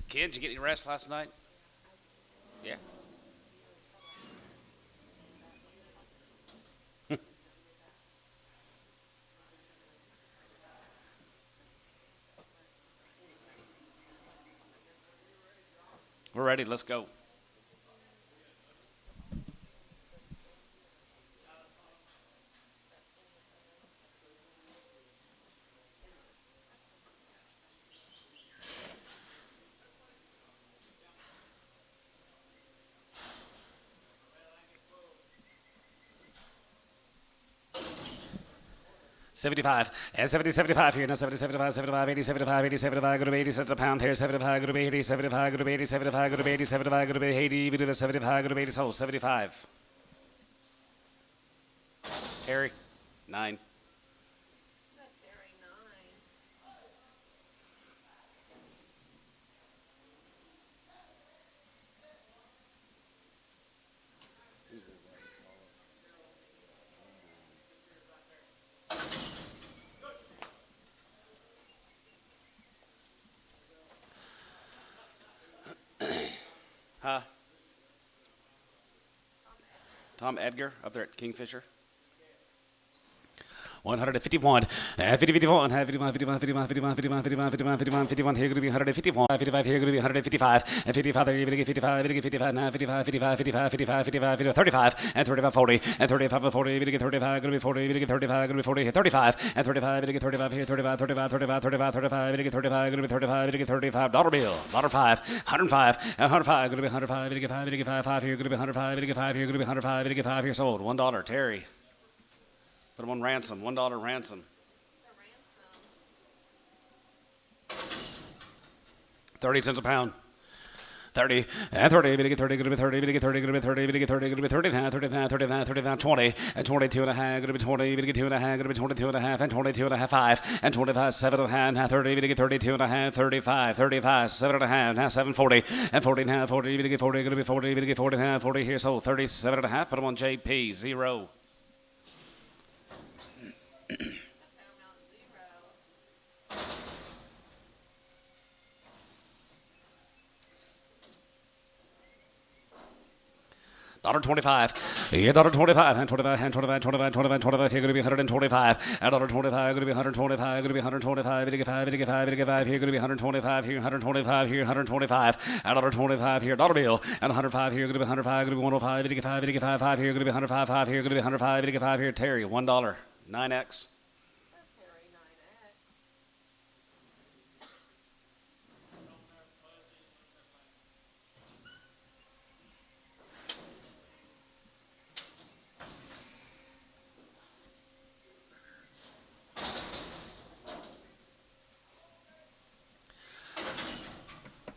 Ken, did you get any rest last night? Yeah. We're ready. Let's go. $75 and 75 here now. 75 80 75 80 75 go to 80 cents a pound here. 75 go to 80 75 go to 80 75 go to 80 75 go to 80 even to the 75 go to 80 so 75. Terry 9. Huh? Tom Edgar up there at Kingfisher. 151, 51, 51, 51, 51, 51, 51, 51, 51, 51, 51, here going to be 151, 55, here going to be 155, and 55, there you're going to get 55, 55, 9, 55, 55, 55, 55, 55, 35, and 35, 40, and 35, 40, you're going to get 35, going to be 40, you're going to get 35, going to be 40, 35, and 35, you're going to get 35, here, 35, 35, 35, 35, 35, you're going to get 35, going to be 35, you're going to get 35, dollar bill, dollar 5, 105, and 105, going to be 105, you're going to get 5, you're going to get 5, 5, here, going to be 105, you're going to get 5, here, going to be 105, you're going to get 5, here, sold, $1, Terry. Put them on ransom, $1 ransom. 30 cents a pound. 30 and 30, we get 30, going to be 30, we get 30, going to be 30, we get 30, going to be 39, 39, 39, 39, 20, and 22 and a half, going to be 20, we get 2 and a half, going to be 22 and a half, and 22 and a half, 5, and 25, 7 and a half, now 30, we get 32 and a half, 35, 35, 7 and a half, now 7, 40, and 40 and a half, 40, we get 40, going to be 40, we get 40 and a half, 40 here, so 37 and a half, put them on JP, 0. $1.25, yeah, $1.25, and 25, and 25, 25, 25, 25, here going to be 125, and $1.25, going to be 125, going to be 125, we get 5, we get 5, we get 5, here going to be 125, here 125, here 125, and $125 here, dollar bill, and 105 here, going to be 105, going to be 105, we get 5, we get 5, 5 here, going to be 105, 5 here, going to be 105, we get 5 here, Terry, $1, 9X.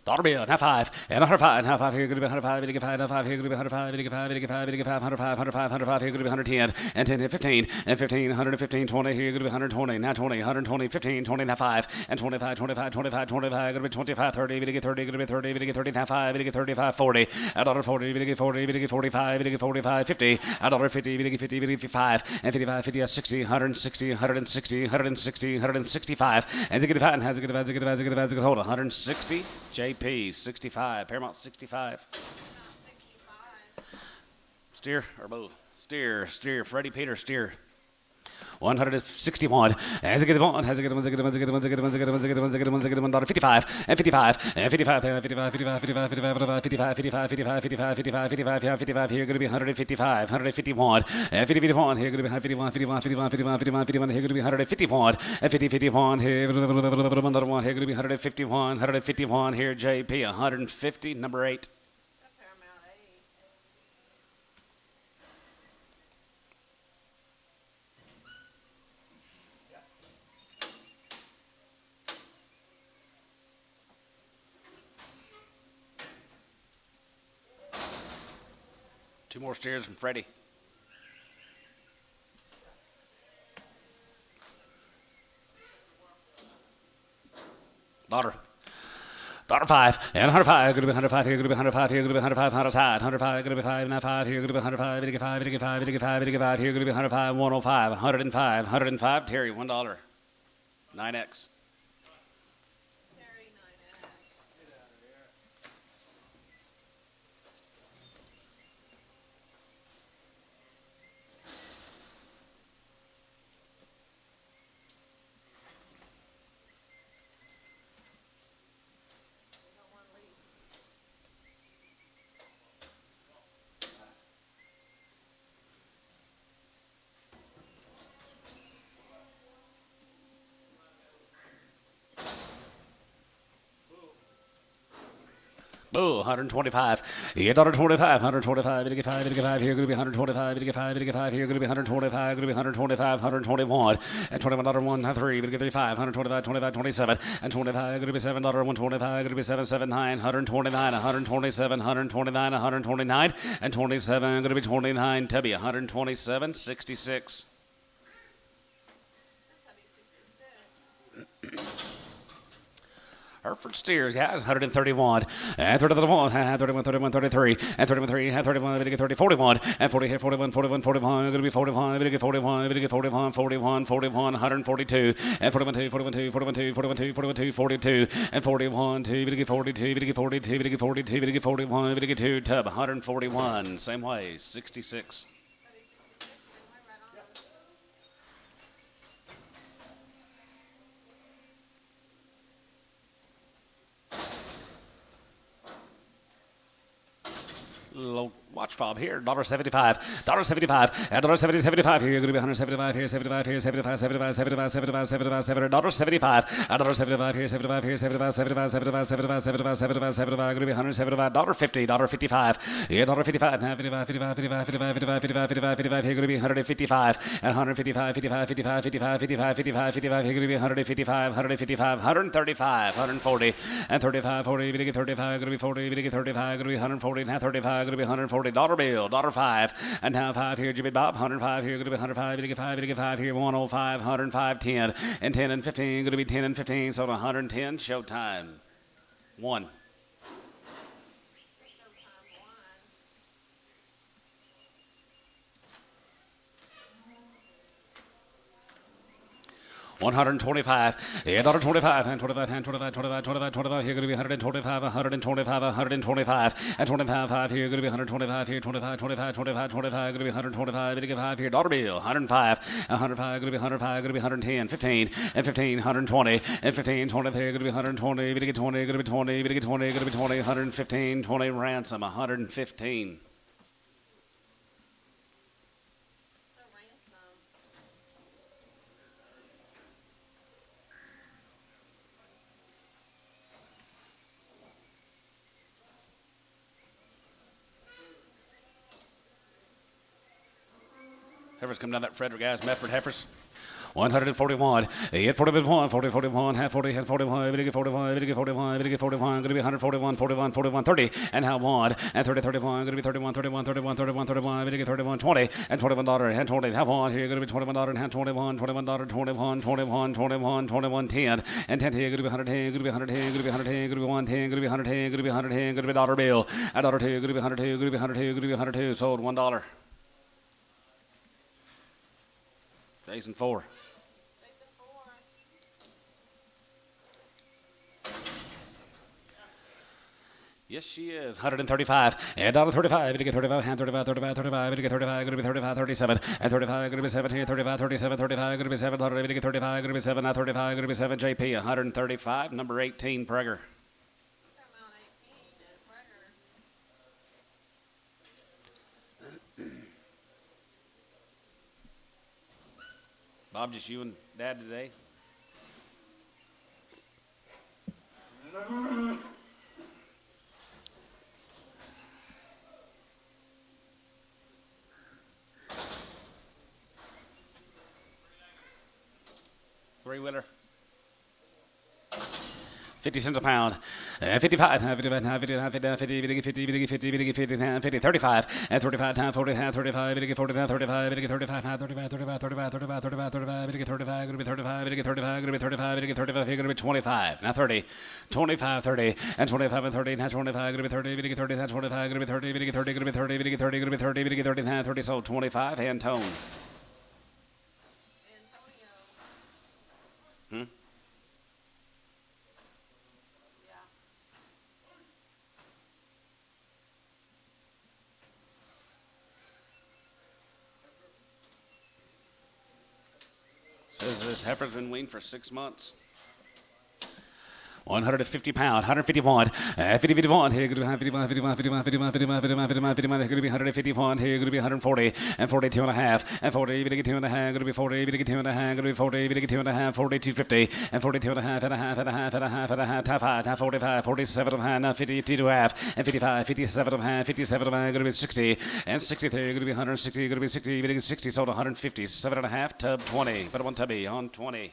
Dollar bill, and half 5, and 105, and half 5 here, going to be 105, we get 5, half 5 here, going to be 105, we get 5, we get 5, we get 5, 105, 105, 105 here, going to be 110, and 10, and 15, and 15, 115, 20 here, going to be 120, now 20, 120, 15, 20, and half 5, and 25, 25, 25, 25, going to be 25, 30, we get 30, going to be 30, we get 30, and half 5, we get 35, 40, and $1.40, we get 40, we get 45, we get 45, 50, and $1.50, we get 50, we get 55, and 55, 50, 60, 160, 160, 160, 165, as it get 5, and has it get 5, as it get 5, as it get 5, as it get hold 160, JP, 65. Paramount 65. Steer or both? Steer. Freddie Peter, steer. 161. As it gets on, as it gets on, as it gets on, as it gets on, as it gets on, as it gets on, as it gets on, as it gets on, as it gets on, $55 and 55 and 55 and 55 55 55 55 55 55 55 55 55 55 here going to be 155 151 and 51 here going to be 151 51 51 51 51 51 here going to be 151 and 50 51 here another one here going to be 151 here JP 150 number 8. Two more steers from Freddie. Daughter 5 and 105. Going to be 105 here. Going to be 105 here. Going to be 105 on the side. 105. Going to be 5 and 5 here. Going to be 105. We get 5. We get 5. We get 5. We get 5 here. Going to be 105. 105. 105. 105. Terry $1. 9X. Oh, 125. Yeah, $125. 125. 85. 85. Here, going to be 125. 85. 85. Here, going to be 125. Going to be 125. 121. And $21. 1 3. Going to be 35. 125. 25. 27. And 25. Going to be $7. 125. Going to be 779. 129. 127. 129. 129. And 27. Going to be 29. Tubby. 127. 66. Hereford Steers, guys, 131, and 31, 31, 31, 33, and 31, 3, and 31, 30, 41, and 40, 41, 41, 41, going to be 45, 41, 41, 41, 41, 142, and 41, 2, 41, 2, 41, 2, 41, 2, 41, 2, 42, and 41, 2, 42, 42, 42, 41, 2, tub, 141, same way, 66. Little watch fob here, $1.75, $1.75, and $1.75 here. You're going to be 175 here, 75 here, 75, 75, 75, 75, 75, $1.75, $1.75 here, 75 here, 75, 75, 75, 75, 75, 75, 75. Going to be 175, $1.50, $1.55, yeah, $1.55, 55, 55, 55, 55, 55, 55, 55, 55. Here going to be 155, and 155, 55, 55, 55, 55, 55, 55. Here going to be 155, 155, 135, 140, and 35, 40. We get 35. Going to be 40. We get 35. Going to be 140, and 35. Going to be 140. Dollar bill, $5, and now 5 here, Jimmy Bob, 105 here, going to be 105, we get 5, we get 5 here, 105, 105, 10, and 10 and 15, going to be 10 and 15, so 110, showtime. 1. 125, yeah, $1.25, and 25, and 25, 25, 25, 25, here going to be 125, 125, 125, and 25, here going to be 125, here 25, 25, 25, 25, going to be 125, we get 5 here, dollar bill, 105, 105, going to be 105, going to be 110, 15, and 15, 120, and 15, 20, here going to be 120, we get 20, going to be 20, we get 20, going to be 20, 115, 20, ransom, 115. Heifers come down that Frederick guys, Medford Heifers. 141, 41, 40, 41, half 40, half 41, we get 41, we get 41, we get 41, going to be 141, 41, 41, 30, and how 1, and 30, 31, going to be 31, 31, 31, 31, 31, we get 31, 20, and $21, and 20, have 1, here going to be $21, and 21, $21, 21, 21, 21, 21, 10, and 10 here, going to be 110, going to be 110, going to be 110, going to be 110, going to be 110, going to be 110, going to be dollar bill, and $2, going to be 102, going to be 102, going to be 102, sold $1. Jason 4. Yes, she is. 135. And $1.35. We get 35. And 35, 35, 35. We get 35. Going to be 35, 37. And 35. Going to be 7 here. 35, 37, 35. Going to be 7. We get 35. Going to be 7. Now 35. Going to be 7. JP. 135. Number 18. Prager. Bob, just you and Dad today? Three-wheeler. 50 cents a pound. 55, 55, 50, 50, 50, 50, 50, 35, and 35, 40, 35, 40, 35, 35, 35, 35, 35, 35, 35, 35, going to be 35, going to be 35, going to be 35, going to be 35, going to be 25, now 30, 25, 30, and 25 and 30, now 25, going to be 30, going to be 30, now 25, going to be 30, going to be 30, going to be 30, going to be 30, going to be 30, going to be 30, now 30, so 25, and tone. Says this heifer's been weaned for 6 months. 150 pound, 151, 51, here, going to be 51, 51, 51, 51, 51, 51, 51, 51, here, going to be 151, here, going to be 140, and 42 and a half, and 40, even get 2 and a half, going to be 40, even get 2 and a half, going to be 40, even get 2 and a half, 42, 50, and 42 and a half, and a half, and a half, and a half, and a half, half, half, half, 45, 47 and a half, now 52 and a half, and 55, 57 and a half, 57 and a half, going to be 60, and 63, going to be 160, going to be 60, even get 60, sold 150, 7 and a half, tub 20, put one tubby on 20.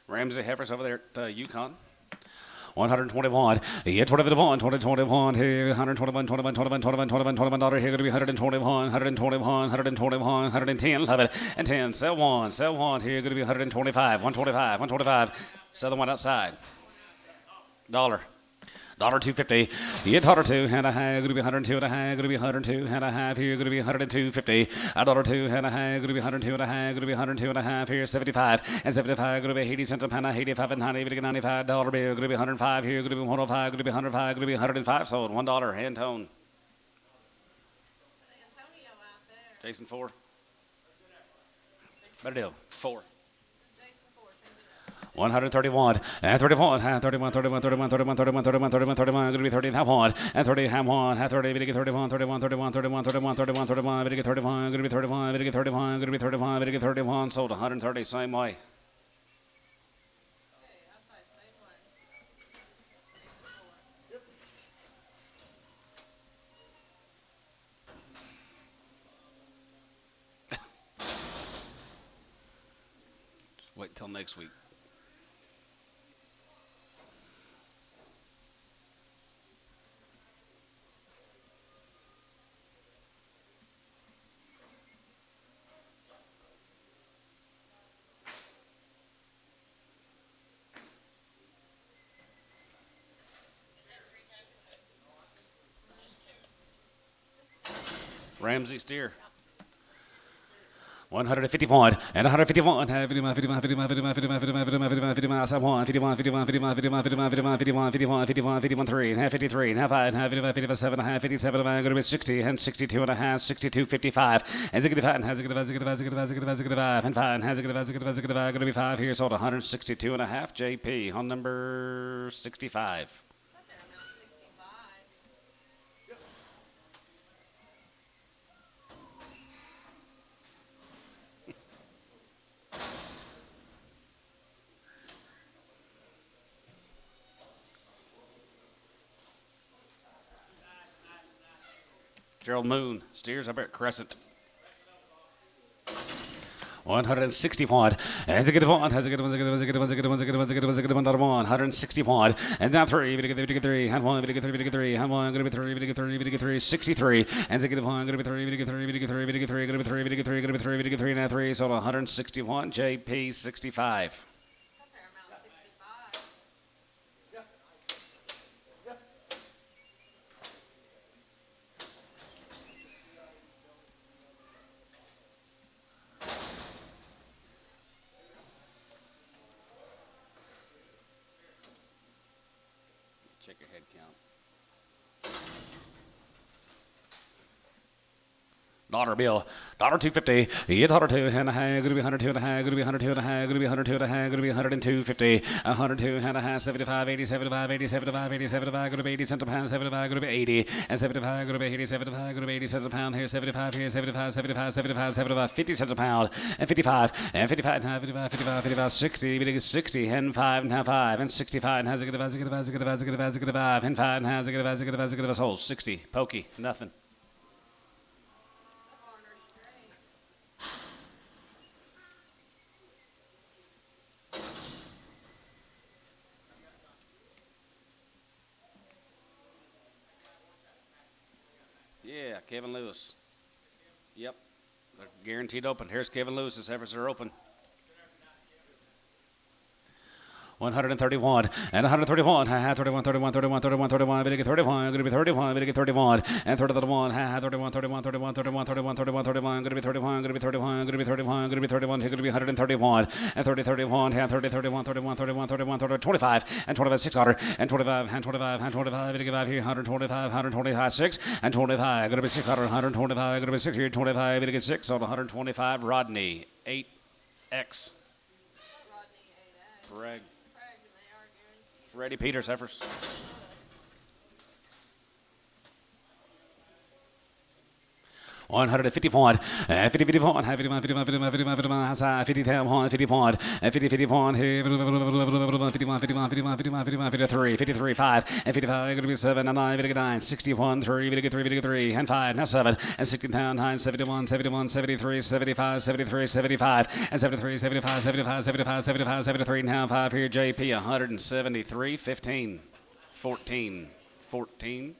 Ramsey Heifers over there at Yukon. 121. Yeah, 21, 2021. Here, 121, 21, 21, 21, 21, 21 dollar. Here, going to be 121, 121, 121, 110. Love it. And 10. Sell one. Sell one. Here, going to be 125, 125, 125. Sell the one outside. Dollar. $2.50. Yeah, $2 and a half. Going to be 102 and a half. Going to be 102 and a half. Here, going to be 102.50. $1.02 and a half. Going to be 102 and a half. Going to be 102 and a half. Here, 75 and 75. Going to be 80 cents a pound. 85 and 90. $95 bill. Going to be 105 here. Going to be 105. Going to be 105. Going to be 105. Sold $1. Hand tone. Jason 4. Better deal. 4. 131 and 31, 31, 31, 31, 31, 31, 31, 31, 31, going to be 30 and half one, and 30 half one, half 30, going to get 31, 31, 31, 31, 31, 31, 31, going to get 31, going to be 31, going to get 31, going to be 31, going to get 31, sold 130, same way. Wait till next week. Ramsey steer. 151 and 151, 51, 51, 51, 51, 51, 51, 51, 51, 51, outside 1, 51, 51, 51, 51, 51, 51, 51, 51, 51, 51, 3, and half 53, and half 5, and half 55, 57, and half 57, and I'm going to be 60, and 62 and a half, 62, 55, and 65, and has 65, 65, 65, 65, 65, and 5, and has 65, 65, 65, going to be 5 here, sold 162 and a half, JP on number 65. Gerald Moon steers up at Crescent. 161 and a good one, has a good one, a good one, a good one, a good one, a good one, a good one, a good one, $1. 161 and down 3, we get 3, and 1, we get 3, we get 3, and 1, going to be 3, we get 3, we get 3, 63 and a good one, going to be 3, we get 3, we get 3, we get 3, going to be 3, we get 3, going to be 3, we get 3, now 3, so 161, JP 65. Check your head count. Dollar bill, $2.50. Yeah, $2 and a half. Going to be 102 and a half. Going to be 102 and a half. Going to be 102 and a half. Going to be 102.50. 102 and a half. 75, 80, 75, 80, 75, 80, 75. Going to be 80 cents a pound. 75. Going to be 80 and 75. Going to be 80, 75. Going to be 80 cents a pound. Here 75. Here 75, 75, 75, 75. 50 cents a pound. And 55 and 55 and a half. 55, 55, 55. 60. We get 60 and 5 and half 5 and 65 and has a good advance. Good advance. Good advance. Good advance. Good advance. And 5 and has a good advance. Good advance. Good advance. Hold 60. Pokey. Nothing. Yeah, Kevin Lewis. Yep. They're guaranteed open. Here's Kevin Lewis's heifers are open. 131 and 131, 31, 31, 31, 31, 31, 31, going to be 31, going to be 31, and 31, 31, 31, 31, 31, 31, 31, 31, going to be 31, going to be 31, going to be 31, going to be 31, going to be 131, and 30, 31, 30, 31, 31, 31, 31, 31, 25, and 25, 600, and 25, and 25, and 25, going to give out here, 125, 125, 6, and 25, going to be 600, 125, going to be 6 here, 25, going to get 6 on 125, Rodney, 8X. Greg. Freddie Peters, Heifers. 151, 50, 51, 51, 51, 51, 51, 51, 50, 51, 50, 51, 51, 51, 51, 51, 53, 53, 5, and 55, going to be 7, and 9, 9, 61, 3, 3, and 5, now 7, and 16, 9, 71, 71, 73, 75, 73, 75, and 73, 75, 75, 75, 75, 73, now 5 here, JP, 173, 15, 14, 14.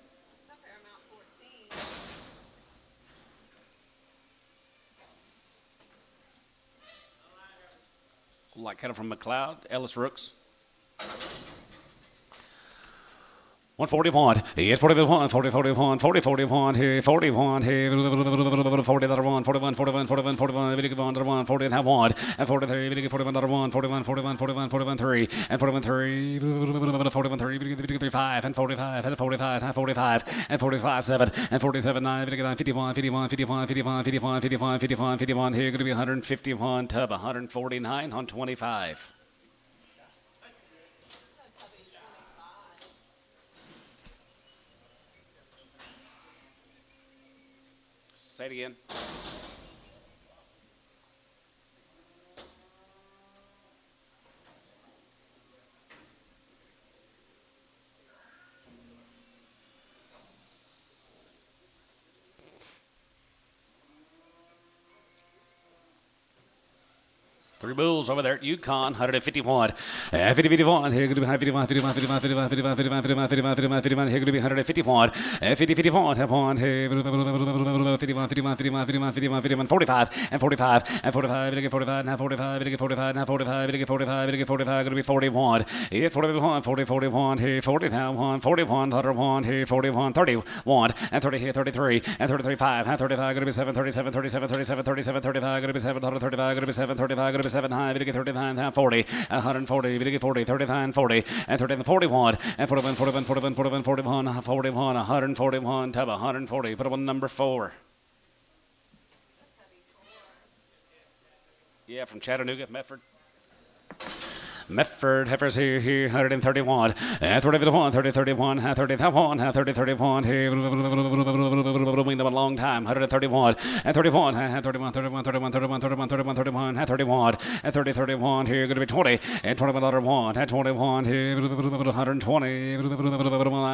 Like kind of from McLeod, Ellis Rooks. 141, 41, 40, 41, 40, 41, here, 41, here, 40, another 1, 41, 41, 41, 41, we get 1, 40, and have 1, and 43, we get 41, another 1, 41, 41, 41, 41, 3, and 41, 3, 41, 3, we get 5, and 45, and 45, and 45, and 45, 7, and 47, 9, we get 51, 51, 51, 51, 51, 51, 51, 51, here, going to be 151, Tub, 149 on 25. Say it again. Three Bulls over there at UConn, 151. 50, 51. Here going to be 51, 51, 51, 51, 51, 51, 51, 51, 51, 51. Here going to be 151. 50, 51. Have one. Here 51, 51, 51, 51, 51, 51, 45, and 45, and 45. Going to get 45, now 45, going to get 45, now 45, going to get 45, going to get 45, going to be 41. Here 41, 40, 41. Here 40, now 1, 41, 101. Here 41, 31, and 30 here 33, and 33, 5, and 35. Going to be 7, 37, 37, 37, 37, 35. Going to be 7, 35. Going to be 7, 35. Going to be 7 high, we get 39, 40, 140, we get 40, 39, 40, and 39, 41, and 41, 41, 41, 41, 41, 41, 141, Tub, 140, put on number 4. Yeah, from Chattanooga, Medford. Medford, Heifers here, 131, 31, 30, 31, 30, 31, 30, 31, here, winged them a long time, 131, 31, 31, 31, 31, 31, 31, 31, 31, 30, 31, here, going to be 20, and 21, another 1, 21, here, 120,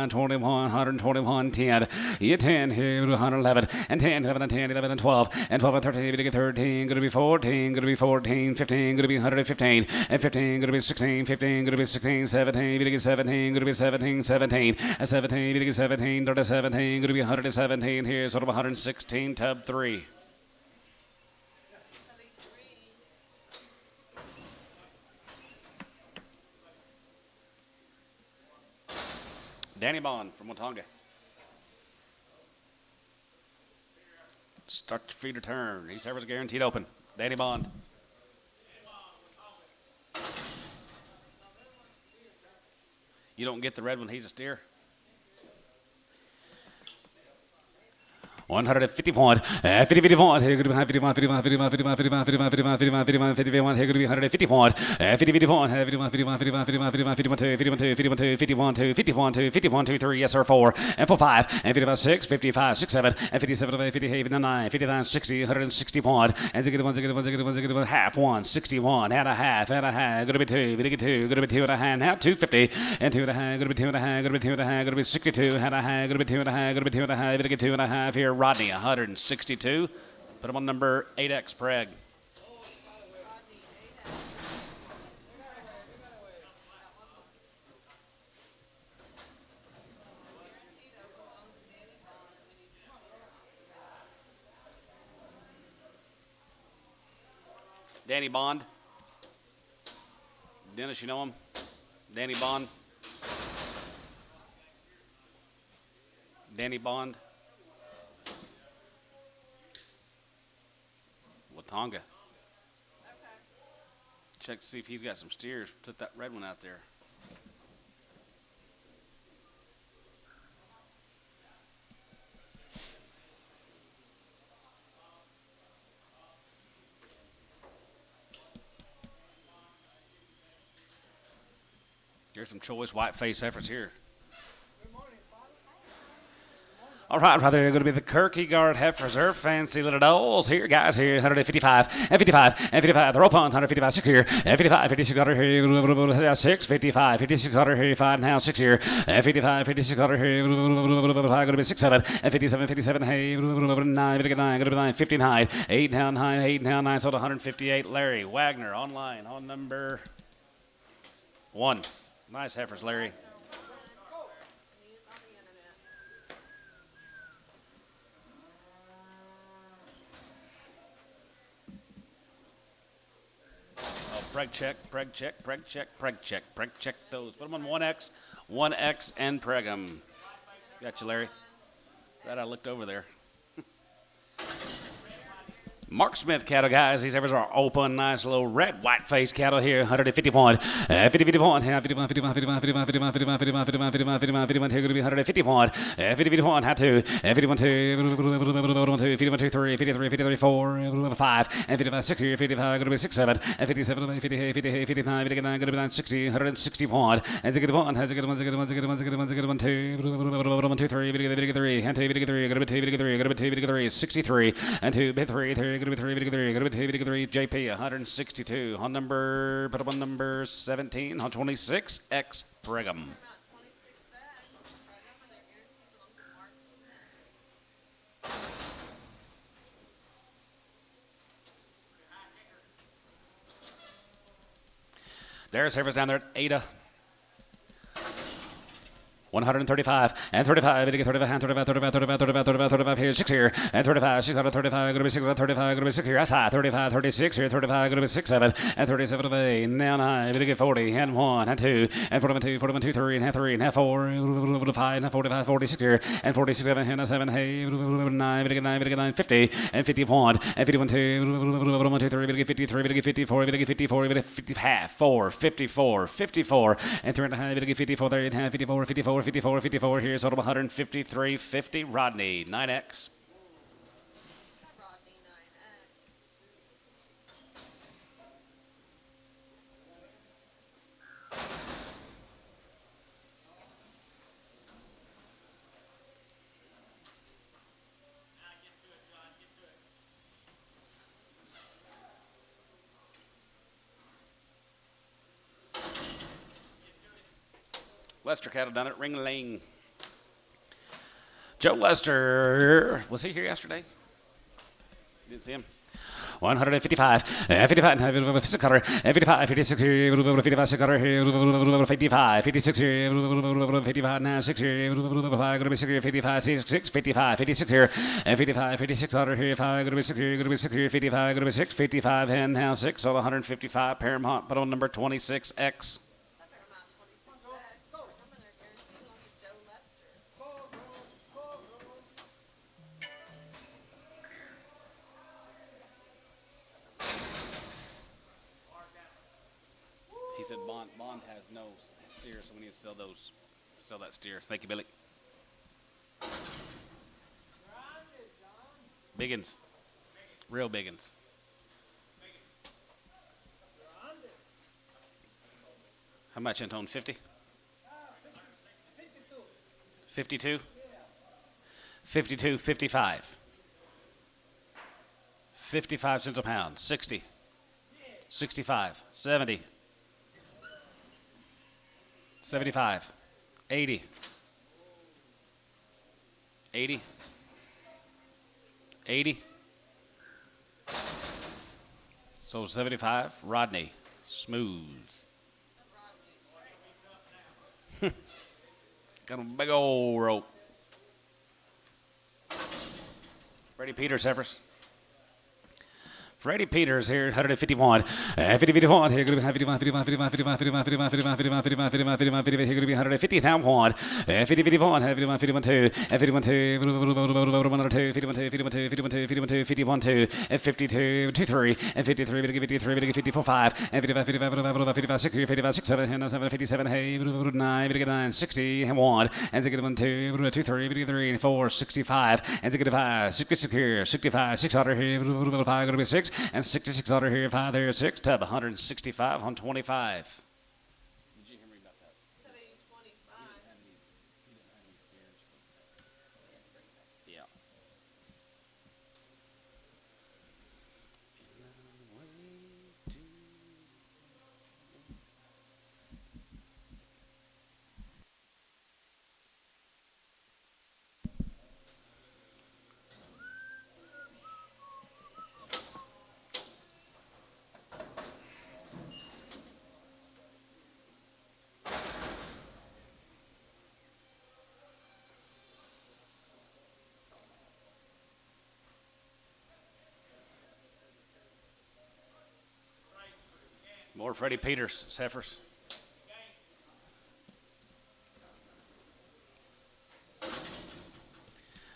21, 121, 10, yeah, 10, here, 111, and 10, 11, and 10, 11, and 12, and 12, and 13, going to get 13, going to be 14, going to be 14, 15, going to be 115, and 15, going to be 16, 15, going to be 16, 17, going to get 17, going to be 17, 17, and 17, going to get 17, 17, going to be 117 here, sort of 116, Tub 3. Danny Bond from Watauga. Start to feed or turn. He serves guaranteed open. Danny Bond. You don't get the red one, he's a steer. 151, 50, 51, here going to be 51, 51, 51, 51, 51, 51, 51, 51, 51, 51, here going to be 151, 50, 51, 51, 51, 51, 51, 51, 51, 2, 51, 2, 51, 2, 51, 2, 51, 2, 51, 2, 3, yes sir, 4, and 5, and 55, 6, 55, 6, 7, and 57, 58, 59, 59, 60, 161, and 61, half, 1, 61, and a half, going to be 2, going to get 2, going to be 2 and a half, now 250, and 2 and a half, going to be 2 and a half, going to be 2 and a half, going to be 62, and a half, going to be 2 and a half, going to be 2 and a half, going to get 2 and a half here, Rodney, 162. Put him on number 8X, Preg. Danny Bond. Dennis, you know him? Danny Bond. Danny Bond. Watonga. Check to see if he's got some steers. Put that red one out there. Here's some choice white face heifers here. All right, right there, going to be the Kierkegaard heifers. Her fancy little dolls here, guys. Here, 155 and 55 and 55. They're open 155, 6 here. And 55, 56 got her here, 6, 55, 56 got her here, 5 now, 6 here. And 55, 56 got her here, going to be 6, 7, and 57, 57, hey, 9, 59, going to be 9, 59, 8 now, 9, 8 now, 9, sold 158. Larry Wagner online on number 1. Nice heifers, Larry. Preg check, preg check, preg check, preg check, preg check those. Put them on 1X, 1X, and preg them. Got you, Larry. Glad I looked over there. Mark Smith cattle, guys. These heifers are open. Nice little red, white face cattle here. 151. 50, 51. 51, 51, 51, 51, 51, 51, 51, 51, 51, 51, 51. Here going to be 151. 50, 51. Hat 2. 51, 2. 51, 2, 3. 53, 53, 4. 5. And 55, 6 here. 55. Going to be 6, 7. And 57, 58, 58, 59, 59. Going to be 960. 161. And 1. Has a good one. 2. 1, 2, 3. 3. And 2, 3. Going to be 2, 3. Going to be 2, 3. 63. And 2, 3. Going to be 3, going to be 3, JP 162 on number, put up on number 17 on 26 X Brigham. There's heifers down there at Ada. 135 and 35, 35 and 35, 35, 35, 35, 35, 35 here, 6 here, and 35, 6 out of 35, going to be 6 out of 35, going to be 6 here, that's high, 35, 36 here, 35, going to be 6, 7, and 37 of 8, now 9, going to get 40, and 1, and 2, and 41, 2, 41, 2, 3, and half 3, and half 4, 5, and 45, 46 here, and 46, 7, and 7, hey, 9, going to get 9, 50, and 51, and 51, 2, 1, 2, 3, going to get 53, going to get 54, going to get 54, going to get 50, half, 4, 54, 54, and 3 and a half, going to get 54, 3 and a half, 54, 54, 54, 54 here, total 153.50. Rodney, 9X. Lester cattle down at Ring Lane. Joe Lester, was he here yesterday? Didn't see him. 155, 55, 56 cutter, 55, 56 here, 55, 6 cutter here, 55, 56 here, 55 now, 6 here, 5, going to be 6 here, 55, 56, 55, 56 here, and 55, 56 cutter here, 5, going to be 6 here, going to be 6 here, 55, going to be 6, 55, and now 6, so 155, Paramount, put on number 26X. He said Bond has no steer, so we need to sell that steer. Thank you, Billy. Biggins. Real biggins. How much, Antone? 50? 52? 52, 55. 55 cents a pound. 60. 65. 70. 75, 80, 80, 80. So 75, Rodney, smooth. Got a big old rope. Freddie Peters heifers. Freddie Peters here, 151. 51 here, going to be 51, 51, 51, 51, 51, 51, 51, 51, 51, 51, 51, 51, here, going to be 150. Now 1. 50, 51, 51, 51, 2. 51, 2, 1, 2, 51, 2, 51, 2, 51, 2, 51, 2, 51, 2. 52, 2, 3. 53, 53, 54, 5. 55, 55, 55, 6, 55, 6, 7, 7, 57, hey, 9, 9, 60, 1. And 1, 2, 2, 3, 3, 4, 65. And 5, 66 here, 65, 600 here, 5, going to be 6. And 66 order here, 5 there, 6. Tub 165 on 25. Did you hear me about that? 25. Yeah. More Freddie Peters, heifers.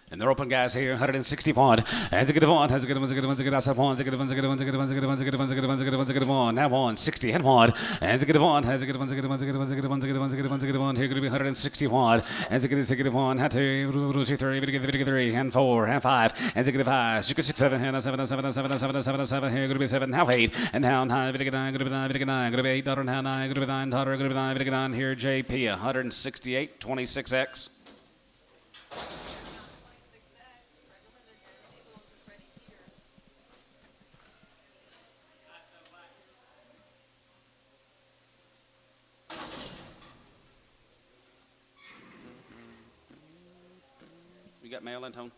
And they're open guys here, 161. Has a good one, has a good one, has a good one, has a good one, has a good one, has a good one, has a good one, has a good one, has a good one, has a good one, has a good one, has a good one, has a good one. Now 160 and 1. Has a good one, has a good one, has a good one, has a good one, has a good one, has a good one, has a good one, has a good one. Here going to be 161. Has a good one, had 2, 2, 3, 3, and 4, and 5. Has a good 5, 6, 7, and 7, 7, 7, 7, 7, 7. Here going to be 7, now 8, and now 9, going to be 9, going to be 9, going to be 8, daughter now 9, going to be 9, daughter going to be 9, going to be 9. Here JP 168, 26X. You got mail in, Tone?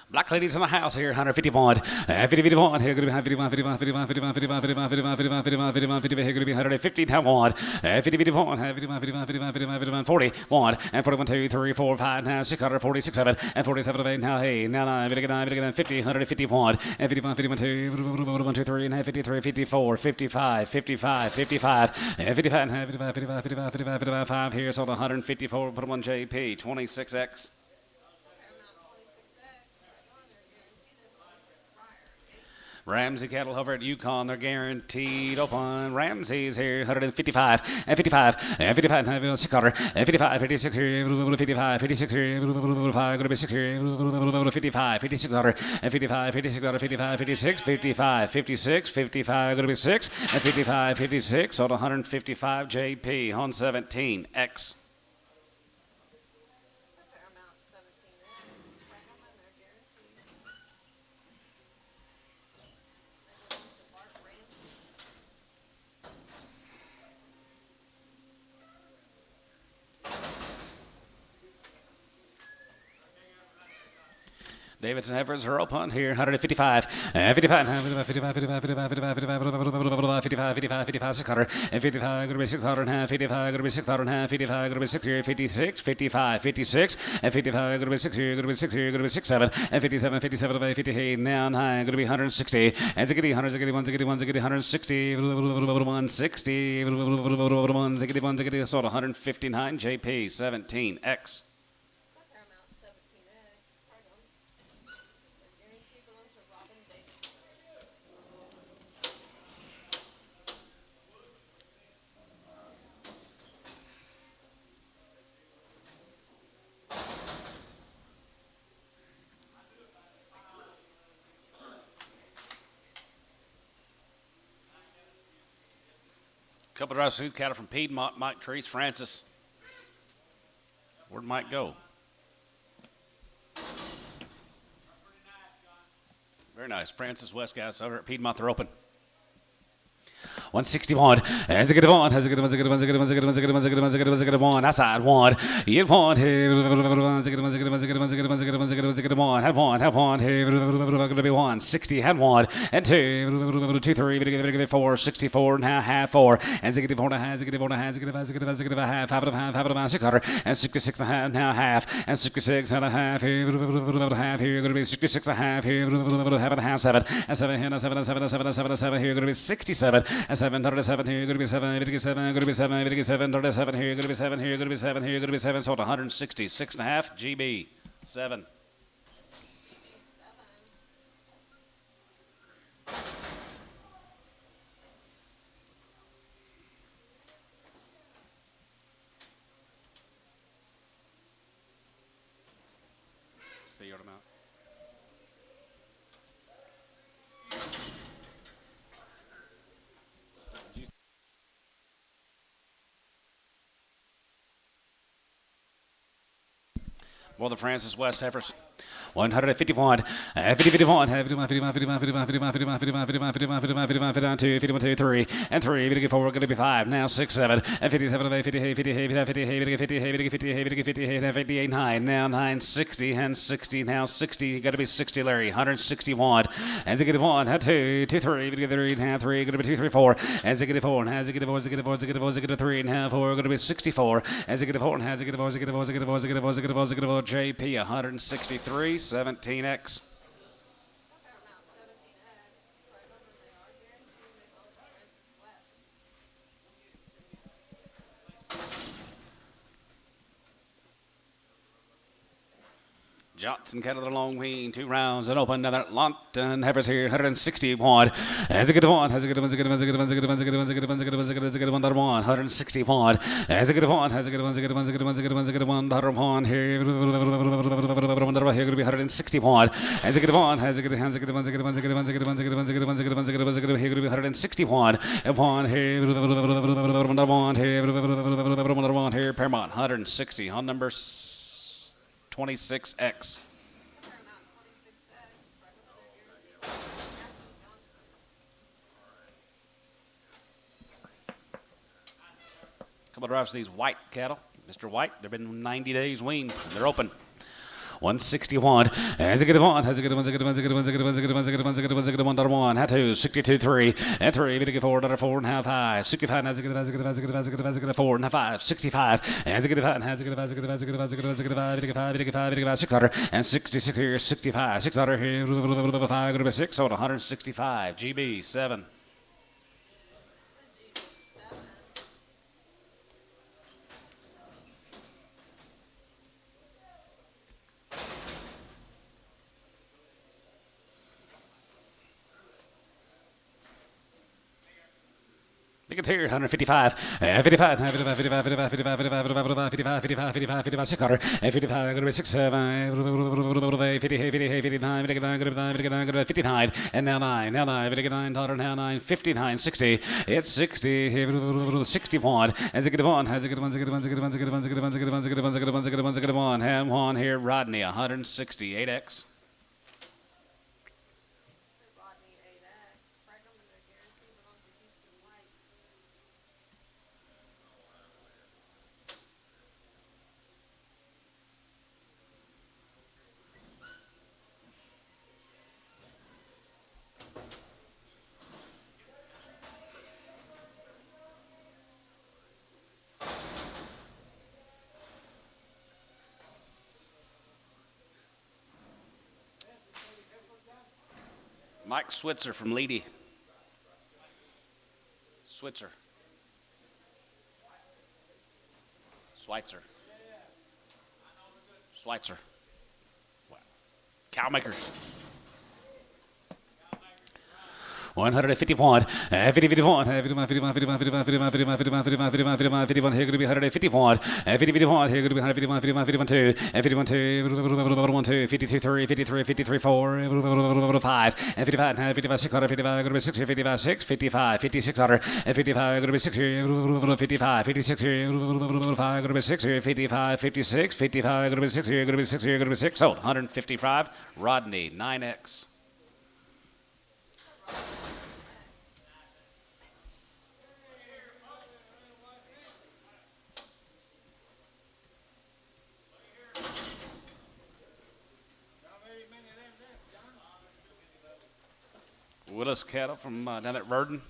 Black ladies in the house here, 151. 51 here, going to be 51, 51, 51, 51, 51, 51, 51, 51, 51, 51, 51, here, going to be 150, now 1. 51, 51, 51, 51, 51, 41, and 41, 2, 3, 4, 5, now 646, 7, and 47, 8, now 8, now 9, 50, 151, and 51, 51, 2, 1, 2, 3, and 53, 54, 55, 55, 55, and 55, 55, 55, 55, 55, 5 here, so 154, put 1 JP, 26X. Ramsey cattle over at Yukon, they're guaranteed open. Ramsey's here, 155, and 55, and 55, and 600, and 55, 56 here, 55, 56 here, 5, going to be 6 here, 55, 56 order, and 55, 56 order, 55, 56, 55, 56, 55, going to be 6, and 55, 56, on 155 JP, on 17X. Davidson heifers are open here, 155, 55, 55, 55, 55, 55, 55, 55, 55, 600, and 55, going to be 600, 55, going to be 600, 55, going to be 6 here, 56, 55, 56, and 55, going to be 6 here, going to be 6 here, going to be 6, 7, and 57, 57, 58, now 9, going to be 160, and 160, 160, 160, 160, sold 159, JP, 17X. Couple of dry food cattle from Piedmont, Mike Trees, Francis. Where'd Mike go? Very nice. Francis West guys over at Piedmont, they're open. 161. Has a good one. Has a good one. Has a good one. Has a good one. Has a good one. Has a good one. Has a good one. Has a good one. Has a good one. Outside one. You one. Has a good one. Has a good one. Has a good one. Has a good one. Has a good one. Has a good one. Has a good one. Have one. Have one. Going to be 160. Had one and two. 2 3. 4. 64 and half 4. And a good one. Has a good one. Has a good one. Has a good one. Has a good one. Half. Half of a 600 and 66 and a half now half and 66 and a half here. Half here. Going to be 66 and a half here. Have a half 7 and 7 here. 7 7 7 7 7 here. Going to be 67 and 7 37 here. Going to be 7 57 going to be 7 57 37 here. Going to be 7 here. Going to be 7 here. Going to be 7 so 166 and a half GB 7. See you tomorrow. Well, the Francis West Heifers. 151, 51, 51, 51, 51, 51, 51, 51, 51, 51, 51, 51, 51, 2, 51, 2, 3, and 3, 54, going to be 5, now 6, 7, and 57, 50, 50, 50, 50, 50, 50, 50, 50, 50, 58, 9, now 9, 60, and 60, now 60, got to be 60, Larry, 161, and Ziggy 1, 2, 2, 3, 3, and 3, going to be 2, 3, 4, and Ziggy 4, and Ziggy 4, Ziggy 4, Ziggy 4, Ziggy 3, and half 4, going to be 64, and Ziggy 4, and Ziggy 4, Ziggy 4, Ziggy 4, Ziggy 4, Ziggy 4, Ziggy 4, JP, 163, 17X. Johnson cattle the long wing, 2 rounds and open. Another Longton Heifers here, 161. Has a good one, has a good one, has a good one, has a good one, has a good one, has a good one, has a good one, has a good one, has a good one, has a good one, another one, 161. Has a good one, has a good one, has a good one, has a good one, has a good one, has a good one, another one here, here going to be 161. Has a good one, has a good one, has a good one, has a good one, has a good one, has a good one, has a good one, has a good one, has a good one, has a good one, has a good one, here going to be 161. And one here, another one here, another one here, Paramount, 160 on number 26X. Couple of drives to these white cattle. Mr. White, they've been 90 days weaned. They're open. 161. Has a good one. Has a good one. Has a good one. Has a good one. Has a good one. Has a good one. Has a good one. Has a good one. Has a good one. Another one. Had 2. 62. 3. And 3. We get 4. Another 4 and a half. 5. 65. Has a good. Has a good. Has a good. Has a good. Has a good. 4 and a 5. 65. Has a good. Has a good. Has a good. Has a good. Has a good. Has a good. 5. 5. 600. And 66 here. 65. 600 here. 5. Going to be 6. So 165. GB 7. Biggins here, 155, 55, 55, 55, 55, 55, 55, 55, 55, 55, 55, 600, 55, going to be 6, 7, 50, 50, 59, 59, 59, and now 9, now 9, 59, now 9, 59, 60, it's 60, 61, has a good one, has a good one, has a good one, has a good one, has a good one, has a good one, has a good one, has a good one, has a good one, has a good one, has a good one, and one here, Rodney, 168X. Mike Switzer from Leedy. Switzer. Schweitzer. Schweitzer. Cowmakers. 151, 51, 51, 51, 51, 51, 51, 51, 51, 51, 51, 51, here going to be 151, 51, here going to be 151, 51, 51, 2, 51, 2, 1, 2, 52, 3, 53, 53, 4, 5, 55, 55, 600, 55, going to be 6, 55, 6, 55, 5600, 55, going to be 6 here, 55, 56 here, 5, going to be 6 here, 55, 56, 55, going to be 6 here, going to be 6 here, going to be 6, sold, 155, Rodney, 9X. Willis cattle from down at Verdon.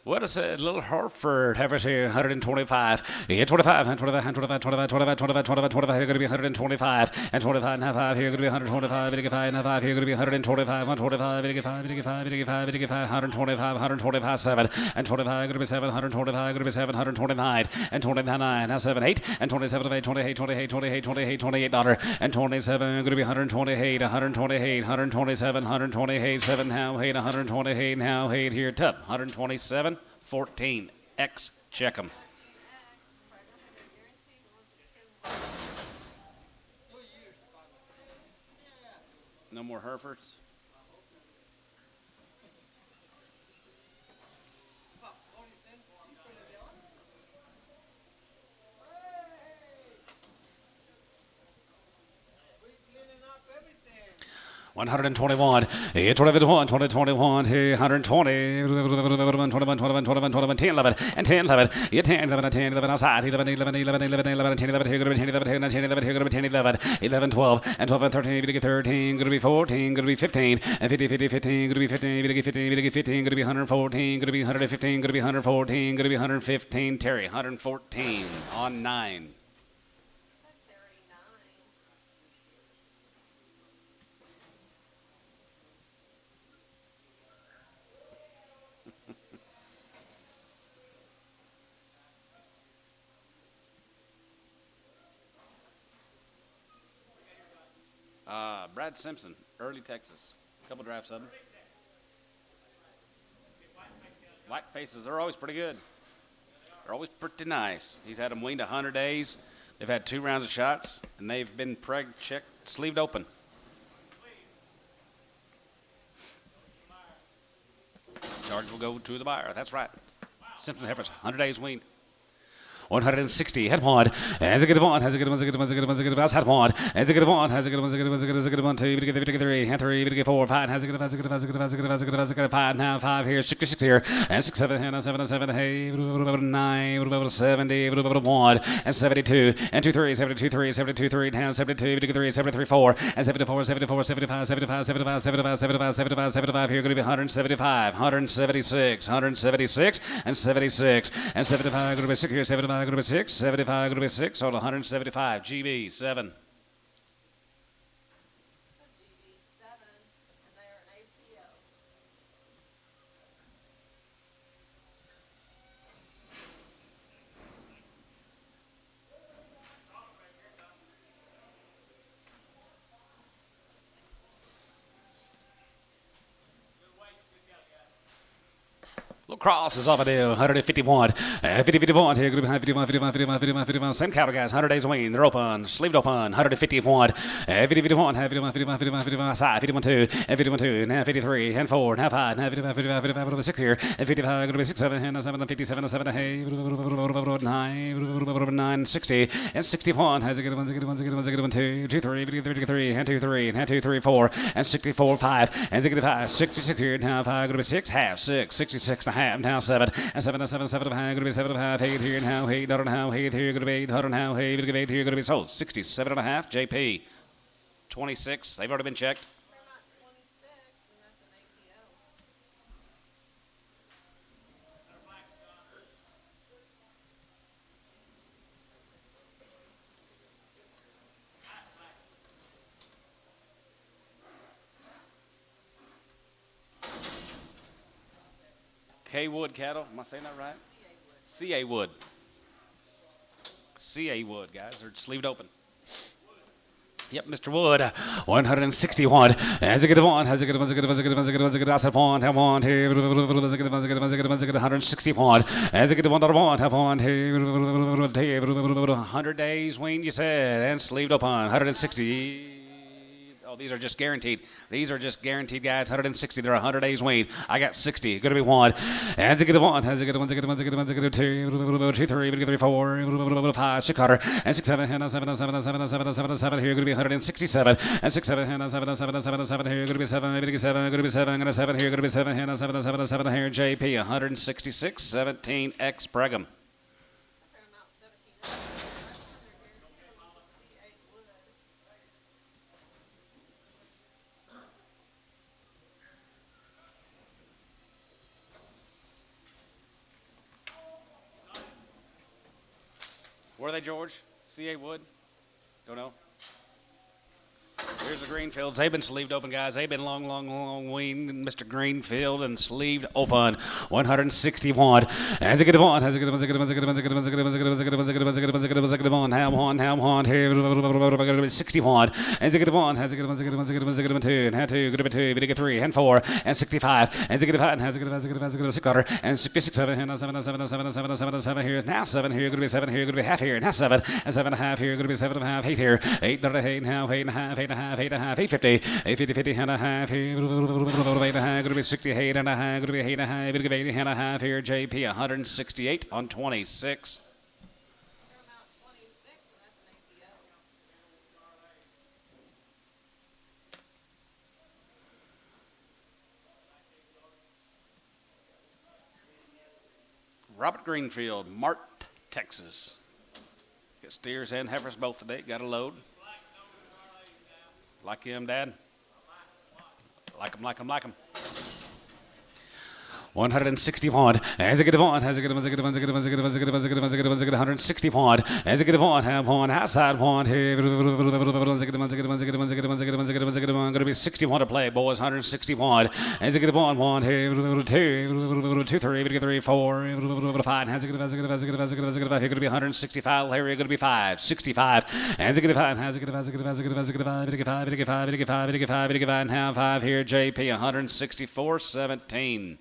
What is it? Little Hartford, Harvard here, 125. Yeah, 25, 125, 125, 25, 25, 25, 25, 25. Here going to be 125. And 25 and a half, 5. Here going to be 125. 85 and a half, 5. Here going to be 125. 125, 85, 85, 85, 85, 125, 125, 7. And 25 going to be 7. 125 going to be 7. 129. And 29, now 7, 8. And 27, 8, 28, 28, 28, 28, 28 dollar. And 27 going to be 128, 128, 127, 128, 7 now, 8, 128 now, 8 here, tub, 127. 14 X, check them. No more Herefords. One 121, 2021, 2021, 120, 21, 10, 11, and 10, 11, 10, 11, 10, 11, outside, 11, 11, 11, 11, 11, 10, 11, here, going to be 10, 11, 10, 11, here, going to be 10, 11, 11, 12, and 12, and 13, going to be 13, going to be 14, going to be 15, and 50, 50, 15, going to be 15, going to be 15, going to be 15, going to be 114, going to be 115, going to be 114, going to be 115, Terry, 114 on 9. Brad Simpson, early Texas. Couple drafts of them. White faces, they're always pretty good. They're always pretty nice. He's had them weaned 100 days. They've had 2 rounds of shots, and they've been checked, sleeved open. Charge will go to the buyer. That's right. Simpson Heifers, 100 days weaned. 160, head one, has a good one, has a good one, has a good one, has a good one, has a good one, head one, has a good one, has a good one, has a good one, has a good one, has a good one, 2, you get 3, and 3, you get 4, 5, has a good one, has a good one, has a good one, has a good one, has a good one, has a good one, 5, now 5 here, 66 here, and 6, 7, and 7, 7, hey, 9, 70, 1, and 72, and 2, 3, 72, 3, 72, 3, down 72, you get 3, 73, 4, and 74, 74, 75, 75, 75, 75, 75, 75, 75, here, going to be 175, 176, 176, and 76, and 75, going to be 6 here, 75, going to be 6, 75, going to be 6, on 175, GB, 7. Cross is off a deal, 151, 51, here, group 51, 51, 51, 51, 51, same cattle guys, 100 days wean, they're open, sleeved open, 151, 51, 51, 51, 51, 51, side, 51, 2, and 51, 2, now 53, and 4, now 5, now 55, 55, 55, 6 here, and 55, going to be 6, 7, and 7, 57, 7, hey, 9, 60, and 61, has a good one, has a good one, has a good one, has a good one, 2, 2, 3, 3, and 2, 3, and 2, 3, 4, and 64, 5, and 65, 66 here, now 5, going to be 6, half, 6, 66 and a half, now 7, and 7, and 7, 7 and a half, going to be 7 and a half, 8 here, now 8, and a half, 8 here, going to be 8, and a half, 8, going to be 8 here, going to be sold, 67 and a half, JP, 26, they've already been checked. K Wood cattle, am I saying that right? CA Wood. CA Wood, guys, they're sleeved open. Yep, Mr. Wood, 161. Has a good one, has a good one, has a good one, has a good one, has a good one, has a good one, have one, here, has a good one, has a good one, has a good one, has a good one, has a good 161. Has a good one, have one, here, 100 days, weaned, you said, and sleeved open, 160. Oh, these are just guaranteed. These are just guaranteed, guys. 160. They're 100 days weaned. I got 60. Going to be 1. Has a good one. Has a good one. Has a good one. Has a good one. Has a good one. 2, 2, 3, 3, 4, 5, 6, and 6, 7, and 7, 7, 7, 7, 7, 7. Here, going to be 167. And 6, 7, and 7, 7, 7, 7. Here, going to be 7. Going to be 7. Going to be 7. Going to 7. Here, going to be 7. And 7, 7, 7. Here, JP. 166. 17 X Brigham. Were they, George? C.A. Wood? Don't know. Here's the Greenfields. They've been sleeved open, guys. They've been long weaned. Mr. Greenfield and sleeved open. 161. As it get on. As it get on. As it get on. As it get on. As it get on. As it get on. As it get on. As it get on. As it get on. As it get on. As it get on. As it get on. How on here. 61. As it get on. As it get on. As it get on. As it get on. As it get on. 2. And 2. Good about 2. We get 3 and 4 and 65. As it get on. As it get on. As it get on. As it get on. 6 quarter and 66. 7 and 7 7 7 7 7 7 here. Now 7 here. Going to be 7 here. Going to be half here. Now 7 and 7 and a half here. Going to be 7 and a half. 8 here. 8 and a half. 8 and a half. 8 and a half. 8 and a half. 850. 850 and a half here. 8 and a half. Going to be 68 and a half. Going to be 8 and a half. Going to be 80 and a half here. JP 168 on 26. Robert Greenfield, Mart, Texas. Get steers and heifers both today. Got a load. Like him, Dad? Like him. 161. As it get on, as it get on, as it get on, as it get on, as it get on, as it get on, as it get on, as it get on, as it get on, 161. As it get on, have one outside one here. As it get on, as it get on, as it get on, as it get on, as it get on, as it get on, as it get on. Going to be 61 to play, boys. 161. As it get on, 1 here, 2, 2, 3, 3, 4, 5. As it get on, as it get on, as it get on, as it get on, as it get on. Here going to be 165. Larry going to be 5. 65. As it get on, as it get on, as it get on, as it get on, as it get on. 5, and have 5 here. JP 164, 17.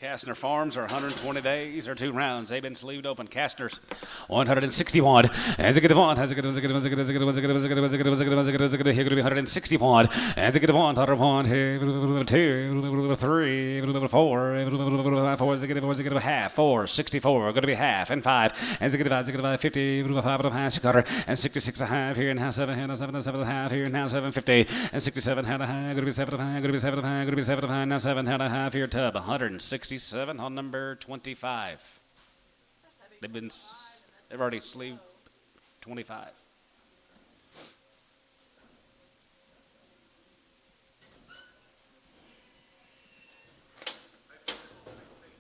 Kastner Farms are 120 days or 2 rounds. They've been sleeved open. Kastner's 161. As it get on, as it get on, as it get on, as it get on, as it get on, as it get on, as it get on, as it get on, as it get on, as it get on, as it get on. Here going to be 161. As it get on, 101 here, 2, 3, 4, 4. As it get on, as it get on, half 4, 64. Going to be half and 5. As it get on, 50, 5 and a half, 6 and 66 and a half here, and now 7 and 7 and 7 and a half here, now 750 and 67 and a half. Going to be 7 and a half. Going to be 7 and a half. Going to be 7 and a half. Now 7 and a half here. Tub 167 on number 25. They've already sleeved 25.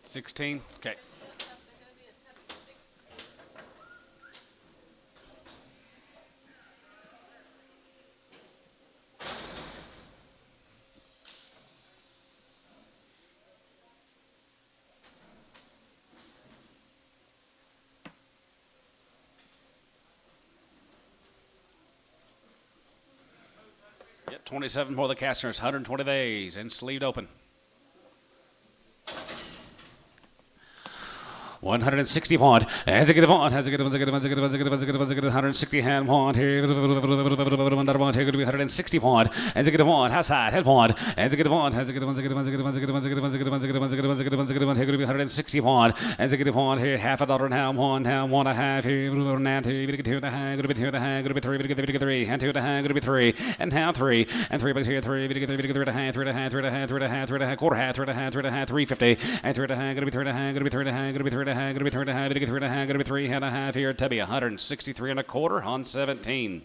$16. Okay. Yep, 27 for the Kastners, 120 days and sleeved open. 161. As it get on, as it get on, as it get on, as it get on, as it get on, as it get on, as it get on, 160 hand one here. Another one here going to be 161. As it get on, outside head one. As it get on, as it get on, as it get on, as it get on, as it get on, as it get on, as it get on, as it get on, as it get on, as it get on, as it get on. Here going to be 161. As it get on here, half a dollar now, one and a half here. Now 2, going to get 2 and a half, going to be 2 and a half, going to be 3, going to get 3, and 2 and a half, going to be 3, and now 3, and 3 back here, 3, going to get 3, going to get 3 and a half, 3 and a half, 3 and a half, 3 and a half, 3 and a half, quarter half, 3 and a half, 3 and a half, 350, and 3 and a half, going to be 3 and a half, going to be 3 and a half, going to be 3 and a half, going to be 3 and a half, going to be 3 and a half, going to be 3 and a half here. Tubby 163 and a quarter on 17.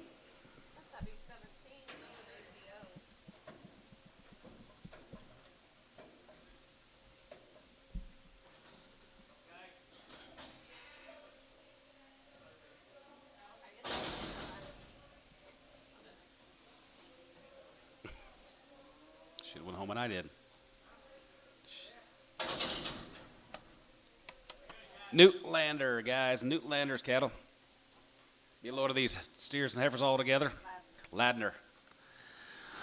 Should have went home when I did. Newtlander, guys. Newtlander's cattle. Get a load of these steers and heifers all together. Ladner.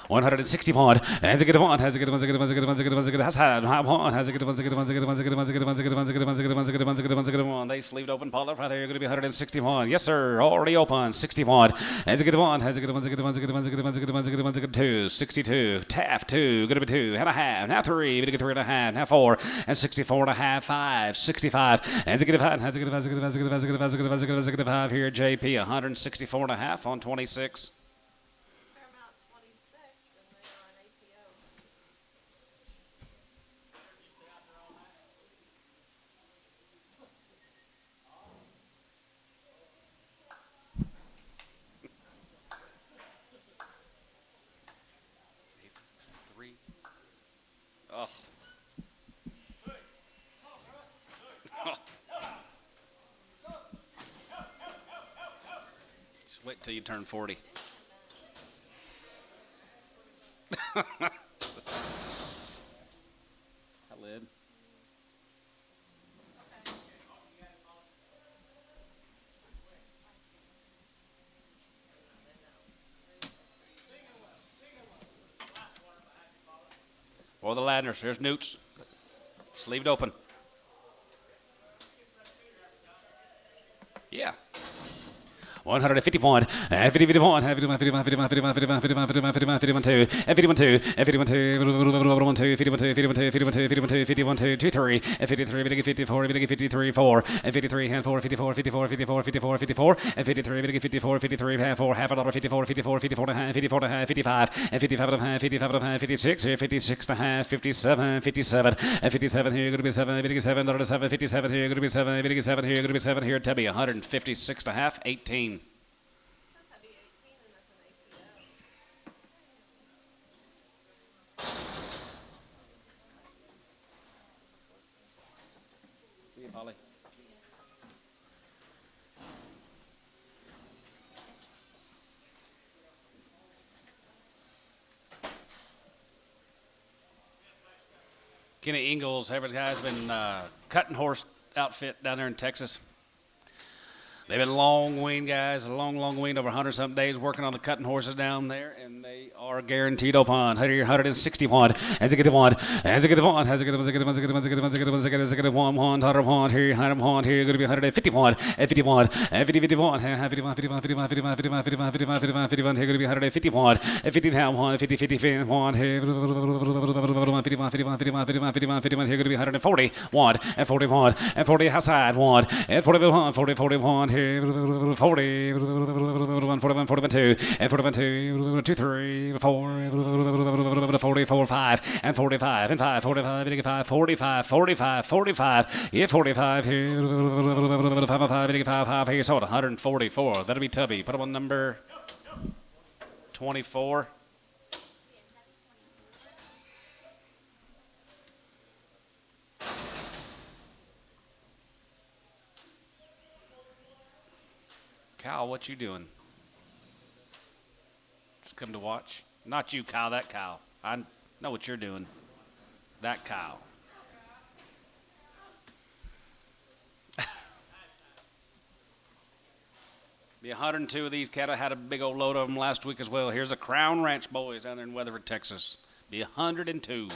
161. As it get on, as it get on, as it get on, as it get on, as it get on, as it get on, as it get on, as it get on, as it get on, as it get on, as it get on, as it get on, as it get on, as it get on, as it get on, as it get on, as it get on. They sleeved open, Paul up right there. You're going to be 161. Yes, sir. Already open. 61. As it get on, as it get on, as it get on, as it get on, as it get on, as it get on, as it get on, as it get on. 2. 62. Taft 2. Going to be 2 and a half. Now 3. Going to get 3 and a half. Now 4 and 64 and a half. 5. 65. As it get on, as it get on, as it get on, as it get on, as it get on, as it get on, as it get on, as it get on. 5 here. JP 164 and a half on 26. Just wait till you turn 40. I live. Or the Ladners. There's Newts. Sleeved open. Yeah. 151, 51, 51, 51, 51, 51, 51, 51, 51, 51, 2, 51, 2, 51, 2, 51, 2, 51, 2, 51, 2, 51, 2, 51, 2, 51, 2, 2, 3, 53, 54, 53, 4, 53, hand 4, 54, 54, 54, 54, 54, 53, 54, 53, half 4, half a dollar, 54, 54, 54 and a half, 54 and a half, 55, 55 and a half, 55 and a half, 56, 56 and a half, 57, 57, 57 here, going to be 7, 57, 7, 57 here, going to be 7, 57 here, going to be 7 here, Tubby, 156 and a half, 18. See you, Polly. Kenny Ingalls, every guy's been cutting horse outfit down there in Texas. They've been long wean guys, a long wean, over 100-something days working on the cutting horses down there, and they are guaranteed upon 161. As it get one, as it get one, as it get one, as it get one, as it get one, as it get one, as it get one, as it get one, as it get one, 100 here, 100 here, going to be 151, 51, 51, 51, 51, 51, 51, 51, 51, 51, 51, here going to be 151, 50 down, 1, 50, 50, 51, here, 51, 51, 51, 51, 51, 51, here going to be 140, 1, and 41, and 40 outside, 1, and 41, 40, 41, 40, 41, 41, 2, and 41, 2, 2, 3, 4, 44, 5, and 45, and 5, 45, 85, 45, 45, 45, yeah, 45 here, 5, 85, 5 here, so 144. That'll be Tubby. Put him on number 24. Kyle, what you doing? Just come to watch? Not you, Kyle, that Kyle. I know what you're doing. That Kyle. The 102 of these cattle, had a big old load of them last week as well. Here's the Crown Ranch boys down there in Weatherford, Texas. The 102.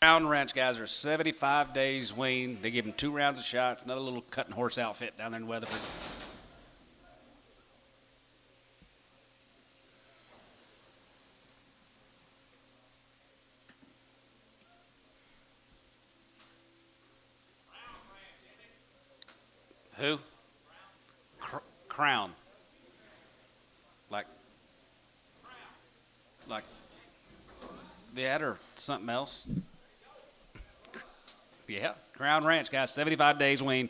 Crown Ranch guys are 75 days wean. They give them 2 rounds of shots. Another little cutting horse outfit down there in Weatherford. Who? Crown. Like that or something else? Yeah, Crown Ranch, guys, 75 days wean,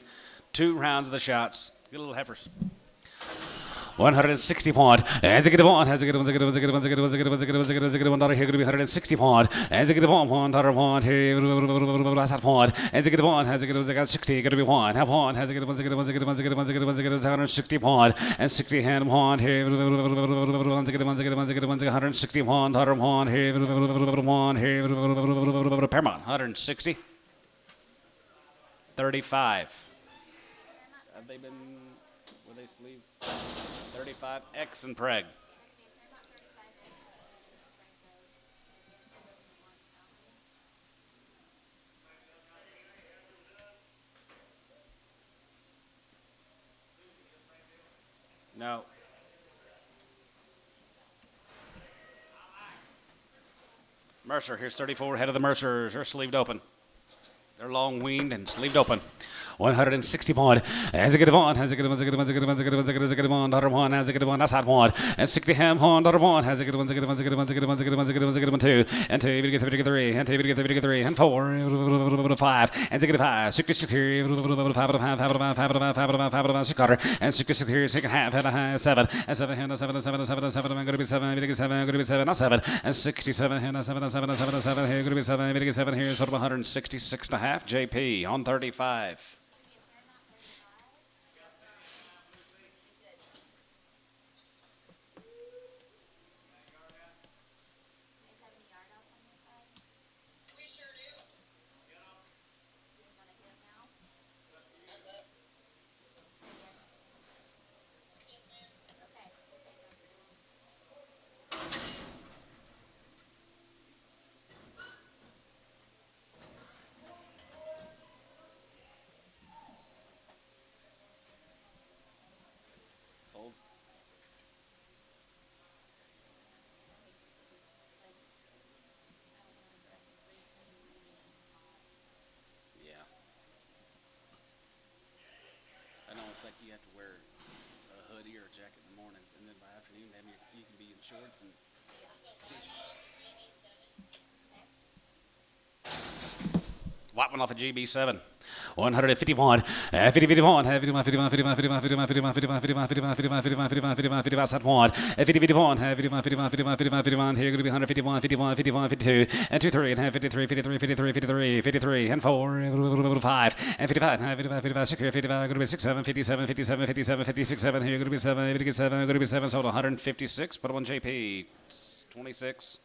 2 rounds of the shots. Good little heifers. 160 pound. As it get one, as it get one, as it get one, as it get one, as it get one, as it get one, as it get one, as it get one, as it get $1 here, going to be 160 pound. As it get one, $1 here, last half pound. As it get one, as it get one, as it got 60, going to be 1 half pound. As it get one, as it get one, as it get one, as it get one, as it get one, as it get one, as it get 160 pound. And 60 hand pound here, as it get one, as it get one, as it get one, as it get 160 pound, 100 pound here, 1 here, Paramount, 160. 35. Have they been, were they sleeve? 35, X and Preg. No. Mercer, here's 34, head of the Mercers. They're sleeved open. They're long weaned and sleeved open. 160 pound. As a good one, has a good one, as a good one, as a good one, as a good one, as a good one, as a good one, daughter one, has a good one, that's hot one. And 60 ham one, daughter one, has a good one, as a good one, as a good one, as a good one, as a good one, as a good one, as a good one, two. And two, we get three, and two, we get three, and four, five, and 65, 66 here, 5, 6 quarter, and 66 here, second half, and a high, 7, and 7, and 7, and 7, and 7, and 7, I'm going to be 7, we get 7, I'm going to be 7, not 7, and 67, and 7, and 7, and 7, and 7, here, going to be 7, we get 7 here, sort of 166 and a half, JP on 35. I know it's like you have to wear a hoodie or a jacket in the mornings, and then by afternoon, you can be in shorts and White one off a GB7. 151, 51, 51, 51, 51, 51, 51, 51, 51, 51, 51, 51, 51, 51, set one, 50, 51, 51, 51, 51, 51, 51, here going to be 151, 51, 51, 52, and 2, 3, and 53, 53, 53, 53, 53, and 4, 5, and 55, 55, 55, 6, 55, going to be 6, 7, 57, 57, 57, 56, 7, here going to be 7, 7, going to be 7, sold 156, put on JP, 26.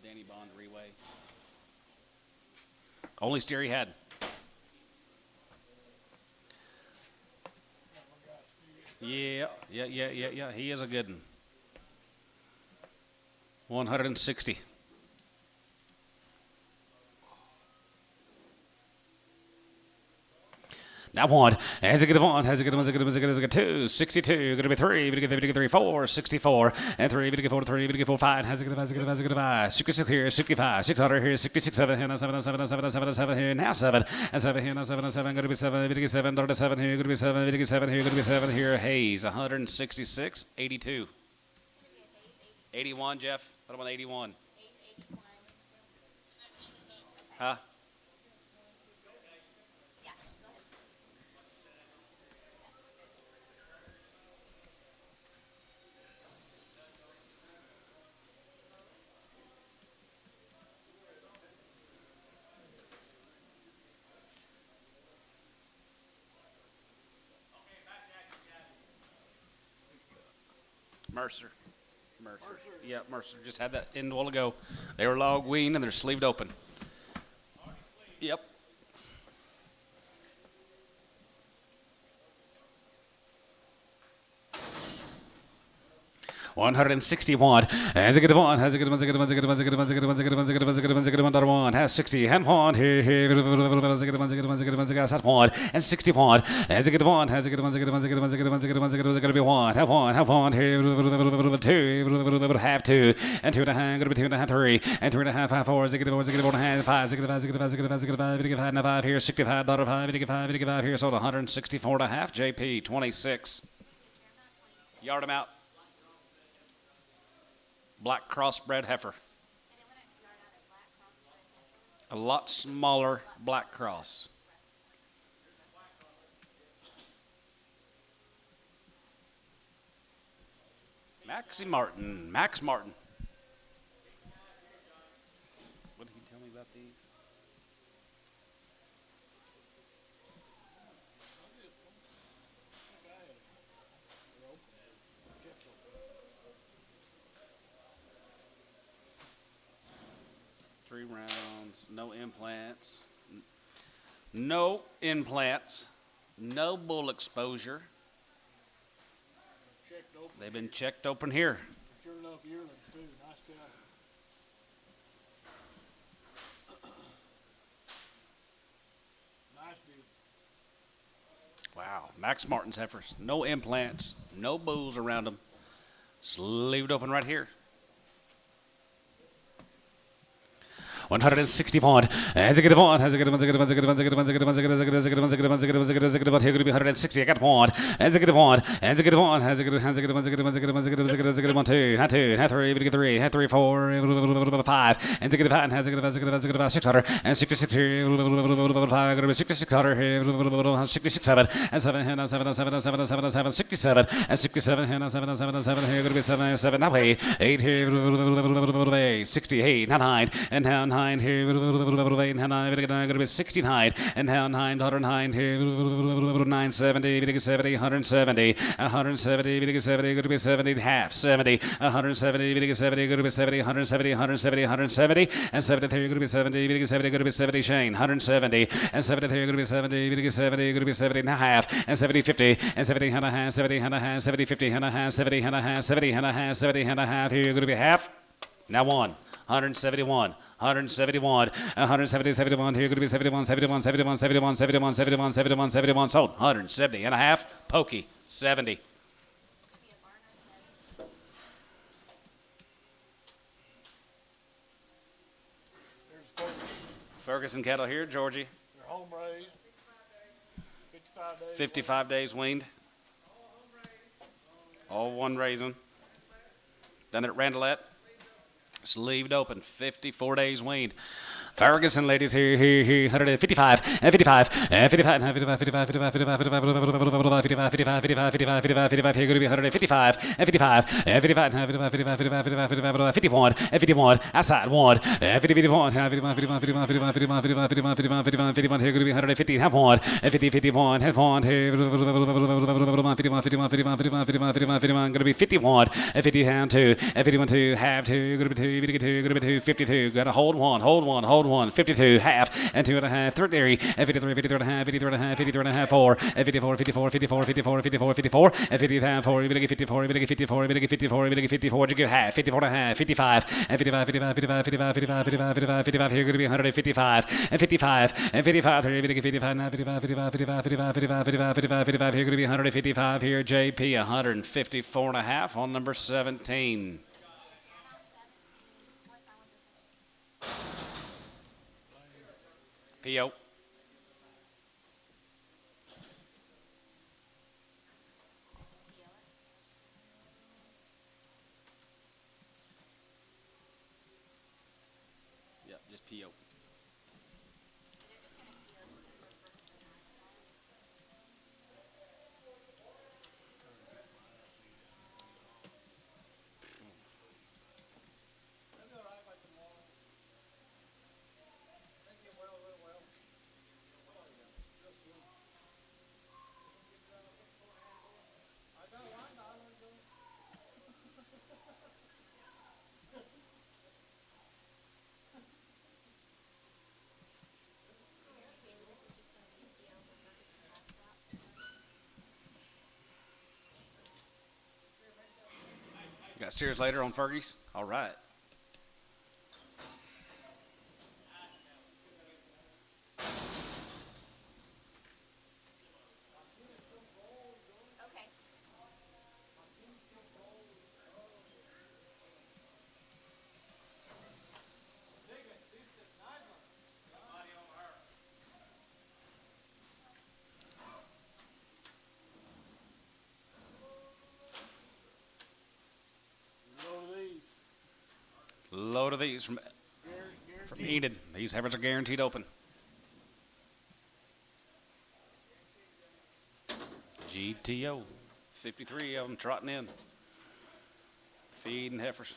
Danny Bond Reway. Only steer he had. Yeah. He is a good one. 160. Now one, has a good one, has a good one, has a good one, has a good one, has a good 2, 62, going to be 3, going to get 3, 4, 64, and 3, going to get 4, 3, going to get 4, 5, has a good one, has a good one, has a good 5, 66 here, 65, 600 here, 66, 7 here, now 7, 7, 7, 7, 7 here, now 7, and 7 here, now 7, 7, going to be 7, going to get 7, 37 here, going to be 7, going to get 7 here, going to be 7 here, Hayes, 166, 82. 81, Jeff, put him on 81. Huh? Mercer. Yeah, Mercer just had that in a while ago. They were log weaned and they're sleeved open. Yep. 161. Has a good one. Has a good one. Has a good one. Has a good one. Has a good one. Has a good one. Has a good one. Has a good one. Has a good one. Has a good one. Daughter one has 60. And one here. Has a good one. Has a good one. Has a good one. Has a good one. Has a good one. And 61. Has a good one. Has a good one. Has a good one. Has a good one. Has a good one. Has a good one. Has a good one. Has got to be one. Have one. Have one here. 2. Have 2. And 2 and a half. Got to be 2 and a half. 3. And 3 and a half. 5. 4. Has a good one. Has a good one. 5. Has a good one. Has a good one. Has a good one. Has a good one. Has a good one. 5. 5 here. 65. Daughter 5. 5 here. Sold 164 and a half. JP 26. Yard him out. Black crossbred heifer. A lot smaller black cross. Max Martin. What did he tell me about these? Three rounds, no implants, no bull exposure. They've been checked open here. Sure enough, yearlings too. Nice cattle. Nice dude. Wow, Max Martin's heifers. No implants, no bulls around them. Sleeved open right here. 160 pound. Has a good one. Has a good one. Has a good one. Has a good one. Has a good one. Has a good one. Has a good one. Has a good one. Has a good one. Has a good one. Has a good one. Has a good one. Has a good one. Here could be 160. I got one. Has a good one. Has a good one. Has a good one. Has a good one. Has a good one. Has a good one. Has a good one. Has a good one. Has a good one. Two. Had two. Had three. Had three. Had three. Four. Five. Has a good one. Has a good one. Has a good one. Has a good one. 600 and 66 here. 66 hundred here. 66 7 and 7 and 7 and 7 and 7 and 7 and 7 67 and 67 and 7 and 7 and 7 here. Going to be 7 and 7. Now 8 here. 68 not 9 and now 9 here. 69 and now 909 here 970 70 170 170 70 going to be 70 half 70 170 70 going to be 70 170 170 170 and 73 going to be 70 70 going to be 70 Shane 170 and 73 going to be 70 70 going to be 70 and a half and 70 50 and 70 and a half 70 and a half 70 50 and a half 70 and a half 70 and a half 70 and a half here going to be half now 171 171 170 71 here going to be 71 71 71 71 71 71 71 71 sold 170 and a half pokey 70 Ferguson cattle here Georgie They're home raised. 55 days weaned all one raising done at Randolette sleeved open 54 days weaned Ferguson ladies here 155 and 55 and 55 and 55 55 55 55 55 55 55 55 55 here going to be 155 and 55 and 55 and 55 55 55 55 51 and 51 outside 1 and 51 and 51 51 51 51 51 51 51 51 51 51 here going to be 150 half 1 and 50 51 half 1 here 51 51 51 51 51 51 51 going to be 51 and 50 down 2 and 51 2 half 2 going to be 2 going to be 2 52 got to hold 1 52 half and 2 and a half 30 and 53 53 and a half 53 and a half 53 and a half 4 and 54 54 54 54 54 54 and 50 half 4 you're going to get 54 you're going to get 54 you're going to get 54 you're going to get 54 you give half 54 and a half 55 and 55 55 55 55 55 55 55 55 here going to be 155 and 55 and 55 here you're going to get 55 now 55 55 55 55 55 55 55 55 here going to be 155 here JP 154 and a half on number 17 P.O. Yeah, just P.O. Got steers later on Fergie's? All right. Load of these from Enid. These heifers are guaranteed open. GTO. 53 of them trotting in. Feeding heifers.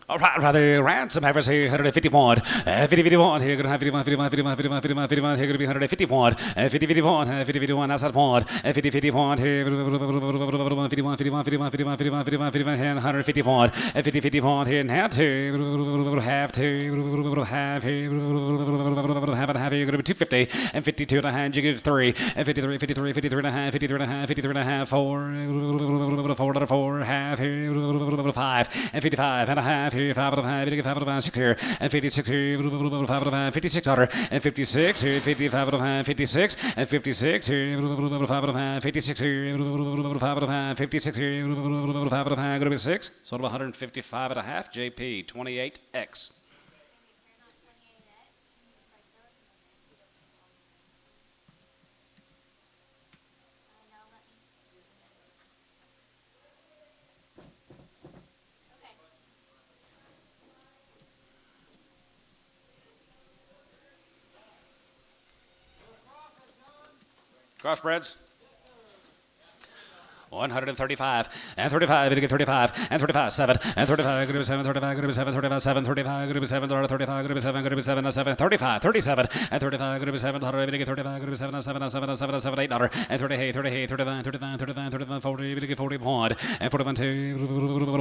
All right, rather ransom heifers here, 151. 50, 51 here, gonna have 51, 51, 51, 51, 51, 51 here, gonna be 151. 50, 51, 50, 51, outside one. 50, 51 here, 51, 51, 51, 51, 51, 51, 51, and 151. 50, 51 here, now two, half two, half here, half and a half here, gonna be 250. And 52 and a half, jigger 3. And 53, 53, 53 and a half, 53 and a half, 53 and a half, 4, 4, half here, 5. And 55 and a half. Here, 5 and a half, 5 and a half, 6 here, and 56 here, 5 and a half, 56 hundred, and 56 here, 55 and a half, 56, and 56 here, 5 and a half, 56 here, 5 and a half, 56 here, 5 and a half, going to be 6, so 155 and a half, JP, 28X. Crossbreds. 135 and 35, going to get 35 and 35, 7 and 35, going to be 7, 35, going to be 7, 35, 7, 35, going to be 7, 35, going to be 7, going to be 7, 7, 35, 37 and 35, going to be 7, 100, going to get 35, going to be 7, 7, 7, 7, 7, 8, and 38, 38, 39, 39, 39, 39, 40, going to get 41 and 41, 2,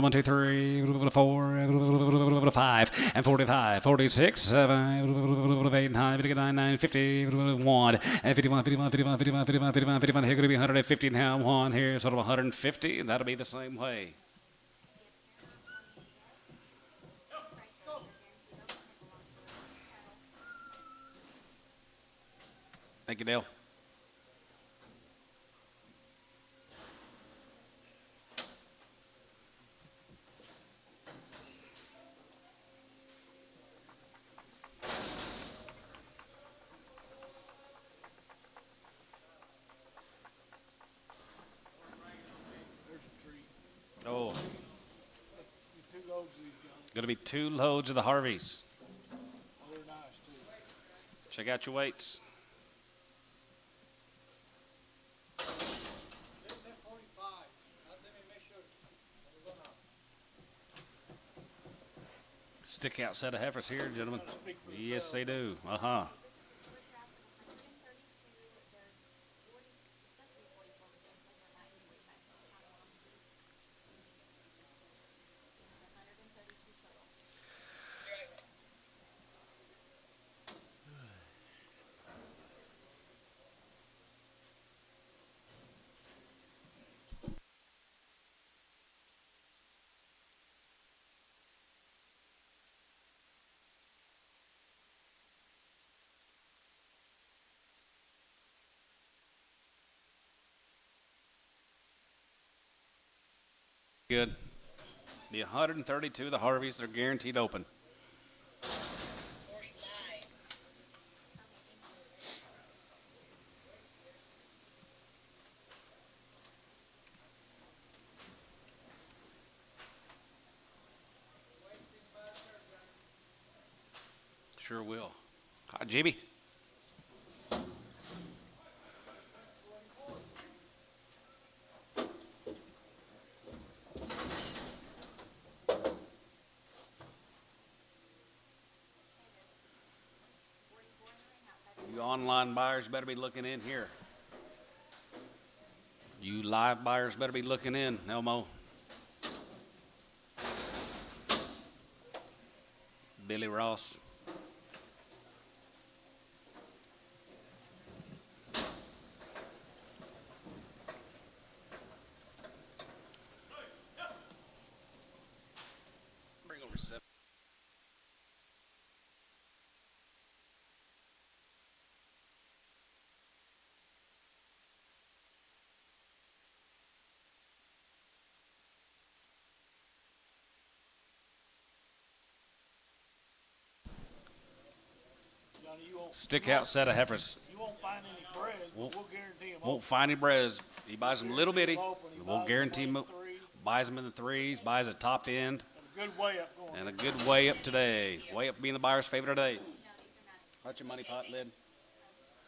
1, 2, 3, 4, 5 and 45, 46, 7, 8, 9, going to get 9, 9, 50, 1 and 51, 51, 51, 51, 51, 51, 51, here going to be 150 now, 1 here, sort of 150, and that'll be the same way. Thank you, Dale. Oh, going to be 2 loads of the Harveys. They're nice too. Check out your weights. Stick out set of heifers here, gentlemen. Yes, they do. Uh-huh. Good. The 132, the Harveys, are guaranteed open. Sure will. Hi, Jimmy. You online buyers better be looking in here. You live buyers better be looking in, Elmo. Billy Ross. Bring over 7. Johnny, Stick out set of heifers. You won't find any bread, but we'll guarantee them. Won't find any brez. He buys them little bitty. He won't guarantee them. Buys them in the 3s. Buys a top end. And a good way up going. And a good way up today. Way up being the buyer's favorite today. That's your money pot lid.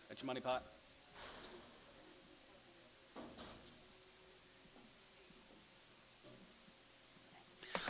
That's your money pot.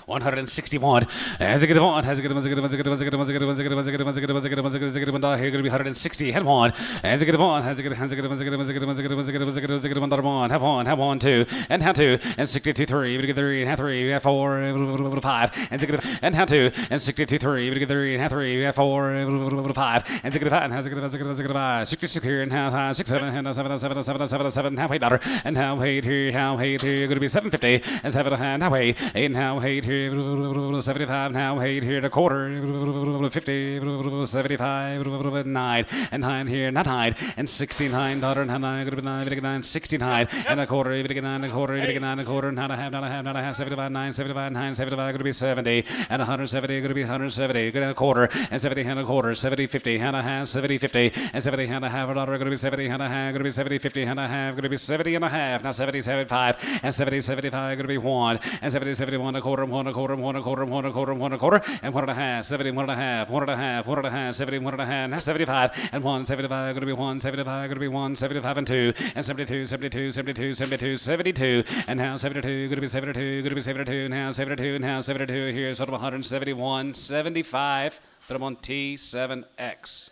161. As a good one, has a good one, as a good one, as a good one, as a good one, as a good one, as a good one, as a good one, as a good one, as a good one, as a good one, as a good one, here going to be 160. Head one. As a good one, has a good one, as a good one, as a good one, as a good one, as a good one, as a good one, as a good one, as a good one, one. Have one, two, and have two, and 62, 3, we get 3, and have 3, we have 4, 5, and 6, and have 2, and 62, 3, we get 3, and have 3, we have 4, 5, and 6, and has a good one, as a good one, as a good one, 66 here, and have 6, 7, and 7, 7, 7, 7, 7, half weight daughter, and how weight here, going to be 750, and 7 and how weight, 8 and how weight here, 75, now weight here, a quarter, 50, 75, 9, and 9 here, not 9, and 69, daughter, and 9, going to be 9, 69, and a quarter, 9, a quarter, 9, a quarter, not a half, not a half, not a half, 75, 9, 75, 9, 75, going to be 70, and 170, going to be 170, going to a quarter, and 70 and a quarter, 70, 50, and a half, 70, 50, and 70 and a half, daughter, going to be 70 and a half, going to be 70, 50 and a half, going to be 70 and a half, now 70, 75, and 70, 75, going to be 1, and 70, 71, a quarter, 1, a quarter, 1, a quarter, 1, a quarter, 1, a quarter, and 1 and a half, 70, 1 and a half, 1 and a half, 1 and a half, 70, 1 and a half, now 75, and 1, 75, going to be 1, 75, going to be 1, 75 and 2, and 72, 72, 72, 72, 72, and now 72, going to be 72, going to be 72, now 72, now 72, here's sort of 171, 75, put them on T7X.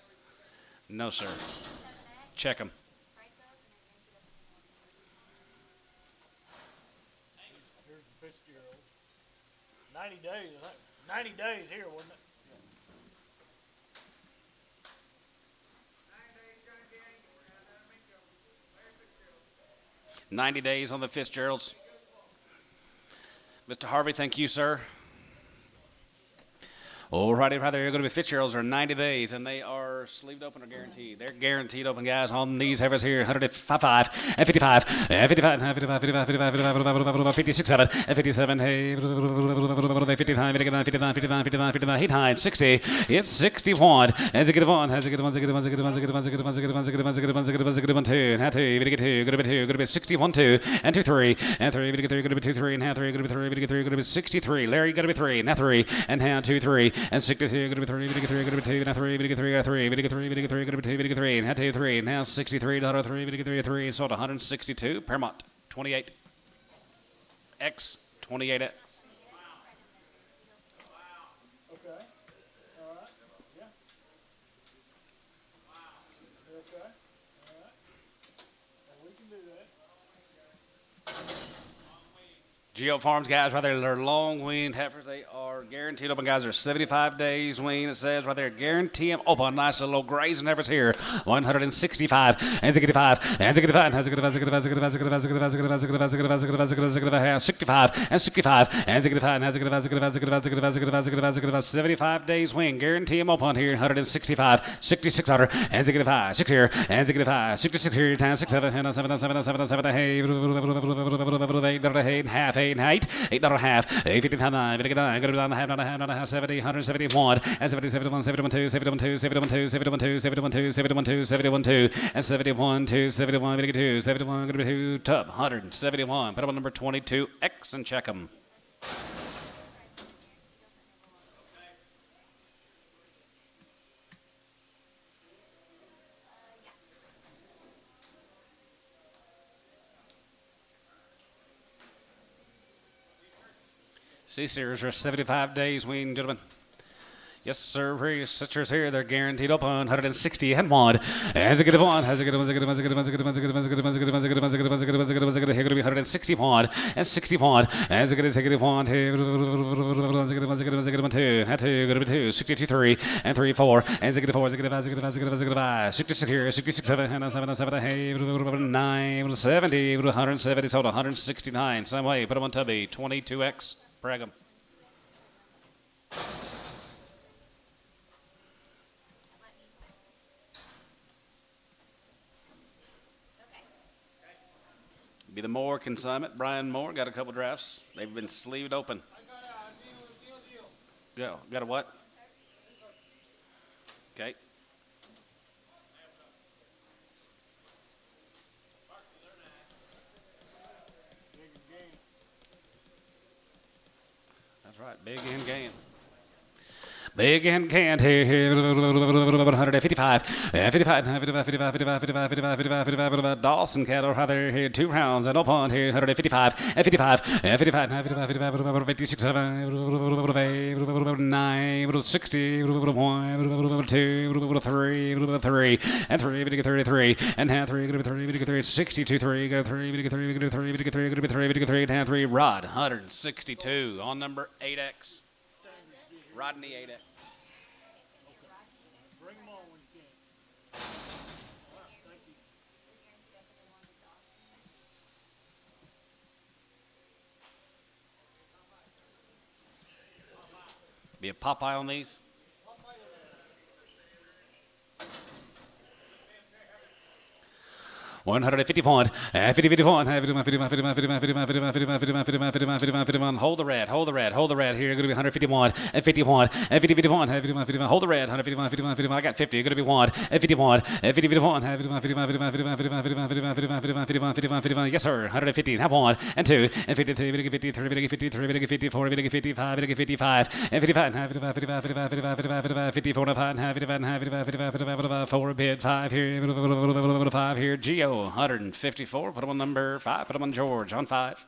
No, sir. Check them. Here's the Fitzgerald. 90 days. 90 days here, wasn't it? 90 days on the Fitzgeralds. Mr. Harvey, thank you, sir. Alrighty, right there, you're going to be Fitzgeralds are 90 days, and they are sleeved open or guaranteed. They're guaranteed open, guys, on these heifers here. 155 and 55 and 55 and 55, 55, 55, 55, 56, 7 and 57, hey, 59, 59, 59, 59, 59, 59, 89, 60. It's 61. As a good one, as a good one, as a good one, as a good one, as a good one, as a good one, as a good one, as a good one, as a good one, as a good one, as a good one, 2, and half 2, you're going to get 2, going to be 2, going to be 61, 2, and 2, 3, and 3, you're going to get 3, going to be 2, 3, and half 3, going to be 3, going to get 3, going to be 63. Larry, going to be 3, and half 3, and half 2, 3, and 63, going to be 3, going to get 3, going to be 2, and 3, going to get 3, got 3, going to get 3, going to get 3, going to be 2, going to get 3, and half 2, 3, now 63, daughter 3, going to get 3, 3, sold 162, Paramount, 28, X, 28X. Okay. All right. Yeah. Okay. All right. And we can do that. Geo Farms guys right there, they're long weaned heifers. They are guaranteed open guys. They're 75 days wean. It says right there, guarantee them open. Nice little grazing heifers here. 165 and 65 and 65 and 65 and 65 and 75 days wean. Guarantee them open here. 165, 66 order and 65, 6 here and 65, 66 here. 67 and 7 8 half. 8 and 8, 8 and a half, 8, 59, 59, going to be down a half, not a half, not a half, 70, 171, and 70, 71, 71, 2, 71, 2, 71, 2, 71, 2, 71, 2, 71, 2, 71, 2, and 71, 2, 71, going to get 2, 71, going to be 2, tub, 171. Put them on number 22X and check them. C-Series are 75 days wean, gentlemen. Yes, sir. Here, your sisters here. They're guaranteed open 160 and 1. As a good one, as a good one, as a good one, as a good one, as a good one, as a good one, as a good one, as a good one, as a good one, as a good one, as a good one, as a good one, as a good one. Here going to be 161 and 61. As a good as a good one, here. As a good one, as a good one, as a good one, 2. Had 2, going to be 2. 62, 3, and 3, 4. As a good 4, as a good 5, as a good 5, as a good 5, as a good 5. 66 here, 66, 7, and 7, 7, hey, 9, 70, 170, sold 169. Same way, put them on Tubby, 22X. Brag 'em. Be the Moore consignment. Brian Moore got a couple drafts. They've been sleeved open. Go. Got a what? Okay. That's right. Big in game. Big and can't here, 155, 55, 55, Dawson cattle, rather here, 2 rounds, and up on here, 155, 55, 55, 56, 9, 60, 1, 2, 3, 3, and 3, 33, and half 3, 3, 62, 3, 3, 3, 3, 3, and half 3, Rod, 162 on number 8X. Rodney 8X. Bring them on when you can. All right, thank you. Be a Popeye on these. 151, 51, hold the red, hold the red, hold the red. Here, you're going to be 151, 51, 51, hold the red, 151, I got 50, you're going to be 1, 51, 51, yes sir, 150, have 1, and 2, and 53, 53, 53, 54, 55, 55, and 55, 54, 4 bid, 5 here, 5 here, Geo. 154. Put him on number 5. Put him on George on 5.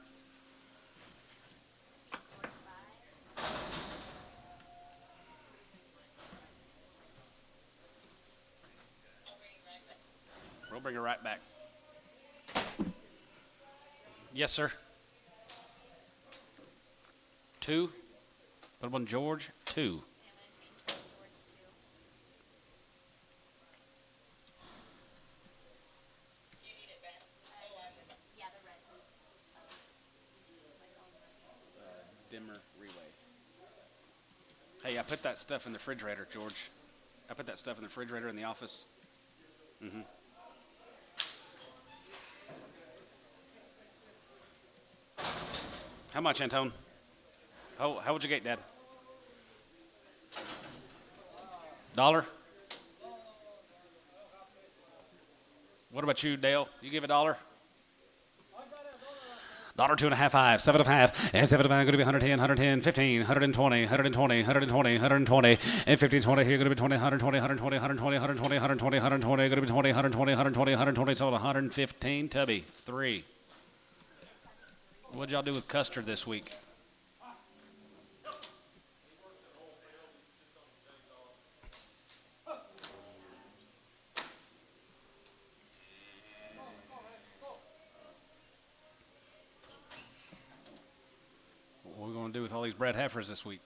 We'll bring her right back. Yes, sir. 2. Put him on George 2. Dimmer relay. Hey, I put that stuff in the refrigerator, George. I put that stuff in the refrigerator in the office. Mm-hmm. How much, Antone? How would you get, Dad? $1? What about you, Dale? You give $1? $2.5, 7.5, and 7.5 going to be 110, 110, 15, 120, 120, 120, 120, and 15, 20 here going to be 20, 120, 120, 120, 120, 120, 120, going to be 20, 120, 120, 120, sold 115, Tubby, 3. What'd y'all do with Custard this week? What are we going to do with all these bred heifers this week?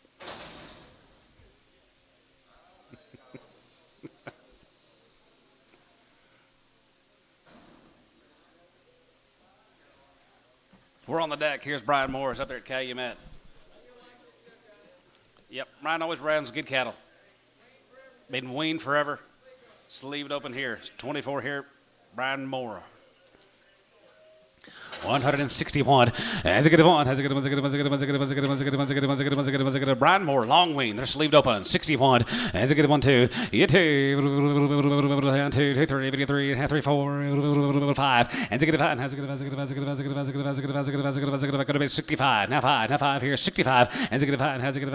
We're on the deck. Here's Brian Morris up there at Calumet. Yep, Brian always runs good cattle. Been weaned forever. Sleeved open here. It's 24 here. Brian Moore. 161. As a good one. Brian Moore, long wean. They're sleeved open. 61. As a good one, 2. You 2. 2, 3, 3, 3, 4, 5. As a good 5. Going to be 65. Now 5. Now 5 here. 65. As a good 5. As a good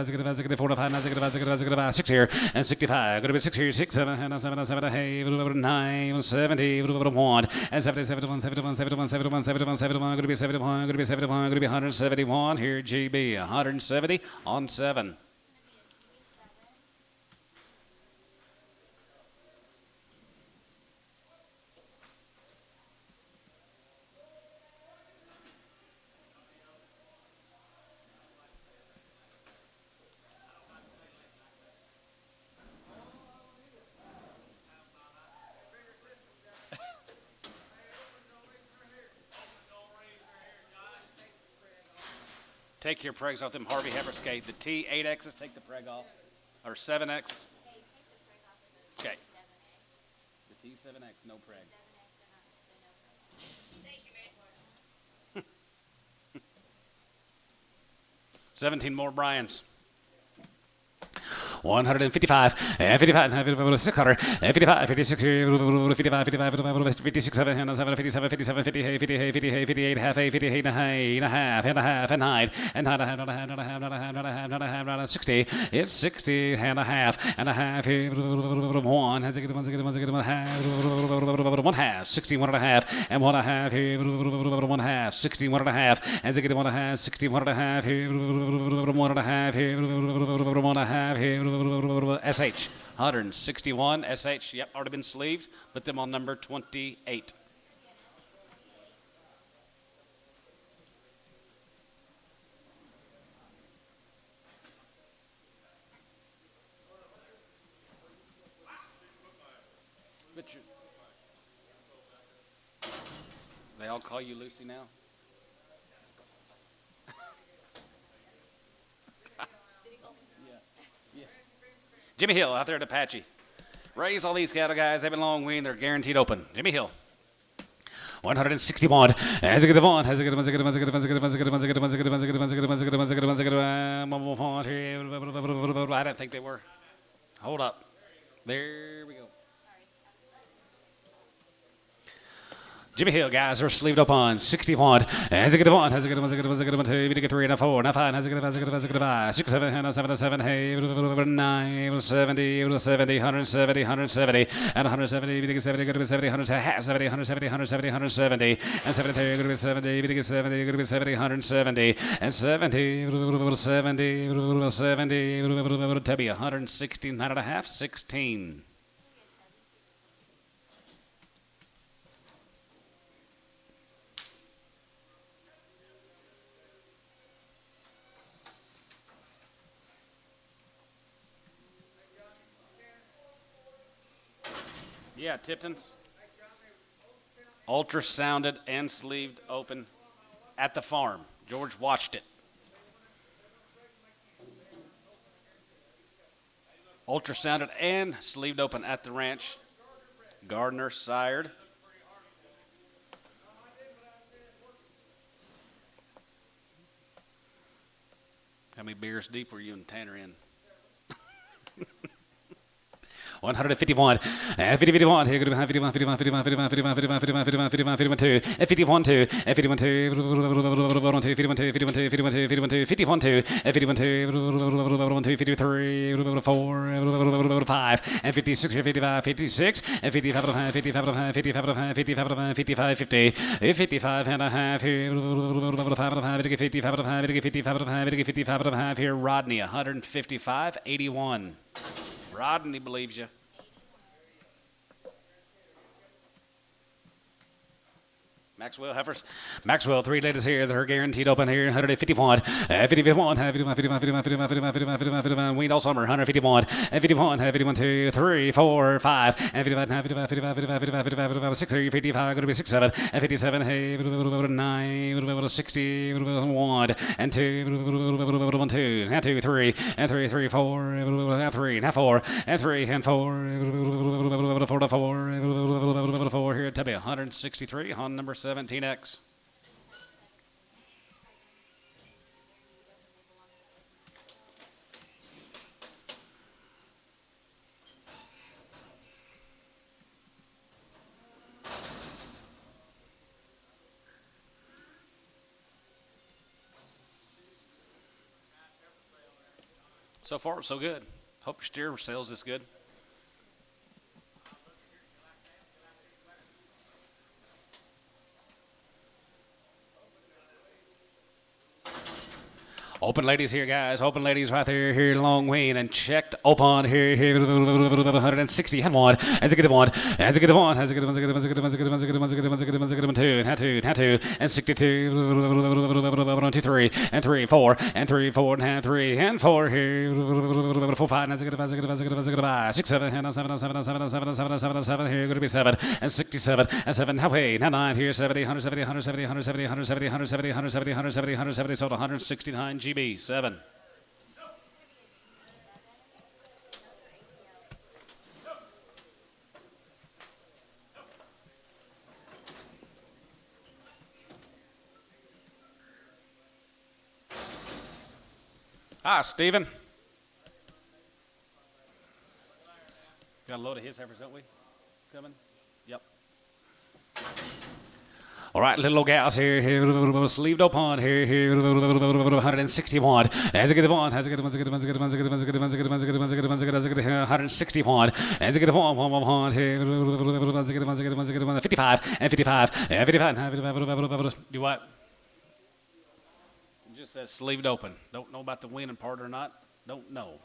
4 to 5. As a good 6 here. And 65. Going to be 6 here. 6, 7, 7, 7, 8, 9, 70, 1. And 70, 71, 71, 71, 71, 71, 71. Going to be 71, going to be 71, going to be 171. Here, GB, 170 on 7. Take your pregs off them Harvey heifer skate. The T8Xs, take the preg off. Or 7X. Okay. The T7X, no preg. 17 more Bryans. 155 and 55 and 600 and 55 56 55 55 56 7 7 57 57 58 58 58 58 half 8 58 and a half and a half and 9 and not a half not a half not a half not a half not a half not a half not a 60 it's 60 and a half 1 has to get one half 61 and a half and 1 half 1 half 61 and a half has to get 1 half 61 and a half 1 and a half 1 half SH 161 SH yep already been sleeved. Put them on number 28. They all call you Lucy now? Yeah. Jimmy Hill out there at Apache. Raised all these cattle guys. They've been long weaned. They're guaranteed open. Jimmy Hill. 161. Has a good one. Has a good one. Has a good one. Has a good one. Has a good one. Has a good one. Has a good one. Has a good one. Has a good one. Has a good one. Has a good one. Has a good one. Has a good one. I didn't think they were. Hold up. There we go. Jimmy Hill guys are sleeved up on 61. Has a good one. Has a good one. Has a good one. Has a good one. 2. We get 3 and a 4 and a 5. Has a good one. Has a good one. Has a good one. 6 7 and a 7 7. Hey 9 70 70 170 170 and 170. We get 70. Good to be 70 100 half 70 170 170 170 and 73. Good to be 70. We get 70. Good to be 70 170 and 70 70 70 to be 169 and a half 16. Yeah, Tipton's. Ultrasounded and sleeved open at the farm. George watched it. Ultrasounded and sleeved open at the ranch. Gardner sired. How many beers deep were you and Tanner in? 151, 51, here, 51, 51, 51, 51, 51, 51, 51, 51, 51, 2, 51, 2, 51, 2, 51, 2, 51, 2, 51, 2, 51, 2, 51, 2, 51, 2, 51, 2, 53, 4, 5, and 56, 55, 56, and 55, 55, 55, 55, 55, 50, 55 and a half here, 55, 55 and a half here, Rodney, 155, 81. Rodney believes you. Maxwell heifers. Maxwell, 3 ladies here. They're guaranteed open here. 151. 51. 51. 51. 51. 51. 51. 51. 51. Weaned all summer. 151. 51. 51. 2, 3, 4, 5. 55. 55. 55. 55. 55. 55. 6. 55. Going to be 6, 7. 57. 9. 60. 1. And 2. 1, 2. And 2, 3. And 3, 3, 4. And 3. And 4. And 3. And 4. 4 to 4. 4 here at Tubby. 163 on number 17X. So far, so good. Hope your steer sales this good. Open ladies here, guys. Open ladies right there, here, long wean, and checked open here, 160 and 1. As a good one, as a good one, as a good one, as a good one, as a good one, as a good one, as a good one, as a good one, as a good one, as a good one, 2, and 2, and 2, and 62, 2, 3, and 3, 4, and 3, 4, and 3, and 4 here, 4, 5, and as a good one, as a good one, as a good one, as a good one, 6, 7, and 7, 7, 7, 7, 7, 7, 7 here, going to be 7, and 67, and 7, halfway, now 9 here, 70, 170, 170, 170, 170, 170, 170, 170, 170, sold 169 GB. 7. Hi, Stephen. got a load of his heifers, don't we? Coming? Yep. All right, little old gals here, sleeved open here, 161. As a good one, as a good one, as a good one, as a good one, as a good one, as a good one, as a good one, as a good one, as a good one, as a good one, as a good one, 161. As a good one here, as a good one, as a good one, as a good one, 55 and 55 and 55. Do what? It just says sleeved open. Don't know about the winning part or not. Don't know.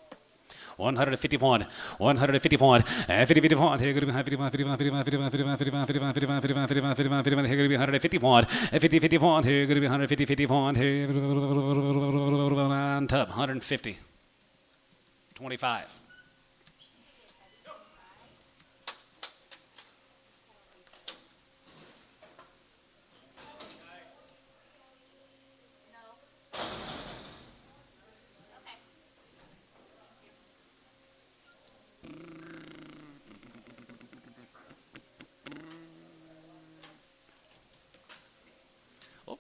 151, 151, 51, here going to be 51, 51, 51, 51, 51, 51, 51, 51, 51, 51, 51, 51, here going to be 151, 50, 51, here going to be 150, 51, here, on tub, 150, 25.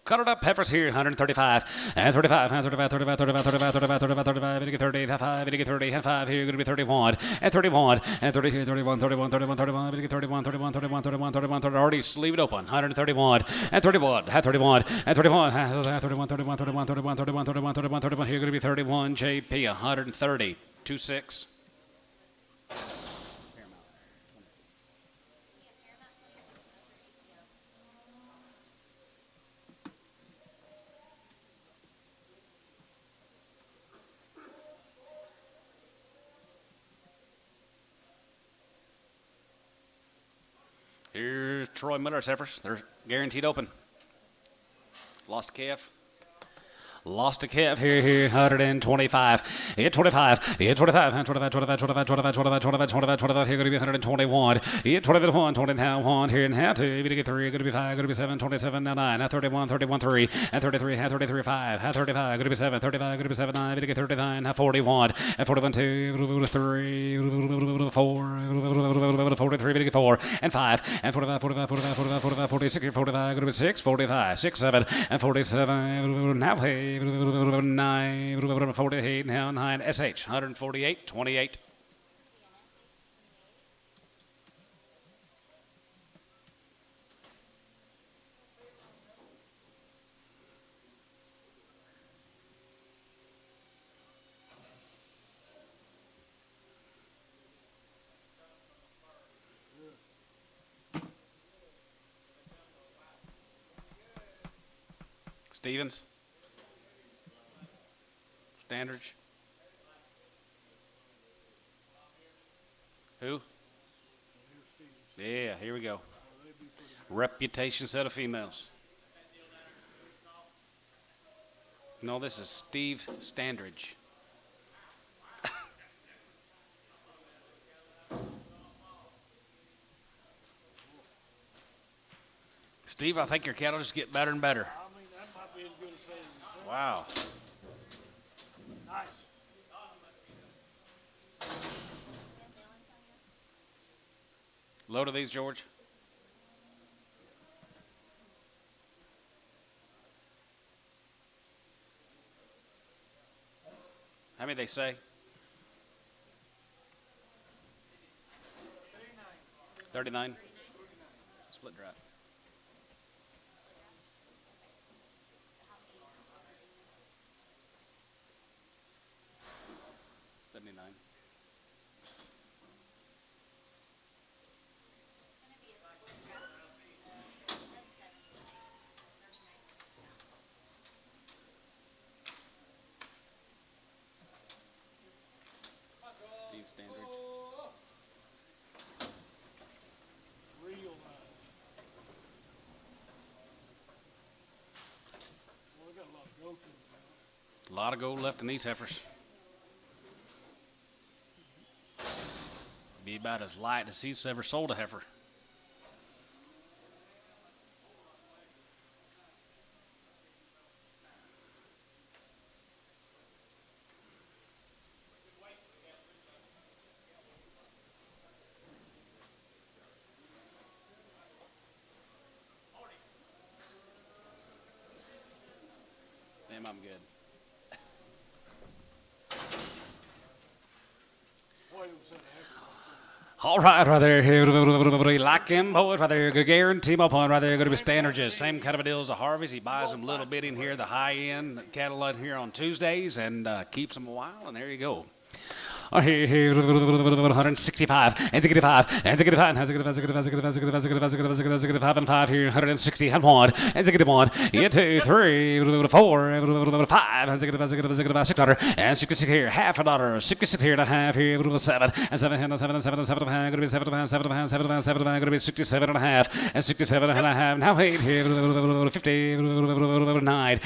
Cut it up, heifers here, 135, and 35, and 35, 35, 35, 35, 35, 35, 35, 30, 5, 30, and 5, here, going to be 31, and 31, and 30, here, 31, 31, 31, 31, 31, 31, 31, 31, 31, 30, already sleeve it open, 131, and 31, and 31, and 31, 31, 31, 31, 31, 31, 31, 31, 31, here, going to be 31, JP, 130, 26. Here's Troy Miller's heifers. They're guaranteed open. Lost a calf. Lost a calf here, 125. Hit 25. Hit 25. 25, 25, 25, 25, 25, 25, 25, 25. Here, going to be 121. Hit 21, 21 here, and half 2. Going to get 3. Going to be 5. Going to be 7. 27, now 9. 31, 31, 3. And 33, 33, 5. 35. Going to be 7. 35. Going to be 7, 9. Going to get 39. 41. And 41, 2. 3. 4. 43. Going to get 4. And 5. And 45, 45, 45, 45, 45, 46. 45. Going to be 6. 45. 6, 7. And 47. Now, hey. 9, 48, now 9, SH, 148, 28. Stevens. Standards. Who? Yeah, here we go. Reputation set of females. No, this is Steve Standridge. Steve, I think your cattle just get better and better. I mean, that might be as good as saying. Wow. Nice. Load of these, George. How many they say? 39. Split drop. A lot of gold left in these heifers. Be about as light as he's ever sold a heifer. Damn, I'm good. All right, right there, here, like him, boys, right there, guarantee my point, right there, going to be standard, just same kind of a deal as the Harveys. He buys them a little bit in here, the high-end cattle out here on Tuesdays, and keeps them a while, and there you go. Oh, here, 165, and 65, and 65, and 5 here, 160, and 1, and 61, and 2, 3, 4, and 5, and 600, and 66 here, half a dollar, 66 here and a half here, 7, and 7, and 7, and 7, and 7, going to be 7, 7, 7, 7, 7, going to be 67 and a half, and 67 and a half, now 8 here, 50, 9, and 9,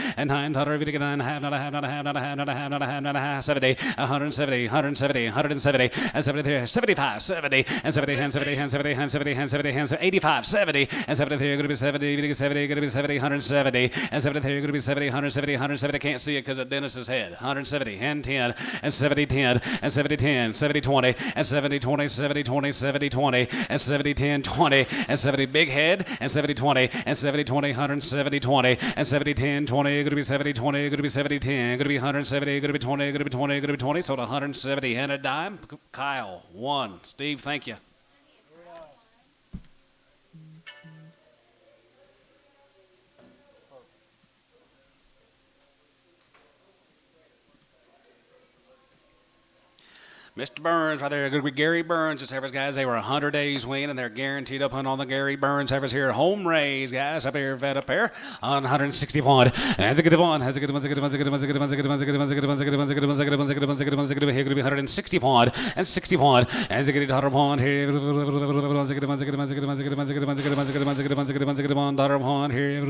not a half, not a half, not a half, not a half, not a half, not a half, not a half, 70, 170, 170, 170, and 73, 75, 70, and 70, and 70, and 70, and 70, and 70, and 85, 70, and 73, going to be 70, 70, going to be 70, 170, and 73, going to be 70, 170, 170, can't see it because of Dennis's head, 170, and 10, and 70, 10, and 70, 10, 70, 20, and 70, 20, 70, 20, 70, 20, and 70, 10, 20, and 70, big head, and 70, 20, and 70, 20, 170, 20, and 70, 10, 20, going to be 70, 20, going to be 70, 10, going to be 170, going to be 20, going to be 20, going to be 20, so 170 and a dime. Kyle, 1. Steve, thank you. Mr. Burns, right there, going to be Gary Burns. This Evers, guys, they were 100 days win, and they're guaranteed up on the Gary Burns Evers here. Home raise, guys, up here, vet up there on 161. That's a good one. Has a good one. Here going to be 160 pound and 60 pound. As a good $100 here. $100 here.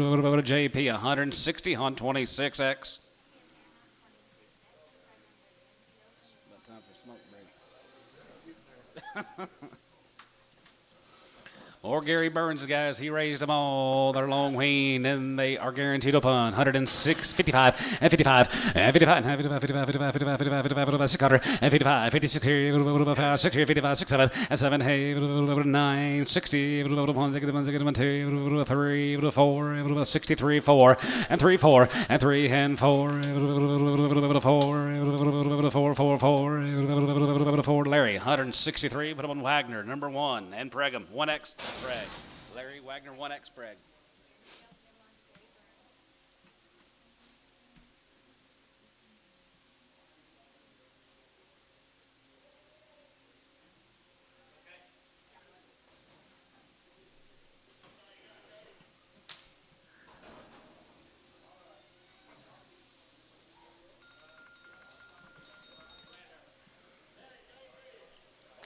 JP 160 on 26X. Or Gary Burns, guys, he raised them all. They're long ween, and they are guaranteed upon 106, 55, and 55, and 55, and 55, 55, 55, 55, 55, 55, 600, and 55, 56 here, 6 here, 55, 6, 7, and 7, hey, 9, 60, 1, 2, 3, 4, 63, 4, and 3, 4, and 3, and 4, 4, Larry, 163, put him on Wagner, number 1, and Pregum, 1X. Preg. Larry Wagner, 1X Preg.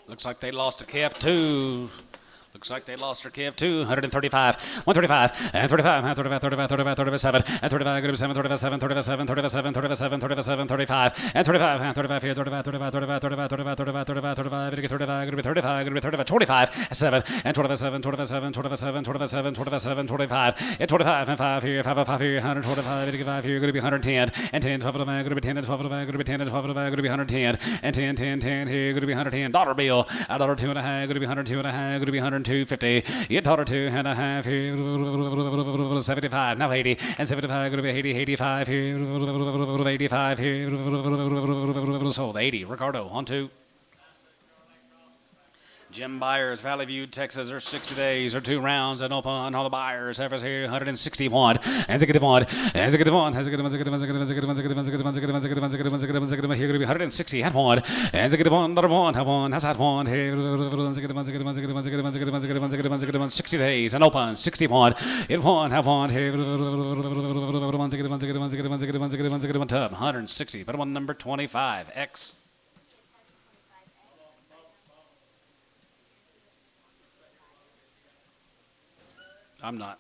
Looks like they lost a calf too. Looks like they lost their calf too. 135, 135, and 35, 35, 35, 35, 37, and 35, 37, 37, 37, 37, 37, 37, 35, and 35, and 35 here, 35, 35, 35, 35, 35, 35, 35, 35, 35, 25, 7, and 27, 27, 27, 27, 27, 25, and 25, and 5 here, 5, 5 here, 125, 85 here, going to be 110, and 10, 12 of them, going to be 10, and 12 of them, going to be 10, and 12 of them, going to be 110, and 10, 10, 10 here, going to be 110, dollar bill, $1.02 and a half, going to be 102 and a half, going to be 102.50, you $1.02 and a half here, 75, now 80, and 75, going to be 80, 85 here, 85 here, sold 80, Ricardo, on 2. Jim Byers, Valley View, Texas, or 60 days or 2 rounds and open all the buyers. Evers here, 161. As a good one, as a good one, as a good one, as a good one, as a good one, as a good one, as a good one, as a good one, as a good one, as a good one, as a good one, as a good one, as a good one. Here going to be 160 at 1. As a good one, another one, have 1, has had 1. Here, as a good one, as a good one, as a good one, as a good one, as a good one, as a good one, as a good one, as a good one. 60 days and open, 61. In 1, have 1. Here, as a good one, as a good one, as a good one, as a good one, as a good one, as a good one, as a good one. Tub, 160. Put him on number 25. X. I'm not.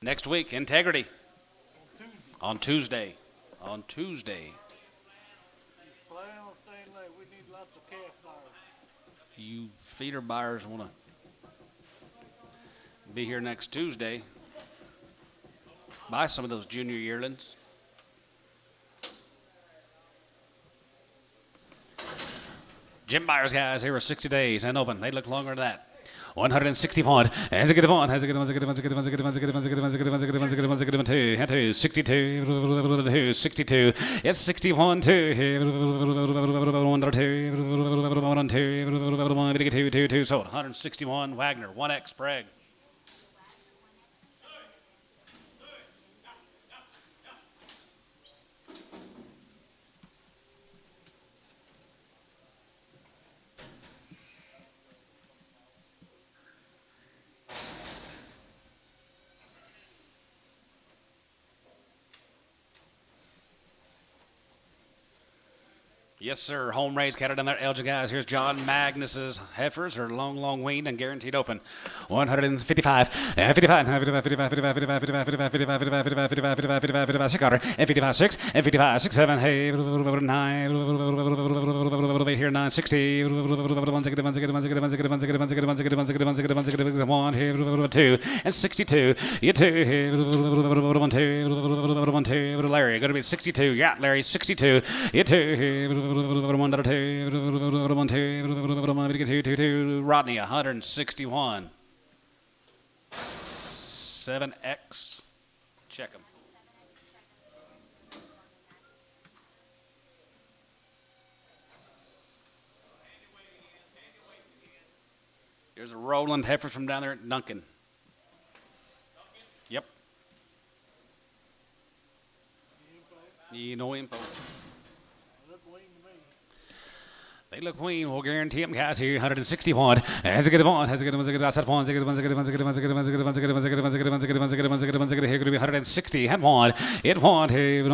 Next week, integrity. On Tuesday. On Tuesday. Plan on staying late. We need lots of calf buyers. You feeder buyers want to be here next Tuesday. Buy some of those junior yearlings. Jim Byers guys here are 60 days and open. They look longer than that. 161. Has a good one. Has a good one. Has a good one. Has a good one. Has a good one. Has a good one. Has a good one. Has a good one. Has a good one. Has a good one. Has a good one. Two. Had two. 62. 62. Yes, 61. Two. 1 2. 1 2. 2 2. Sold. 161. Wagner. 1X Sprague. Yes, sir. Home raised cattle down there. Elgin guys. Here's John Magnus's heifers are long weaned and guaranteed open. 155. 55. 55. 55. 55. 55. 55. 55. 55. 55. 55. 55. 55. 6 quarter. And 55. 6. And 55. 6. 7. Hey. 9. Here 9. 60. 1. 2. And 62. You 2. 1 2. Larry. Going to be 62. Yeah, Larry. 62. You 2. Rodney, 161. 7X. Check them. Here's a Roland heifer from down there at Duncan. Yep. You know info. They look clean. We'll guarantee them, guys. Here, 161. Has a good one. Has a good one. Has a good one. Has a good one. Has a good one. Has a good one. Has a good one. Has a good one. Has a good one. Has a good one. Has a good one. Has a good one. Has a good one. Has a good one. Has a good one. Here going to be 160. Had one. It one. Two.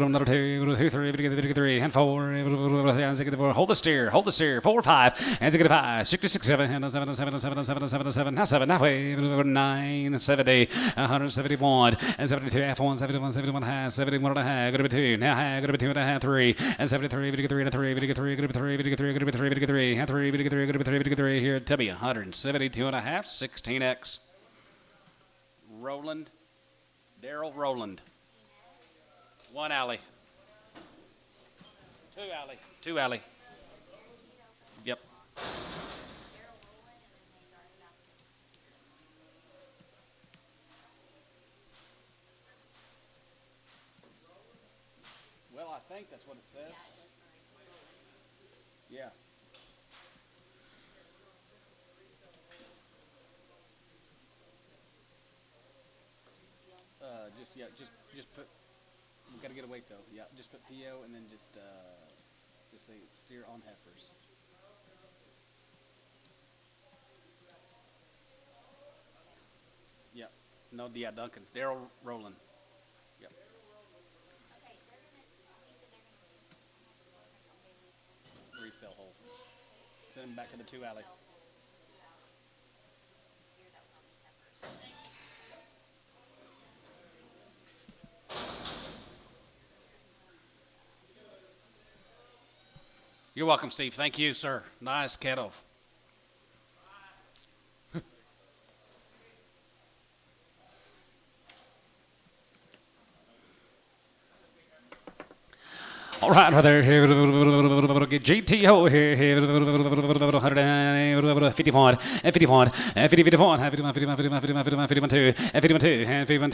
Another two. 2 3. 3. And 4. Hold the steer. Hold the steer. 4 5. Has a good 5. 66 7. And 7 7 7 7 7 7. Now 7. Halfway. 9 70. 171. And 72. Half 1. 71. 71 half. 71 and a half. Going to be 2. Now half. Going to be 2 and a half. 3. And 73. 3 and 3. 3, 3, 3, 3, 3, 3, 3, 3 here. Tubby, 172 and a half, 16X. Roland, Daryl Roland. 1 alley. 2 alley. 2 alley. Yep. Well, I think that's what it says. Yeah. Just put. We got to get a weight though. Yeah, just put PO and then just say steer on heifers. Yeah. No, yeah, Duncan. Daryl Rowland. Yep. Resell hole. Send him back to the 2 alley. You're welcome, Steve. Thank you, sir. Nice kettle. All right, right there. GTO here. 51 and 51 and 51 and 51 51 51 51 51 2 and 51 2 and 51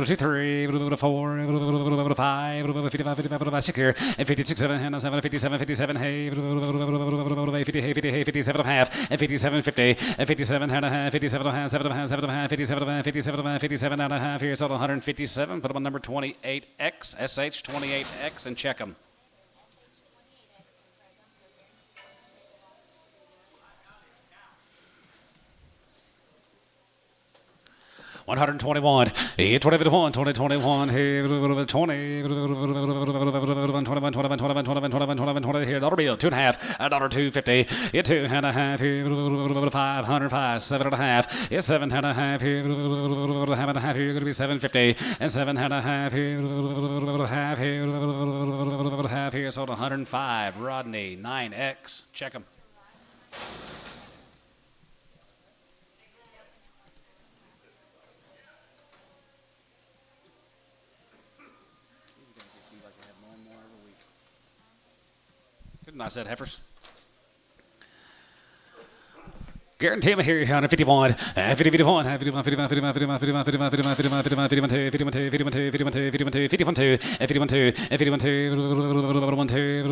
2 3 4 5 55 55 6 here and 56 7 and 7 57 57 hey 50 hey 50 hey 57 and a half and 57 50 and 57 and a half 57 and a half 7 and a half 7 and a half 57 and a half 57 and a half 57 and a half here. So 157. Put them on number 28X SH28X and check them. 121, 2021, 2021, here, 20, 21, here, dollar bill, 2.5, $2.50, here, 2.5, here, 505, 7.5, here, 7.5, here, 1.5 here, going to be 750, and 7.5 here, half here, half here, sold 105, Rodney, 9X, check them. Nice head heifers. Guarantee me here, 151, 50, 51, 51, 51, 51, 51, 51, 51, 51, 51, 51, 51, 51, 51, 51, 51, 2, 51, 2, 51, 2, 1, 2,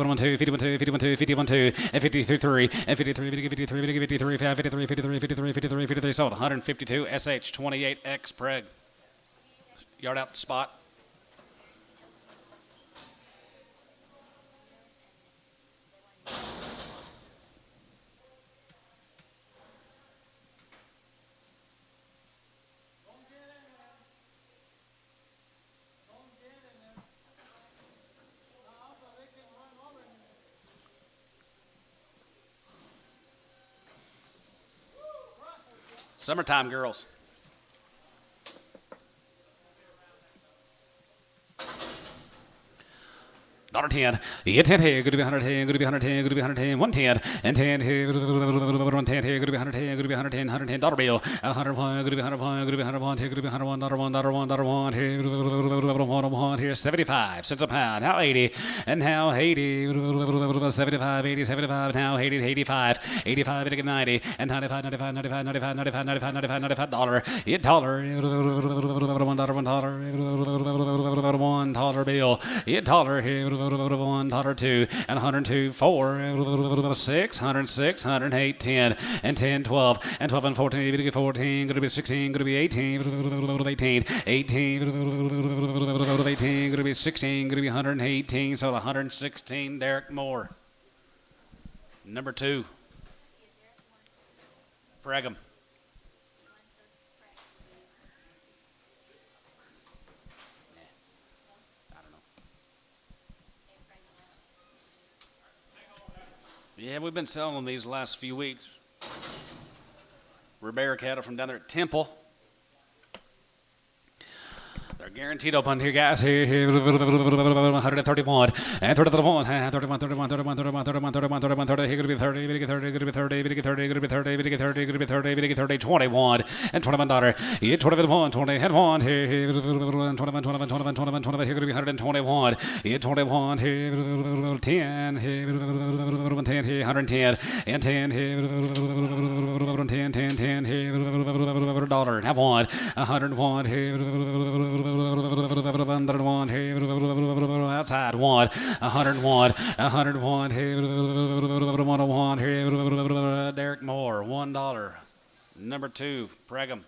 1, 2, 51, 2, 51, 2, 51, 2, 53, 53, 53, 53, 53, 53, 53, 53, 53, sold 152, SH 28X preg. Yard out the spot. Summertime girls. $10. You get 10 here, good to be 100 here, good to be 100 here, good to be 100 here, 110, and 10 here, 110 here, good to be 100 here, good to be 110, $110 bill, 101, good to be 101, good to be 101 here, good to be $101, $1 here, $1 here, 75 cents a pound, now 80, and now 80, 75, 80, 75, now 80, 85, 85, and 90, and 95, 95, 95, 95, 95, 95, 95, $95, $1, $1 bill, $1 here, $1, and 102, 4, 6, 106, 108, 10, and 10, 12, and 12, and 14, 14, going to be 16, going to be 18, 18, 18, going to be 16, going to be 118, so 116, Derek Moore. Number 2. Brigham. Yeah, we've been selling them these last few weeks. Ribera cattle from down there at Temple. They're guaranteed open here, guys. Here, 131, and 31, 31, 31, 31, 31, 31, 31, 31, 30. Here could be 30, could be 30, could be 30, could be 30, could be 30, could be 30, could be 30, could be 30, 21, and 21 dollar. Here, 21, 20, head 1, here, 21, 21, 21, 21, 21. Here could be 121. Here, 21, here, 10, here, 10, here, 110, and 10, here, 10, 10, 10, here, dollar. Have 1, 101, here. Outside 1, 101, 101, here, 101, here, Derek Moore, $1. Number 2, Brigham.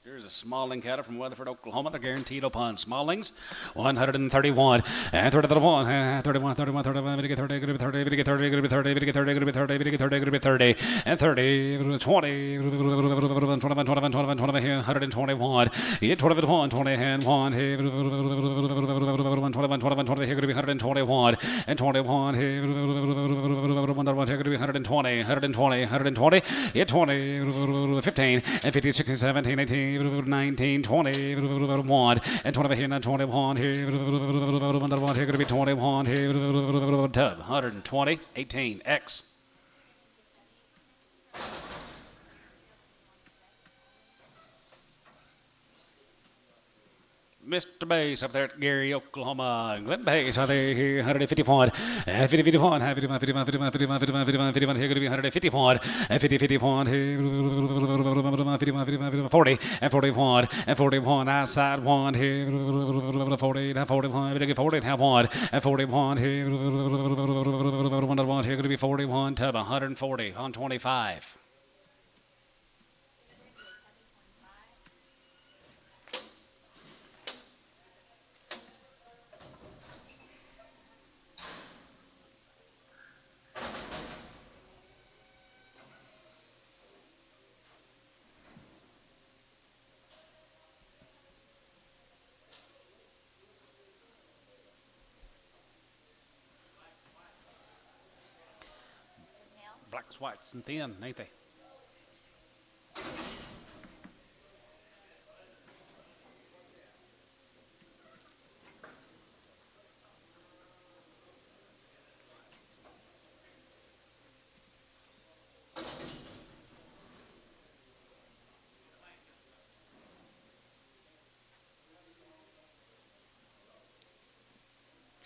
Here's a Smalling cattle from Weatherford, Oklahoma. They're guaranteed upon Smallings. 131. And 31. 31, 31, 31. Get 30, get 30, get 30, get 30, get 30, get 30, get 30, get 30. And 30, 20, 21, 21, 21, 21, here, 121. Get 21, 20, and 1, here, 21, 21, 20, here, could be 121. And 21, here, 1, here, could be 120, 120, 120. Get 20, 15, and 15, 16, 17, 18. 19, 20, 1, and 20 here, 21 here, here going to be 21 here, tub, 120, 18, X. Mr. Bass up there at Gary, Oklahoma. Glenn Bass out there here, 151. 50, 51, 51, 51, 51, 51, 51, 51. Here going to be 151. 50, 51. Here, 51, 51, 40, and 41, and 41. Outside 1 here, 40, and 41. 40, and 1, and 41 here. 1, here going to be 41. Tub, 140 on 25. Blacks, whites, and thin, ain't they?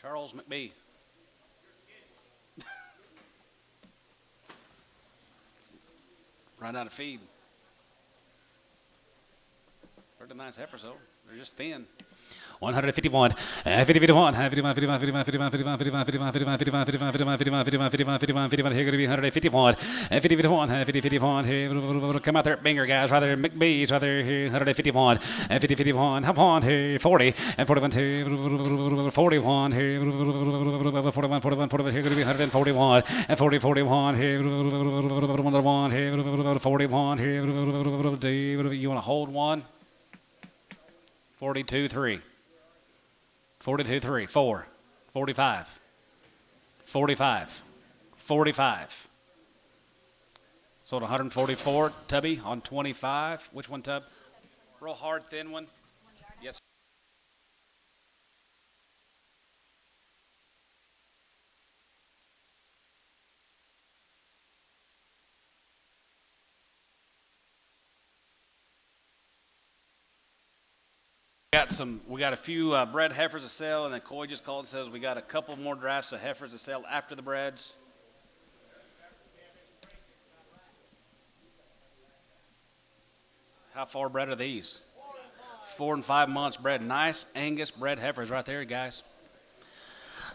Charles McBee. Run out of feed. Pretty nice heifers, though. They're just thin. 151, 51, 51, 51, 51, 51, 51, 51, 51, 51, 51, 51, 51, 51, 51, 51, here going to be 151, 51, 50, 51, come out there, Binger guys, right there, McBee's, right there, 151, 50, 51, hop on here, 40, and 41, 41, here, 41, 41, 41, here going to be 141, and 40, 41, here, 1, here, 41, here, you want to hold one? 42, 3. 42, 3, 4, 45, 45, 45. Sold 144, Tubby, on 25. Which one, Tub? Real hard, thin one? Yes. We got a few bred heifers to sell, and then Coy just called and says we got a couple more drafts of heifers to sell after the breds. How far bred are these? 4 and 5 months bred. Nice Angus bred heifers right there, guys.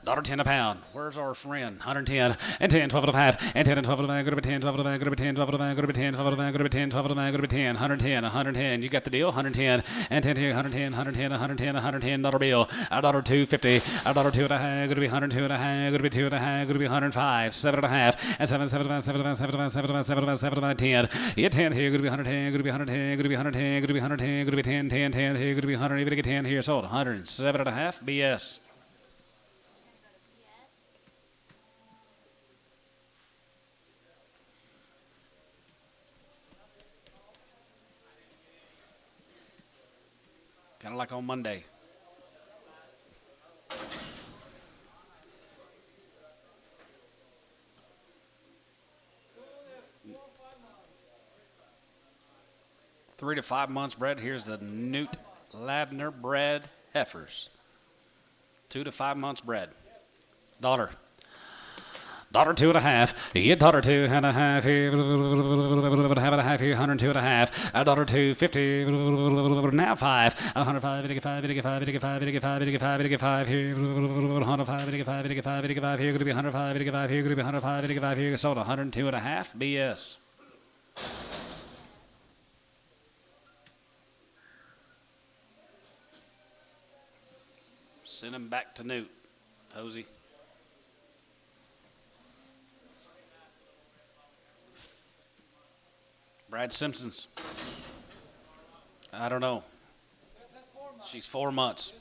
$1.10 a pound. Where's our friend? 110 and 10, 12 and a half, and 10 and 12 and a half. Go to 10, 12 and a half. Go to 10, 12 and a half. Go to 10, 12 and a half. Go to 10, 12 and a half. Go to 10, 110, 110. You got the deal? 110 and 10 here, 110, 110, 110, 110 dollar bill. $1.250. $1.2 and a half. Go to be 102 and a half. Go to be 2 and a half. Go to be 105. 7 and a half. And 7, 7, 7, 7, 7, 7, 7, 7, 10. You 10 here. Go to be 110. Go to be 110. Go to be 110. Go to be 110. Go to be 10, 10, 10 here. Go to be 100. Even get 10 here. Sold 107 and a half. BS. Kind of like on Monday. Three to 5 months bred. Here's the Newt Ladner bred heifers. 2 to 5 months bred. $1.2 and a half. $1.2 and a half here. Have and a half here. 102 and a half. $1.250. Now 5. 105. 85. 85. 85. 85. 85. 85 here. 105. 85. 85. 85 here. Going to be 105. 85 here. Going to be 105. 85 here. Sold 102 and a half. BS. Send him back to Newt. Posey. Brad Simpson's. I don't know. She's 4 months.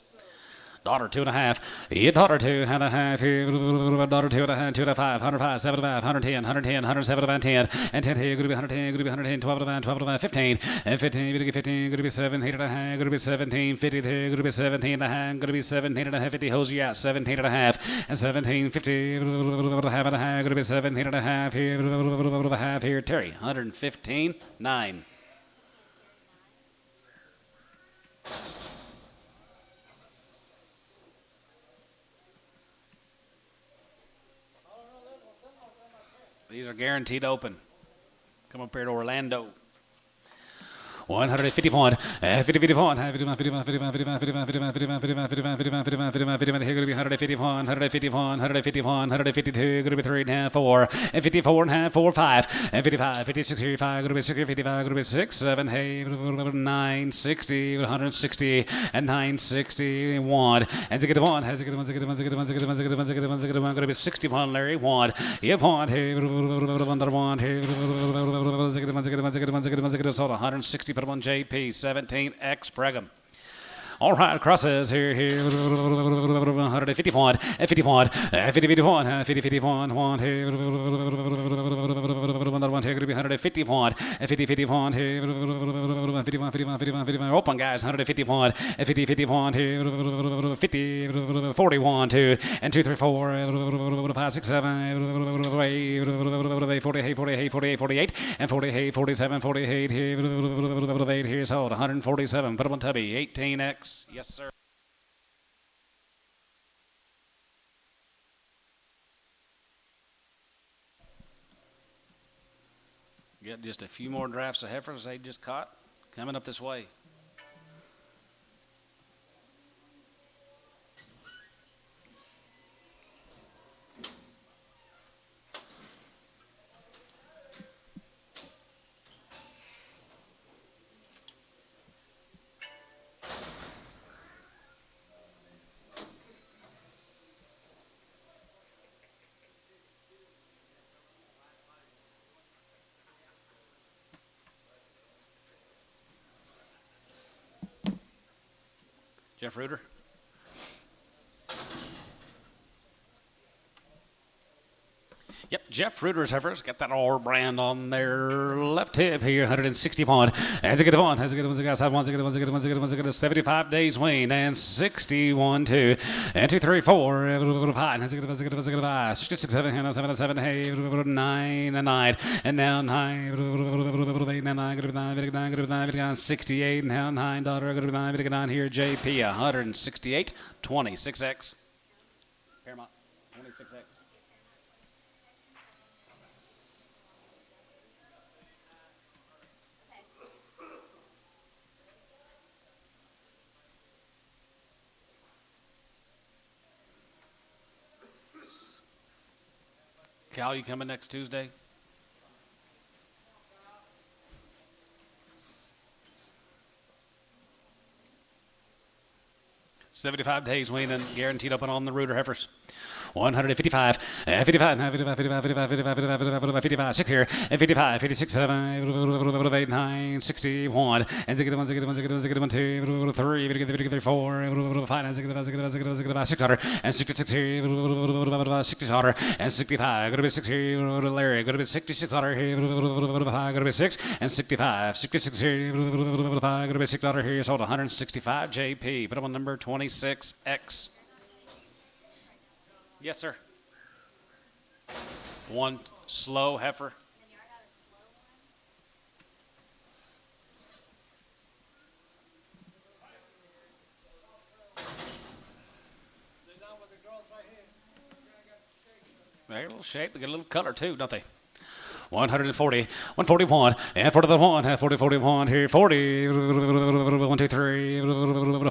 $2 and a half. $2 and a half here. $2 and a half. 2 to 5. 105. 75. 110. 110. 107. 10. And 10 here. Going to be 110. Going to be 110. 12 to 5. 12 to 5. 15. And 15. Going to be 15. Going to be 17 and a half. Going to be 17. 50 there. Going to be 17 and a half. Going to be 17 and a half. 50. Hosey out. 17 and a half. And 17. 50. Half and a half. Going to be 17 and a half here. Half here. Terry. 115. 9. These are guaranteed open. Come up here to Orlando. 151, 51, 51, 51, 51, 51, 51, 51, 51, 51, 51, 51, 51, 51, here going to be 151, 151, 151, 152, going to be 3 and a half, 4, and 54 and a half, 4, 5, and 55, 56, 55, going to be 60, 55, going to be 6, 7, hey, 9, 60, 160, and 961, and 61, has a good one, going to be 61, Larry, 1, yep, 1, hey, 1, hey, sold 160. Put them on JP, 17X Pregum. All right, crosses here, 151, 51, 51, 51, 1 here, 1 here, going to be 151, 50, 51 here, 51, 51, 51, 51, open guys, 151, 50, 51 here, 50, 41, 2, and 2, 3, 4, 5, 6, 7, 8, 48, 48, 48, 48, and 48, 47, 48 here, 8 here, sold 147, put them on Tubby, 18X. Yes, sir. Get just a few more drafts of heifers they just caught coming up this way. Jeff Reuter. Yep, Jeff Reuter's heifers got that R brand on their left hip here, 160 pound. As a good one, as a good one, as a good one, as a good one, as a good one, as a good one, as a good one, 75 days weaned and 61, 2, and 2, 3, 4, as a good one, as a good one, as a good one, as a good one, 6, 7, 7, 7, 9, and 9, and now 9, 8, 9, 68, now 9, daughter, good 9 here, JP, 168, 26X. Paramount, 26X. Cal, you coming next Tuesday? $75 days weaning, guaranteed up and on the Reuter heifers. 155, 55, 6 here, 55, 56, 7, 8, 9, 61, and 2, 3, 4, 5, and 6 daughter, and 66 here, 60 daughter, and 65, going to be 6 here, Larry, going to be 66 daughter here, going to be 6, and 65, 66 here, 5, going to be 6 daughter here, sold 165 JP, put up on number 26X. Yes, sir. One slow heifer. They're a little shape. They get a little color too, don't they? 140, 141, and 41, 40, 41, here, 40, 1, 2, 3,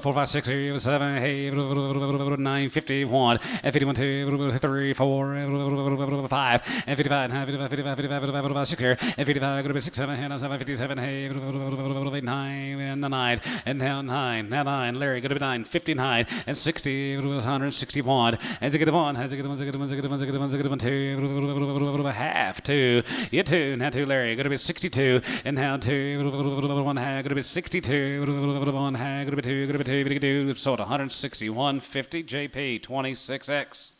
4, 5, 6, 7, 8, 9, 51, and 51, 2, 3, 4, 5, and 55, 55, 6 here, and 55, going to be 6, 7, 7, 57, 8, 9, and 9, and now 9, Larry, going to be 9, 59, and 60, 161, and 1, 2, half, 2, yeah, 2, now 2, Larry, going to be 62, and now 2, 1, going to be 62, 1, going to be 2, going to be 2, sold 161.50, JP, 26X.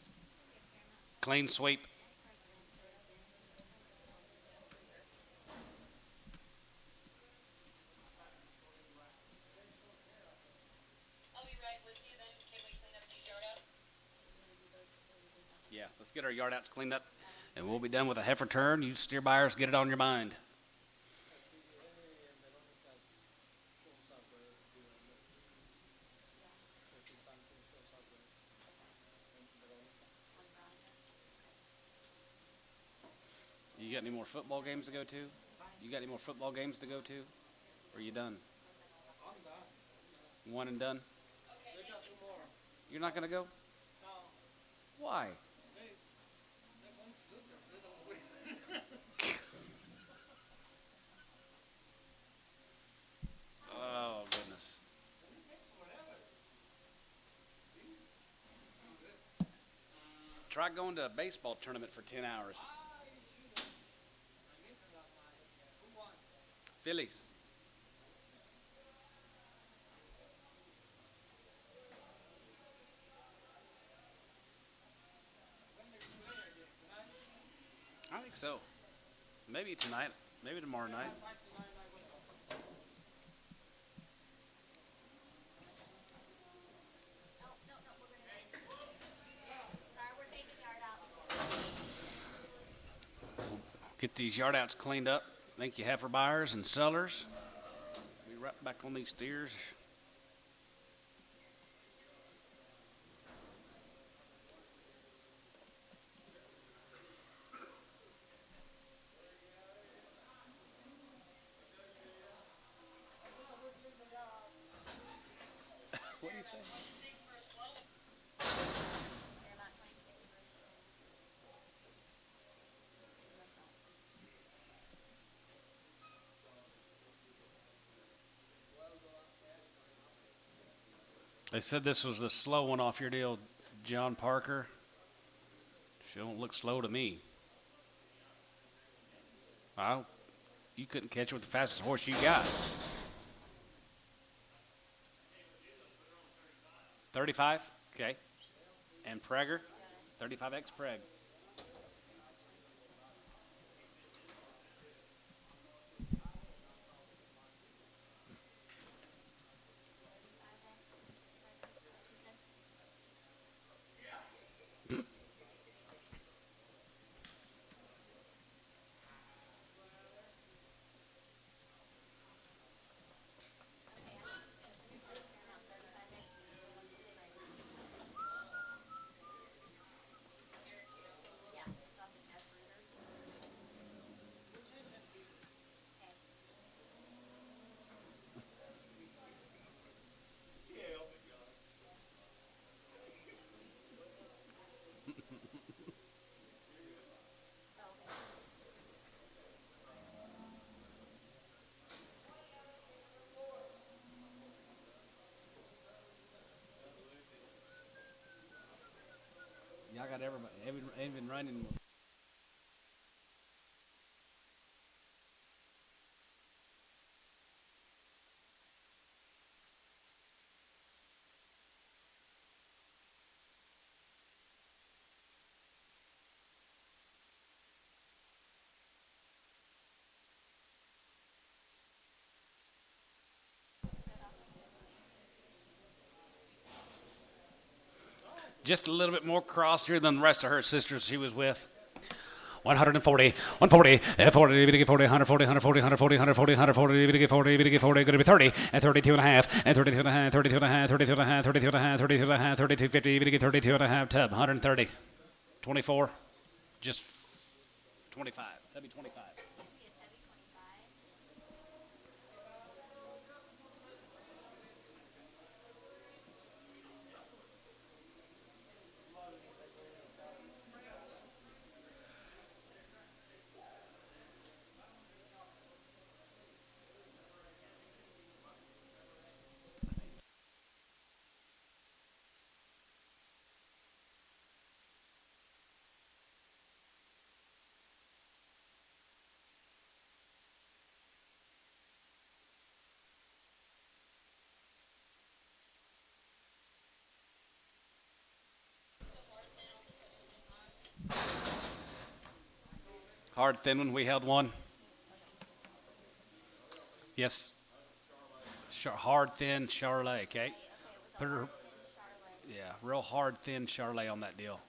Clean sweep. I'll be right with you then. Can we clean up these yard outs? Yeah, let's get our yard outs cleaned up, and we'll be done with a heifer turn. You steer buyers, get it on your mind. You got any more football games to go to? You got any more football games to go to? Or are you done? I'm done. One and done? They got 2 more. You're not going to go? No, Why? they won't lose them. They don't win. Oh, goodness. Try going to a baseball tournament for 10 hours. Phillies. I think so. Maybe tonight. Maybe tomorrow night. Get these yard outs cleaned up. Thank you, heifer buyers and sellers. Be right back on these steers. They said this was the slow one off your deal, John Parker. She don't look slow to me. Well, you couldn't catch her with the fastest horse you got. 35? Okay. And Prager? 35X Preg. Y'all got everybody. Ain't been running. Just a little bit more crossier than the rest of her sisters she was with. 140, 140, 40, 40, 140, 140, 140, 140, 140, 40, 40, going to be 30, and 32 and a half, and 32 and a half, 32 and a half, 32 and a half, 32 and a half, 32 and a half, 32, 50, 32 and a half, tub, 130, 24, just 25, tubby 25. Hard thin one, we held one. Yes. Hard thin Charlet, okay? Put her, yeah, real hard thin Charlet on that deal.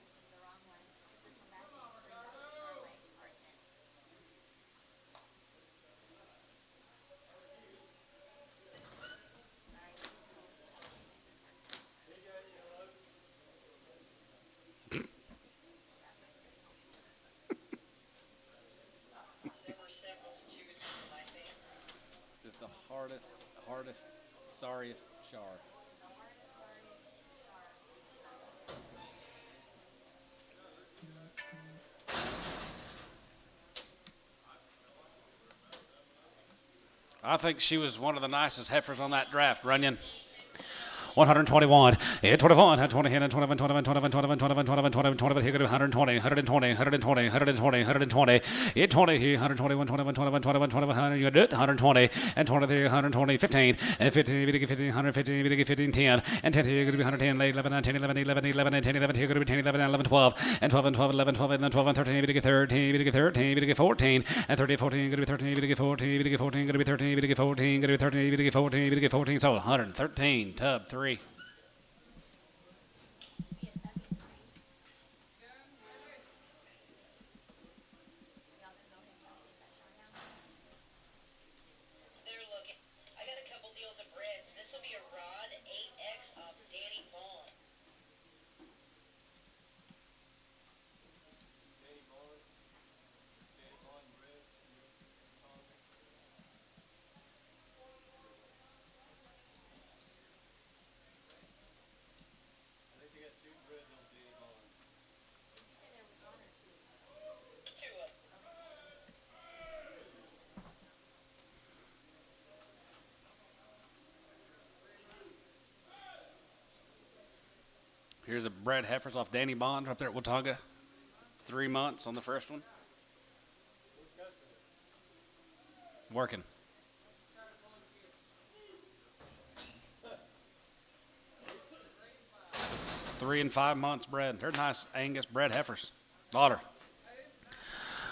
There were several to choose from, I think. Just the hardest, sorriest char. I think she was one of the nicest heifers on that draft, Runyon. 121, 21, 20, 21, 21, 21, 21, 21, 21, 21, 21, here go to 120, 120, 120, 120, 120, 20 here, 121, 21, 21, 21, 21, 100, you got it, 120, and 23, 120, 15, and 15, 15, 115, 15, 10, and 10 here, going to be 110, 11, 10, 11, 11, 11, and 10, 11, here, going to be 10, 11, 11, 12, and 12, and 12, 11, 12, and then 12, and 13, 13, 13, 14, and 30, 14, going to be 13, 14, 14, going to be 13, 14, going to be 13, 14, 14, so 113, tub 3. They're looking. I got a couple deals of reds. This will be a Rod 8X off Danny Vaughn. Here's a bred heifers off Danny Bond up there at Watauga. 3 months on the first one. Working. 3 and 5 months bred. They're nice Angus bred heifers. Daughter.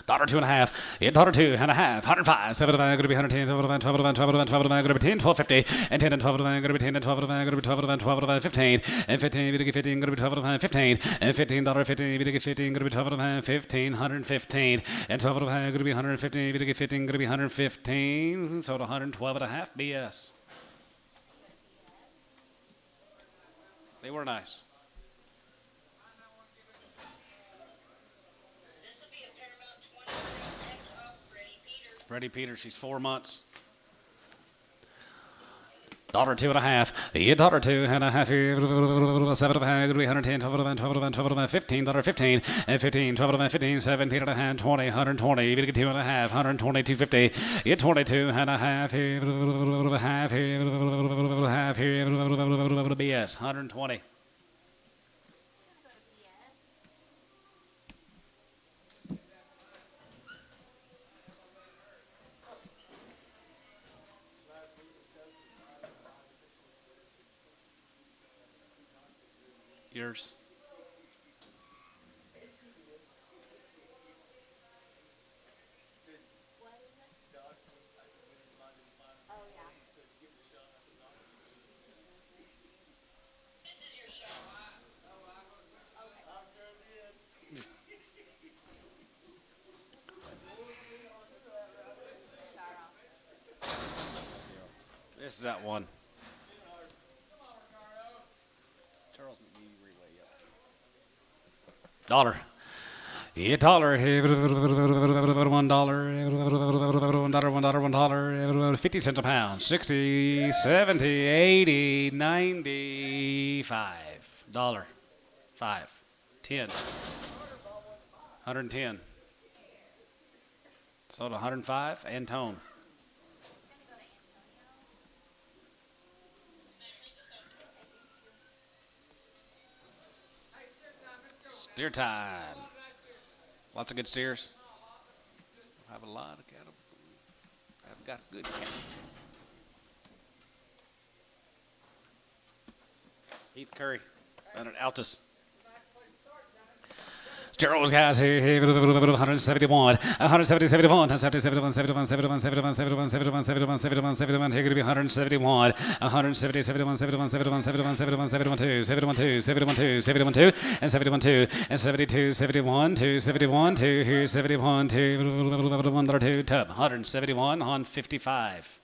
Daughter 2.5. Yeah, daughter 2.5. 105. 7 of them going to be 110. 12 of them. 12 of them. 12 of them. 12 of them going to be 10. 12.50. And 10 and 12 of them going to be 10 and 12 of them going to be 12 of them. 12 of them 15. And 15. We get 15 going to be 12 of them 15. And 15 dollar 15. We get 15 going to be 12 of them 15. 115. And 12 of them going to be 115. We get 15 going to be 115. So 112.5 BS. They were nice. Freddie Peters, she's 4 months. Daughter 2.5. Yeah, daughter 2.5. 7 of them, 110, 12 of them, 12 of them, 12 of them, 15, daughter 15, and 15, 12 of them, 15, 17 and a half, 20, 120, you get 2.5, 120, 250, yeah, 22 and a half, half, BS, 120. Yours. This is that one. Dollar. Yeah, dollar. $1. 50 cents a pound. 60, 70, 80, 95. $5. 10. 110. Sold 105. Antone. Steer time. Lots of good steers. I have a lot of cattle. I've got good cattle. Heath Curry down at Altus. Gerald's guys here, 171, 170, 71, 170, 71, 71, 71, 71, 71, 71, 71, 71, 71, here going to be 171, 170, 71, 71, 71, 71, 71, 71, 2, 71, 2, 71, 2, 71, 2, and 71, 2, and 72, 71, 2, 71, 2, here 71, 2, 1, 2, tub, 171 on 55.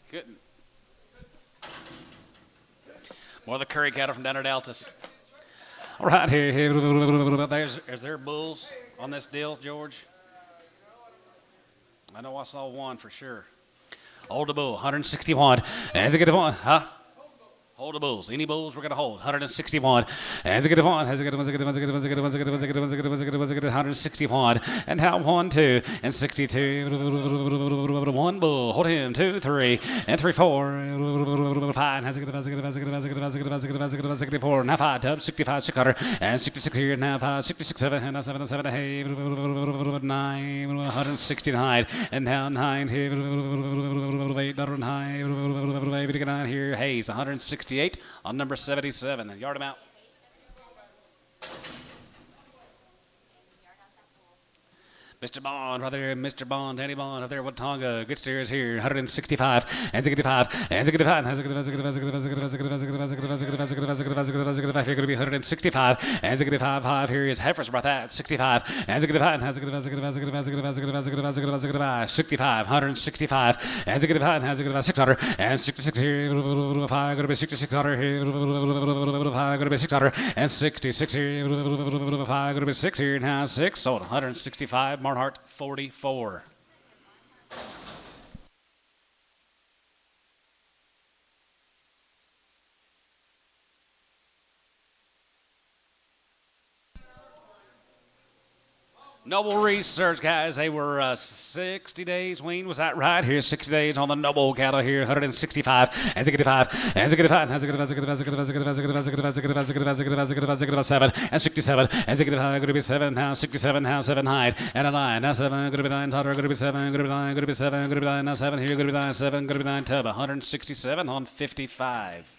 Couldn't. More of the Curry cattle from down at Altus. All right, here. Is there bulls on this deal, George? I know I saw one for sure. Hold the bull, 161. As a good one, huh? Hold the bulls. Any bulls we're going to hold. 161. As a good one. As a good one. As a good one. As a good one. As a good one. As a good one. As a good one. As a good one. As a good one. As a good one. 161. And how 1, 2, and 62. 1 bull. Hold him. 2, 3, and 3, 4. 5. As a good one. As a good one. As a good one. As a good one. As a good one. As a good one. As a good one. 64. Now 5 tubs. 65, 600. And 66 here. Now 5. 66, 7. And now 7, 7. Hey. 9. 169. And now 9 here. 8. 9 here. Hayes. 168 on number 77. And yard him out. Mr. Bond, right there, Mr. Bond, Danny Bond, up there, Watonga, good steers here, 165, and 65, and 65, here going to be 165, and 65, here is Heifers about that, 65, and 65, 65, 165, and 65, 600, and 66 here, 5, going to be 6600 here, 5, going to be 600, and 66 here, 5, going to be 6 here, now 6, sold 165, Marnhart 44. Noble Research, guys, they were 60 days weaned. Was that right? Here's 60 days on the Noble cattle here, 165, and 65, and 65, and 7, and 67, and 65, going to be 7, now 67, now 7 9, and a 9, now 7, going to be 9, Totter, going to be 7, going to be 9, going to be 7, going to be 9, now 7, here, going to be 9, 7, going to be 9, Tub, 167 on 55.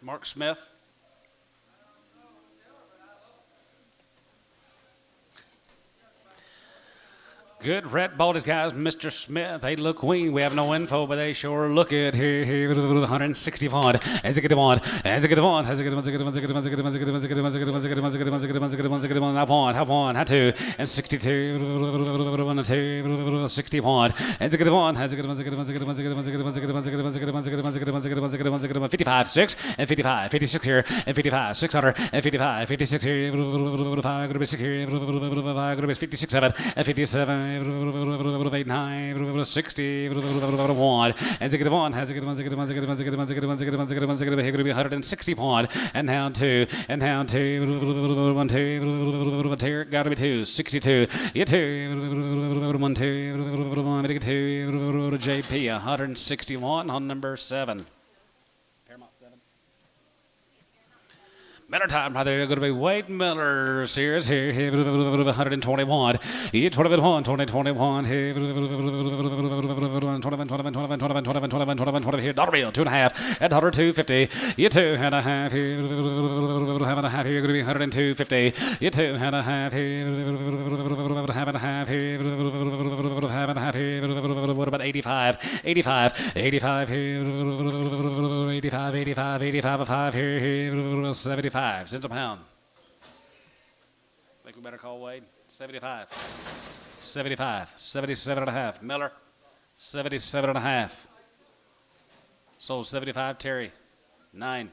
Mark Smith. Good red bodies, guys. Mr. Smith, they look weaned. We have no info, but they sure look it. Here, 161. As it get on, as it get on, as it get on, as it get on, as it get on, as it get on, as it get on, as it get on, as it get on, as it get on, as it get on, as it get on, as it get on, as it get on, have one, have two, and 62, 1 2, 61. As it get on, as it get on, as it get on, as it get on, as it get on, as it get on, as it get on, as it get on, as it get on, as it get on, as it get on, as it get on, as it get on, as it get on, 55, 6, and 55, 56 here, and 55, 600, and 55, 56 here, 5, going to be 6 here, 5, going to be 56, 7, and 57. 89, 60, 1, as it get on, as it get on, as it get on, as it get on, as it get on, as it get on, as it get on, as it get on, as it get on, here going to be 161, and down 2, and down 2, 1, 2, here, got to be 2, 62, yeah 2, 1, 2, 1, 2, JP, 161 on number 7. Miller time right there, going to be Wade Miller steers here, 121, 21, 2021, here, 21, here, $1 2.5, at $2.50, you 2.5 here, have and a half here, going to be 102.50, you 2.5 here, have and a half here, have and a half here, what about 85 here, 85, 85, 5 here, 75. Cents a pound. Think we better call Wade. 75. 75. 77 and a half. Miller. 77 and a half. Sold 75. Terry. 9.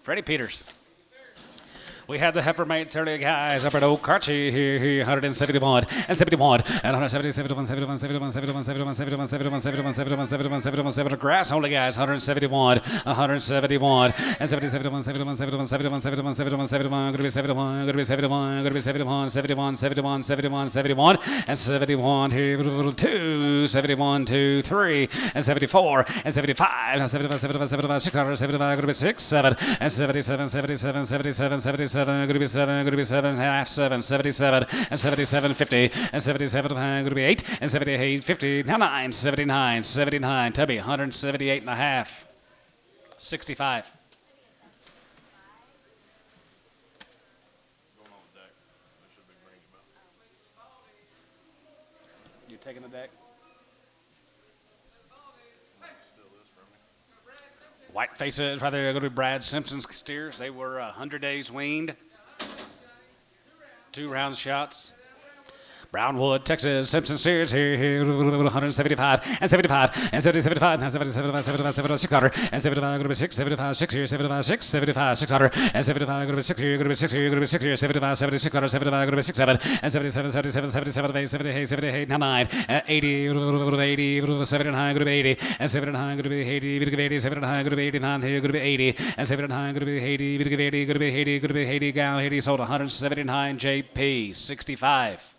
Freddie Peters. We had the heifer mates earlier, guys, up at OKC here, 171, and 71, and 171, 71, 71, 71, 71, 71, 71, 71, 71, 71, 71, 71, grass only, guys, 171, 171, and 71, 71, 71, 71, 71, 71, 71, going to be 71, going to be 71, going to be 71, 71, 71, 71, 71, and 71 here, 2, 71, 2, 3, and 74, and 75, and 75, 75, 75, 600, 75, going to be 6, 7, and 77, 77, 77, 77, going to be 7, going to be 7, half 7, 77, and 77, 50, and 77, going to be 8, and 78, 50, now 9, 79, 79, Tubby, 178 and a half, 65. You taking the deck? White faces, right there, going to be Brad Simpson's steers. They were 100 days weaned. 2 round shots. Brownwood, Texas, Simpson steers here, 175, and 75, and 70, 75, and 70, 75, 75, 75, 600, and 75, going to be 6, 75, 6 here, 75, 6, 75, 600, and 75, going to be 6 here, going to be 6 here, going to be 6 here, 75, 70, 600, 75, going to be 6, 7, and 77, 77, 77, 8, 78, 78, now 9, and 80, 80, 79, going to be 80, and 79, going to be 80, 80, 79, going to be 89, here, going to be 80, and 79, going to be 80, 80, going to be 80, going to be 80, Gal, 80, sold 179, JP, 65.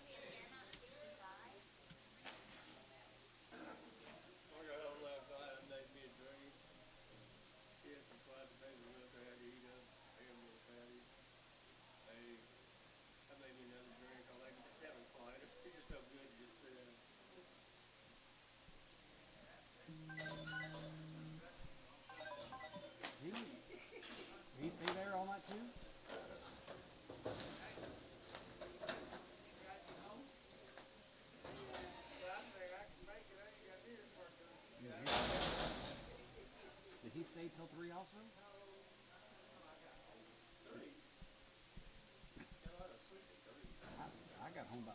kill 3 also? I got home by.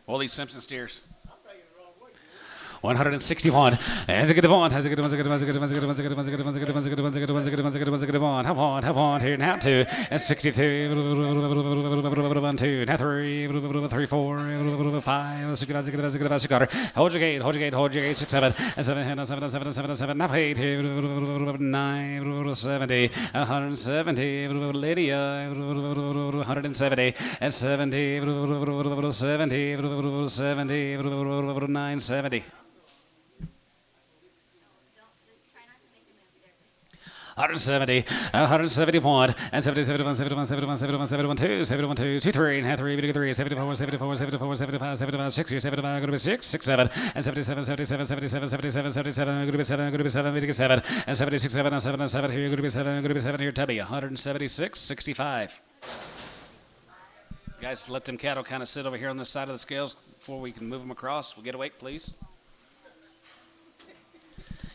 All these Simpson steers. 161. Has a good one. Has a good one. Has a good one. Has a good one. Has a good one. Has a good one. Has a good one. Has a good one. Has a good one. Has a good one. Has a good one. Has a good one. Has a good one. Have on here now 2. And 62. 1 2. Now 3. 3 4. 5. 6 7. 6 7. 6 got her. Hold your gate. Hold your gate. Hold your gate. 6 7. 7 7 7 7 7. Now 8 here. 9. 70. 170. Lydia. 170. And 70. 70. 70. 970. 170, 171, and 70, 71, 71, 71, 71, 71, 2, 71, 2, 2, 3, and half 3, 3, 74, 74, 74, 75, 75, 6, 75, go to be 6, 6, 7, and 77, 77, 77, 77, 77, go to be 7, go to be 7, go to be 7, and 76, 7, and 7, and 7, here, go to be 7, go to be 7, here, Tubby, 176, 65. Guys, let them cattle kind of sit over here on this side of the scales before we can move them across. We'll get a weight, please.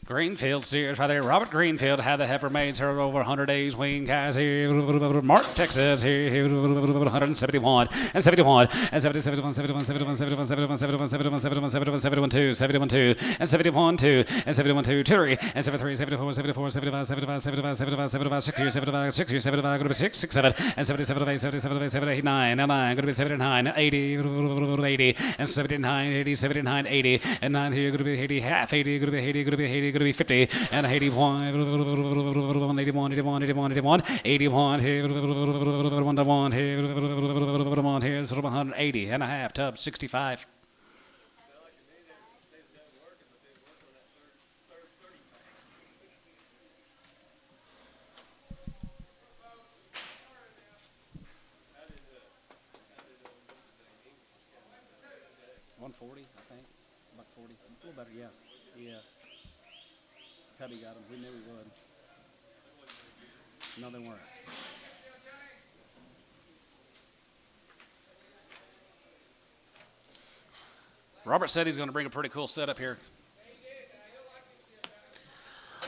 Greenfield steers right there. Robert Greenfield had the heifer maids her over 100 days. Wayne guys here. Mark, Texas here. 171 and 71 and 70, 71, 71, 71, 71, 71, 71, 71, 71, 71, 71, 2, 71, 2 and 71, 2 and 71, 2, 2, and 73, 74, 74, 75, 75, 75, 75, 75, 6 years, 75, 6 years, 75, going to be 6, 6, 7 and 77, 8, 77, 8, 78, 9, and 9, going to be 79, 80, 80 and 79, 80, 79, 80 and 9 here, going to be 80, half 80, going to be 80, going to be 80. Going to be 50 and 81, 81, 81, 81, 81, 81 here, 1 to 1 here, 1 here, sort of 180 and a half, tub 65. $140, I think, about 40, a little better, yeah. Tubby got him. We knew he would. No, they weren't. Robert said he's going to bring a pretty cool setup here.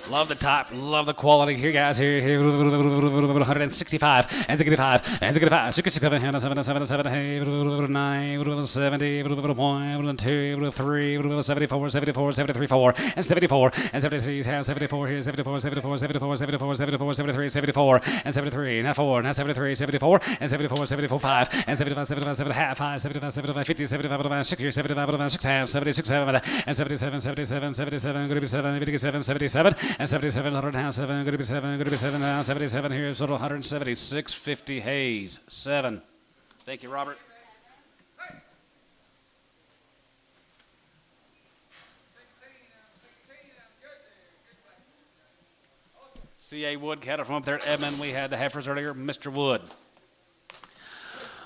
Love the top, love the quality here, guys. Here, 165, and 65, and 65, 67, and 7, 7, 7, 9, 70, 1, 2, 3, 74, 74, 73, 4, and 74, and 73, 74 here, 74, 74, 74, 74, 74, 73, 74, and 73, now 4, now 73, 74, and 74, 74, 5, and 75, 75, 7, half, 5, 75, 75, 50, 75, 6 here, 75, 6 half, 76, 7, and 77, 77, 77, going to be 7, 57, 77, and 77, 107, going to be 7, going to be 7 now, 77 here, so 176, 50 Hayes, 7. Thank you, Robert. C.A. Wood cattle from up there at Edmond. We had the heifers earlier, Mr. Wood.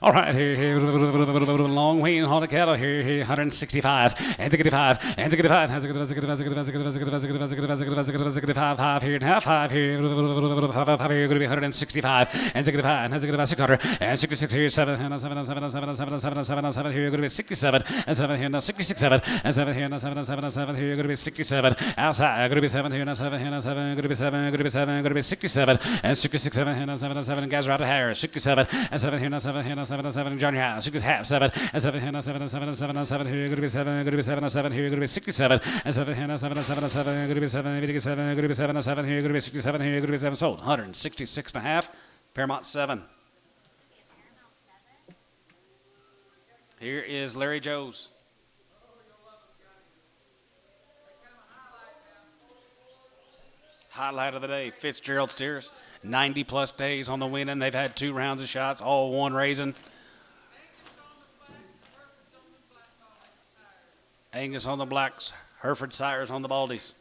All right, here, long wing hauled cattle here, 165, and 65, and 65, has a good, 5 here, and half 5 here, 5 here, going to be 165, and 65, and has a good 600, and 66 here, 7, and 7, 7, 7, 7, 7, 7, 7 here, going to be 67, and 7 here, now 66, 7, and 7 here, now 7, 7, 7 here, going to be 67, outside, going to be 7 here, now 7 here, now 7, going to be 7, going to be 7, going to be 67, and 66, 7 here, now 7, 7, guys are out of here, 67, and 7 here, now 7 here, now 7, 7, Johnny House, 6 half, 7, and 7 here, now 7, 7, 7, 7 here, going to be 7, going to be 7, 7 here, going to be 67, and 7 here, now 7, 7, 7, going to be 7, 87, going to be 7, 7 here, going to be 67 here, going to be 7, sold, 166 and a half, Paramount 7. Here is Larry Joe's. Highlight of the day, Fitzgerald steers, 90 plus days on the winning. They've had 2 rounds of shots, all 1 raising. Angus on the blacks, Hereford sires on the baldies.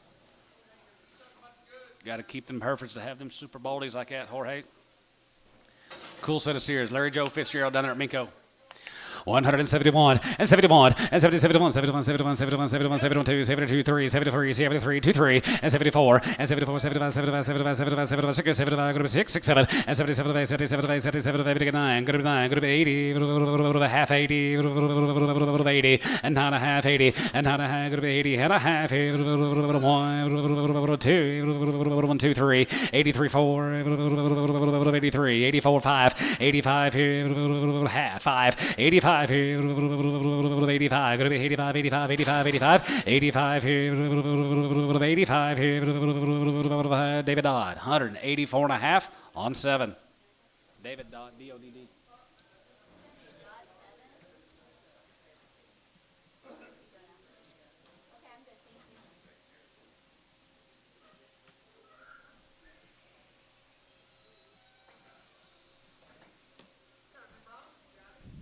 Got to keep them Herefords to have them super baldies like that, Jorge. Cool set of steers. Larry Joe Fitzgerald down there at Minko. 171 and 71 and 70, 71, 71, 71, 71, 71, 72, 72, 3, 73, 73, 23 and 74 and 74, 75, 75, 75, 75, 76, 75, go to 6, 6, 7 and 77, 77, 77, 79, go to 9, go to 80, half 80, 80 and not a half 80 and not a half, go to 80 and a half 1, 2, 2, 3, 83, 4, 83, 84, 5, 85 here, half 5, 85 here, 85, going to be 85, 85, 85, 85, 85 here, 85 here, David Dodd, 184 and a half on 7. David Dodd, D-O-D-D.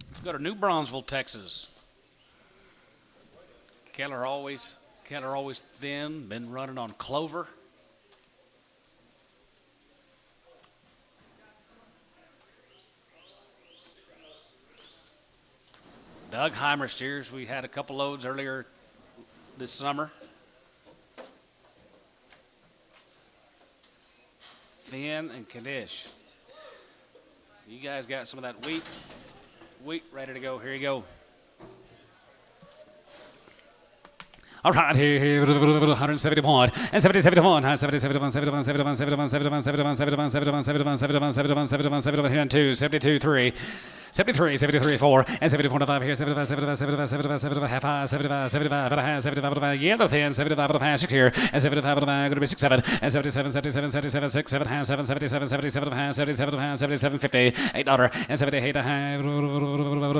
Let's go to New Bronzeville, Texas. Keller always thin, been running on clover. Doug Heimer steers. We had a couple loads earlier this summer. Thin and Kaddish. You guys got some of that wheat ready to go. Here you go. All right, here, 171 and 70, 71, 70, 71, 71, 71, 71, 71, 71, 71, 71, 71, 71, 71, 71, 71, here and 2, 72, 3. 73, 73, 4, and 74, 5 here, 75, 75, 75, 75, 75, half 5, 75, 75, and a half, 75, 5, yeah, the thin, 75, and a half, 6 here, and 75, and a half, going to be 6, 7, and 77, 77, 77, 6, 7, half, 7, 77, 77, and a half, 77, and a half, 77, 50, $8, and 78, and a half, 8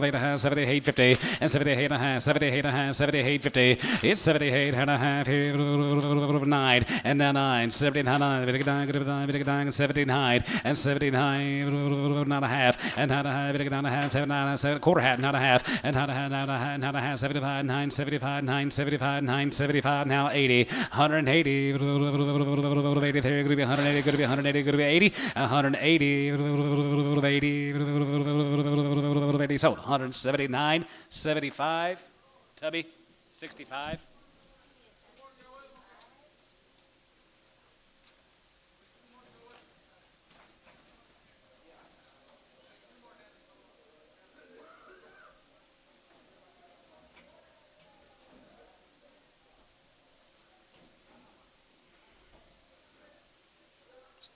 and a half, 78, 50, and 78, and a half, 78, and a half, 78, 50, it's 78, and a half here, 9, and 9, 79, 9, 79, and 79, not a half, and not a half, not a half, 7, quarter hat, not a half, and not a half, not a half, not a half, 75, 9, 75, 9, 75, 9, 75, now 80, 180, 83, going to be 180, going to be 180, going to be 80, 180, 80, sold, 179, 75, Tubby, 65.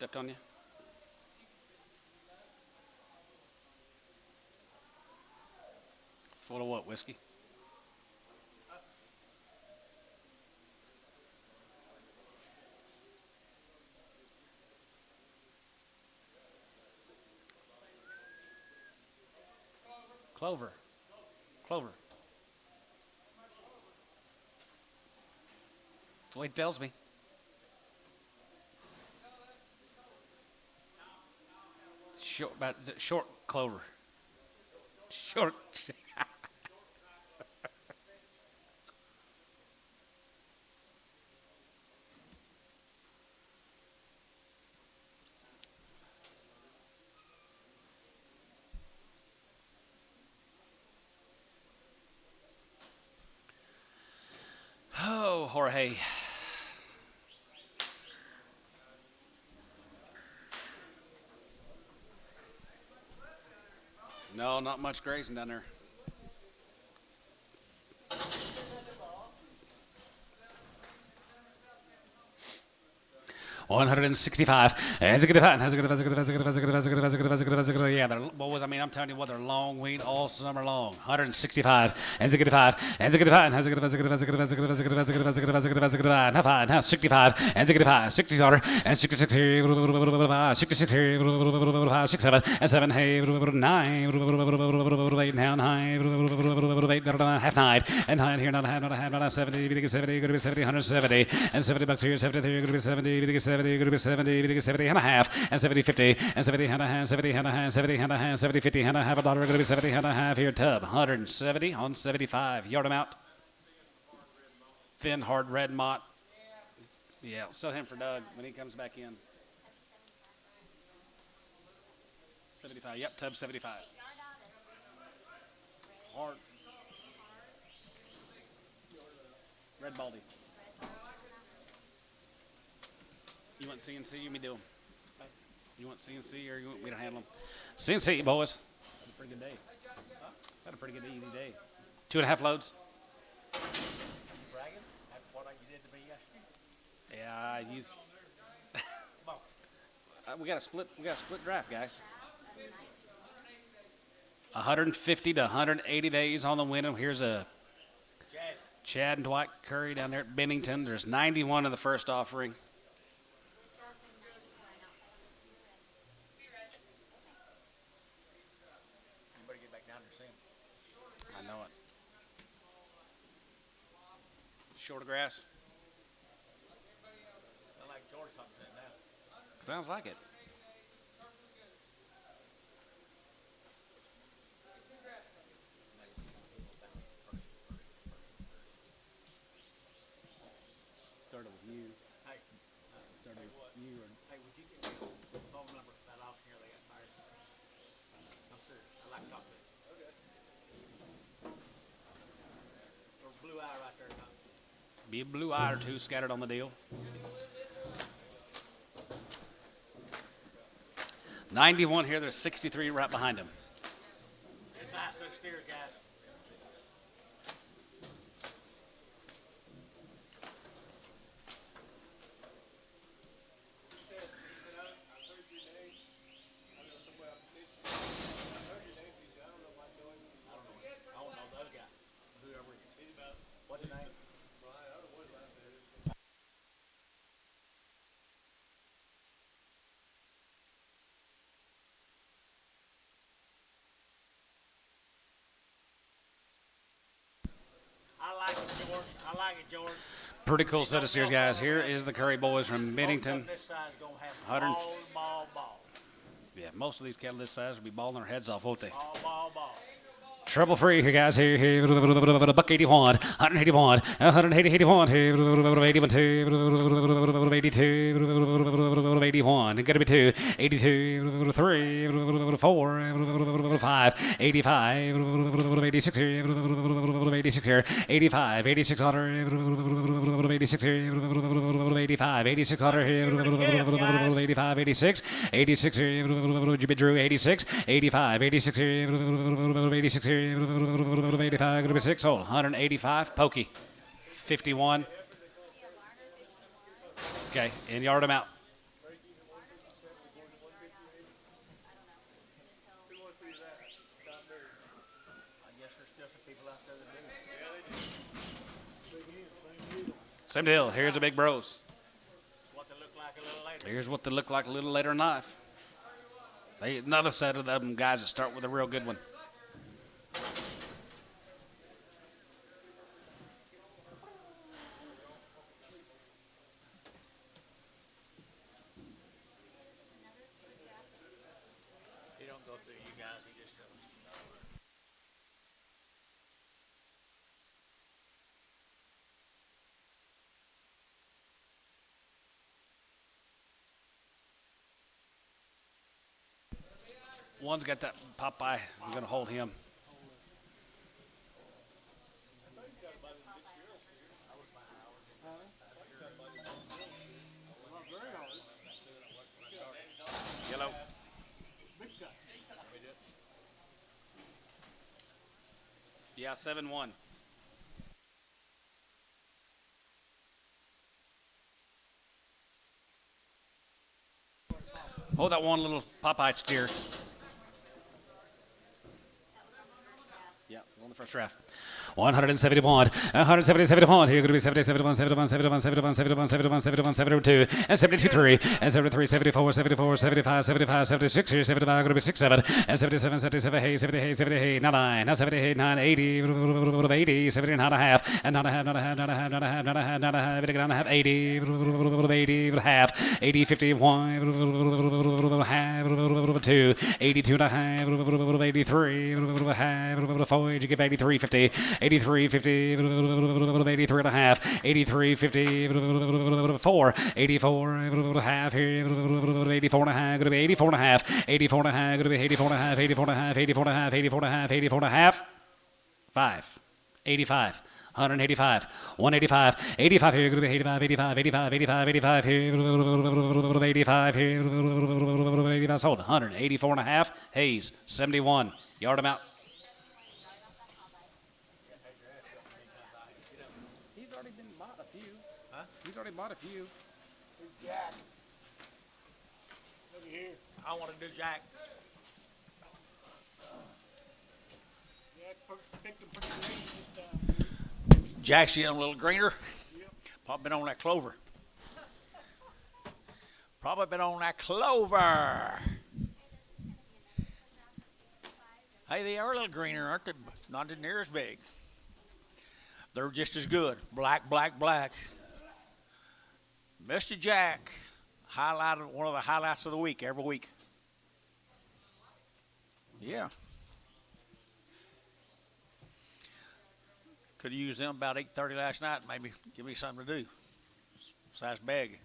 Stepped on you? Full of what, whiskey? Clover. Clover. That's the way he tells me. Short clover. Short. Oh, Jorge. No, not much grazing down there. $165. Yeah, they're boys. I mean, I'm telling you what, they're long wheat all summer long. 165. And 65. And 65. And 65. And 65. 60 starter. And 66 here. 66 here. 6, 7. And 7. Hey. 9. 8 now. 9. 8. Half 9. And 9 here. Not a half. Not a half. Not a 70. 70. Going to be 70. 170. And $70 here. 73. Going to be 70. 70. Going to be 70, 70 and a half, and 70, 50, and 70 and a half, 70 and a half, 70 and a half, 70, 50 and a half, $1 going to be 70 and a half here, Tub, 170 on 75. Yard him out. Thin, hard red mott. Yeah, sell him for Doug when he comes back in. 75, yep, Tub 75. Hard. Red Baldy. You want CNC? You me do them. You want CNC or you want me to handle them? CNC, boys. Had a pretty good day. Had a pretty good easy day. 2.5 loads. Bragging? That's what you did to me yesterday. Yeah, I use. We got a split draft, guys. 150 to 180 days on the window. Here's a Chad and Dwight Curry down there at Bennington. There's 91 in the first offering. You better get back down there soon. I know it. Shorter grass. I like George talking to now. Sounds like it. Started with you. Hey, Started with you. hey, would you get me the phone number for that auctioneer they got fired? I'm serious. I like to talk to him. Okay. Or blue eye right there, Tom. Be a blue eye or two scattered on the deal. 91 here. There's 63 right behind him. Advice those steers, guys. I don't know those guys. Whoever. What's his name? I like it, George. I like it, George. Pretty cool set of steers, guys. Here is the Curry boys from Bennington. This side's gonna have 100 ball. Yeah, most of these cattle this size will be balling their heads off, won't they? Ball. Trouble free here, guys. Here, buck 81, 181, 181, here, 81, 82, 81, it gotta be 2, 82, 3, 4, 5, 85, 86 here, 86 here, 85, 8600, 86 here, 85, 8600 here, 85, 86, 86 here, Jimmy Drew, 86, 85, 86 here, 86 here. 85, gonna be 6. Hold 185. Pokey. 51. Okay, and yard him out. I guess there's still some people out there that do. Same deal. Here's the big bros. What they look like a little later. Here's what they look like a little later in life. Another set of them guys that start with a real good one. He don't go through you guys. He just goes. One's got that Popeye. I'm gonna hold him. Yellow. Yeah, 7-1. Hold that one little Popeye steer. Yeah, on the first draft. 171, 171. Here, going to be 70, 71, 71, 71, 71, 71, 71, 71, 72, and 72, 3, and 73, 74, 74, 75, 75, 76. Here, 75, going to be 6, 7, and 77, 77, 8, 70, 8, 70, 8, 9, now 78, 9, 80, 80, 70, and a half, and not a half, not a half, not a half, not a half, not a half, not a half, not a half, 80, 80, half, 80, 51, half, 2, 82 and a half, 83, half, 4, you give 83, 50, 83, 50, 83 and a half, 83, 50, 4, 84, half here, 84 and a half, going to be 84 and a half, 84 and a half, going to be 84 and a half, 84 and a half, 84 and a half, 84 and a half, 84 and a half. 85, 85, 185, 185, 85 here, 85, 85, 85, 85, 85 here, 85 here, 85 sold, 184 and a half. Hayes, 71. Yard him out. He's already been bought a few. Huh? He's already bought a few. Jack. Look here. I want to do Jack. Jack picked him pretty green this time. Jack's getting a little greener. Yep. Probably been on that clover. Probably been on that clover. Hey, they are a little greener, aren't they? Not near as big. They're just as good. Black, black, black. Mr. Jack, highlighted one of the highlights of the week every week. Yeah. Could have used them about 8:30 last night. Maybe give me something to do. Besides beg.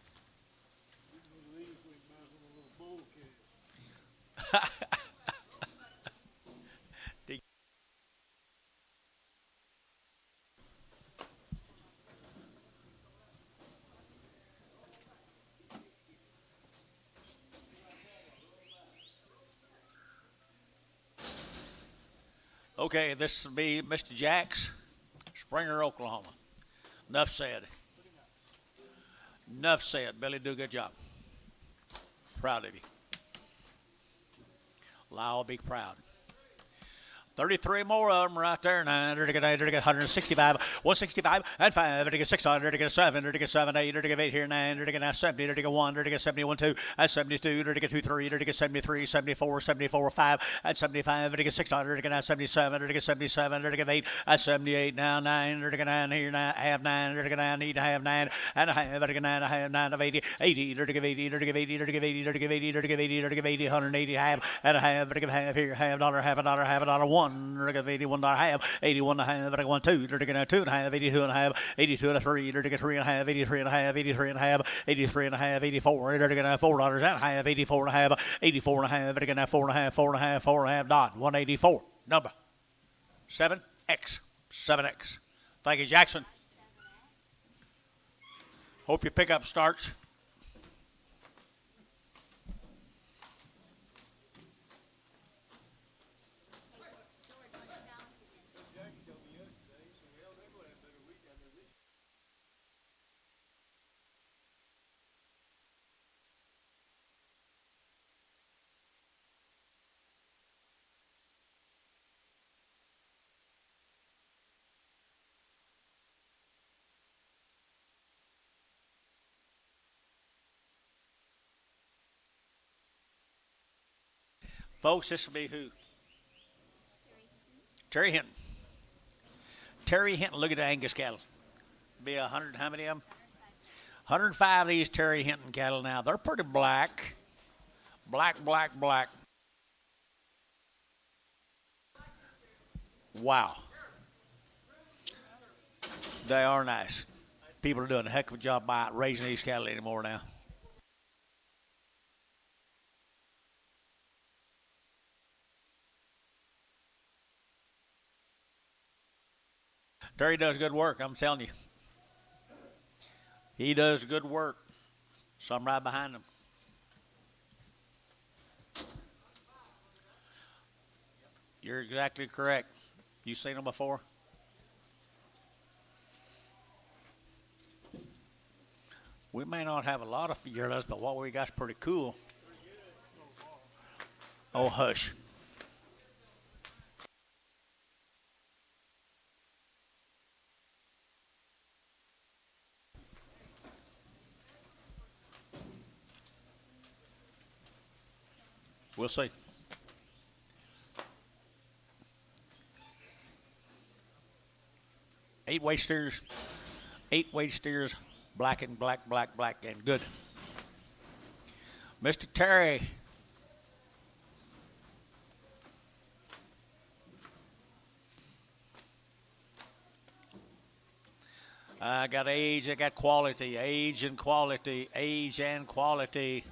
Okay, this will be Mr. Jack's, Springer, Oklahoma. Enough said. Enough said. Billy, do a good job. Proud of you. Lyle will be proud. 33 more of them right there. 165, 165, and 5, 600, 7, 7, 8, 8 here, 9, 70, 1, 71, 2, and 72, 2, 3, 73, 74, 74, 5, and 75, 600, 77, 77, 8, and 78, now 9, 9 here, 9, have 9, 9, need to have 9, and a half, 9 of 80, 80, 80, 80, 80, 80, 80, 80, 180, half, and a half here, half dollar, half a dollar, 1. $81 half, 81 and a half, 1 2, 2 and a half, 82 and a half, 82 and a 3, 3 and a half, 83 and a half, 83 and a half, 83 and a half, 84, $4 and a half, 84 and a half, 84 and a half, 4 and a half, 4 and a half, 4 and a half, dot, 184, number 7X, 7X. Thank you, Jackson. Hope your pickup starts. Folks, this will be who? Terry Hinton. Terry Hinton, look at the Angus cattle. Be 100, how many of them? 105 of these Terry Hinton cattle now. They're pretty black. Black, black, black. Wow. They are nice. People are doing a heck of a job by raising these cattle anymore now. Terry does good work, I'm telling you. He does good work. So I'm right behind him. You're exactly correct. You seen them before? We may not have a lot of yearlings, but what we got's pretty cool. Oh, hush. We'll see. Eight-way steers, black and black, black, black, and good. Mr. Terry. I got age, I got quality, age and quality, age and quality.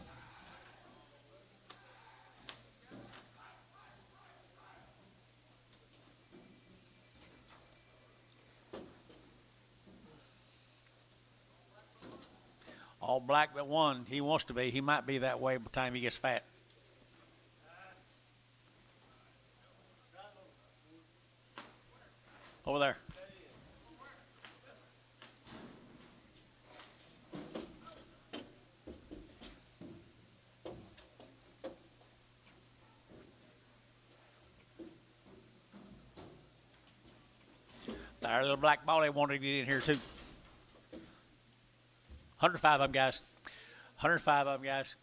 All black but one. He wants to be. He might be that way by the time he gets fat. Over there. There, little black ball, they wanted to get in here too. 105 of them, guys. 105 of them, guys.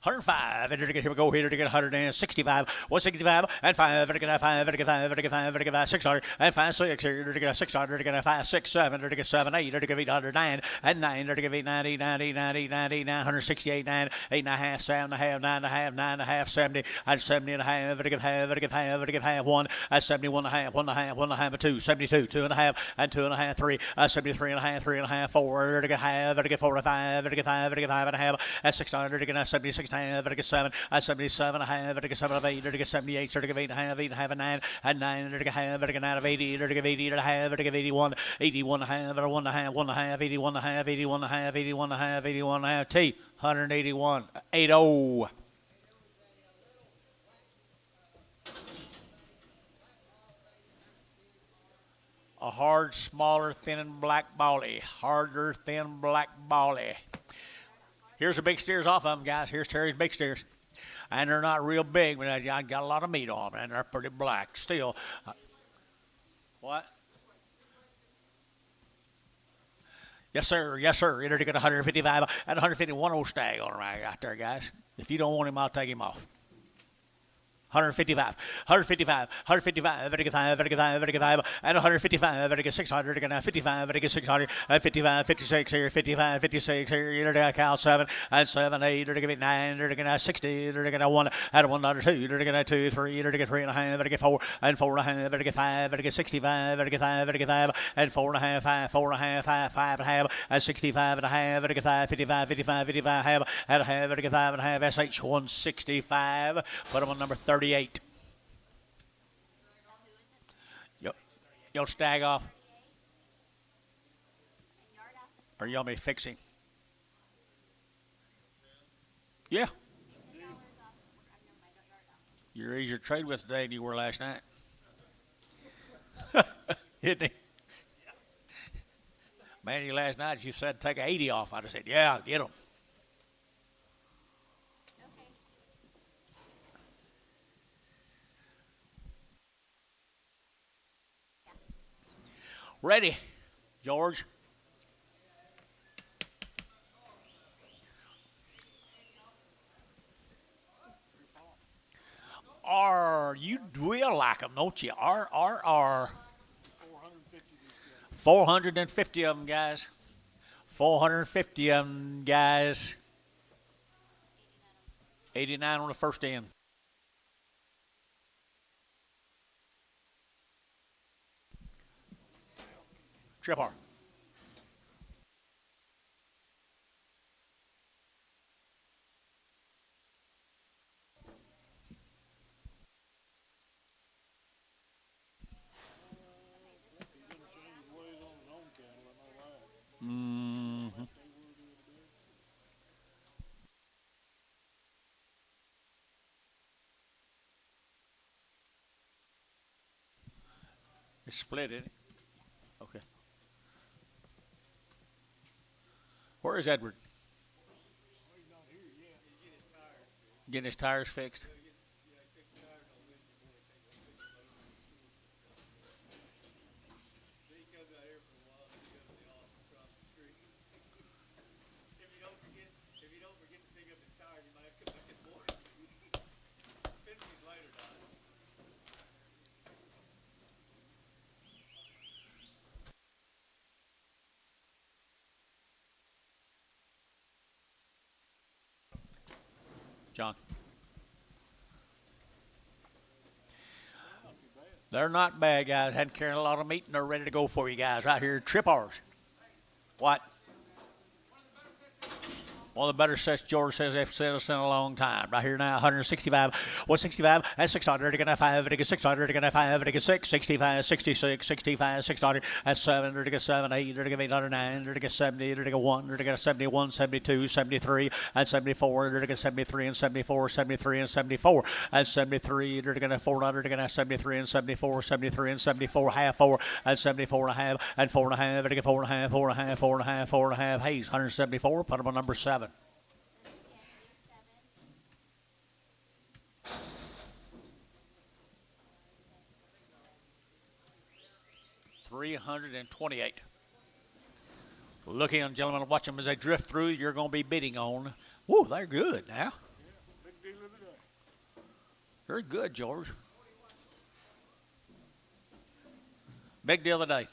105, and here we go, here to get 165, 165, and 5, and get 5, and get 5, and get 5, and get 5, 600, and 5, 6, here to get 600, to get 5, 6, 7, to get 7, 8, to get 809, and 9, to get 90, 90, 90, 90, 968, 9, 8.5, 7.5, 9.5, 9.5, 70, and 70 and a half, to get half, to get half, to get half, 1, and 71 and a half, 1.5, 1.5, 2, 72, 2.5, and 2.5, 3, 73 and a half, 3.5, 4, to get half, to get 4 and 5, to get 5, to get 5 and a half, and 600, to get 76 and a half, to get 7, and 77 and a half, to get 7 of 8, to get 78, to get 8 and a half, 8 and a half, and 9, and 9, to get half, to get 9 of 80, to get 80 and a half, to get 81, 81 and a half, 1 and a half, 1 and a half, 81 and a half, 81 and a half, 81 and a half, 81 and a half, T, 181, 80. A hard, smaller, thin, and black bally. Harder, thin, black bally. Here's the big steers off of them, guys. Here's Terry's big steers. And they're not real big, but I got a lot of meat on them, and they're pretty black still. What? Yes, sir. Yes, sir. You're going to get 155 and 151 old stag on right out there, guys. If you don't want him, I'll take him off. 155, 155, 155, 55, 55, 55, and 155, 600, 55, 600, 55, 56 here, 55, 56 here, you're going to count 7, and 7, 8, you're going to get 9, you're going to 60, you're going to get 1, and 1 under 2, you're going to get 2, 3, you're going to get 3 and a half, you're going to get 4, and 4 and a half, you're going to get 5, you're going to get 65, you're going to get 5, you're going to get 5, and 4 and a half, 5, 4 and a half, 5, 5 and a half, and 65 and a half, you're going to get 5, 55, 55, 55, half, and a half, you're going to get 5 and a half, SH 165, put them on number 38. You'll stag off. Or y'all may fix him. Yeah. You're easier to trade with today than you were last night. Isn't he? Manny, last night you said take 80 off. I just said, yeah, get him. Ready, George. You will like them, don't you? 450 of them, guys. 450 of them, guys. 89 on the first end. Trip R. Mm-hmm. It's split, isn't it? Okay. Where is Edward? Getting his tires fixed. John. They're not bad, guys. Hadn't carried a lot of meat, and they're ready to go for you guys right here. Trip R's. What? One of the better sets George says they've set us in a long time. Right here now, 165, 165, and 600. Again, 5, again, 600, again, 5, again, 6, 65, 66, 65, 600, and 7, again, 7, 8, again, 800, 9, again, 70, again, 1, again, 71, 72, 73, and 74, again, 73, and 74, 73, and 74, and 73, again, 400, again, 73, and 74, 73, and 74, half 4, and 74 and a half, and 4 and a half, again, 4 and a half, 4 and a half, 4 and a half, 4 and a half. Hayes, 174, put him on number 7. 328. Look in, gentlemen, watch them as they drift through. You're going to be bidding on. Whoa, they're good now. Very good, George. Big deal of the day.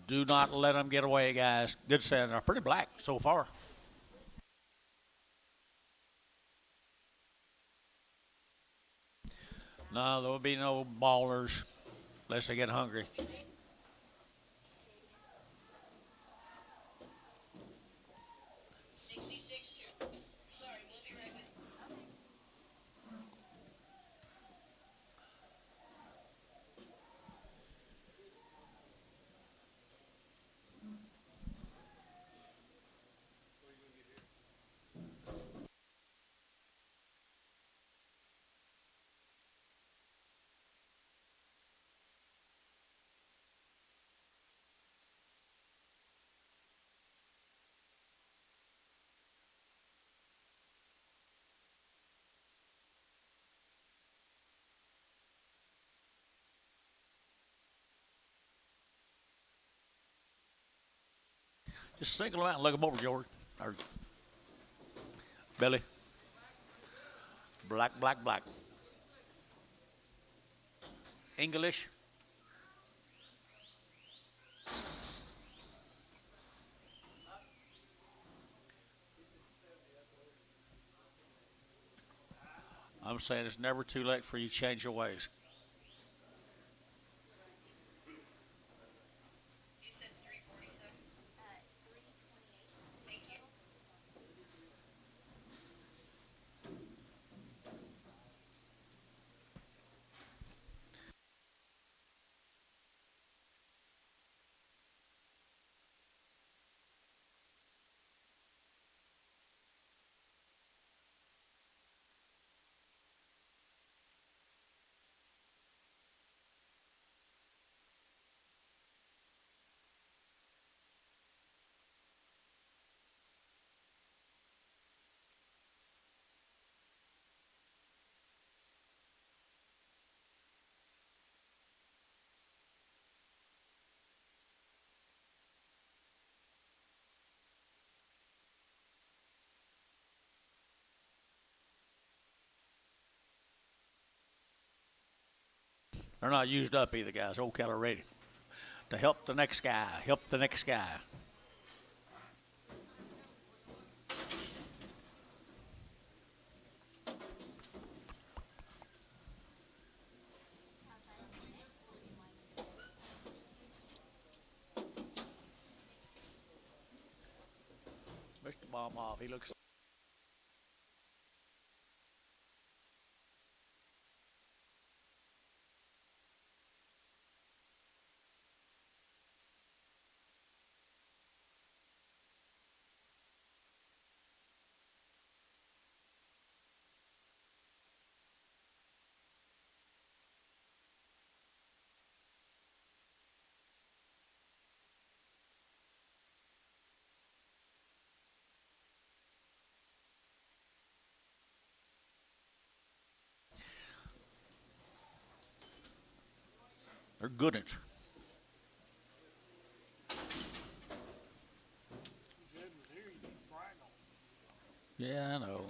Do not let them get away, guys. Good set. They're pretty black so far. No, there will be no ballers unless they get hungry. Just single them out and look them over, George. Or Billy. Black, black, black. English. I'm saying it's never too late for you to change your ways. You said 347? 328. Thank you. They're not used up either, guys. Old Keller ready to help the next guy. Help the next guy. Mr. Bomb off. He looks. They're good at it. Yeah, I know.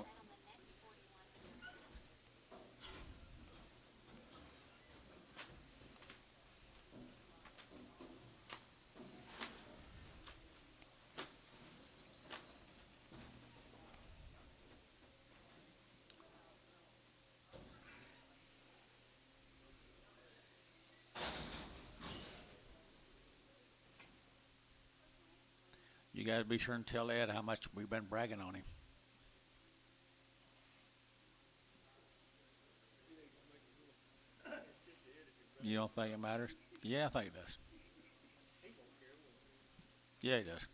got to be sure and tell Ed how much we've been bragging on him. You don't think it matters? Yeah, I think it does. Yeah, he does.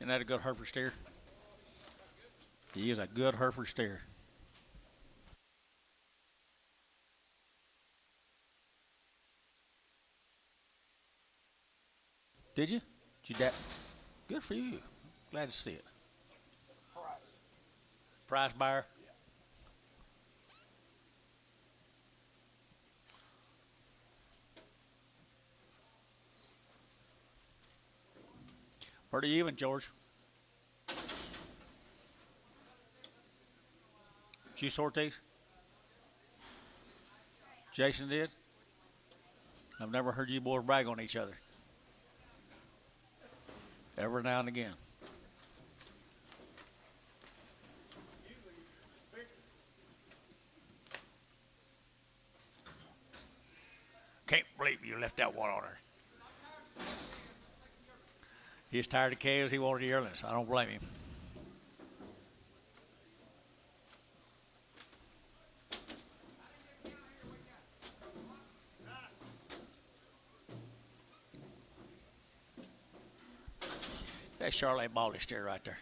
Isn't that a good Hereford steer? He is a good Hereford steer. Did you? Did you Good for you. Glad to see it. Price buyer. Pretty even, George. Did you sort these? Jason did? I've never heard you boys brag on each other. Every now and again. Can't believe you left that one on her. He's tired of calves. He wanted the yearlings. I don't blame him. That's Charlotte Baldy steer right there.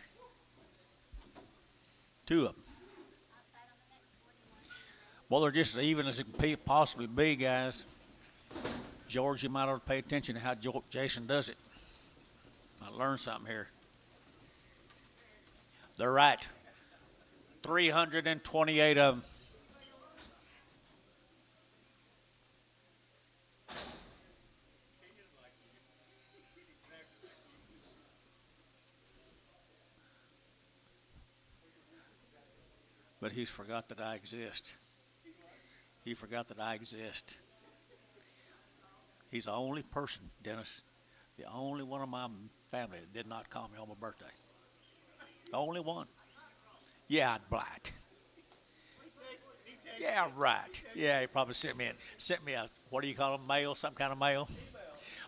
Two of them. Well, they're just as even as it can possibly be, guys. George, you might ought to pay attention to how Jason does it. I learned something here. They're right. 328 of them. But he's forgot that I exist. He forgot that I exist. He's the only person, Dennis, the only one of my family that did not call me on my birthday. The only one. Yeah, I'd blight. Yeah, right. Yeah, he probably sent me a, what do you call them, mail, some kind of mail.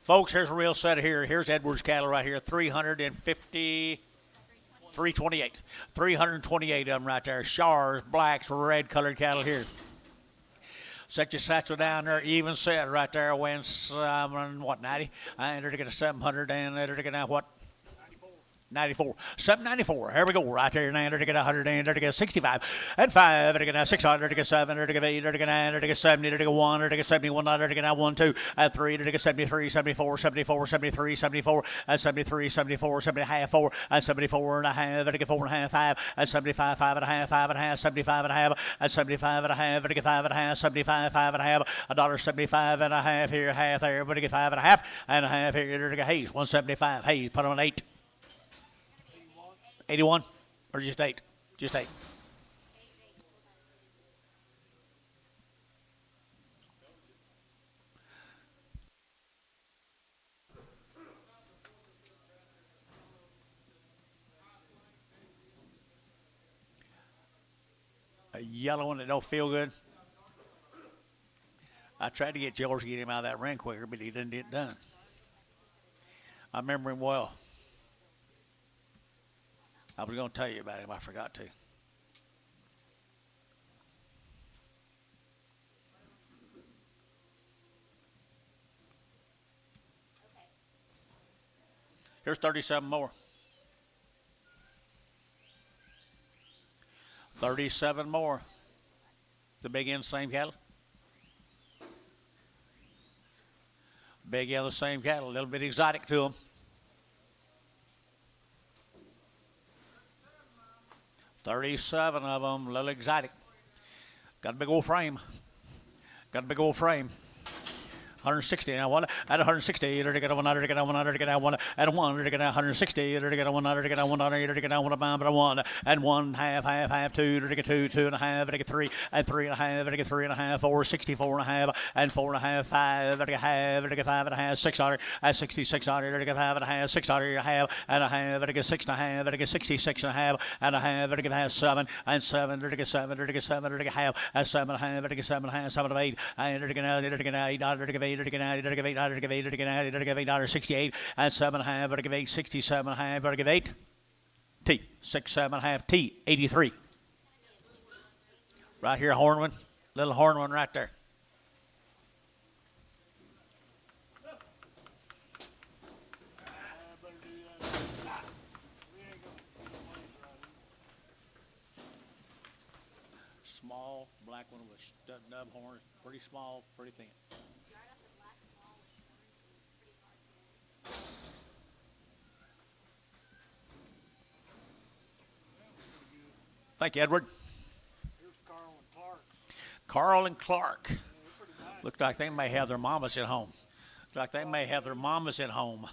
Folks, here's a real set here. Here's Edwards cattle right here, 328. 328 of them right there. Shars, blacks, red colored cattle here. Set your satchel down there, even set right there, weighing 90? And they're to get a 700, and they're to get a what? 94. 794. Here we go. Right there. And they're to get 100, and they're to get 65. And 5. They're to get 600. They're to get 7. They're to get 8. They're to get 9. They're to get 70. They're to get 1. They're to get 71. They're to get 1, 2. And 3. They're to get 73, 74, 74, 73, 74. And 73, 74, 70, 4. And 74 and a half. They're to get 4 and a half, 5. And 75, 5 and a half, 5 and a half. 75 and a half. And 75 and a half. They're to get 5 and a half. 75, 5 and a half. $1.75 and a half here, half there. Everybody get 5 and a half. And a half here. They're to get Hayes. 175. Hayes, put on 8. 81 or just 8? Just 8. A yellow one that don't feel good. I tried to get George to get him out of that ring quicker, but he didn't get it done. I remember him well. I was going to tell you about him. I forgot to. Here's 37 more. 37 more. The big end, same cattle. Big yellow, same cattle. A little bit exotic to them. 37 of them, a little exotic. Got a big old frame. Got a big old frame. 160 now one at 160 to get a 100 to get a 100 to get a 1 at 100 to get a 160 to get a 100 to get a 100 to get a 1 but a 1 and 1 half 2 to get 2 2 and a half to get 3 and 3 and a half to get 3 and a half 4 64 and a half and 4 and a half 5 to get half to get 5 and a half 600 at 66 to get 5 and a half 600 and a half to get 6 and a half to get 66 and a half to get half 7 and 7 to get 7 to get 7 to get half and 7 and a half to get 7 and a half 7 to 8 and to get 8 to get 8 to get 8 to get 8 to get 8 to get 8 to get 8 to get 8 68 and 7 and a half to get 8 67 and a half to get 8 T 6 7 and a half T 83 right here horn one little horn one right there. Small black one with nub horns, pretty small, pretty thin. Thank you, Edward. Here's Carl and Clark. Carl and Clark. Yeah, they're pretty nice. Look like they may have their mamas at home. Look like they may have their mamas at home.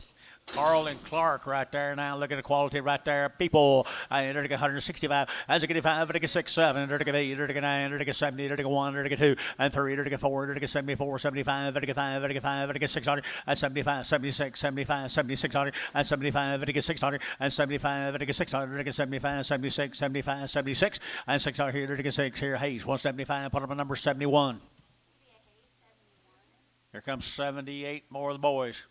Carl and Clark right there now. Look at the quality right there. People. I get 165. As I get 5, I get 6, 7, I get 8, I get 9, I get 70, I get 1, I get 2, and 3, I get 4, I get 74, 75, I get 5, I get 5, I get 600, and 75, 76, 75, 7600, and 75, I get 600, and 75, I get 600, I get 75, 76, 75, 76, and 600 here, I get 6 here. Hayes, 175, put up a number 71. Here comes 78 more of the boys.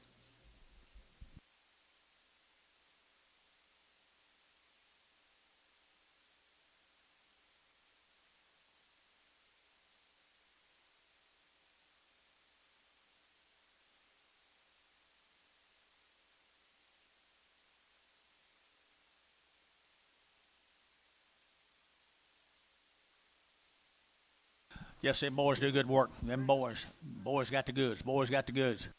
Yes, them boys do good work. Them boys got the goods. Boys got the goods.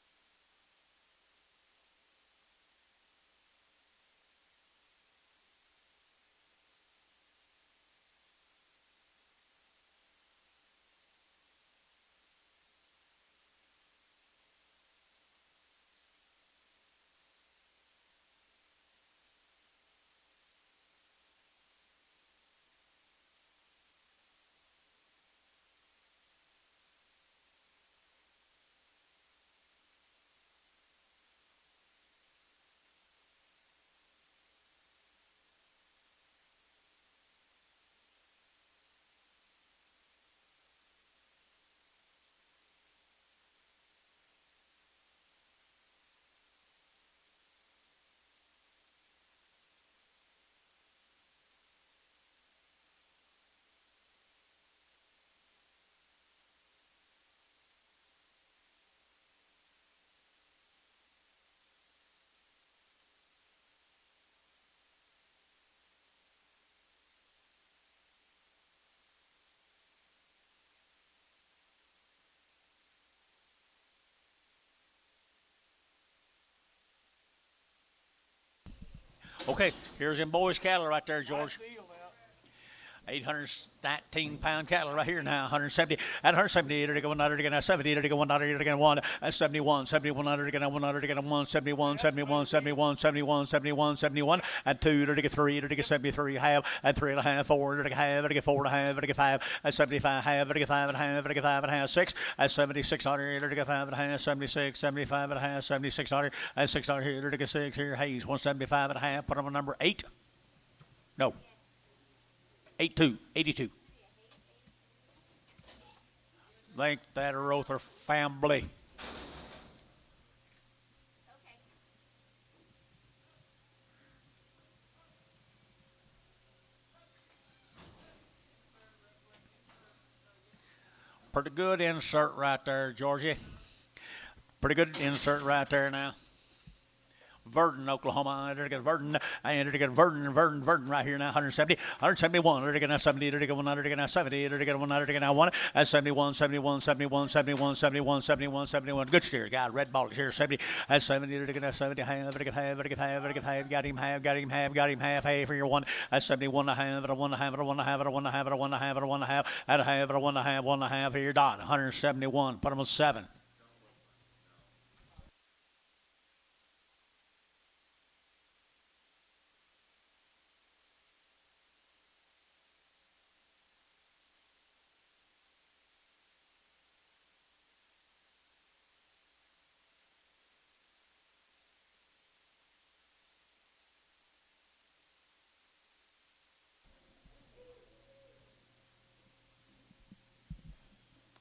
Okay, here's them boys' cattle right there, George. 819-pound cattle right here now. 170 at 170 to go 100 to get 70 to go 100 to get 1 and 71 7100 to get 100 to get 1 71 71 71 71 71 71 and 2 to get 3 to get 73 half and 3 and a half 4 to get half to get 4 and a half to get 5 and 75 half to get 5 and a half to get 5 and a half 6 and 7600 to get 5 and a half 76 75 and a half 7600 and 600 here to get 6 here. Hayes 175 and a half. Put them on number 8. No. 82. Thank that Rother family. Pretty good insert right there, Georgie. Pretty good insert right there now. Verdon, Oklahoma. There to get Verdon, and to get Verdon right here now. 170, 171. There to get now 70. There to get 100. There to get now 70. There to get 100. There to get now 1. At 71, 71, 71, 71, 71, 71, 71. Good steer, guy. Red ball is here. 70. At 70. There to get now 70. Half. There to get half. There to get half. There to get half. Got him half. Got him half. Got him half. Hey for your 1. At 71 and a half. At a 1 and a half. At a 1 and a half. At a 1 and a half. At a 1 and a half. At a 1 and a half. At a half. At a 1 and a half. 1 and a half. Here, dot. 171. Put him on 7.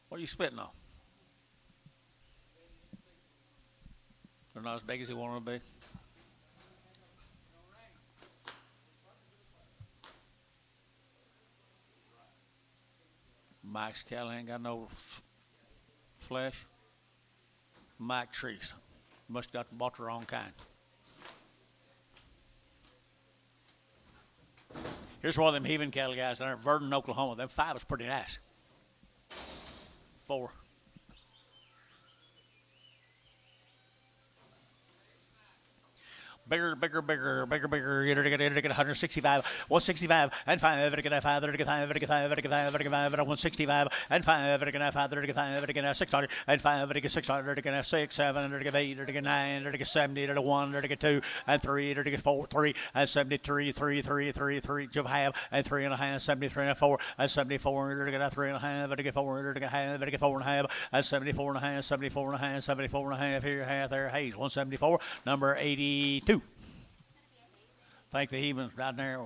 What are you spitting on? They're not as big as he wanted to be. Mike's cattle ain't got no flesh. Mike Trees. Must have bought the wrong kind. Here's one of them heaving cattle guys down there in Verdon, Oklahoma. Them 5 is pretty nice. 4. Bigger. You're to get 165, 165, and 5. To get 5. To get 5. To get 5. To get 5. To get 5. 165, and 5. To get 5. To get 5. To get 600, and 5. To get 600. To get 6, 7. To get 8. To get 9. To get 70. To get 1. To get 2, and 3. To get 4, 3, and 73, 3, 2 half, and 3 and a half, 73 and 4, and 74. To get 3 and a half. To get 4. To get half. To get 4 and a half, and 74 and a half, 74 and a half, 74 and a half. Here, half there. Hayes, 174, number 82. Thank the heathens down there,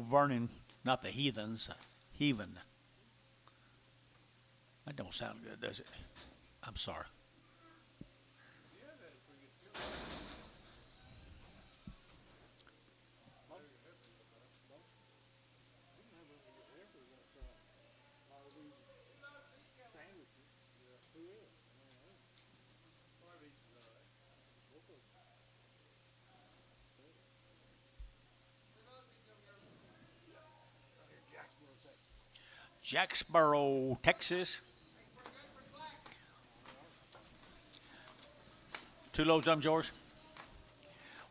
Vernon, not the heathens, heathen. That don't sound good, does it? I'm sorry. Jacksboro, Texas. 2 loads of them, George.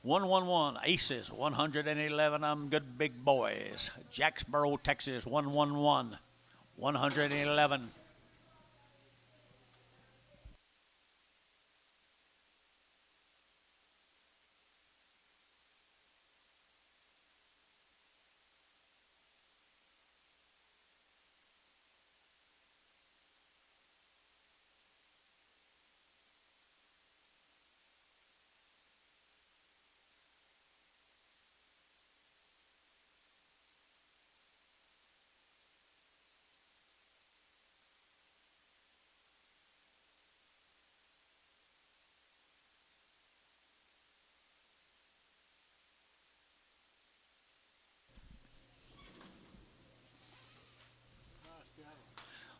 111 Aces, 111 of them good big boys. Jacksboro, Texas, 111, 111.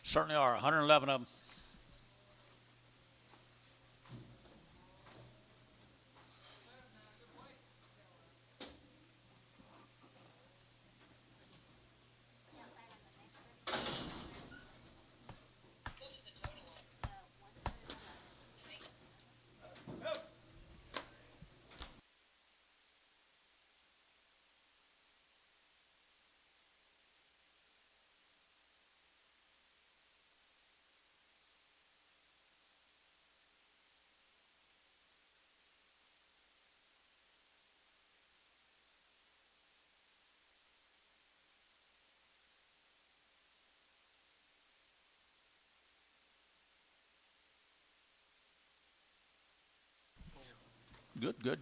Certainly are, 111 of them.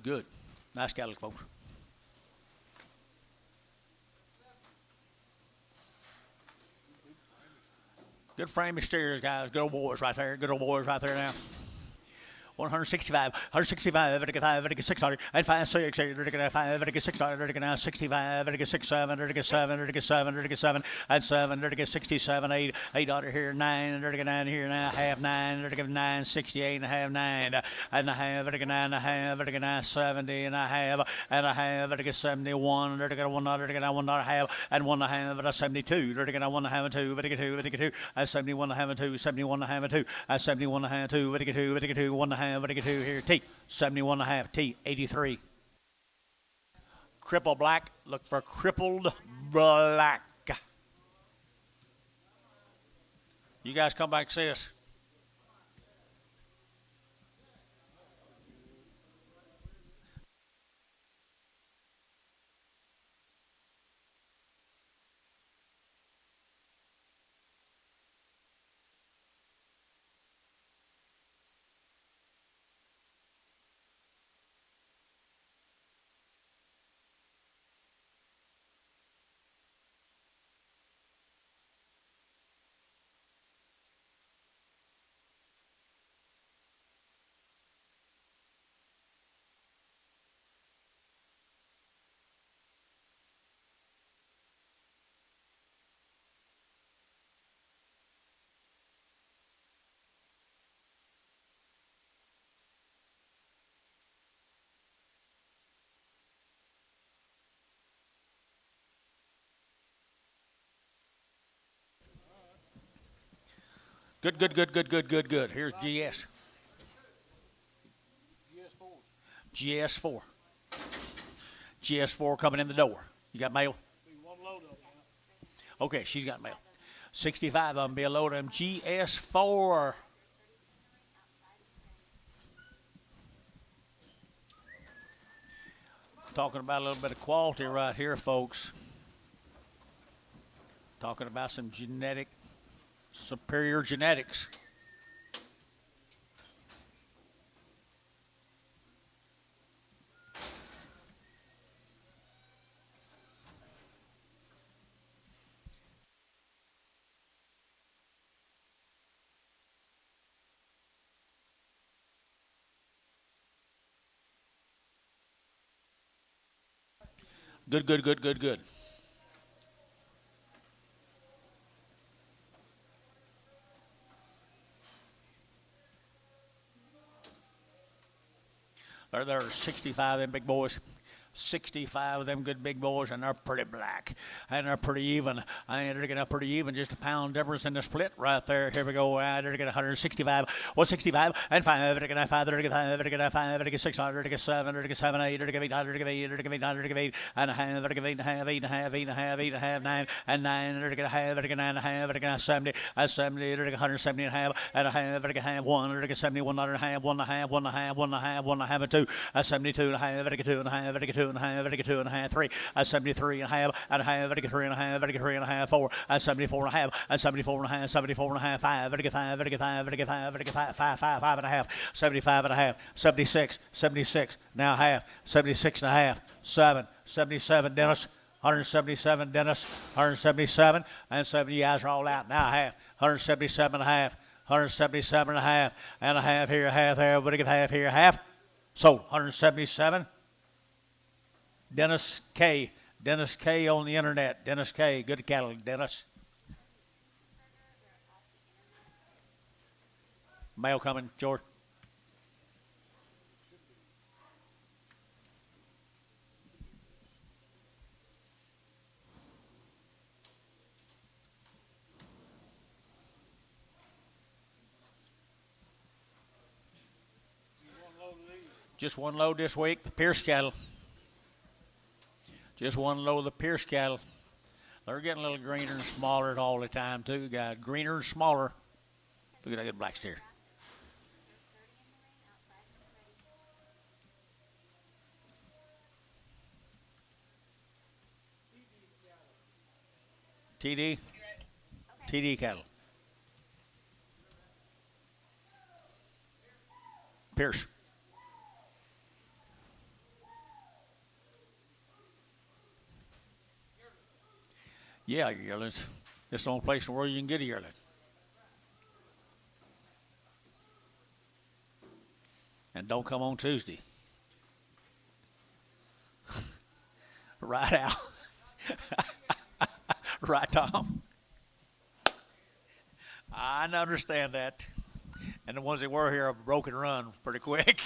Good. Nice cattle, folks. Good framey steers, guys. Good old boys right there. Good old boys right there now. 165, 165, 600, and 5, 6, 5, 600, 65, 6, 7, 7, 7, and 7, 67, 8, 800 here, 9, 9 here, now, half 9, 9, 68 and a half, 9, and a half, 9 and a half, 70 and a half, and a half, 71, 1 half, and 1 half, 72, 1 half, 2, 2, and 71 and a half, 2, 71 and a half, 2, and 71 and a half, 2, 2, 1 half, here, T, 71 and a half, T, 83. Cripple black, look for crippled black. You guys come back and see us. Good. Here's GS. GS4. GS4 coming in the door. You got mail? Okay, she's got mail. 65 of them be a load of them. GS4. Talking about a little bit of quality right here, folks. Talking about some superior genetics. Good. There are 65 of them big boys. 65 of them good big boys, and they're pretty black, and they're pretty even. And they're getting pretty even, just a pound difference in the split right there. Here we go. They're getting 165, 165, and 5. They're getting 5. They're getting 5. They're getting 5. They're getting 600. They're getting 7. They're getting 7, 8. They're getting 8. They're getting 8. They're getting 8. They're getting 8 and a half. They're getting 8 and a half. 8 and a half. 8 and a half. 8 and a half. 9 and 9. They're getting a half. They're getting 9 and a half. They're getting 70. And 70. They're getting 170 and a half. And a half. They're getting half. 1. They're getting 71 and a half. 1 and a half. 1 and a half. 1 and a half. 1 and a half. 2. 72 and a half. They're getting 2 and a half. They're getting 2 and a half. They're getting 2 and a half. 3. 73 and a half. And a half. They're getting 3 and a half. They're getting 3 and a half. 4. And 74 and a half. And 74 and a half. 74 and a half. 5. They're getting 5. They're getting 5. They're getting 5. They're getting 5. 5 and a half. 75 and a half. 76. 76. Now half. 76 and a half. 7. 77. Dennis. 177, Dennis, 177, and 70 guys are all out. Now half, 177 and a half, 177 and a half, and a half here, half there. Everybody get half here, half. So 177. Dennis K. Dennis K on the internet. Dennis K. Good cattle, Dennis. Mail coming, George. Just one load this week, the Pierce cattle. Just one load of the Pierce cattle. They're getting a little greener and smaller all the time, too, guys. Greener and smaller. Look at that good black steer. TD? TD cattle. Pierce. Yeah, yearlings. This is the only place in the world you can get a yearling. And don't come on Tuesday. Right, Al? Right, Tom? I understand that. And the ones that were here have broken run pretty quick.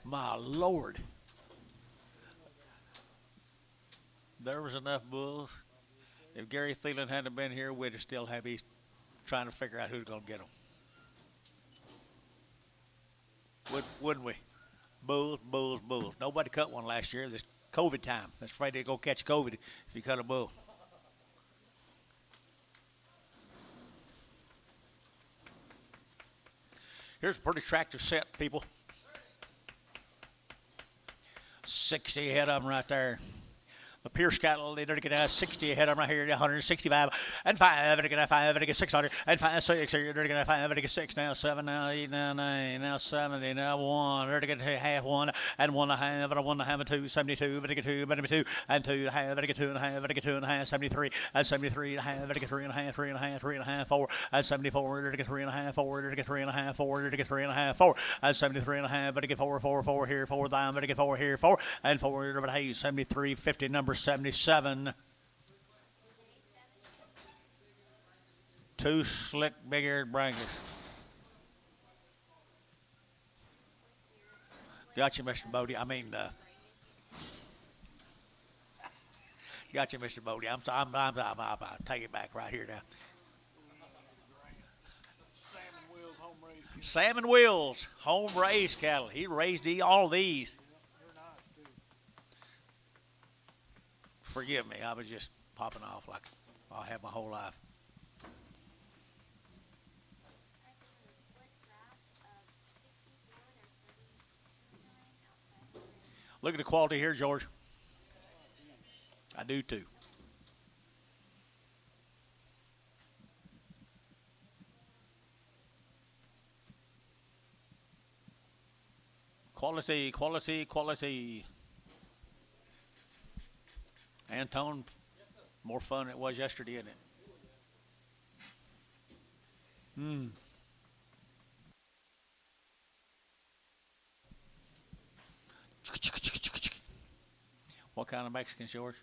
My Lord. There was enough bulls. If Gary Thielen hadn't been here, we'd have still have be trying to figure out who's going to get them. Wouldn't we? Bulls, bulls, bulls. Nobody cut one last year. This COVID time. That's afraid they'd go catch COVID if you cut a bull. Here's a pretty attractive set, people. 60 head of them right there. The Pierce cattle, they're going to get 60 ahead of them right here, 165 and 5, they're going to 5, they're going to 600 and 5, 6, they're going to 5, they're going to 6, now 7, now 8, now 9, now 70, now 1, they're going to half 1 and 1 and a half and a 1 and a half and 2, 72, they're going to 2, they're going to 2 and 2 and a half, they're going to 2 and a half, they're going to 2 and a half, 73 and 73 and a half, they're going to 3 and a half, 3 and a half, 3 and a half, 4 and 74, they're going to 3 and a half, 4, they're going to 3 and a half, 4, they're going to 3 and a half, 4 and 73 and a half, they're going to 4, 4, 4 here, 4 down, they're going to 4 here, 4 and 4, they're going to 73, 50, number 77. Two slick, big-eared blankets. Gotcha, Mr. Bodie. Gotcha, Mr. Bodie. I'm take it back right here now. Salmon Wheels, home raised cattle. He raised all these. They're nice, too. Forgive me, I was just popping off like I have my whole life. Look at the quality here, George. I do too. Quality, quality, quality. Antone, more fun than it was yesterday, isn't it? What kind of Mexican, George?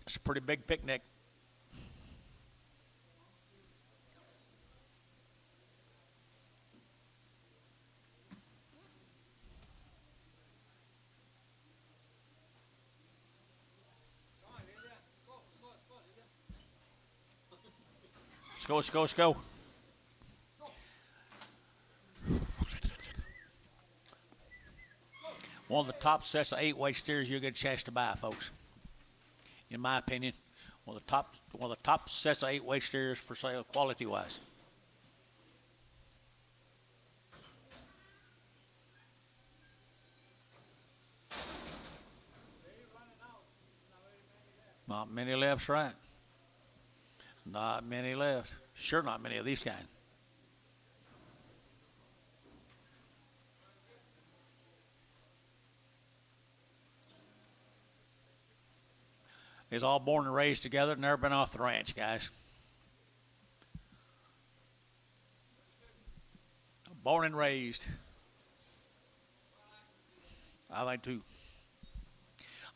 It's a pretty big picnic. Let's go, let's go, let's go. One of the top sets of 8-weight steers you'll get a chance to buy, folks. In my opinion, one of the top sets of 8-weight steers for sale, quality-wise. Not many left, right? Not many left. Sure, not many of these kind. It's all born and raised together, never been off the ranch, guys. Born and raised. I think too.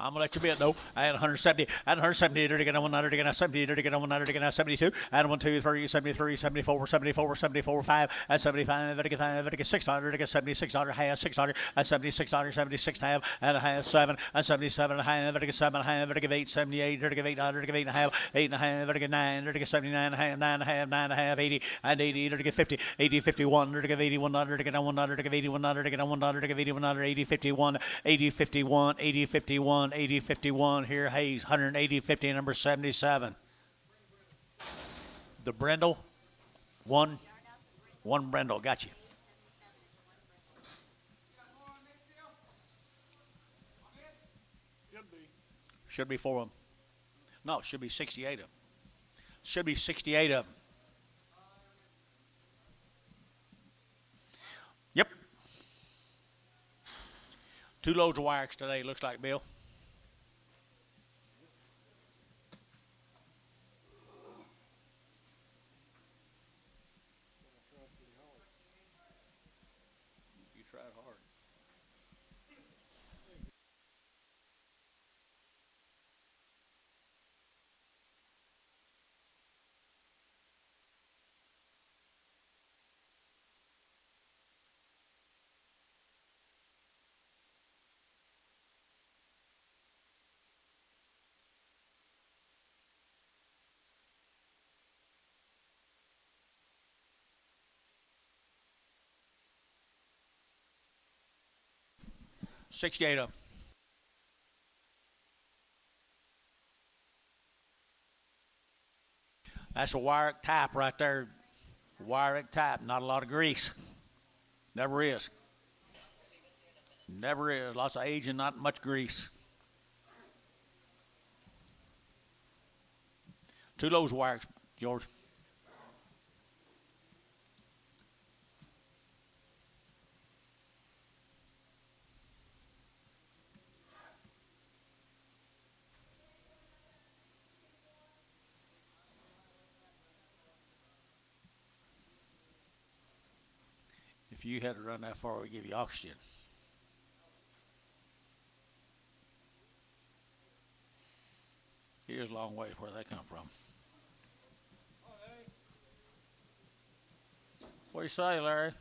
I'm gonna let you bet though. At 170, at 170, they're gonna 100, they're gonna 70, they're gonna 100, they're gonna 72, and 1, 2, 3, 73, 74, 74, 74, 5, at 75, they're gonna 5, they're gonna 600, they're gonna 76, half, 600, at 76, 76, half, and a half, 7, and 77, and a half, they're gonna 7, half, they're gonna 8, 78, they're gonna 800, they're gonna 8 and a half, 8 and a half, they're gonna 9, they're gonna 79 and a half, 9 and a half, 9 and a half, 80, and 80, they're gonna 50, 80, 51, they're gonna 8100, they're gonna 100, they're gonna 8100, they're gonna 100, they're gonna 8100, 80, 51, 80, 51, 80, 51, 80, 51. Here, Hayes, 180, 50, number 77. The Brindle, one Brindle, got you. Should be. Should be 4 of them. No, it should be 68 of them. Should be 68 of them. Yep. 2 loads of wires today, looks like, Bill. You tried hard. $68 of them. That's a wire type right there. Wire type, not a lot of grease. Never is. Never is. Lots of age and not much grease. 2 loads of wires, George. If you had to run that far, we'd give you oxygen. Here's a long ways where they come from. What do you say, Larry?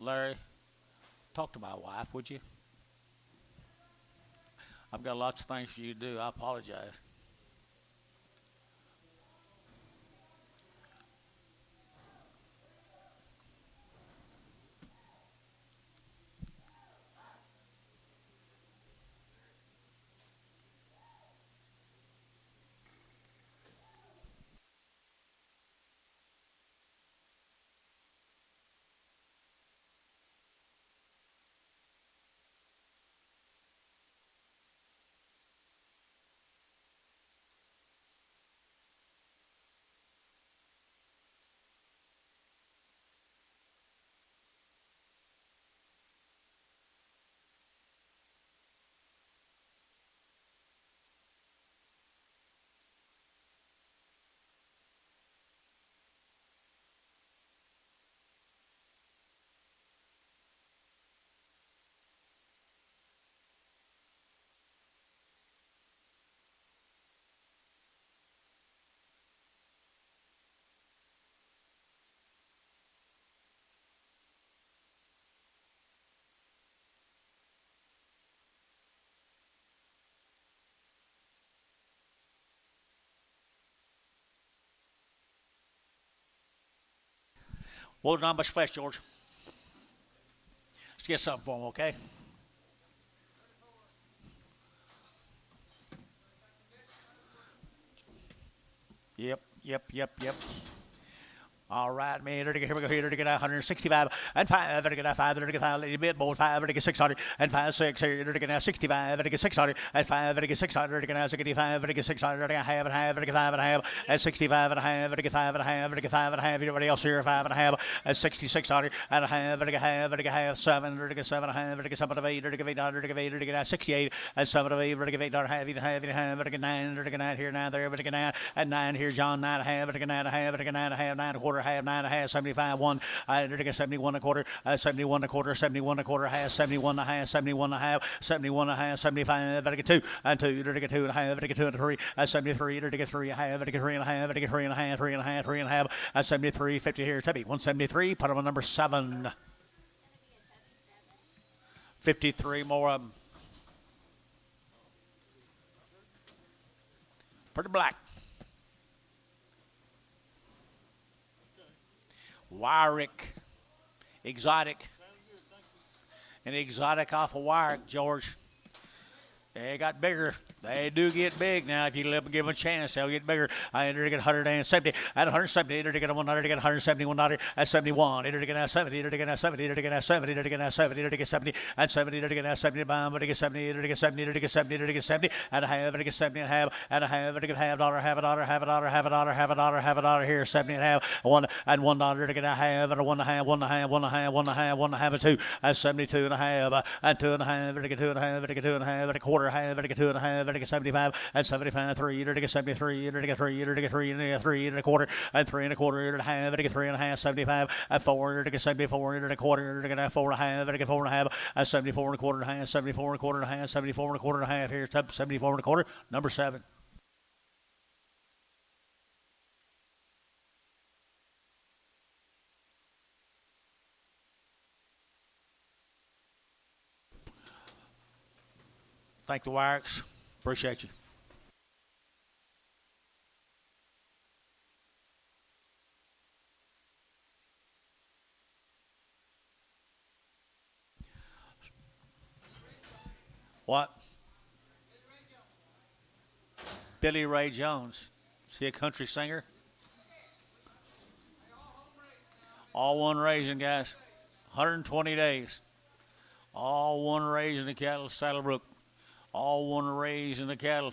Larry, talk to my wife, would you? I've got lots of things for you to do. I apologize. Well, not much flesh, George. Let's get something for him, okay? Yep. All right, man. Here we go. Here to get 165 and 5. To get 5. To get 5. A little bit more. 5. To get 600 and 5. 6. Here to get 65. To get 600 and 5. To get 600. To get 65. To get 600. To get half and half. To get 5 and half. And 65 and a half. To get 5 and a half. To get 5 and a half. Everybody else here 5 and a half. And 6600 and a half. To get half. To get half. 7. To get 7 and a half. To get 7 of 8. To get 800. To get 8. To get 68 and 7 of 8. To get 8 and a half. To get 9. To get 9 here 9 there. To get 9 and 9 here. John 9 and a half. To get 9 and a half. To get 9 and a half. 9 and a quarter. Half 9 and a half, 75 1, to get 71 and a quarter, 71 and a quarter, 71 and a quarter, half, 71 and a half, 71 and a half, 71 and a half, 75, to get 2 and 2, to get 2 and a half, to get 2 and 3, 73, to get 3 and a half, to get 3 and a half, to get 3 and a half, 3 and a half, 3 and a half, 73, 50 here, Tubby, 173, put him on number 7. 53 more of them. Pretty black. Wyrick, exotic, an exotic off of Wyrick, George. They got bigger. They do get big now. If you give them a chance, they'll get bigger. I enter to get 170. At 170, enter to get 100 to get 171. At 71, enter to get 70. Enter to get 70. Enter to get 70. Enter to get 70. Enter to get 70. At 70, enter to get 70. Enter to get 70. Enter to get 70. Enter to get 70. Enter to get 70. At a half, enter to get 70 and a half. At a half, enter to get half dollar, half a dollar, half a dollar, half a dollar, half a dollar, half a dollar here. 70 and a half. One and $1 to get a half. And a one and a half. One and a half. One and a half. One and a half. One and a half. And two. At 72 and a half. And two and a half. Enter to get two and a half. Enter to get two and a half. Enter to quarter half. Enter to get two and a half. Enter to get 75. At 75, 3, enter to get 73, enter to get 3, enter to get 3, enter to get 3, enter to quarter, and 3 and a quarter, enter to half, enter to get 3 and a half, 75, at 4, enter to get 74, enter to quarter, enter to get 4 and a half, enter to get 4 and a half, at 74 and a quarter and a half, 74 and a quarter and a half, 74 and a quarter and a half, here's up 74 and a quarter, number 7. Thank the Wyrics. Appreciate you. What? Billy Ray Jones. Is he a country singer? All one raising, guys. 120 days. All one raising the cattle, Saddlebrook. All one raising the cattle.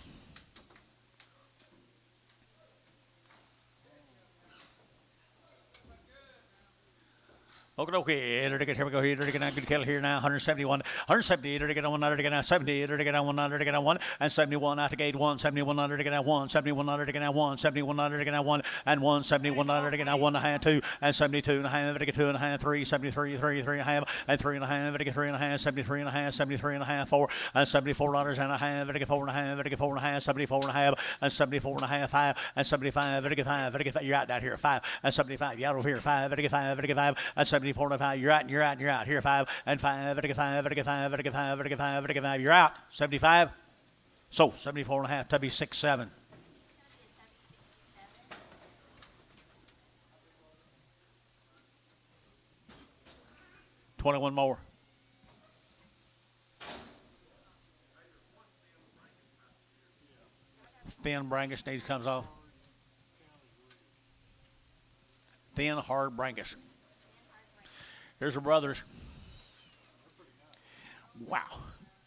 Okay, enter to get here we go here, enter to get good cattle here now, 171, 170, enter to get on 100 to get now 70, enter to get on 100 to get now 1, and 71 out to gate 1, 7100 to get now 1, 7100 to get now 1, 7100 to get now 1, and 1, 7100 to get now 1 and a half, 2, and 72 and a half, to get 2 and a half, 3, 73, 3, 3 and a half, and 3 and a half, to get 3 and a half, 73 and a half, 73 and a half, 4, and $74 and a half, to get 4 and a half, to get 4 and a half, 74 and a half, and 74 and a half, 5, and 75, to get 5, to get 5, you're out down here, 5, and 75, you're out over here, 5, to get 5, to get 5, and 74 and a 5, you're out. You're out. Here, 5 and 5. To get 5. To get 5. To get 5. To get 5. To get 5. You're out. 75. So 74 and a half. Tubby 6-7. $21 more. Thin Brangus needs comes off. Thin, hard Brangus. Here's her brothers. Wow.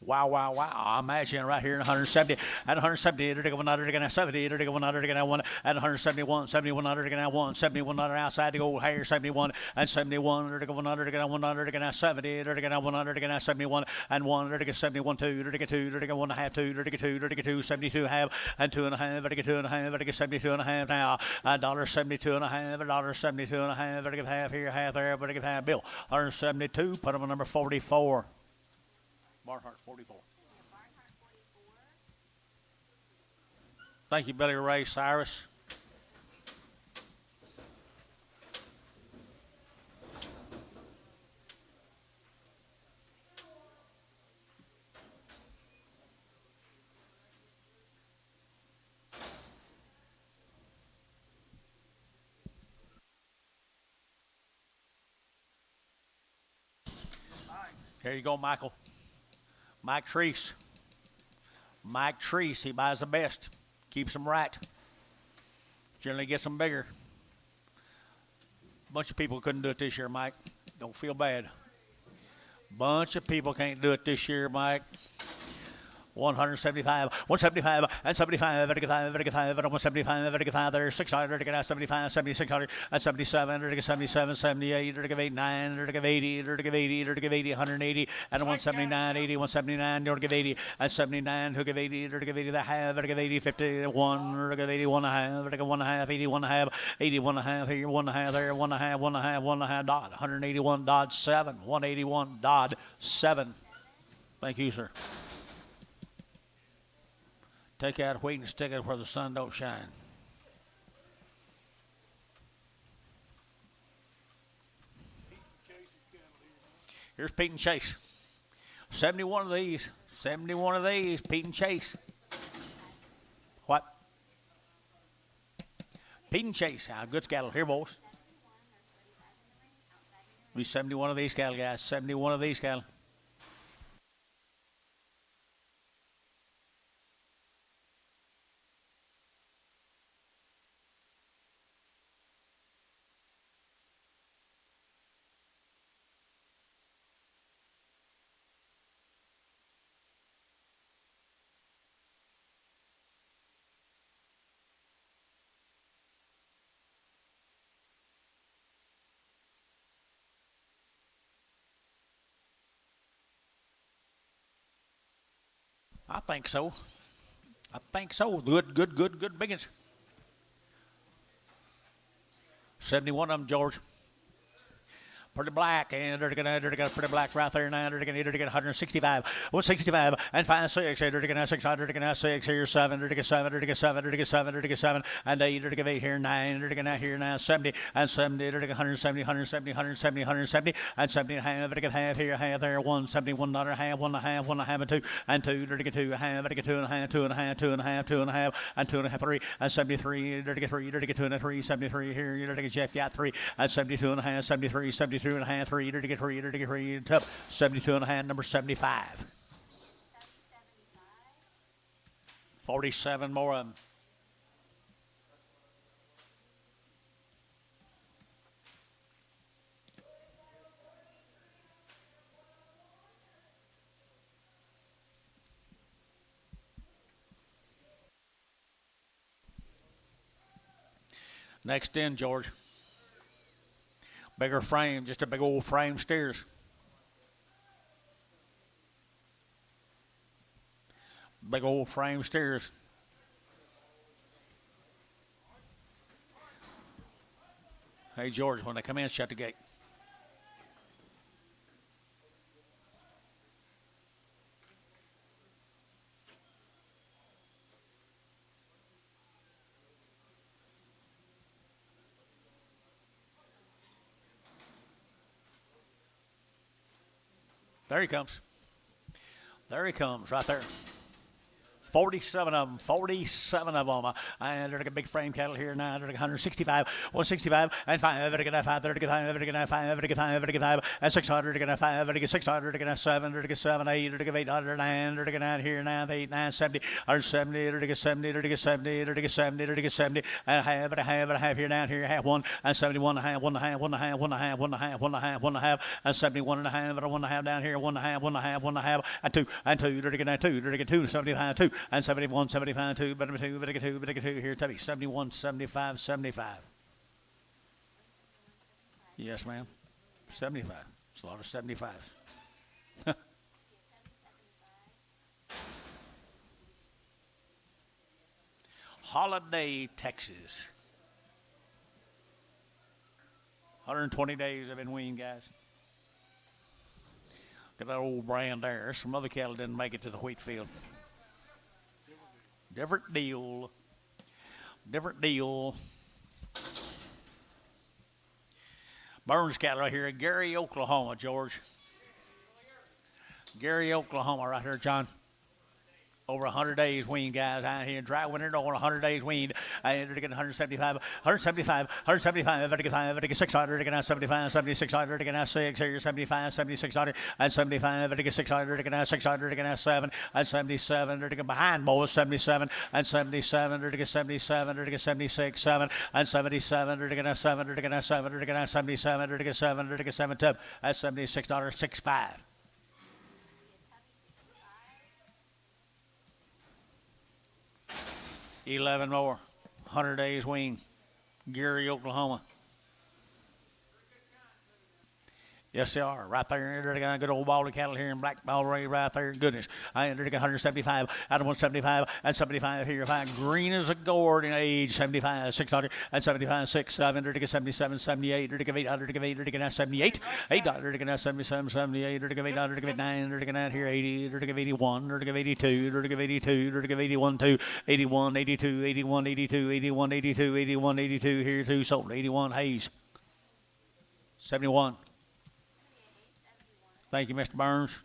I imagine right here in 170, at 170, enter to go 100 to get 70, enter to go 100 to get 1, at 171, 7100 to get 1, 7100 outside to go higher, 71, and 71, enter to go 100 to get 100 to get 70, enter to get 100 to get 71, and 1, enter to get 71, 2, enter to get 2, enter to get 1 and a half, 2, enter to get 2, enter to get 2, 72 half, and 2 and a half, enter to get 2 and a half, enter to get 72 and a half now, $1.72 and a half, $1.72 and a half, enter to get half here, half there, enter to get half bill, 172, put them on number 44. Barnhart 44. Thank you, Billy Ray Cyrus. Here you go, Michael. Mike Treese. Mike Treese, he buys the best. Keeps them right. Generally gets them bigger. Bunch of people couldn't do it this year, Mike. Don't feel bad. Bunch of people can't do it this year, Mike. 175, 175, and 75, and 175, and there's 600, 75, 7600, and 77, 77, 78, 89, 80, 80, 80, 180, and 179, 80, 179, 80, and 79, who give 80, give 80, the half, give 80, 51, give 81 and a half, give 1 and a half, 81 and a half, 81 and a half, here, 1 and a half, there, 1 and a half, 1 and a half, 1 and a half, Dodd, 181, Dodd, 7, 181, Dodd, 7. Thank you, sir. Take out wheat and stick it where the sun don't shine. Here's Pete and Chase. 71 of these. 71 of these. Pete and Chase. What? Pete and Chase. How good's cattle. Here, boys. Be 71 of these cattle, guys. 71 of these cattle. I think so. I think so. Good biggins. 71 of them, George. Pretty black, and they're gonna pretty black right there now. They're gonna 165, 165, and 5, 6. They're gonna 600. They're gonna 6 here, 7. They're gonna 7. They're gonna 7. They're gonna 7. They're gonna 7, and 8. They're gonna 8 here, 9. They're gonna here now 70 and 70. They're gonna 170, 170, 170, 170, and 70 and a half. They're gonna half here, half there, 170, $1 half, 1 and a half, 1 and a half, and 2, and 2. They're gonna 2 and a half. They're gonna 2 and a half, 2 and a half, 2 and a half, 2 and a half, and 2 and a half, 3, and 73. They're gonna 3. They're gonna 2 and a 3, 73 here. You're gonna Jeff Yacht 3, and 72 and a half, 73, 72 and a half, 3. To get read, to get read, top 72 and a half, number 75. 47 more of them. Next in, George. Bigger frame, just a big old frame steers. Big old frame steers. Hey, George, when they come in, shut the gate. There he comes. There he comes, right there. 47 of them, 47 of them. And they're a big frame cattle here now. They're 165, 165, and 5. They're going to 5, they're going to 5, they're going to 5, they're going to 5, they're going to 5, and 600, they're going to 5, they're going to 600, they're going to 7, they're going to 7, 8, they're going to 800, 9, they're going to 9 here now, 8, 9, 70, 170, they're going to 70, they're going to 70, they're going to 70, they're going to 70, and a half, and a half, and a half here now, here, half 1, and 71 and a half, 1 and a half, 1 and a half, 1 and a half, 1 and a half, 1 and a half, 1 and a half, and 71 and a half, and a 1 and a half down here, 1 and a half, 1 and a half, 1 and a half, and 2, and 2, they're going to 2, they're going to 2, 75, 2, and 71, 75, 2, better 2, better 2, better 2, here, Tubby, 71, 75, 75. Yes, ma'am. 75. It's a lot of 75s. Holiday, Texas. 120 days I've been weaned, guys. Got that old brand there. Some other cattle didn't make it to the wheat field. Different deal. Different deal. Burns cattle right here in Gary, Oklahoma, George. Gary, Oklahoma, right here, John. Over 100 days weaned, guys, out here. Dry winter, over 100 days weaned. I entered to get 175, 175, 175, I get 600, I get 75, 7600, I get 6, here, 75, 7600, and 75, I get 600, I get 600, I get 7, and 77, I get behind boys, 77, and 77, I get 77, I get 76, 7, and 77, I get 7, I get 7, I get 77, I get 7, I get 7, tip, that's $76.65. 11 more. 100 days wean. Gary, Oklahoma. Yes, they are. Right there. They got a good old ball of cattle here in Black Ball Ray right there. Goodness. I entered 175, out of 175, and 75 here. Fine. Green as a gourd in age. 75, 600, and 75, 6, 7, to get 77, 78, to get 800, to get 8, to get 78, 800, to get 77, 78, to get 800, to get 9, to get here 80, to get 81, to get 82, to get 82, to get 81, 2, 81, 82, 81, 82, 81, 82, 81, 82, here 2, sold 81, Hayes. 71. Thank you, Mr. Burns.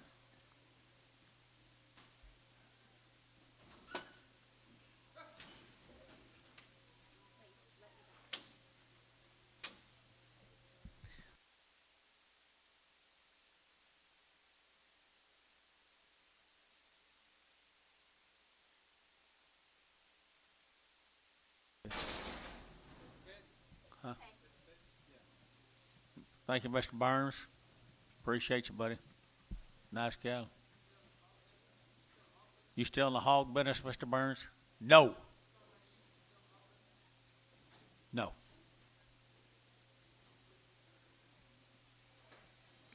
Huh? Thank you, Mr. Burns. Appreciate you, buddy. Nice cow. You still in the hog business, Mr. Burns? No. No.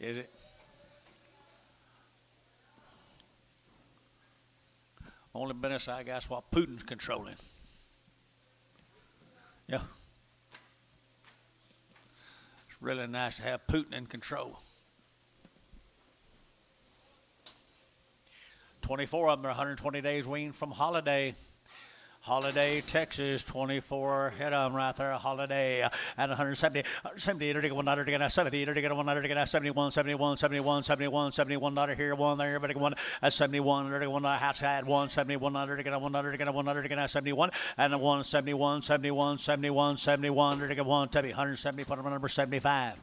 Is it? Only business I got's what Putin's controlling. Yeah. It's really nice to have Putin in control. 24 of them are 120 days weaned from Holiday. Holiday, Texas, 24 head of them right there. Holiday at 170, 170, 170, 71, 71, 71, 71, 71 here, one there, but one at 71, one outside, 171, 171, and 171, 71, 71, 71, 170, put them on number 75.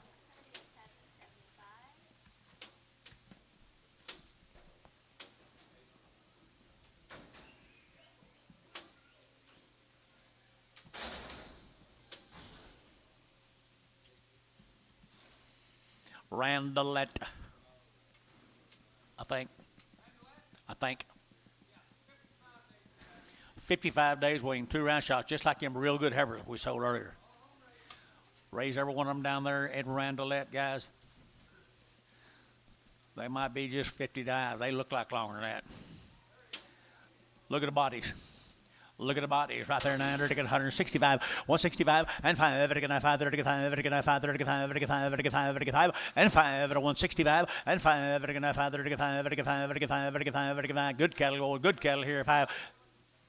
Randolette. I think. 55 days weighing 2 round shots, just like them real good heifers we sold earlier. Raise every one of them down there at Randolette, guys. They might be just 50 dives. They look like longer than that. Look at the bodies. Look at the bodies right there, 165, 165, and 5, 35, 35, 35, 35, 35, 35, and 5, 165, and 5, 35, 35, 35, 35, 35, good cattle here, 5.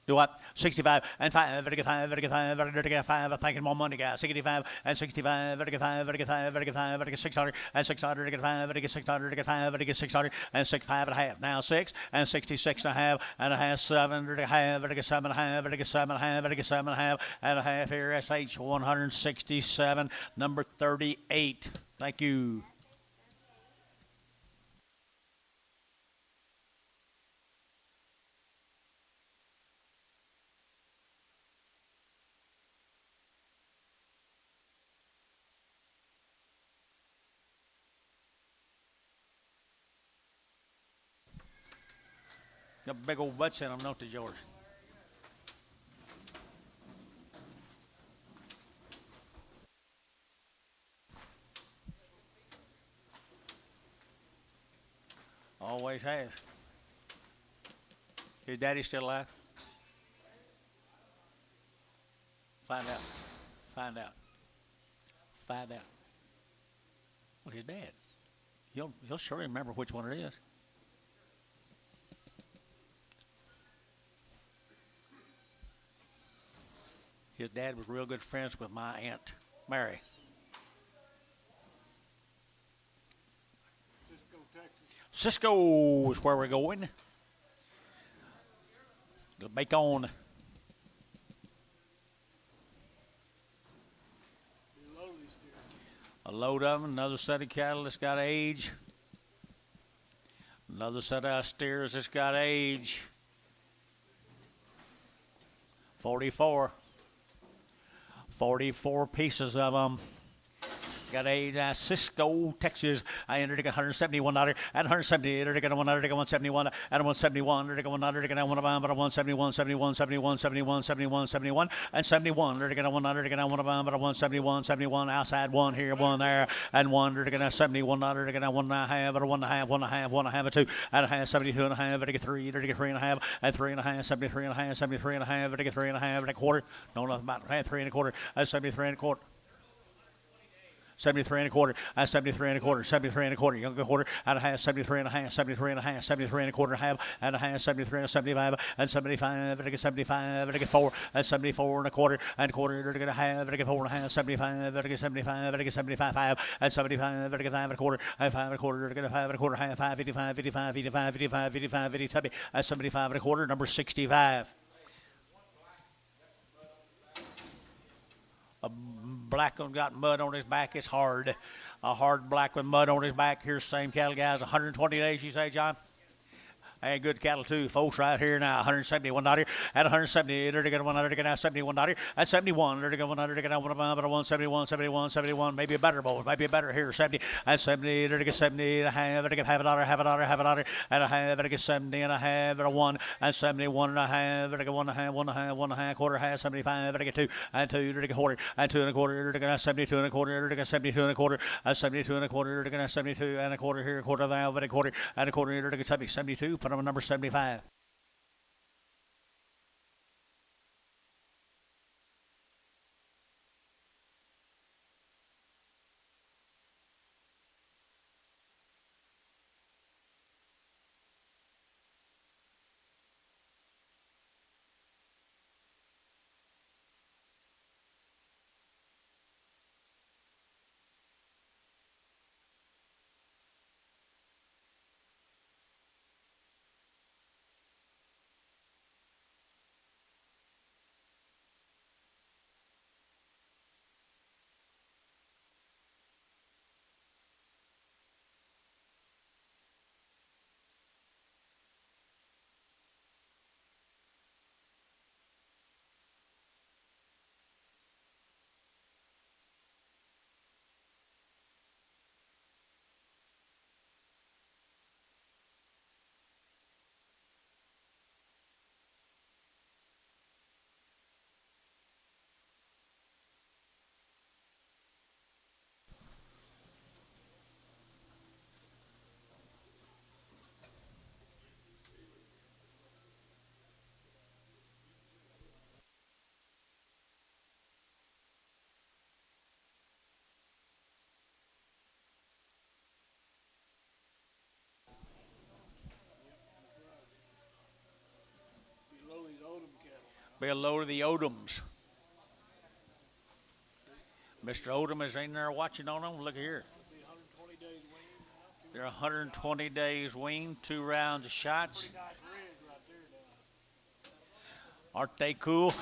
Do what? 65 and 5, 5, I'm thinking more money, guys. 65 and 65, 600 and 600, 600, 600 and 65 and a half. Now 6 and 66 and a half, 7 and a half, 7 and a half, 7 and a half, 7 and a half, and a half here. SH 167, number 38. Thank you. Got big old butts in them, don't they, George? Always has. His daddy still alive? Find out. Find out. Find out. Well, his dad. He'll sure remember which one it is. His dad was real good friends with my Aunt Mary. Cisco, Texas. Cisco is where we're going. The bacon. A load of them, another set of cattle that's got age. Another set of steers that's got age. 44 pieces of them. Got a Cisco, Texas. I entered $171 and 170. Entered $171 and 171. Entered $171, 71, 71, 71, 71, 71, and 71. Entered $171, 71. Outside one here, one there, and one. Entered 71. Entered one and a half, or one and a half, one and a half, one and a half, 2 and a half, 72 and a half. Entered 3. Entered 3 and a half, and 3 and a half, 73 and a half, 73 and a half. Entered 3 and a half, and a quarter. No, nothing about 3 and a quarter. 73 and a quarter. 73 and a quarter, 73 and a quarter, 73 and a quarter, younger quarter, and a half, 73 and a half, 73 and a half, 73 and a quarter, half, and a half, 73 and a 75, and 75, and a 75, and a 4, and 74 and a quarter, and a quarter, and a half, and a 4 and a half, 75, and a 75, and a 75, 5, and 75, and a 5 and a quarter, and 5 and a quarter, and a 5 and a quarter, half, 5, 55, 55, 55, 55, 55, 50, and 75 and a quarter, number 65. A black one got mud on his back. It's hard. A hard black with mud on his back. Here's the same cattle, guys. 120 days, you say, John? And good cattle, too, folks, right here now. $171 at 170. They're going to $171 at 71. They're going to $171, 71, 71. Maybe a better bowl. Maybe a better here. 70 at 70. They're going to 70 and a half. They're going to half a dollar, half a dollar, half a dollar, and a half. They're going to 70 and a half, and a 1 and 71 and a half. They're going to 1 and a half, 1 and a half, 1 and a half, quarter, half, 75. They're going to 2 and 2. They're going to quarter and 2 and a quarter. They're going to 72 and a quarter. They're going to 72 and a quarter. 72 and a quarter. They're going to 72 and a quarter here, a quarter there, and a quarter and a quarter. They're going to 72. Put them on number 75. Be hello to the Odoms. Mr. Odom is in there watching on them. Look here. Be 120 days weaned now. They're 120 days weaned, 2 rounds of shots. Pretty nice rig right there now. Aren't they cool?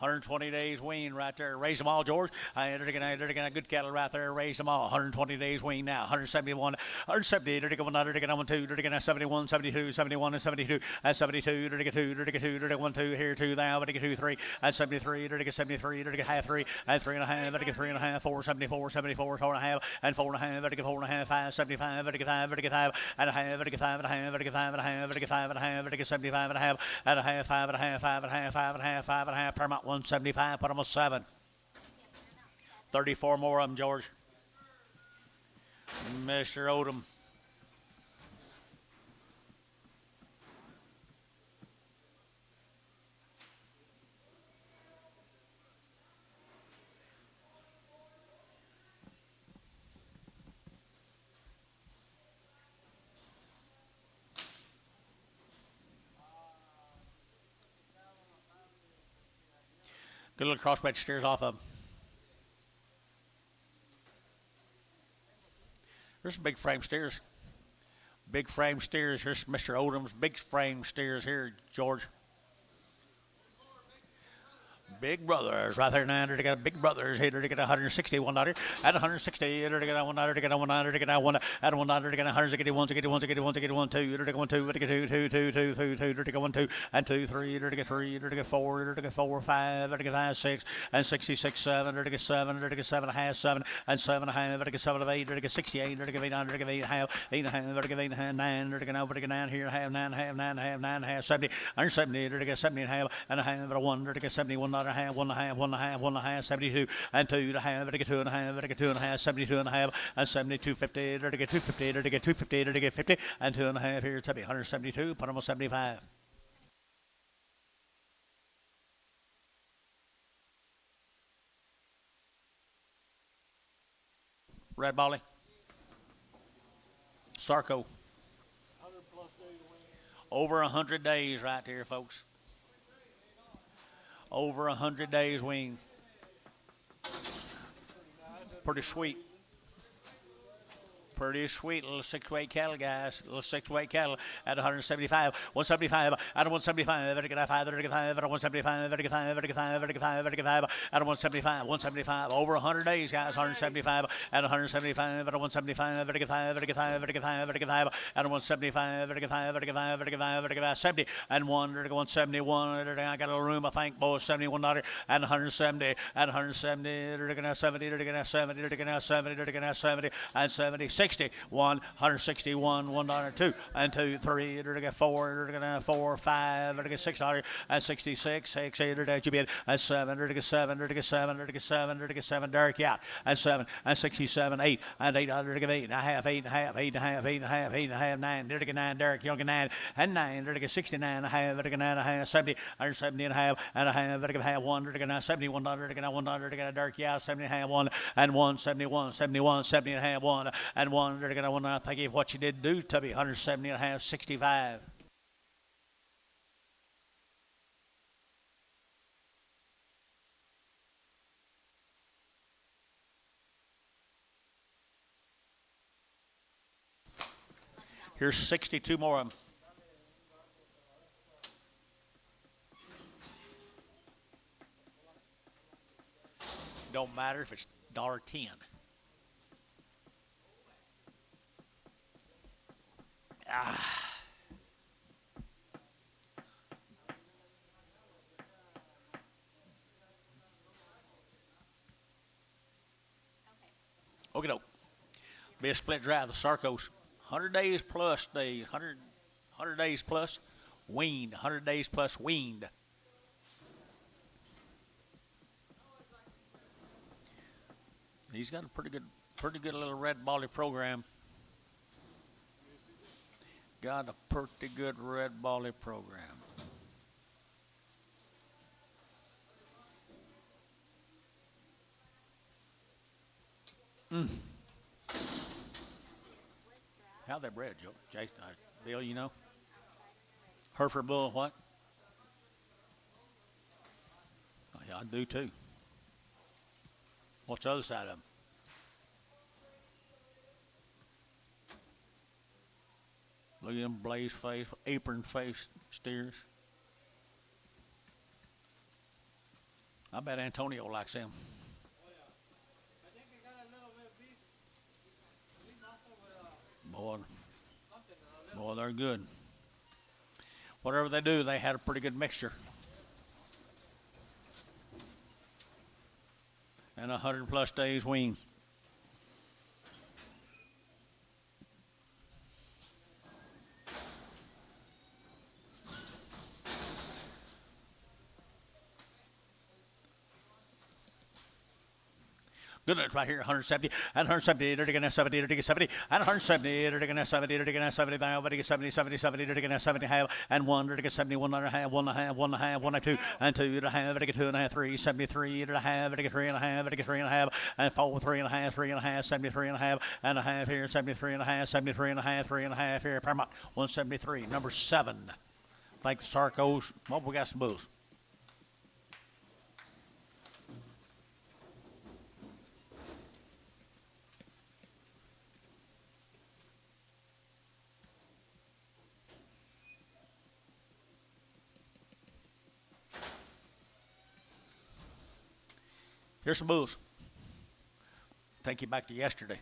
120 days wean right there. Raise them all, George. They're gonna good cattle right there. Raise them all. 120 days wean now. 171, 170. They're gonna 1, 2. They're gonna 71, 72, 71, and 72. And 72. They're gonna 2. They're gonna 2. They're gonna 1, 2 here 2 now. They're gonna 2, 3. And 73. They're gonna 73. They're gonna half 3. And 3 and a half. They're gonna 3 and a half. 4, 74, 74, 4 and a half. And 4 and a half. They're gonna 4 and a half. 5, 75. They're gonna 5. They're gonna 5 and a half. They're gonna 5 and a half. They're gonna 5 and a half. They're gonna 5 and a half. They're gonna 75 and a half. And a half. 5 and a half. 5 and a half. 5 and a half. 5 and a half. Paramount 175. Put them on 7. 34 more of them, George. Mr. Odom. Good little crossbred steers off of them. There's some big frame steers. Big frame steers. Here's Mr. Odom's big frame steers here, George. Big brothers right there now. They got big brothers here. They got $161 at 160. They got $1. They got $1. They got $1. They got $1 at $1. They got 161. They get 1. They get 1. They get 1. 2. They got 1. 2. They get 2. 2. 2. 2. 2. 2. They got 1. 2 and 2. 3. They get 3. They get 4. They get 4. 5. They get 5. 6 and 66. 7. They get 7. They get 7 and a half. 7 and 7 and a half. They get 7 of 8. They get 68. They get 8. They get 8 and a half. 8 and a half. They get 8 and a half. 9. They get 9. They get 9 here. Half 9 and a half. 9 and a half. 9 and a half. 70. 170. They get 70 and a half. And a half. 1. They get 71 and a half. 1 and a half. 1 and a half, 1 and a half, 72, and 2 and a half, they get 2 and a half, they get 2 and a half, 72 and a half, and 72.50, they get 250, they get 250, they get 50, and 2 and a half here, it's 172, put them on 75. Red Bolly. Sarco. 100 plus days weaned. Over 100 days right here, folks. Over 100 days weaned. Pretty sweet. Pretty sweet little 6-weight cattle, guys. Little 6-weight cattle at 175. 175 at 175. Very good. 5. Very good. 5 at 175. Very good. 5. Very good. 5. Very good. 5. Very good. 5 at 175. 175. Over 100 days, guys. 175 at 175 at 175. Very good. 5. Very good. 5. Very good. 5. Very good. 5 at 175. Very good. 5. Very good. 5. Very good. 5. Very good. 70 and 1. Very good. 171. I got a little room, I think, boys. $71 and 170 at 170. They're going to 70. They're going to 70. They're going to 70. They're going to 70 and 76. 161, $1, 2 and 2, 3, they're gonna 4, they're gonna 4, 5, they're gonna $6 and 66, 6, 8, they're gonna and 7, they're gonna 7, they're gonna 7, they're gonna 7, they're gonna 7, Derek out and 7 and 67, 8 and 8, they're gonna 8 and a half, 8 and a half, 8 and a half, 8 and a half, 8 and a half, 9, they're gonna 9, Derek, you're gonna 9 and 9, they're gonna 69 and a half, they're gonna 9 and a half, 70, 170 and a half, they're gonna have 1, they're gonna 71, they're gonna 1, they're gonna Derek out 70 and a half, 1 and 1, 71, 71, 70 and a half, 1 and 1, they're gonna 1, I think of what you did do to me, 170 and a half, 65. Here's 62 more of them. Don't matter if it's $1.10. Okay, doke. Be a split drive. The Sarcos, 100 days plus days, 100 days plus weaned, 100 days plus weaned. He's got a pretty good little red Bolly program. Got a pretty good red Bolly program. How they bred, Joe? Jason, Bill, you know? Hereford bull, what? Yeah, I do too. What's the other side of them? Look at them blaze face, apron face steers. I bet Antonio likes them. Oh yeah. I think I got a little bit of beef also with Boy, something, a little. boy, they're good. Whatever they do, they had a pretty good mixture. And 100+ days wean. Good right here, 170 and 170, they're going to 70, they're going to 70 and 170, they're going to 70, they're going to 70, they're going to 70, 70, 70, they're going to 70 half and one, they're going to 71 and a half, 1 and a half, 1 and a half, 1 and 2 and 2 and a half, they're going to 2 and a half, 3, 73 and a half, they're going to 3 and a half, they're going to 3 and a half and 4, 3 and a half, 3 and a half, 73 and a half here, 73 and a half, 73 and a half, 3 and a half here, Paramount 173, number 7. Thank the Sarcos. Well, we got some bulls. Here's some bulls. Take you back to yesterday.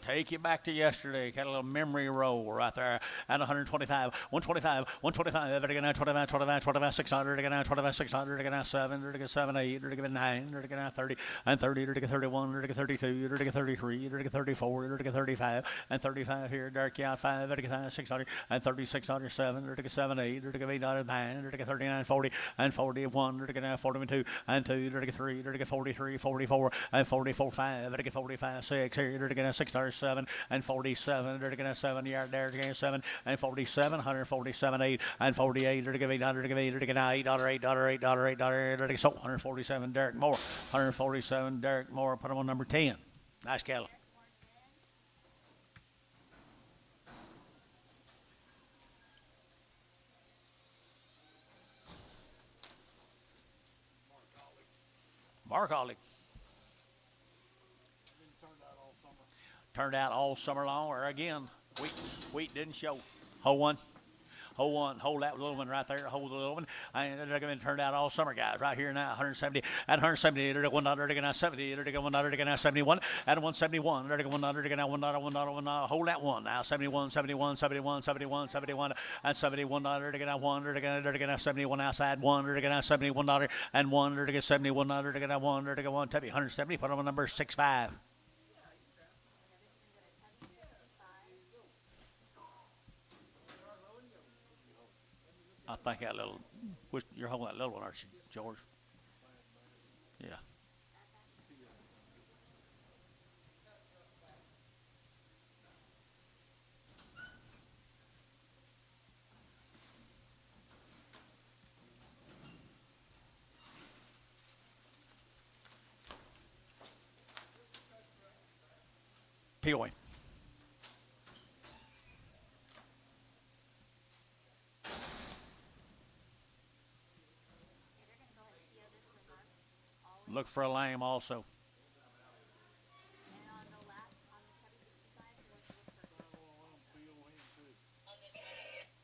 Take you back to yesterday. Got a little memory roll right there. And 125, 125, 125. They're going to 25, 25, 25, 600. They're going to 25, 600. They're going to 7. They're going to 7, 8. They're going to 9. They're going to 30 and 30. They're going to 31. They're going to 32. They're going to 33. They're going to 34. They're going to 35 and 35 here. Dark out 5. They're going to 600 and 36 under 7. They're going to 7, 8. They're going to 8 9. They're going to 39, 40 and 41. They're going to 42 and 2. They're going to 3. They're going to 43, 44 and 44, 5. They're going to 45, 6 here. They're going to 6 7 and 47. They're going to 7 yard there. They're going to 7 and 47, 147, 8 and 48. They're going to 8, 8. They're going to $8, $8, $8, $8, $8. They're going to so 147. Derek Moore, 147. Derek Moore. Put him on number 10. Nice cattle. Mark Ollie. Turned out all summer long, or again, wheat didn't show. Hold one. Hold that little one right there. Hold the little one. And they're going to turn out all summer, guys. Right here now, 170 and 170. They're going to $1. They're going to 70. They're going to $1. They're going to 71 and 171. They're going to $1. They're going to $1. $1. Hold that one now. 71, 71, 71, 71, 71, and $71. They're going to 1. They're going to 71 outside 1. They're going to $71 and 1. They're going to $71. They're going to 1. They're going to 1. 170. Put them on number 65. I think that little, you're holding that little one, aren't you, George? Yeah. Peoy. Look for a lame also.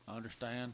Understand.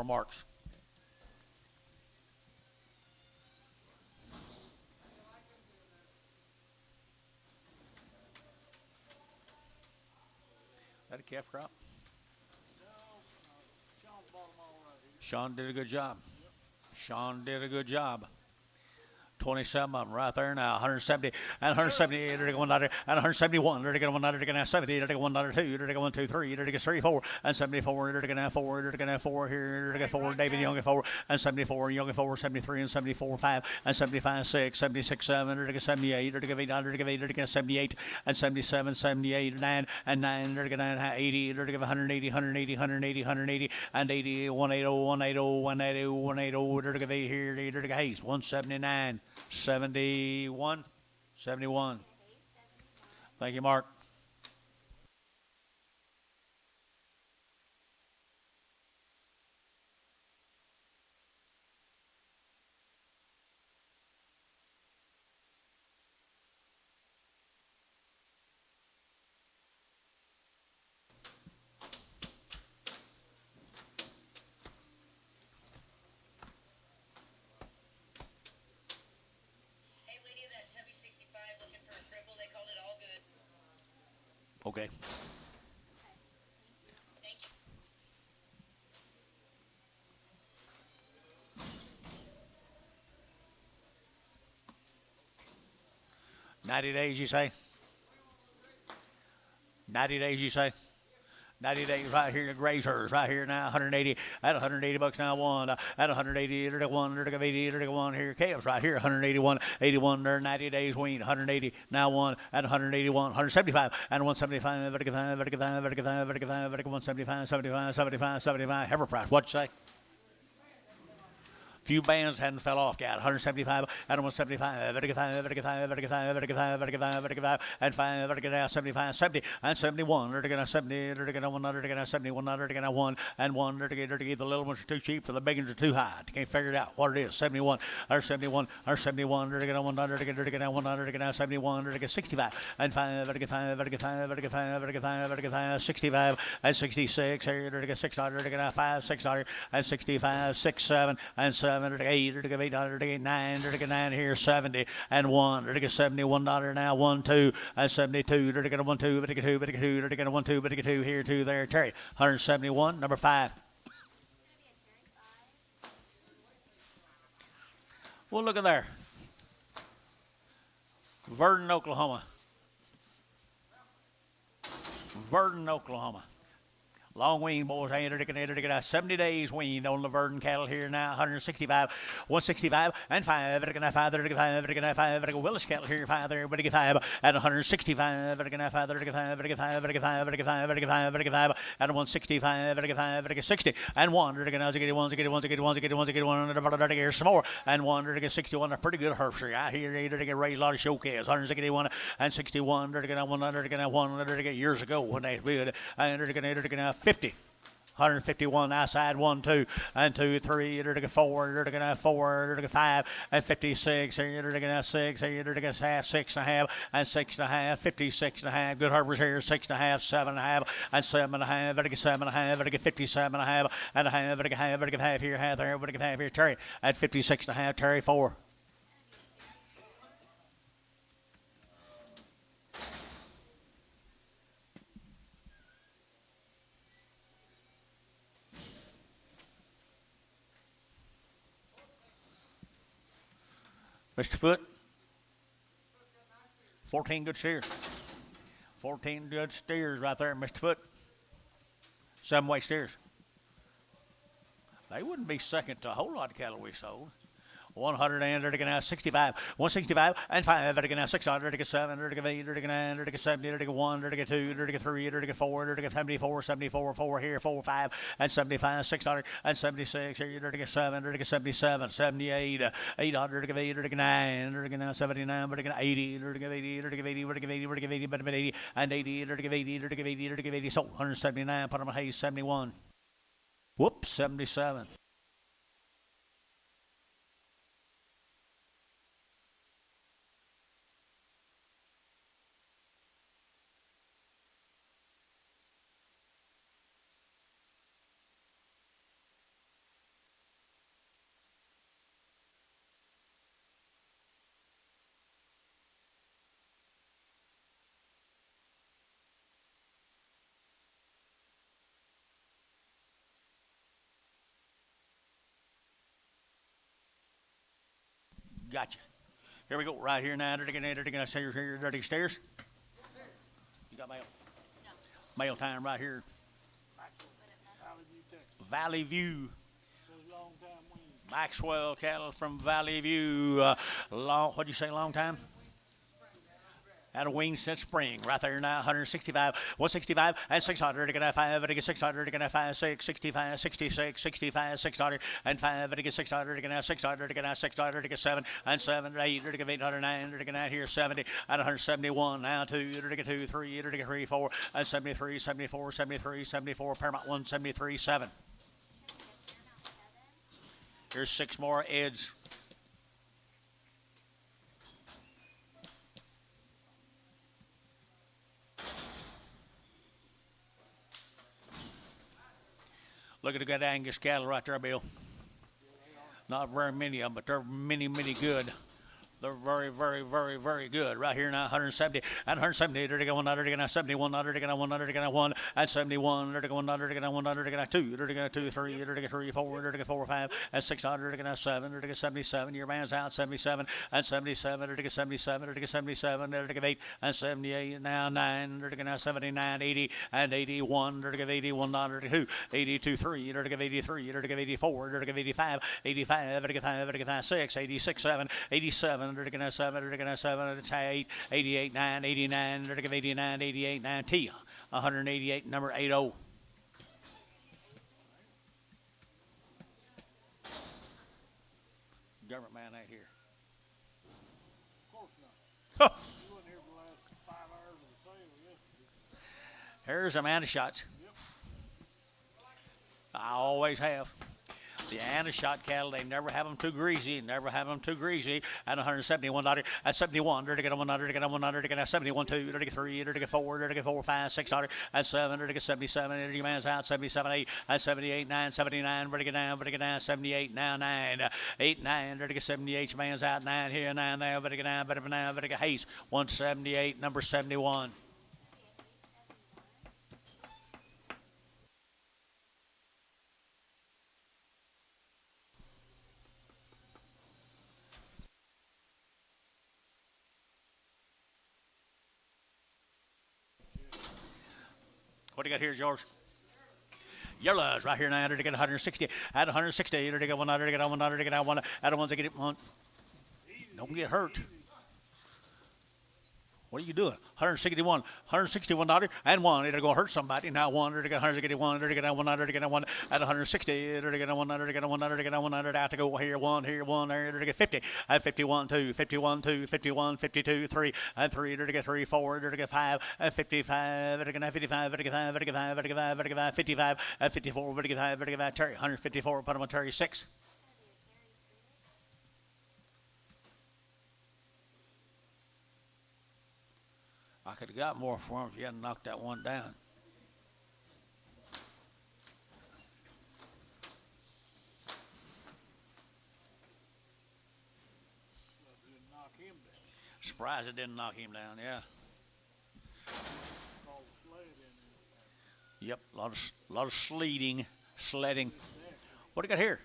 marks. That a calf crop? Sean bought them all right here. Sean did a good job. Sean did a good job. 27 of them right there now. 170 and 178. They're going $1 and 171. They're going $1. They're going to 70. They're going $1 2. They're going 1 2 3. They're going 3 4 and 74. They're going to 4. They're going to 4 here. They're going 4. David Young at 4 and 74. Young at 4. 73 and 74 5 and 75 6. 76 7. They're going 78. They're going 8. They're going 8. They're going 78 and 77 78 9 and 9. They're going 80. They're going 180 180 180 180 and 80 180 180 180 180. They're going here. They're going Hayes 179. 71. Thank you, Mark. Okay. Thank you. 90 days, you say? 90 days, you say? 90 days right here, grazers right here now, 180 at 180 bucks now, one at 180, 1, 80, 1 here, calves right here, 181, 81 there, 90 days wean, 180 now, one at 181, 175 and 175, 175, 75, heifer price, what'd you say? Few bands hadn't fell off yet. 175 and 175, 55, and 5, 75, 70, and 71. They're going to 70, they're going to 1, they're going to 71, they're going to 1 and 1. They're going to the little ones are too cheap, so the big ones are too high. You can't figure it out what it is. 71, or 71, or 71. They're going to 100, they're going to 100, they're going to 71, they're going to 65 and 5, 65 and 66. They're going to 600, they're going to 5, 600 and 65, 6, 7 and 7. 8, 8, 9, 9 here, 70 and 1. They're going $71 now, 1, 2 and 72. They're going 1, 2, 2, 2. They're going 1, 2, 2 here, 2 there. Terry, 171, number 5. Well, look at there. Verdon, Oklahoma. Verdon, Oklahoma. Long wean, boys. They're going 70 days weaned on the Verdon cattle here now. 165, 165, and 5. They're going to 5. They're going to 5. They're going to 5. They're going Willis cattle here. 5. They're going to 5 and 165. They're going to 5. They're going to 5. They're going to 5. They're going to 5. They're going to 5. They're going to 5. They're going to 5 and 165. They're going to 5. They're going 60 and 1. They're going to get 1. Get 1. Get 1. Get 1. Get 1. They're going to get some more and 1. They're going to 61. A pretty good herfsy out here. They're going to raise a lot of showcase. 161 and 61. They're going to 1. They're going to 1. They're going to get years ago when they good. And they're going to 50. 151 outside, 1, 2 and 2, 3. They're going 4. They're going 4. They're going 5 and 56. They're going 6. They're going half, 6.5 and 6.5. 56.5. Good harbors here, 6.5, 7.5 and 7.5. They're going 7.5. They're going 57.5 and a half. They're going half. They're going half here, half there. They're going half here. Terry at 56.5. Terry 4. Mr. Foot, 14 good steers. 14 good steers right there, Mr. Foot. 7-weight steers. They wouldn't be second to a whole lot of cattle we sold. 100 and they're going 65, 165 and 5. They're going 600, they're 7, they're 8, they're 9, they're 70, they're 1, they're 2, they're 3, they're 4, they're 74, 74, 4 here, 4, 5 and 75, 600 and 76 here, they're 7, they're 77, 78, 800, they're 8, they're 9, they're 79, they're 80, they're 80, they're 80, they're 80, they're 80, they're 80, but 80 and 80, they're 80, they're 80, they're 80, so 179, put them on Hayes 71. Whoops, 77. Gotcha. Here we go. Right here now. Dirty stairs. You got mail? Mail time right here. Valley View, Texas. Valley View. Says long time wings. Maxwell cattle from Valley View. What'd you say, long time? Had a wing since spring. Right there now, 165, 165, and 600. To get 5, to get 600, to get 5, 6, 65, 66, 65, 600, and 5, to get 600, to get 600, to get 600, to get 7, and 7, 8, to get 809, to get out here 70, and 171, now 2, to get 2, 3, to get 3, 4, and 73, 74, 73, 74, Paramount 173, 7. Here's 6 more Eds. Look at the good Angus cattle right there, Bill. Not very many of them, but they're many, many good. They're very, very, very, very good. Right here now, 170 and 170. They're going 100, they're 71, they're going 100, they're going 1 and 71. They're going 100, they're going 100, they're going 2, they're going 2, 3, they're going 3, 4, they're going 4, 5 and 600, they're going 7, they're going 77. Your man's out 77 and 77. They're going 77, they're going 77, they're going 8 and 78. Now 9, they're going 79, 80 and 81. They're going 81, they're going 2, 82, 3, they're going 83, they're going 84, they're going 85, 85, they're going 5, they're going 6, 86, 7, 87. They're going to 7, they're going to 7, it's 8, 88, 9, 89, they're going to 89, 88, 9, T, 188, number 80. Government man ain't here. Of course not. Huh. You wasn't here for the last 5 hours of the sale yesterday. Here's Amanda shots. Yep. I always have. The Anna shot cattle, they never have them too greasy, never have them too greasy. At 171, at 71, they're to get 100, to get 100, to get 71, 2, they're to get 3, they're to get 4, they're to get 4, 5, 600, at 7, they're to get 77, energy man's out, 77, 8, at 78, 9, 79, we're to get down, 78, now 9, 8, 9, they're to get 78, man's out, 9 here, 9 there, better get down, better get Hayes, 178, number 71. What do you got here, George? Yellows right here now. To get 160. At 160, to get 100, to get 100, to get 1. At the ones that get it one. Don't get hurt. What are you doing? 161, 161 and 1. It'll go hurt somebody. Now 1, to get 161, to get 100, to get 1 at 160, to get 100, to get 100, to get 100 out to go here 1, there to get 50. At 51, 2, 51, 2, 51, 52, 3, and 3, to get 3, 4, to get 5, at 55, to get 55, to get 5, to get 5, to get 5, to get 5, 55, at 54, to get 5, to get 5, Terry, 154, put him on Terry 6. I could have got more for him if you hadn't knocked that one down. Didn't knock him down. Surprised it didn't knock him down, yeah. Saw the sled in there. Yep, a lot of sledding. What do you got here?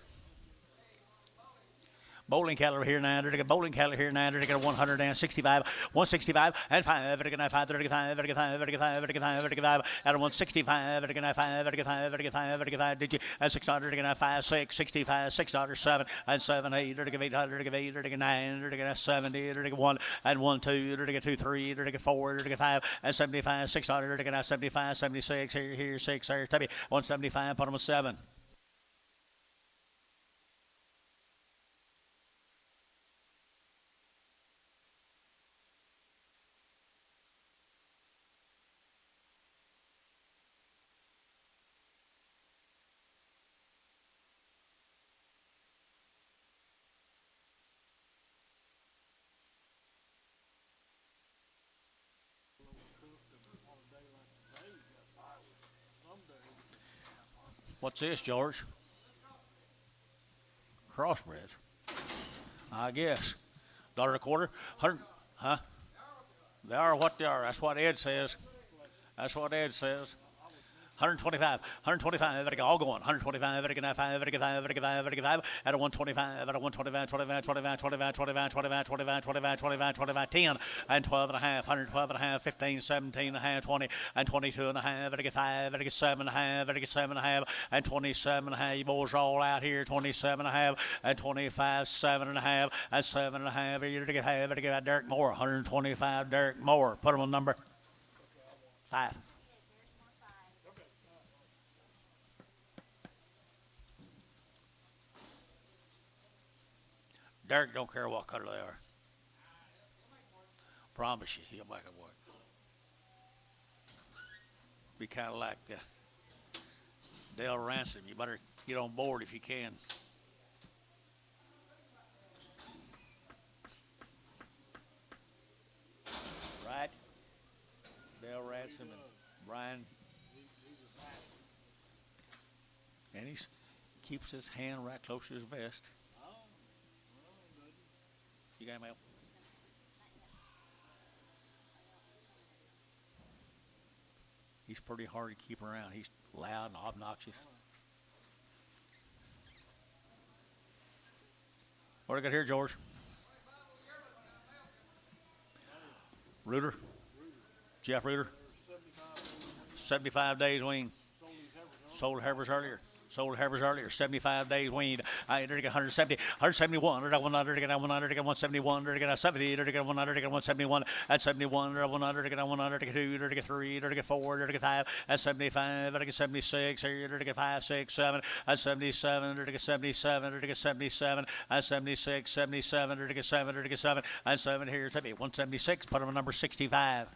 Bowling cattle here now. They're get bowling cattle here now. They're get 165, 165, and 5. They're get 5. They're get 5. They're get 5. They're get 5. They're get 5. They're get 5. At 165. They're get 5. They're get 5. They're get 5. They're get 5. Did you? At 600. They're get 5, 6, 65, 600, 7, and 7, 8. They're get 800. They're get 8. They're get 9. They're get 70. They're get 1 and 1, 2. They're get 2, 3. They're get 4. They're get 5 and 75, 600. They're get 75, 76. Here, 6. Here, Tubby. 175. Put them on 7. What's this, George? Crossbreds. I guess. $1.25. 100, huh? They are what they are. That's what Ed says. That's what Ed says. 125, 125, all going. 125, 5, 5, at a 125, at a 125, 25, 25, 25, 25, 25, 25, 25, 25, 25, 10, and 12 and a half, 112 and a half, 15, 17 and a half, 20, and 22 and a half, at a 5, at a 7 and a half, at a 7 and a half, and 27 and a half. You boys are all out here. 27 and a half, and 25, 7 and a half, and 7 and a half. You're to get half, at a Derek Moore, 125, Derek Moore. Put him on number 5. Derek don't care what color they are. Promise you, he'll make it work. Be kind of like Dale Ransom. You better get on board if you can. Right? Dale Ransom and Brian. And he keeps his hand right close to his vest. You got him out? He's pretty hard to keep around. He's loud and obnoxious. What do I got here, George? Reuter? Jeff Reuter? 75 days weaned. Sold Herbers earlier. 75 days weaned. I get 170, 171, 100, get 100, get 171, get 70, get 100, get 171, at 71, 100, get 100, get 2, get 3, get 4, get 5, at 75, get 76, get 5, 6, 7, at 77, get 77, get 77, at 76, 77, get 7, get 7, and 7 here, 176, put him on number 65.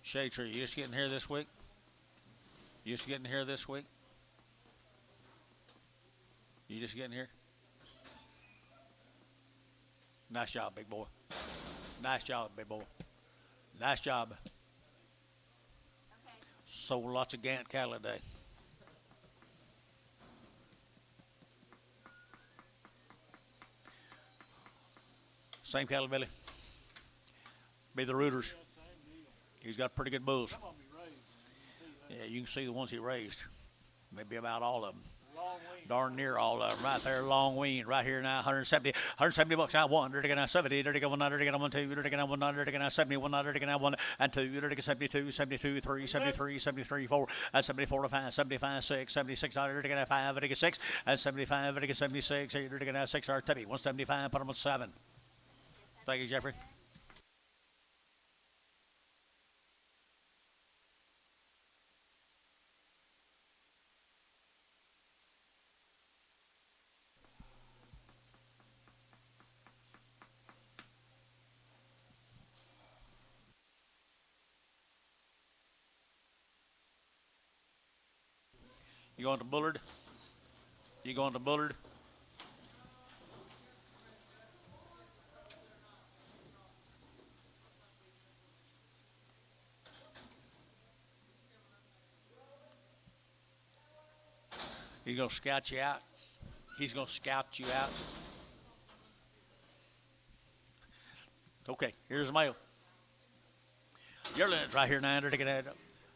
Shade Tree, you just getting here this week? You just getting here this week? You just getting here? Nice job, big boy. Nice job, big boy. Nice job. Okay. Sold lots of Gant cattle today. Same cattle, Billy. Be the Rooters. He's got pretty good bulls. Yeah, you can see the ones he raised. Maybe about all of them. Darn near all of them. Right there, long weaned. Right here now, 170 bucks. Now 1, now 70, 100, now 1, 2, now 100, now 70, 100, now 1 and 2, 72, 72, 3, 73, 73, 4, 74 to 5, 75, 6, 76, 100, now 5, 6, and 75, 76, 8, now 6, 175, put them on 7. Thank you, Jeffrey. You going to Bullard? You going to Bullard? He's going to scout you out. He's going to scout you out. Okay, here's the mail. Your limit right here, 900 to get that.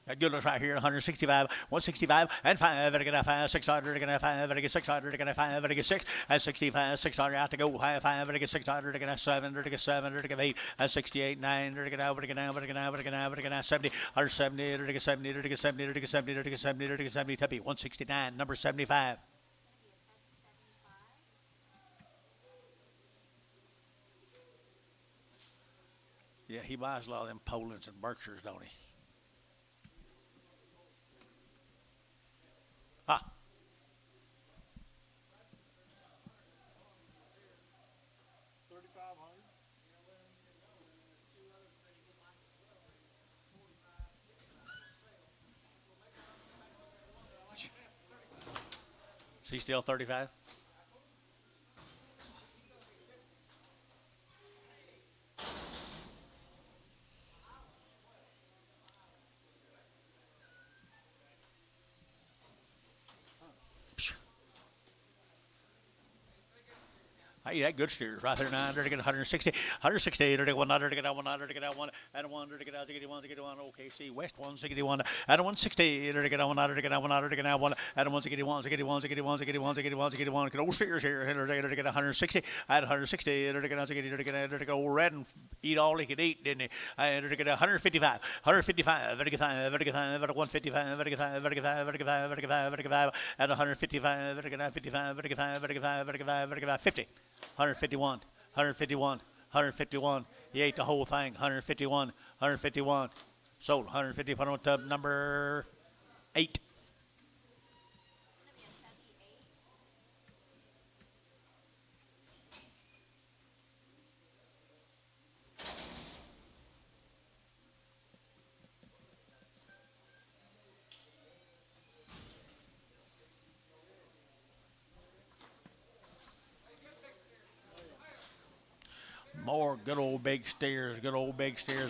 That good looks right here, 165, 165, and 5, and get 5, 600, and get 5, and get 600, and get 5, and get 6, and 65, 600 out to go, 5, and get 600, and get 7, and get 7, and get 8, and 68, 9, and get over, and get now, and get now, and get now, and get now, 70, 170, and get 70, and get 70, and get 70, and get 70, and get 70, Tuppy, 169, number 75. Yeah, he buys a lot of them Polands and Berkshires, don't he? Ah. Is he still 35? Hey, that good steers right there. 900 to get 160, 160 to get 100 to get 100 to get 1 and 100 to get 1 to get 1. OKC West 161 and 160 to get 100 to get 100 to get 1 and 161 to get 1 to get 1 to get 1 to get 1 to get 1. Get old steers here. To get 160 and 160 to get old red and eat all he could eat, didn't he? And to get 155, 155 to get 5 to get 5 to 155 to get 5 to get 5 to get 5 to get 5 to get 5 and 155 to get 55 to get 5 to get 5 to get 5 to get 50. 151, 151, 151. He ate the whole thing. 151, 151. Sold 150. Put on tub number 8. More good old big steers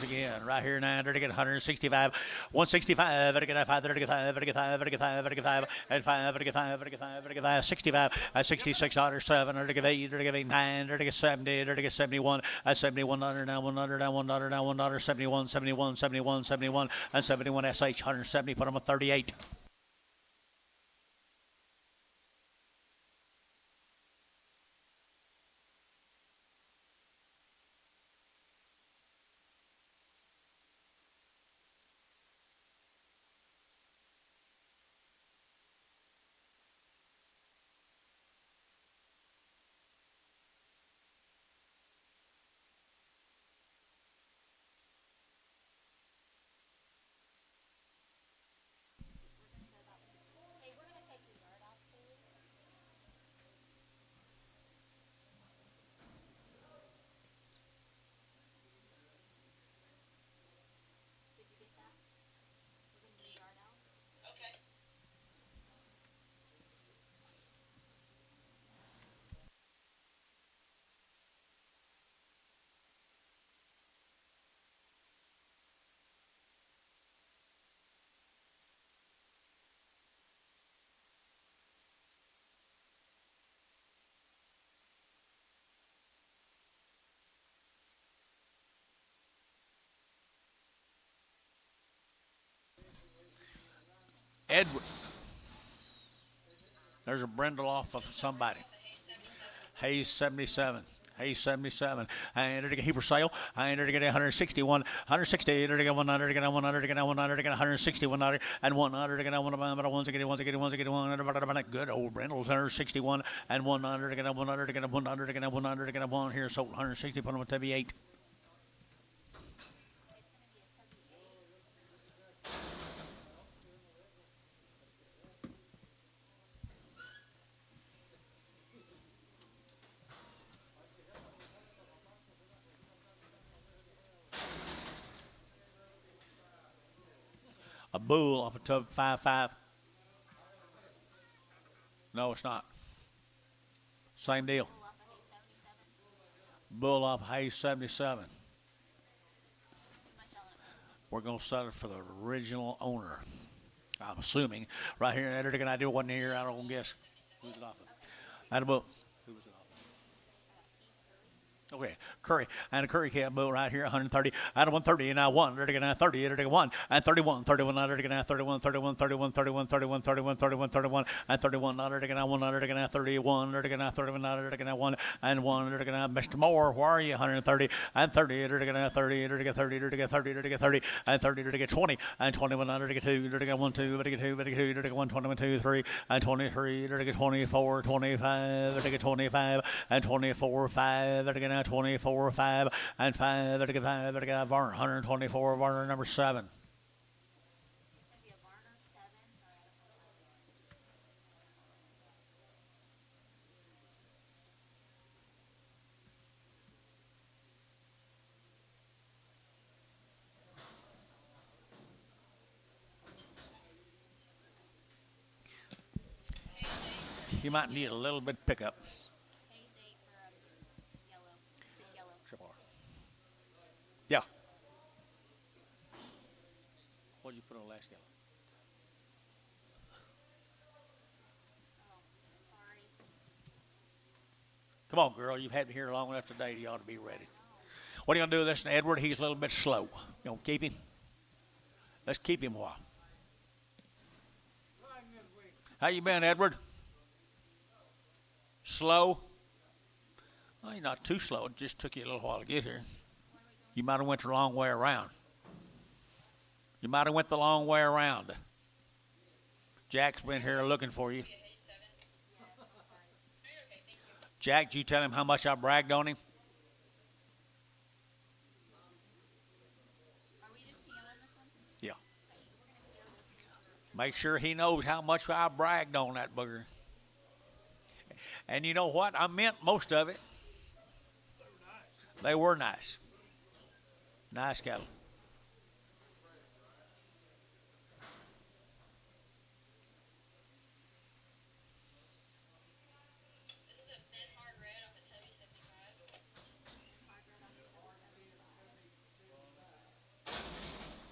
again. Right here, 900 to get 165, 165 to get 5 to get 5 to get 5 to get 5 to get 5 and 5 to get 5 to get 5 to get 5, 65, 66 to 7 to get 8 to get 8, 9 to get 70 to get 71, 71 now 100 now 100 now 100 71, 71, 71, 71 and 71 SH 170. Put them at 38. Edward. There's a brindle off of somebody. Hayes 77. Hayes 77. I entered to get for sale. I entered to get 161, 160 to get 100 to get 100 to get 100 to get 160, 100 and 100 to get 1 to get 1 to get 1 to get 1 good old brindles. 161 and 100 to get 100 to get 100 to get 100 to get 1 here. So 160. Put them at 8. A bull off a tub 5-5. No, it's not. Same deal. Bull off Hayes 77. We're going to sell it for the original owner. I'm assuming. Right here, editing an idea wasn't here. I don't guess. Who's it off of? That a bull. Who was it off of? Okay, Curry and a Curry cab bull right here, 130 out of 130 and now 1 to get 30 to get 1 and 31 out to get 31 31 31 31 31 31 31 31 and 31 out to get 100 to get 31 to get 31 out to get 1 and 1 to get Mr. Moore, where are you? 130 and 30 to get 30 to get 30 to get 30 to get 30 and 30 to get 20 and 21 out to get 2 to get 1 2 to get 2 to get 2 to get 1 21 2 3 and 23 to get 24 25 to get 25 and 24 5 to get 24 5 and 5 to get 5 to get Varner 124 Varner number 7. You might need a little bit pickup. Yeah. What did you put on last gallon? Come Come on, girl. You've had me here long enough today. You ought to be ready. What are you going to do with this, Edward? He's a little bit slow. You going to keep him? Let's keep him a while. How you been, Edward? Slow? Well, you're not too slow. It just took you a little while to get here. You might have went the long way around. You might have went the long way around. Jack's been here looking for you. Jack, did you tell him how much I bragged on him? Yeah. Make sure he knows how much I bragged on that booger. And you know what? I meant most of it. They were nice. Nice cattle.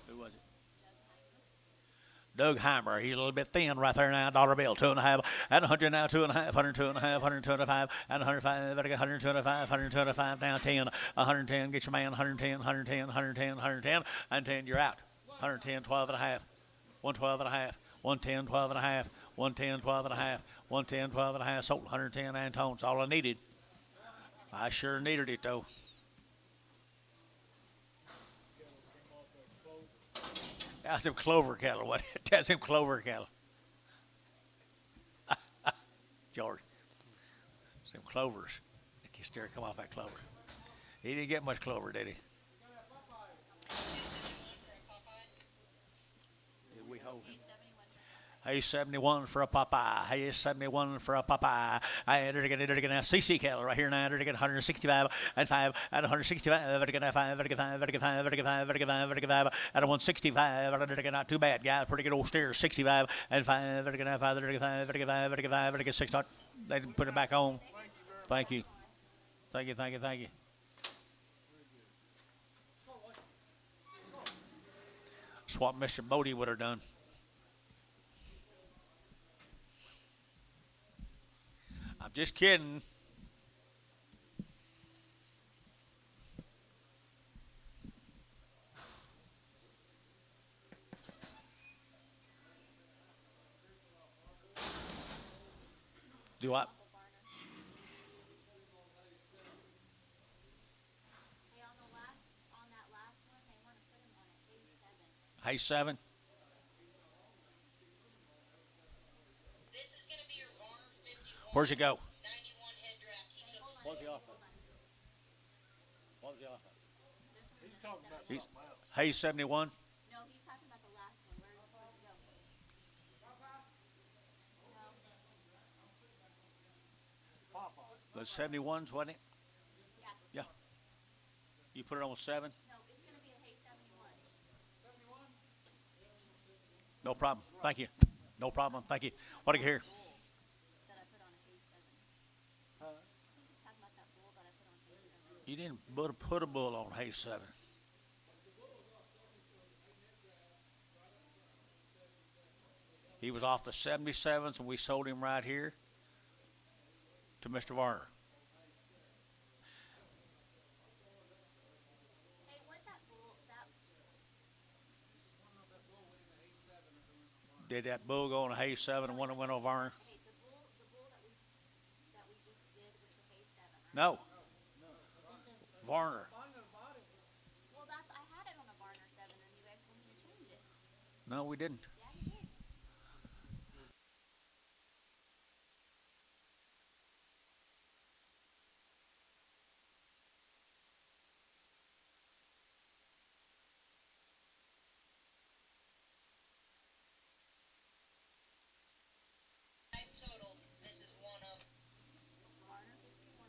Who was it? Doug Heimer. He's a little bit thin right there now. Dollar bill, 2.5. At 100 now, 2.5. 102.5. 125. At 105. Better get 125. 125 now, 10. 110. Get your man. 110. 110. 110. 110. And 10. You're out. 110. 12.5. 112.5. 110. 12.5. 110. 12.5. 110. 12.5. Sold 110. Antone's all I needed. I sure needed it though. That's some clover cattle. What? That's some clover cattle. George. Some clovers. I can still come off that clover. He didn't get much clover, did he? Did we hold him? Hey, 71 for a Popeye. Hey, 71 for a Popeye. I enter again now. CC cattle right here now. Enter again 165 and 5 at 165. Vertigan 5, vertigan 5, vertigan 5, vertigan 5, vertigan 5, vertigan 5 at 165. Vertigan not too bad, guys. Pretty good old steer. 65 and 5, vertigan 5, vertigan 5, vertigan 5, vertigan 5, vertigan 6. They didn't put it back on. Thank you. Thank you, thank you, thank you. That's what Mr. Bodie would have done. I'm just kidding. Do what? Hay 7. Where's it go? 91 head draft. He took What's the offer? What was the offer? He's talking about He's something else. Hay 71. No, he's talking about the last one. Where'd it go? The 71s, wasn't it? Yeah. Yeah. You put it on 7? No, it's going to be a hay 71. No problem. Thank you. No problem. Thank you. What do you hear? That I put on a hay 7. He's talking about that bull that I put on hay 7. You didn't put a bull on Hay 7. He was off the 77s, and we sold him right here to Mr. Varner. Hey, what that bull, Did that bull go on a Hay 7 and one that went on Varner? hey, the bull that we just did was the hay 7, right? No. Varner. Well, I had it on a Varner 7, and you guys told me to change it. No, we didn't. Yeah, you did. total. This is one of Varner 51.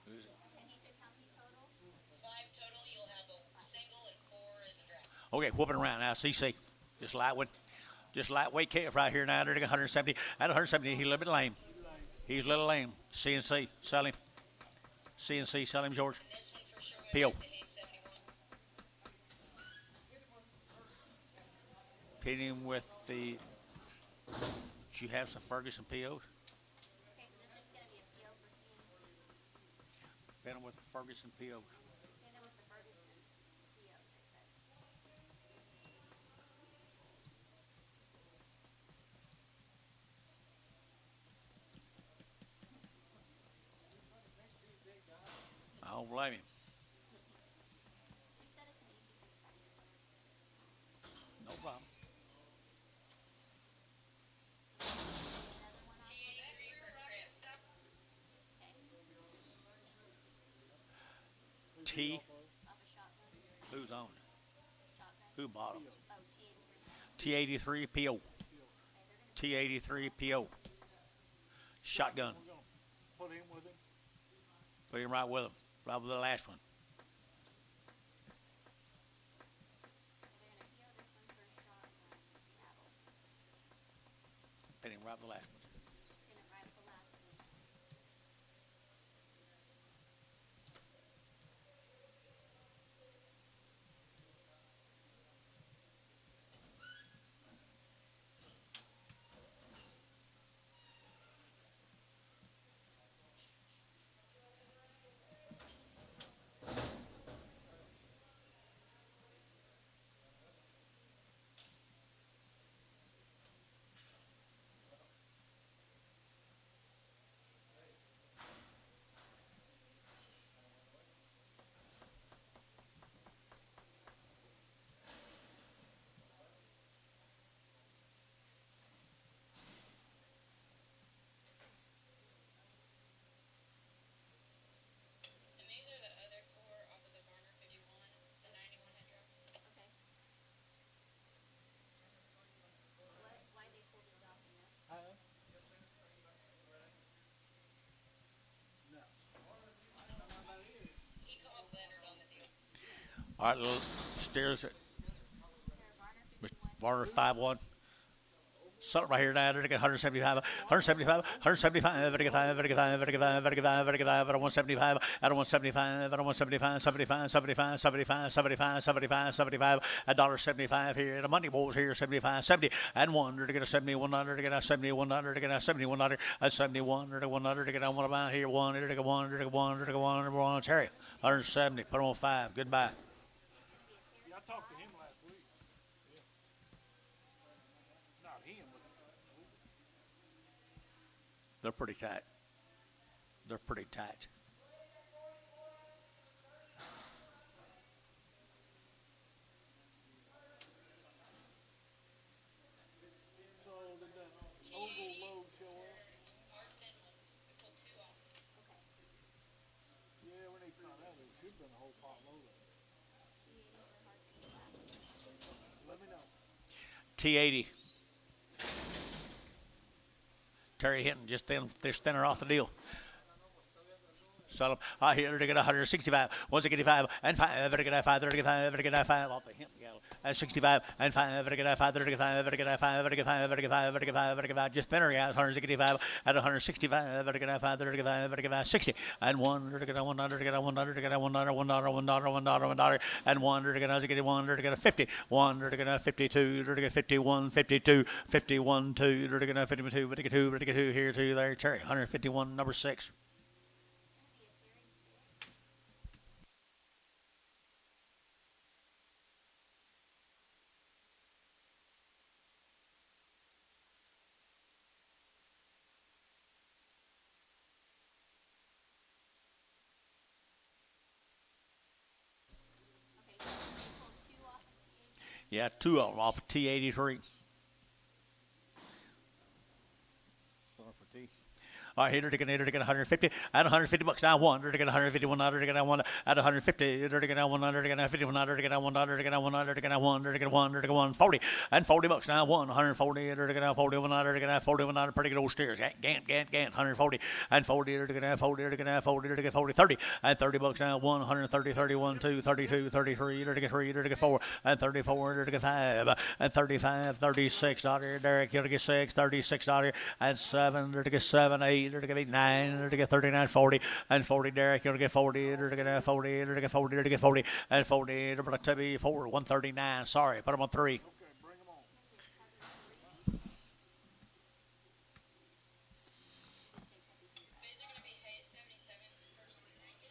Who's it? And he took how many total? 5 total. You'll have a single and 4 is a draft. Okay, whooping around now. CC. Just lightweight. Just lightweight calf right here now. They're 170. At 170, he's a little bit lame. He's a little lame. CNC. Sell him. CNC. Sell him, George. And this one for sure. Peel. The 871. Pit him with the. Did you have some Ferguson POs? Okay, so this is Ferguson PO. And there was the Ferguson PO, they said. I don't blame him. She said it's an easy big factor there. No problem. Another one off. Okay. T. Off a shotgun. Who's on? Shotgun. Who bought 'em? Oh, T83. T83 PO. Okay, they're gonna T83 PO. Shotgun. We're gonna put him with him. Put him right with him. Right with the last one. PO this one for shotgun. Cattle. Put him right with the last one. Pin it right at the last one. And these are the other four off of the Garner 51, the 91 head drum. Okay. Why they pulled these off, you know? Huh? No. He called Leonard on the deal. All right, little stairs. They're Garner Mr. 51. Varner 5-1. Something right here now. They're getting 175, 175, 175, 175, out of 175, out of 175, 75, 75, 75, 75, 75, 75, $1.75 here. The money balls here, 75, 70, and one. They're to get a 71, they're to get a 71, they're to get a 71, a 71, they're to get one, they're to get one about here, one, they're to get one, they're to get one, they're to get one, Cherry, 170, put them on 5. Goodbye. Yeah, I talked to him last week. Yeah. Not him, but They're pretty tight. They're pretty tight. so did that oval load show up? Our thin ones. We pulled two off. Okay. Yeah, we need to find out. There should have been a whole pot load of it. T80 for hard thing black. Let me know. T80. Terry Hinton just thinner off the deal. Sell them. Here to get 165, 165, and 5. Better get 5, 35, better get 5 off the Hinton gallows. And 65, and 5, better get 5, 35, better get 5, better get 5, better get 5, better get 5, better get 5. Just thinner, guys. 165, at 165, better get 5, 35, better get 5, 60, and 1, better get 1, better get 1, better get $1, $1, and 1, better get 1, better get 50, 1, better get 52, better get 51, 52, 51, 2, better get 52, better get 2, better get 2, here, 2, there, Cherry, 151, number 6. Okay, so they pulled two off of T80. Yeah, 2 of them off of T83. All right, here to get 150, at 150 bucks now, one, to get 151, to get 1, at 150, to get 1, to get 51, to get 1, to get 1, to get 1, to get 1, to get 1, 40, and 40 bucks now, 140, to get 41, to get 41, pretty good old steers, Gant, 140, and 40, to get 40, to get 40, to get 40, 30, and 30 bucks now, 130, 31, 2, 32, 33, to get 3, to get 4, and 34, to get 5, and 35, 36, Derek, to get 6, 36, and 7, to get 7, 8, to get 9, to get 39, 40, and 40, Derek, to get 40, to get 40, to get 40, to get 40, and 40, to be 4, 139, sorry, put them on 3. Okay, bring them on. These are going to be hay 77 first one ranked.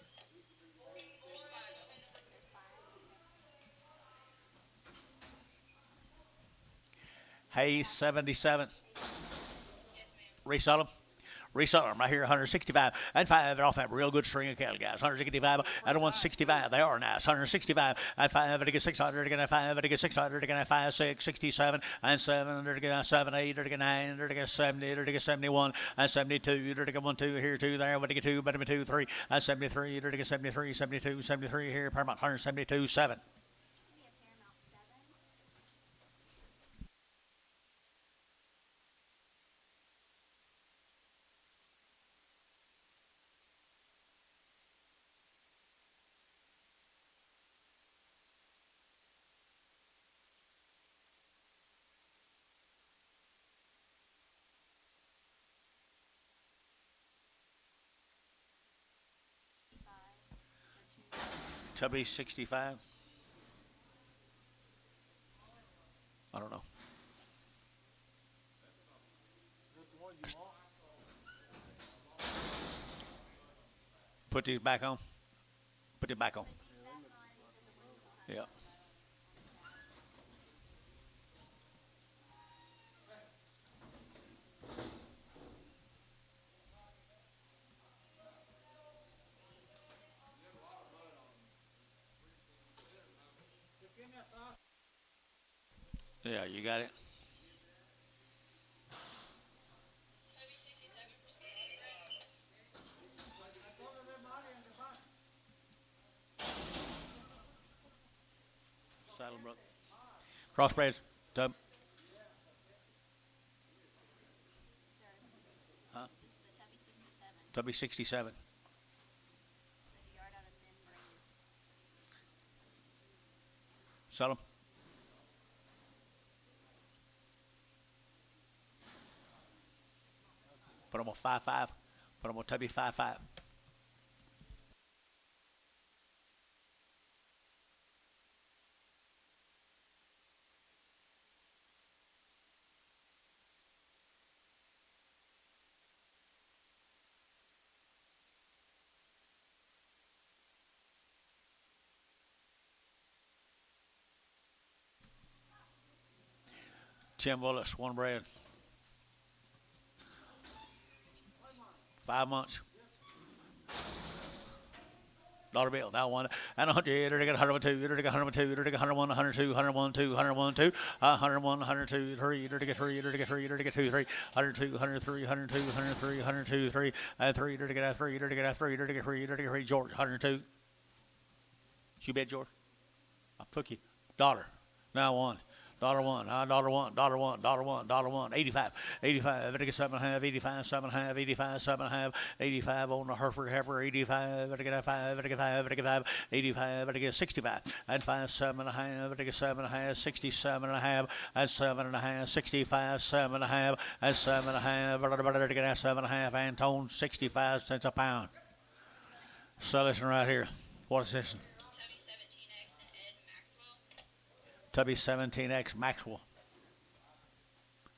Hayes 77. Resell them. Resell them right here, 165 and 5. They're off that real good string of cattle, guys. 165 and 165. They are nice. 165 and 5. They get 600. They're 5. They get 600. They're gonna 5, 6, 67 and 7. They're gonna 7, 8. They're gonna 9. They're gonna 70. They're gonna 71 and 72. They're gonna 1, 2 here, 2 there. What they get 2, better 2, 3 and 73. They're gonna 73, 72, 73 here. Paramount 172, 7. Be a Paramount 7. Tubby 65. I don't know. Put these back on. Put it back on. Yeah. Yeah, you got it. Saddlebrook. Crossbreds. Tub. Huh? The Tubby 67. Tubby 67. The yard out of memories. Sell them. Put them on 5-5. Put them on Tubby 5-5. Tim Willis, one bred. 5 months. Dollar bill, now 1 and 100. They got 102. They got 102. They got 101, 102, 101, 2, 101, 2, 101, 102, 3. They get 3. They get 3. They get 2, 3, 102, 103, 102, 103, 102, 3, and 3. They get 3. They get 3. They get 3. They get 3. George, 102. You bet, George. I took you. Dollar. Now 1. $1, $1, $1, $1, $1, 85, 85, I get 7.5, 85, 7.5, 85, 7.5, 85 on the Hereford heifer, 85, I get 5, I get 5, I get 5, 85, I get 65, and 5, 7.5, I get 7.5, 67.5, and 7.5, 65, 7.5, and 7.5, I get 7.5, Antone, 65 cents a pound. So listen right here. What is this? Tubby 17X Maxwell.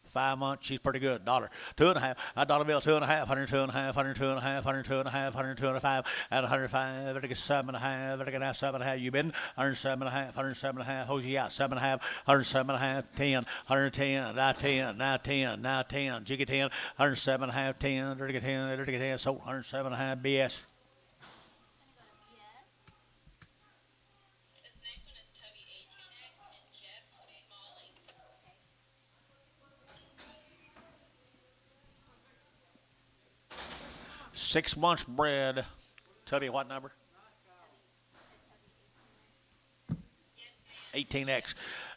5 months, she's pretty good. $1, 2.5, $1 bill, 2.5, 102.5, 102.5, 102.5, 102.5, and 105. I get 7.5. I get 7.5. You been 107.5, 107.5. Who's you out? 7.5, 107.5, 10, 110, now 10, now 10, now 10. Jiggy 10, 107.5, 10, 30 10, 30 10. So 107.5 BS. 6 months bred. Tubby, what number? 18X.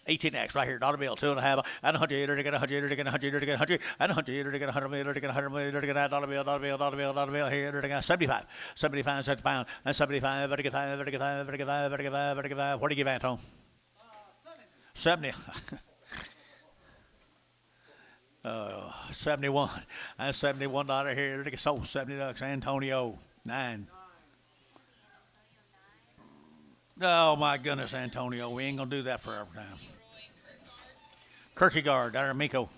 18X right here, dollar bill, 2.5, and 100, to get 100, to get 100, to get 100, and 100, to get 100, to get 100, to get that dollar bill, dollar bill here, to get 75, 75 cents a pound, and 75, to get 5, to get 5, to get 5, to get 5, to get 5. What do you give, Antone? 70. 71 and $71 here. They sold $70. Antonio 9. Oh my goodness, Antonio, we ain't gonna do that forever now. Kierkegaard, down there, Miko.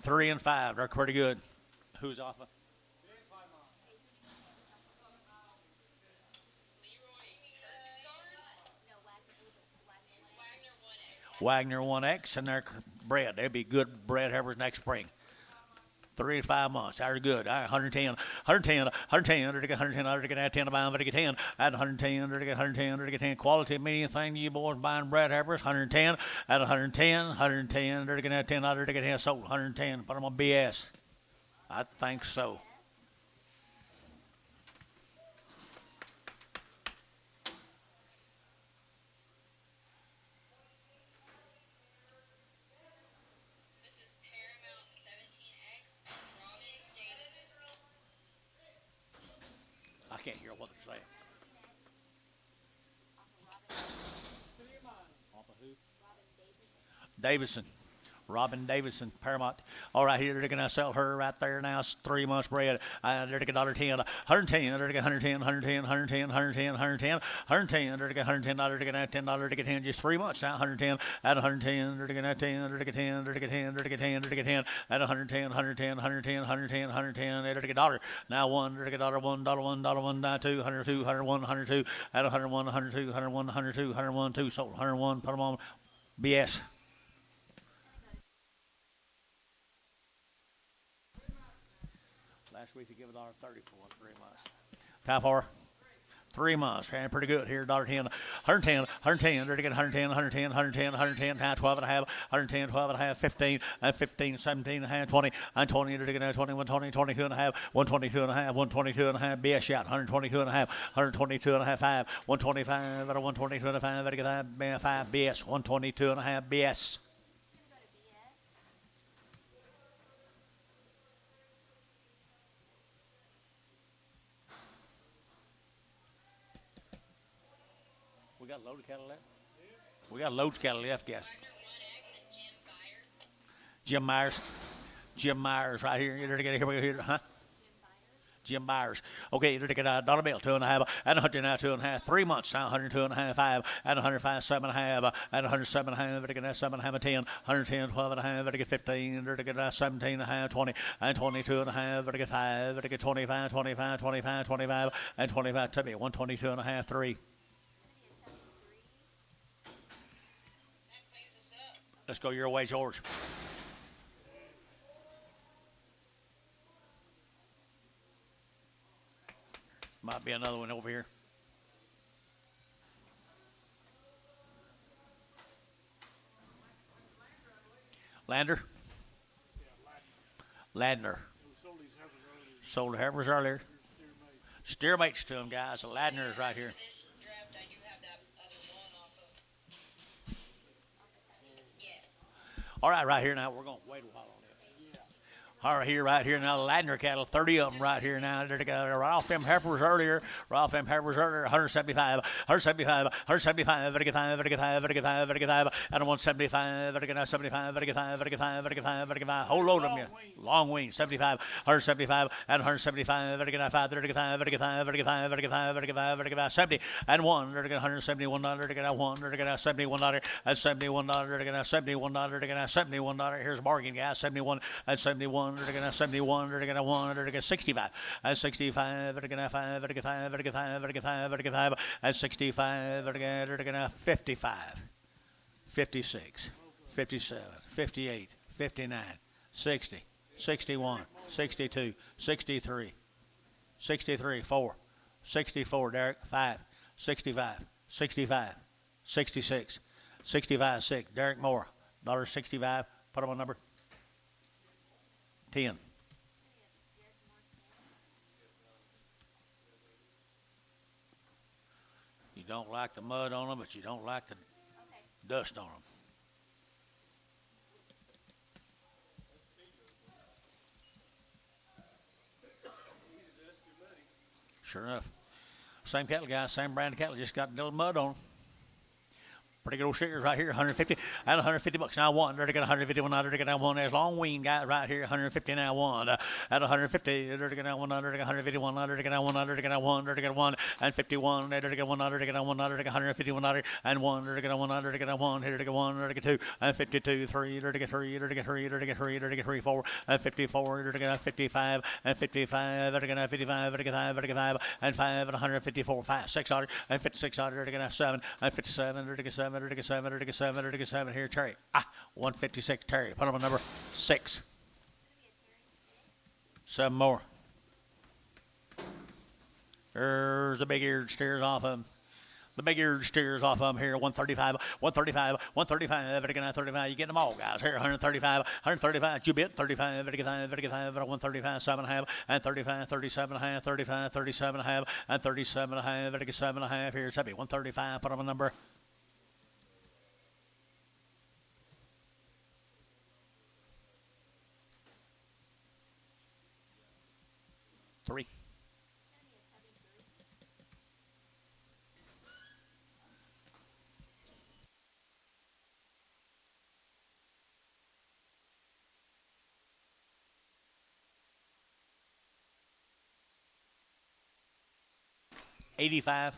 3 and 5. They're pretty good. Who's off of? Wagner 1X, and they're bred. They'll be good bred heifers next spring. 3 to 5 months. They're good. All right, 110, 110, 110, 110, 110, 10, at 110, 110, quality meaning thing you boys buying bred heifers, 110, at 110, 110, 110, sold, 110, put them on BS. I think so. I can't hear what they're saying. Off of who? Davidson. Robin Davidson, Paramount. All right, here they're going to sell her right there now. It's 3 months bred. They're going to get $110, 110, they're going to get 110, 110, 110, 110, 110, 110, they're going to get $110, they're going to get $10, they're going to get 10, just 3 months now. 110, at 110, they're going to get 10, they're going to get 10, they're going to get 10, they're going to get 10, they're going to get 10, at 110, 110, 110, 110, 110, they're going to get $1. Now one, they're going to get $1, $1, $2, 102, 101, 102, at 101, 102, 101, 102, 101, 2, sold 101, put them on BS. Last week he gave $1.30 for 3 months. How far? 3 months. Ran pretty good here. $1.10. 110, 110. They're to get 110, 110, 110, 110, 12 and a half, 110, 12 and a half, 15, 15, 17 and a half, 20, and 20. They're to get 20, 120, 22 and a half, 122 and a half, 122 and a half. BS shot. 122 and a half, 122 and a half, 5, 125, at 122 and a half, at 5 BS, 122 and a half BS. We got loads of cattle left? We got loads of cattle left, guys. Jim Myers. Jim Myers right here. You're to get here, huh? Jim Byers. Okay, you're to get a dollar bill, 2.5, and 100 now, 2.5, 3 months now, 102.5, 5, and 105, 7.5, and 107.5, to get 7.5, 10, 110, 12.5, to get 15, to get 17.5, 20, and 22.5, to get 5, to get 25, 25, 25, 25, and 25, to me, 122.5, 3. Let's go your way, George. Might be another one over here. Lander? Ladner. Sold the heifers earlier. Steer mates to them, guys. The Ladner is right here. All right here now. We're going to wait a while on this. All right, right here now, the Ladner cattle, 30 of them right here now. They're together right off them heifers earlier. 175, 175, 175, 55, 55, 55, 55, and 175, 75, 55, 55, 55, 55. Whole load of them, long wings, 75, 175, and 175, 55, 35, 55, 55, 55, 55, 55, 70, and 1, they're going to $171, they're going to 1, they're going to $71, and $71, they're going to $71, they're going to $71. Here's a bargain, guys, 71, and 71. They're going to 71, they're going to 1, they're going to 65, and 65, they're going to 5, they're going to 5, they're going to 5, they're going to 5, they're going to 5, and 65, they're going to 55, 56, 57, 58, 59, 60, 61, 62, 63, 63, 4, 64, Derek, 5, 65, 65, 66, 65, 6, Derek Moore, $1.65, put him on number 10. You don't like the mud on them, but you don't like the dust on them. Sure enough. Same cattle, guys, same brand of cattle, just got a little mud on them. Pretty good old shares right here, 150 and $150 now. 1, they're to get 151, they're to get 1. There's long wing guy right here, 150 now. 1 at 150, they're to get 1, they're to get 151, they're to get 1, they're to get 1, they're to get 1, and 51, they're to get 1, they're to get 1, they're to get 151, and 1, they're to get 1, they're to get 1, here to get 1, they're to get 2, and 52, 3, they're to get 3, they're to get 3, they're to get 3, they're to get 3, 4, and 54, they're to get 55, and 55, they're to get 55, they're to get 5, they're to get 5, and 5 and 154, 5, 600, and 56, they're to get 7, and 57, they're to get 7. 7 here, Terry. 156, Terry. Put him on number 6. 7 more. There's the big-eared steers off him. The big-eared steers off of them here. 135, 135, 135. 35. You get them all, guys. Here, 135, 135. You bit 35, 135, 7.5, and 35, 37.5, 35, 37.5, and 37.5, 37.5. Here's heavy. 135. Put them a number. Three. $85.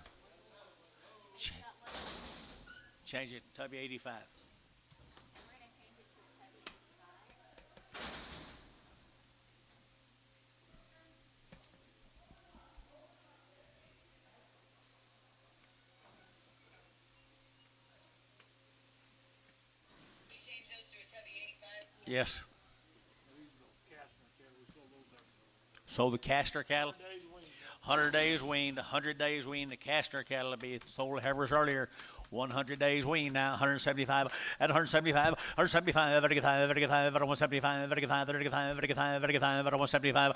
Change it. Tubby 85. We're gonna change it to a Tubby 85. You change those to a Tubby 85? Yes. Castor cattle, we sold those there. So the Castor cattle, Days weaned. 100 days weaned, 100 days weaned. The Castor cattle will be sold heifers earlier. 100 days weaned now, 175 at 175, 175, 175, 175, 175, 175, at 175,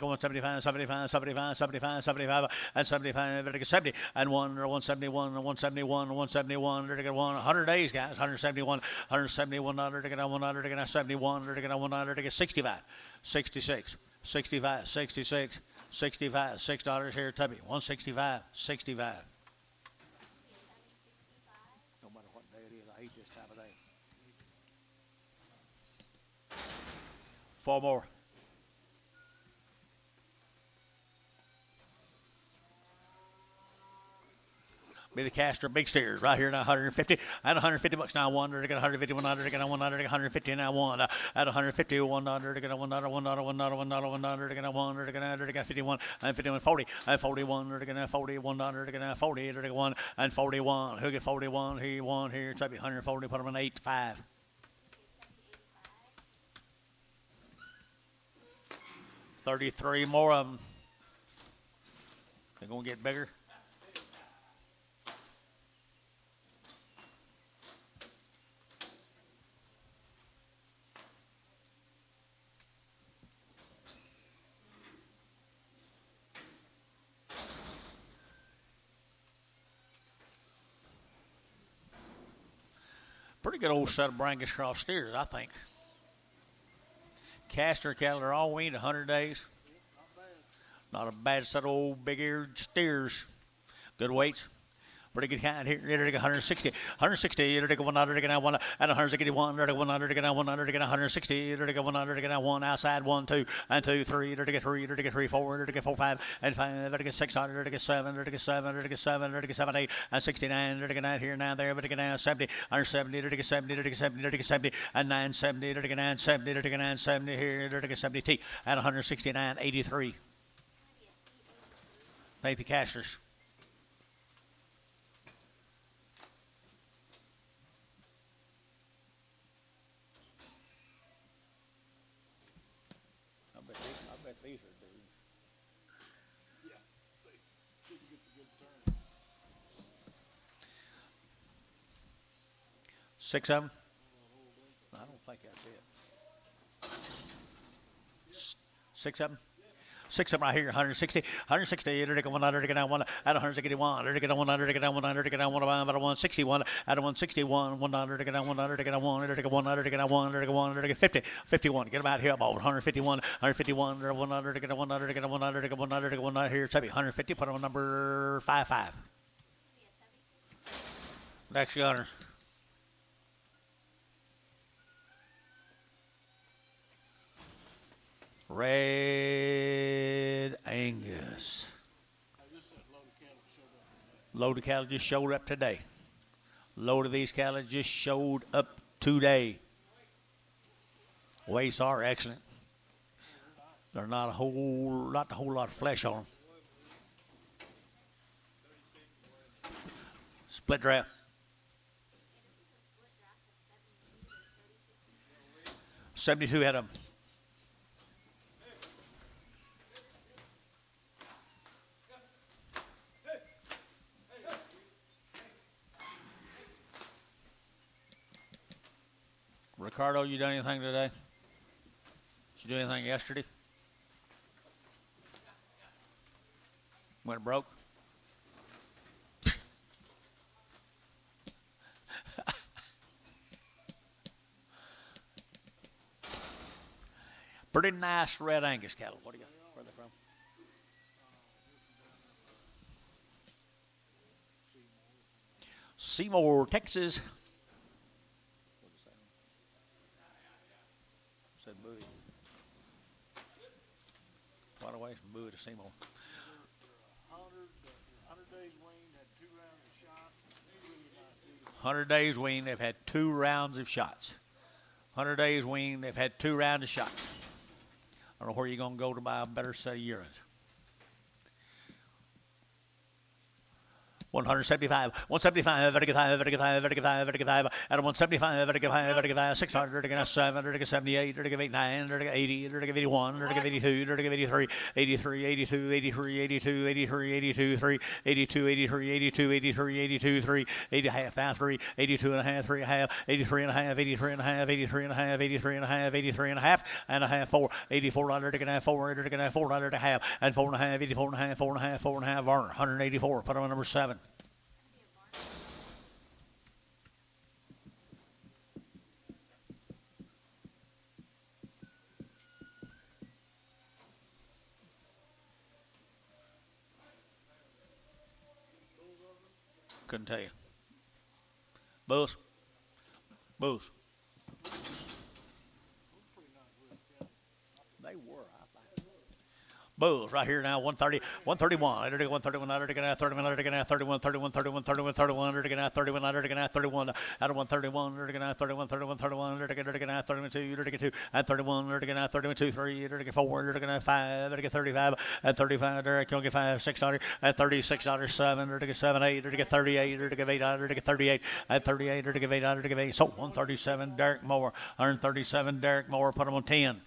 175, 75, 75, 75, 75, and 75, 70, and 171, 171, 171, 100 days, guys, 171, 171, 171, 165, 66, 65, 66, 65, $6 here, Tubby, 165, 65. No matter what day it is, I hate this time of day. 4 more. Be the Castor big steers right here now, 150 at 150 bucks now. 100 again, 150, 100 again, 100 150 now. 1 at 150, 100 again, 100, 100, 100, 100, 100 again, 100 again, 100 again, 51 and 51, 40 and 41 again, 40, 100 again, 40 1 and 41. Who get 41? He won here. It's 140. Put him on 85. 33 more of them. They're gonna get bigger. Pretty good old set of Brangus Cross steers, I think. Castor cattle are all weaned 100 days. Not a bad set of old big-eared steers. Good weights. Pretty good kind here. 160, 160. 100 again, 1 and 161. 100 again, 100 again, 160. 100 again, 1 outside, 1, 2 and 2, 3. 3, 4. 4, 5 and 5. 6, 7. 7, 7, 8 and 69. 9 here, 9 there. 70, 170. 70 and 970. 970 here. 70 T and 169, 83. Thank the Castors. I bet these are dudes. Yeah. See if he gets a good turn. 6 of them? I don't think that's it. 6 of them? 6 of them right here, 160, 160, 100, 1 at 161, 100, 100, 161, at 161, 100, 100, 100, 50, 51. Get them out here about 151, 151, 100, 100, 100 here, 150. Put them on number 55. Next gunner. Red Angus. Load of cattle just showed up today. Load of these cattle just showed up today. Weights are excellent. They're not a whole lot of flesh on them. Split draft. Yeah, this is a split draft of 72 or 36. 72 had them. Ricardo, you done anything today? Did you do anything yesterday? When it broke? Pretty nice red Angus cattle. What do you got? Where are they from? Seymour, Texas. What does it say? Said Bowie. Quite a ways from Bowie to Seymour. 100 days weaned, had 2 rounds of shots. Really nice deal. 100 days weaned, they've had 2 rounds of shots. 100 days weaned, they've had 2 rounds of shots. I don't know where you're going to go to buy a better set of urines. 175, 175, 175, 175, 175, at 175, 175, 600, 700, 78, 89, 80, 81, 82, 83, 83, 82, 83, 82, 83, 82, 3, 82, 83, 82, 83, 82, 3, 80 half, 3, 82 and a half, 3 and a half, 83 and a half, 83 and a half, 83 and a half, 83 and a half, 83 and a half, 4, 84, 100 and a half, 400 and a half, 400 and a half, and 4 and a half, 84 and a half, 4 and a half, 4 and a half, 184. Put on number 7. Couldn't tell you. Bulls. Bulls. They were, I think. Bulls right here now, 130, 131, 131, 31, 31, 31, 31, 31, 31, 31, 31, 31, out of 131, 31, 31, 31, 32, 32, and 31, 32, 3, 4, 5, 35, and 35, Derek, you'll get 5, 600, and 36, 7, 7, 8, 38, 8, 38, and 38, 8, so 137, Derek Moore, 137, Derek Moore, put him on 10.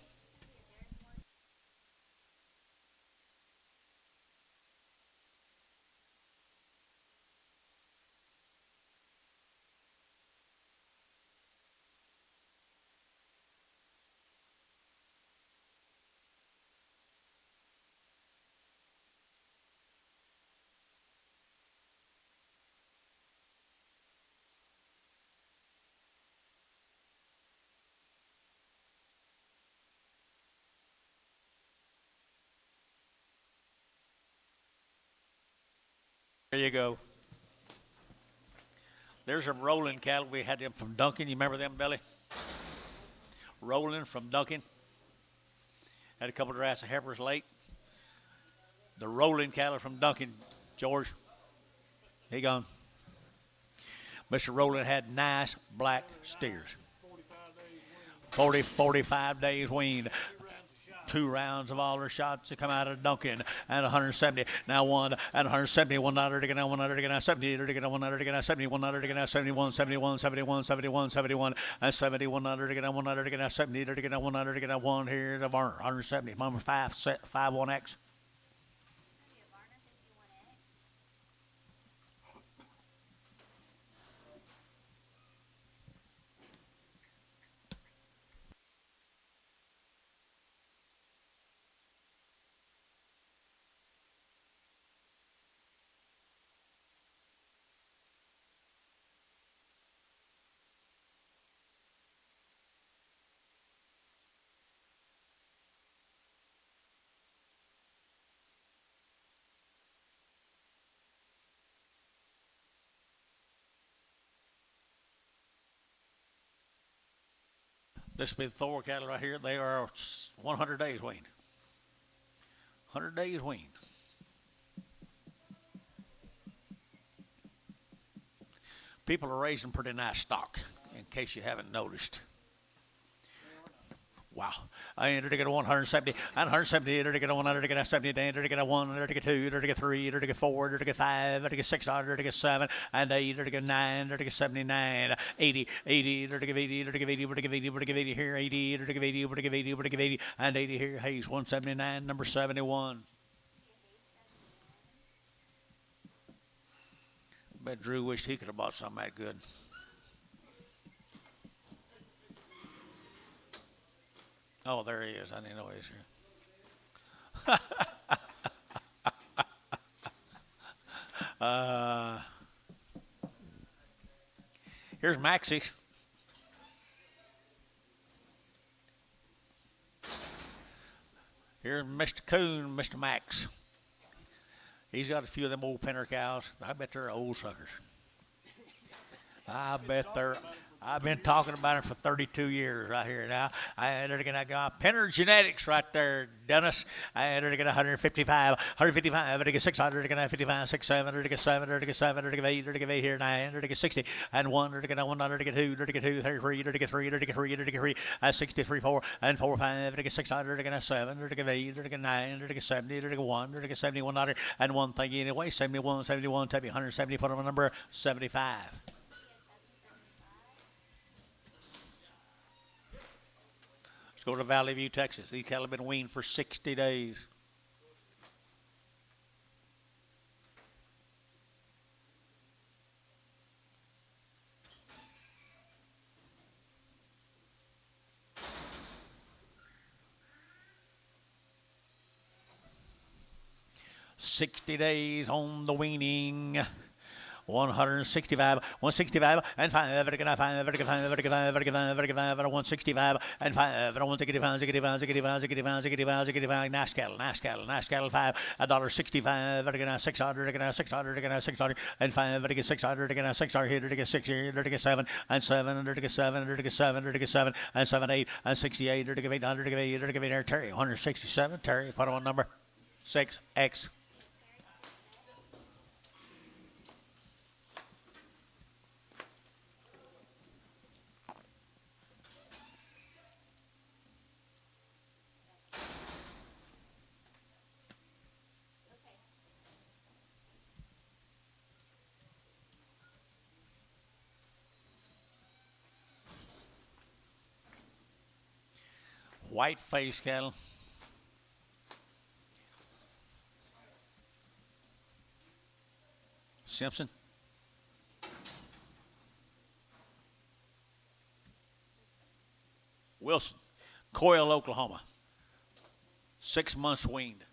There you go. There's some rolling cattle. We had them from Duncan. You remember them, Billy? Rolling from Duncan. Had a couple of drafts of heifers late. The rolling cattle from Duncan, George. He gone. Mr. Rowland had nice black steers. 45 days weaned. 2 rounds of all their shots to come out of Duncan, and 170. Now 1 and 170, 100 again, 100 again, 70 again, 100 again, 70, 100 again, 71, 71, 71, 71, 71, and 70, 100 again, 100 again, 70 again, 100 again, 1 here to Varner, 170. Number 5, 51X. This will be the Thor cattle right here. They are 100 days weaned. 100 days weaned. People are raising pretty nice stock, in case you haven't noticed. Wow. I entered to get 170, and 170, entered to get 100, to get 70, entered to get 1, entered to get 2, entered to get 3, entered to get 4, entered to get 5, entered to get 6, entered to get 7, and 8, entered to get 9, entered to get 79, 80, 80, entered to give 80, entered to give 80, entered to give 80, entered to give 80 here, 80, entered to give 80, entered to give 80, entered to give 80, and 80 here. Hayes, 179, number 71. Bet Drew wished he could have bought something that good. Oh, there he is. I didn't know he was here. Here's Maxie. Here's Mr. Coon, Mr. Max. He's got a few of them old pinner cows. I bet they're old suckers. I bet they're. I've been talking about it for 32 years right here now. They're going to go Penner Genetics right there, Dennis. They're going to get 155, 155, they're going to get 600, they're going to 55, 6, 7, they're going to get 7, they're going to get 7, they're going to get 8, they're going to get 8 here, 9, they're going to get 60, and 1, they're going to get 1, they're going to get 2, they're going to get 2, 33, they're going to get 3, they're going to get 3, they're going to get 3, 63, 4, and 4, 5, they're going to get 600, they're going to get 7, they're going to get 8, they're going to get 9, they're going to get 70, they're going to get 1, they're going to get 71, and 1 thing anyway, 71, 71, 170, put them on number 75. Go to Valley View, Texas. These cattle have been weaned for 60 days. $60 on the weaning. 165, 165, and 5, 165, and 5, 165, nice cattle, 5, $1.65, 600, 600, and 5, 600, 600, here, 6 here, 7, and 7, 7, 7, and 7, 8, and 68, 800, 8, Terry, 167, Terry, put on number 6X. White face cattle. Simpson. Wilson. Coyle, Oklahoma. 6 months weaned.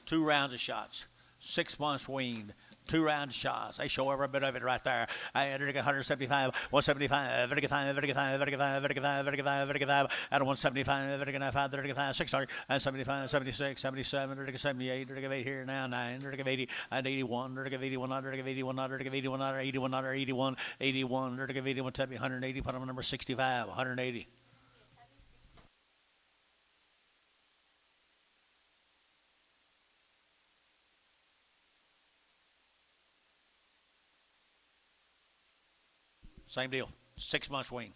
2 rounds of shots. 6 months weaned. 2 round shots. They show every bit of it right there. I entered 175, 175, 35, 35, 35, 35, 35, 35, and 175, 35, 35, 600, and 75, 76, 77, 78, 8 here now, 9, 80, and 81, 81, 81, 81, 81, 81, 81, 81, 180, put on number 65, 180. Same deal. 6 months wean.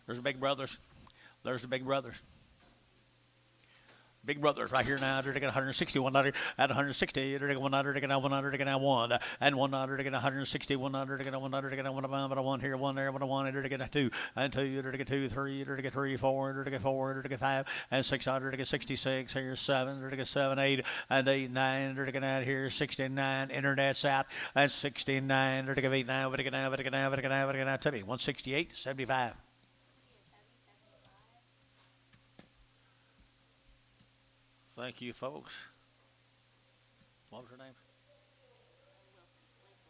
There's the big brothers. There's the big brothers. Big brothers right here now. They're going to 160, 100, at 160. They're going to 100, they're going to 100, they're going to 1, and 100, they're going to 160, 100, they're going to 100, they're going to 1 here, 1 there, 1, they're going to 2, and 2, they're going to 2, 3, they're going to 3, 4, they're going to 4, they're going to 5, and 600, they're going to 66, here 7, they're going to 7, 8, and 8, 9, they're going to add here 69, internet's out, and 69, they're going to 8, now, they're going to 168, 75. Thank you, folks. What was her name?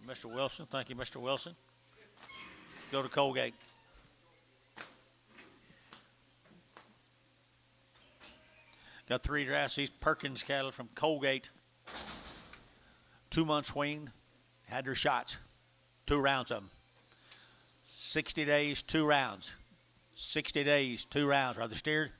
Mr. Wilson. Thank you, Mr. Wilson. Go to Colgate. Got 3 drafts. These Perkins cattle from Colgate. 2 months weaned. Had their shots. 2 rounds of them. 60 days, 2 rounds. 60 days, 2 rounds. Are they steered?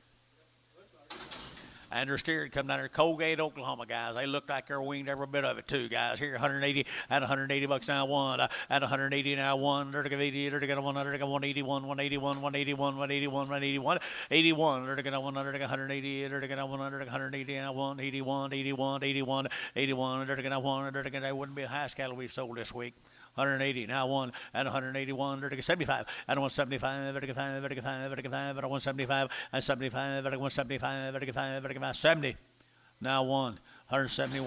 Andrew Steer come down there, Colgate, Oklahoma, guys. They look like they're winged every bit of it, too, guys. Here, 180 and 180 bucks now, one. And 180 now, one. They're to get 80, they're to get 100, 181, 181, 181, 181, 181, 81. They're to get 100, 180, they're to get 100, 180 now, 181, 81, 81, 81. They're to get 100, they're to get, that wouldn't be the highest cattle we've sold this week. 180 now, one and 181. They're to get 75 and 175. They're to get 5. They're to get 5. They're to get 5 and 175 and 75. They're to get 175. They're to get 5. They're to get 70. Now one 171.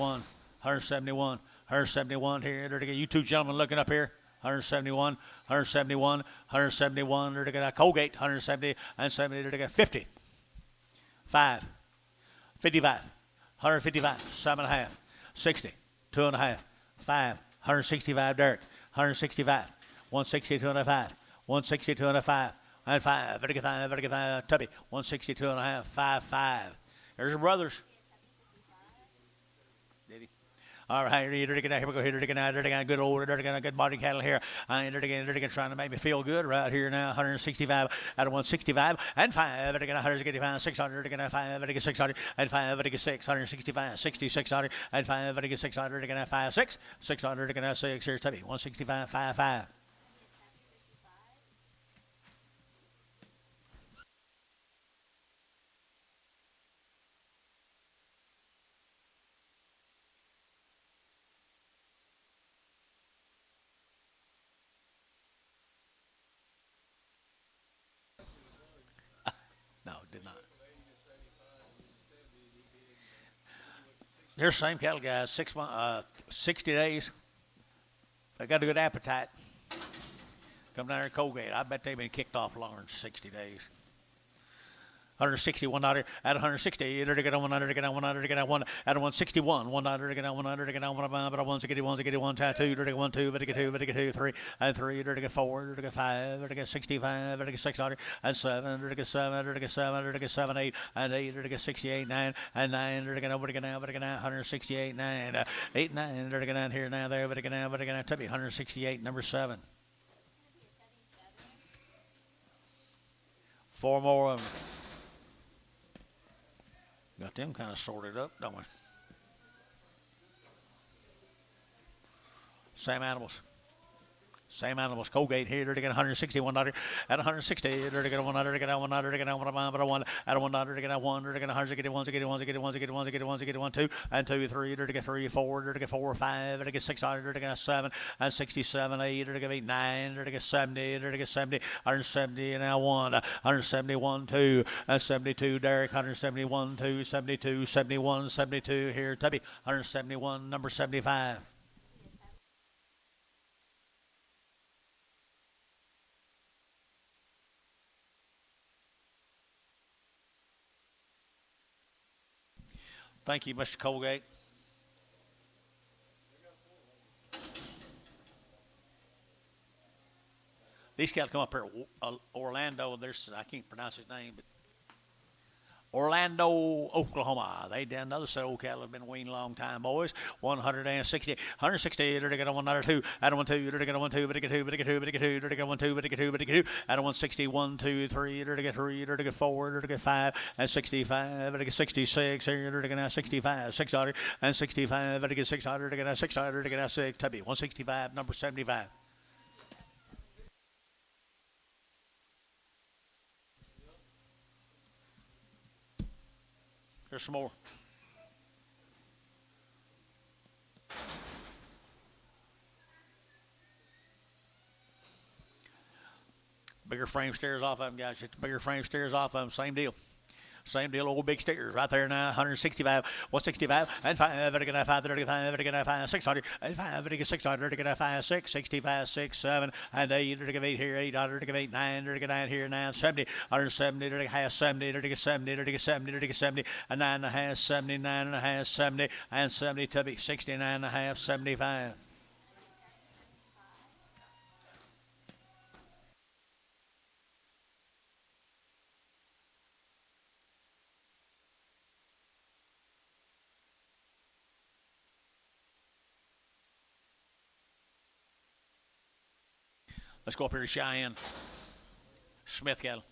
171. 171 here. They're to get you two gentlemen looking up here. 171. 171. 171. They're to get a Colgate. 170 and 70. They're to get 50. 5. 55. 155. 7.5. 60. 2.5. 5. 165 Derek. 165, 162 and a 5, 162 and a 5, and 5, 55, 55, Tubby, 162 and a half, 5, 5. There's your brothers. Did he? All right, here we go. Here we go. Good old, good body cattle here. They're trying to make me feel good right here now. 165 out of 165 and 5. They're 165, 600. They're 5. They're 600 and 5. They're 665, 60, 600 and 5. They're 600. They're 5, 6, 600. They're 6. Here's Tubby, 165, 5, 5. No, did not. They're same cattle, guys. 6 months, 60 days. They got a good appetite. Come down there to Colgate. I bet they've been kicked off longer than 60 days. 161 out at 160. They're get 100, get 100, get 1 at 161. 100, get 100, get 100, but 161, get 1, 2, they're get 1, 2, but get 2, but get 2, 3, and 3, they're get 4, they're get 5, they're get 65, they're get 600, and 7, they're get 7, they're get 7, they're get 7, 8, and 8, they're get 68, 9, and 9, they're get over, get now, but get now, 168, 9, 8, 9, they're get down here, now, there, but get now, Tubby, 168, number 7. 4 more of them. Got them kind of sorted up, don't we? Same animals. Same animals. Colgate here. They're to get 161 at 160. They're to get 100. Get 100. Get 100. But 1 at 100. Get 1. They're to get 100. Get 1. Get 1. Get 1. Get 1. Get 1. Get 1. 2 and 2, 3. They're to get 3, 4. They're to get 4, 5. They're to get 600. They're to get 7 and 67, 8. They're to get 8, 9. They're to get 70. They're to get 70. 170 and now 1. 171, 2 and 72. Derek 171, 2, 72, 71, 72. Here Tubby 171, number 75. Thank you, Mr. Colgate. These guys come up here, Orlando. There's I can't pronounce his name, but Orlando, Oklahoma. They done another set of old cattle have been weaned a long time, boys. 160, 160. They're to get a 102, at a 1 2. They're to get a 1 2, but to get 2, but to get 2, but to get 2. They're to get 1 2, but to get 2, but to get 2. At a 160, 1 2 3. They're to get 3. They're to get 4. They're to get 5 and 65. They're to get 66. Here they're to get 65, 600 and 65. They're to get 600. They're to get 600. They're to get 6. Tubby 165, number 75. There's some more. Bigger frame steers off of them, guys. Just bigger frame steers off of them. Same deal. Same deal, old big steers right there now. 165, 165, and 5. They're going to 5. They're going to 5. They're going to 5. 600, and 5. They're going to 600. They're going to 5, 6, 65, 6, 7, and 8. They're going to 8 here. 8. They're going to 8, 9. They're going to 9 here. 9, 70, 170. They're going to have 70. They're going to 70. They're going to 70. They're going to 70, and 9.5, 79.5, 70, and 70 to be 69.5, 75. Let's go up here to Cheyenne. Smith cattle.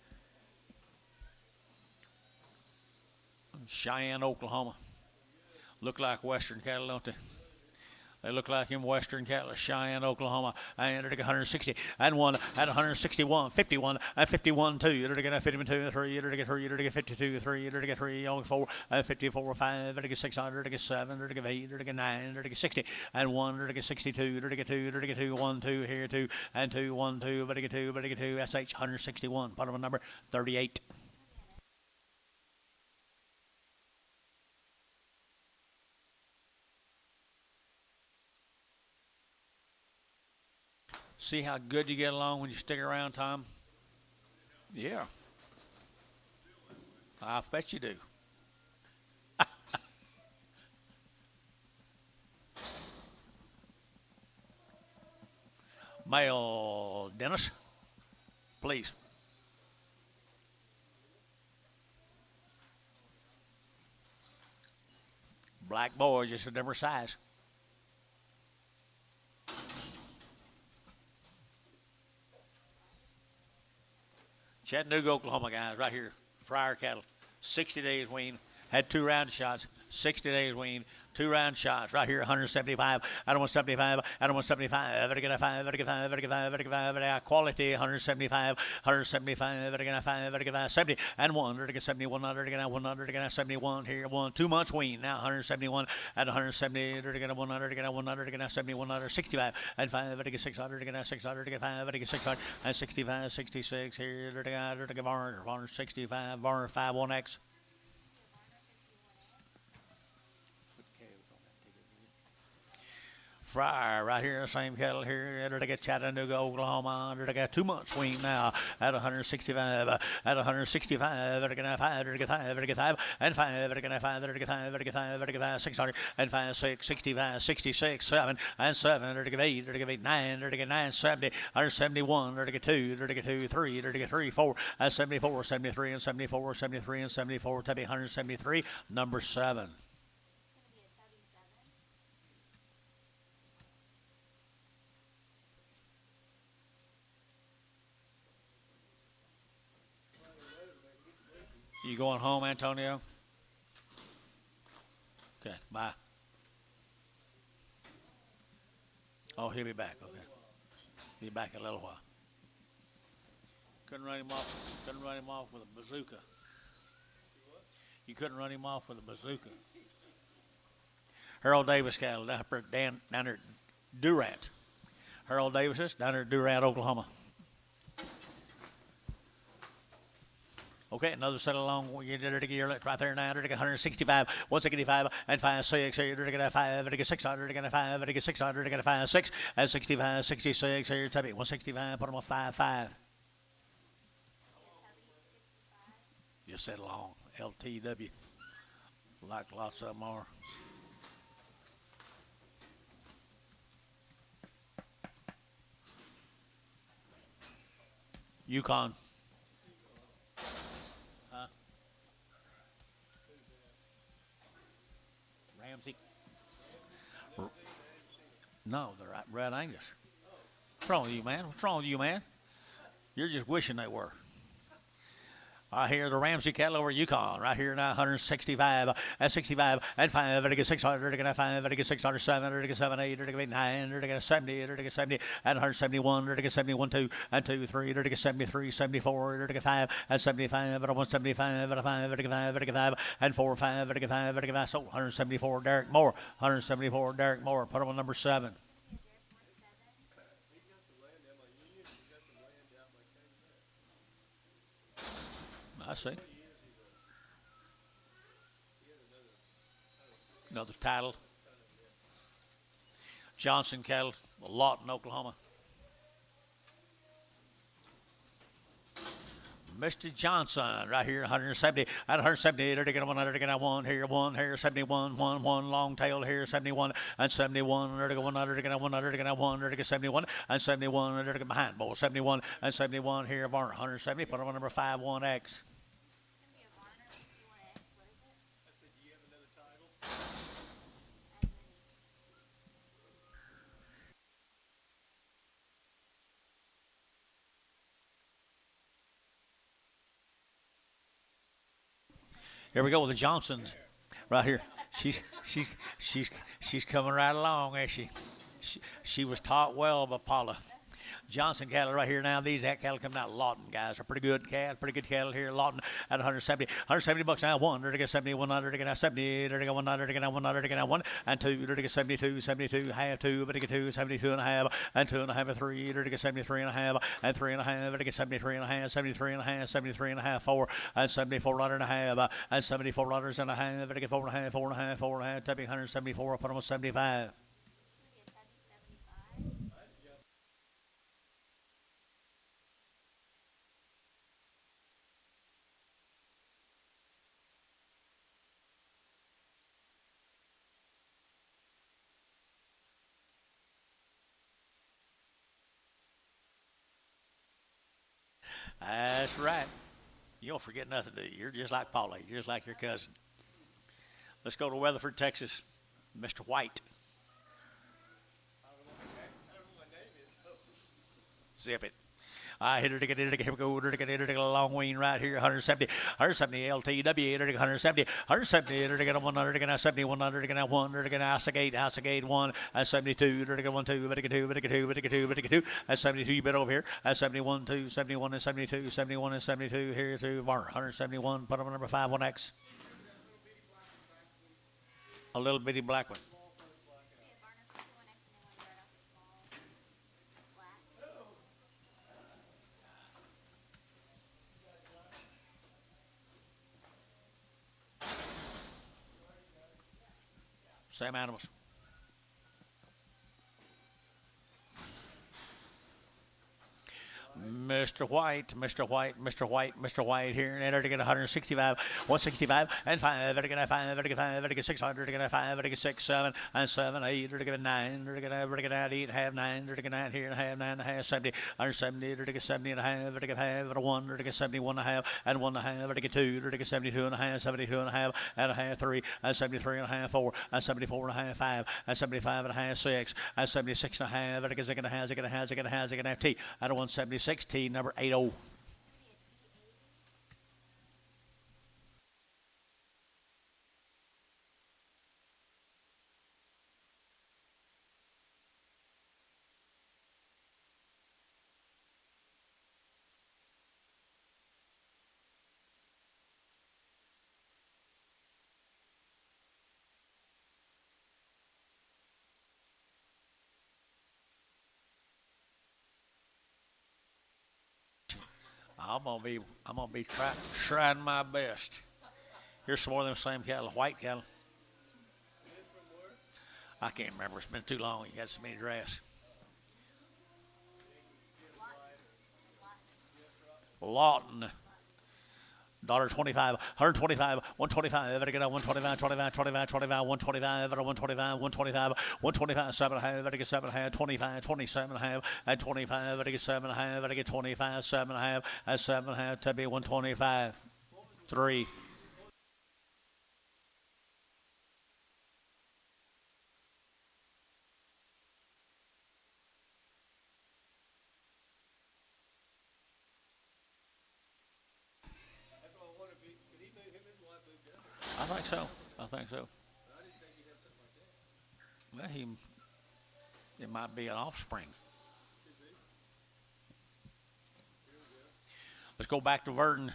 Cheyenne, Oklahoma. Look like Western cattle, don't they? They look like him Western cattle. Cheyenne, Oklahoma. And they're 160 and 1 at 161, 51 and 51 2. They're going 52 3. They're going 3. They're going 52 3. They're going 3 on 4 and 54 5. They're going 600. They're going 7. They're going 8. They're going 9. They're going 60 and 1. They're going 62. They're going 2. They're going 2 1 2 here 2 and 2 1 2. They're going 2. They're going 2 SH 161. Bottom number 38. See how good you get along when you stick around, Tom? Yeah. I bet you do. Male Dennis, please. Black boy, just a different size. Chattanooga, Oklahoma guys, right here. Friar cattle, 60 days wean. Had 2 round shots, 60 days wean. 2 round shots right here, 175. I don't want 75. I don't want 75. Better get a 5. Better get 5. Better get 5. Better get 5. Better get quality. 175. 175. Better get a 5. Better get 5. 70 and 1. Better get 71. Better get 100. Get 71 here. 1. 2 months wean now. 171 at 170. Better get 100. Get 100. Get 71. 65 and 5. Better get 600. Get 600. Get 5. Better get 600 and 65. 66 here. Better get Varner 65. Varner 51X. Friar right here, same cattle here. They get Chattanooga, Oklahoma. They got 2 months wean now at 165. At 165, they get 5. They get 5. They get 5 and 5. They get 5. They get 5. They get 5. They get 5. 600 and 5, 6, 65, 66, 7 and 7. They get 8. They get 8, 9. They get 9, 70, 171. They get 2. They get 2, 3. They get 3, 4 and 74, 73 and 74, 73 and 74. To be 173, number 7. You going home, Antonio? Okay, bye. Oh, he'll be back. Okay, he'll be back in a little while. Couldn't run him off. Couldn't run him off with a bazooka. You couldn't run him off with a bazooka. Harold Davis cattle down there at Durant. Harold Davis's down there at Durant, Oklahoma. Okay, another set along. You did it again right there now. 165, 165, and 5, 6. You're going to get 5, you're going to get 600, you're going to get 5, you're going to get 600, you're going to get 5, 6, and 65, 66. Here, tell me, 165, put them on 5, 5. Just said long. LTW. Like lots of them are. Yukon. Ramsey. No, they're Red Angus. What's wrong with you, man? What's wrong with you, man? You're just wishing they were. I hear the Ramsey cattle over Yukon right here now, 165 at 65 and 5. They're get 600. They're get 5. They're get 607. They're get 7, 8. They're get 9. They're get 70. They're get 70 and 171. They're get 71 2 and 2 3. They're get 73, 74. They're get 5 and 75. But 175 and 5. They're get 5. They're get 5 and 4 5. They're get 5. They're get 5. So 174. Derek Moore. 174. Derek Moore. Put him on number 7. I see. Another title. Johnson cattle, a lot in Oklahoma. Mr. Johnson, right here, 170. At 170, they're taking 100, they're going 1 here, 71, 1, long tail here, 71, and 71, they're going 100, they're going 100, they're going 1, they're going 71, and 71, they're going behind bowl, 71, and 71 here, 170, put them on number 51X. Here we go with the Johnsons right here. She's coming right along, ain't she? She was taught well by Paula. Johnson cattle right here now. These cattle coming out Lawton, guys, are pretty good cattle here. Lawton at 170 bucks now. One, they're to get 70, 100, they're to get 70, they're to get 100, they're to get 100, they're to get 1 and 2, they're to get 72, half 2, but to get 2, 72 and a half, and 2 and a half, and 3, they're to get 73 and a half, and 3 and a half, they're to get 73 and a half, 73 and a half, 73 and a half, 4, and 74 and a half, and 74 and a half, they're to get 4 and a half, 4 and a half, 4 and a half, tapping 174, put them on 75. That's right. You don't forget nothing, do you? You're just like Paula. You're just like your cousin. Let's go to Weatherford, Texas. Mr. White. Zip it. Here we go. A long wing right here. 170 LTW. 170. 170. 100. 100. House gate 1. And 72. 1 2. 2. And 72. You bet over here. And 71 2. 71 and 72. 71 and 72. Here to Varner. 171. Put on number 5 1X. A little bitty black one. Same animals. Mr. White here, and enter to get 165, 165, and 5, to get 5, to get 5, to get 600, to get 5, to get 6, 7, and 7, 8, to get 9, to get 8, half 9, to get 9 here, and half 9, and a half, 70, 170, to get 70 and a half, to get half, and a 1, to get 71 and a half, and 1 and a half, to get 2, to get 72 and a half, 72 and a half, and a half, 3, and 73 and a half, 4, and 74 and a half, 5, and 75 and a half, 6, and 76 and a half, to get 6 and a half, 6 and a half, 6 and a half, 6 and a half, T, and a 176. T number 80. I'm gonna be trying my best. Here's some more of them same cattle, white cattle. I can't remember. It's been too long. You had so many drafts. Lawton. $25, 125, 125, to get a 125, 25, 25, 25, 125, 125, 125, 125, 7 and a half, to get 7 and a half, 25, 27 and a half, and 25, to get 7 and a half, to get 25, 7 and a half, and 7 and a half, to be 125, 3. I think so. Well, it might be an offspring. Let's go back to Verdon.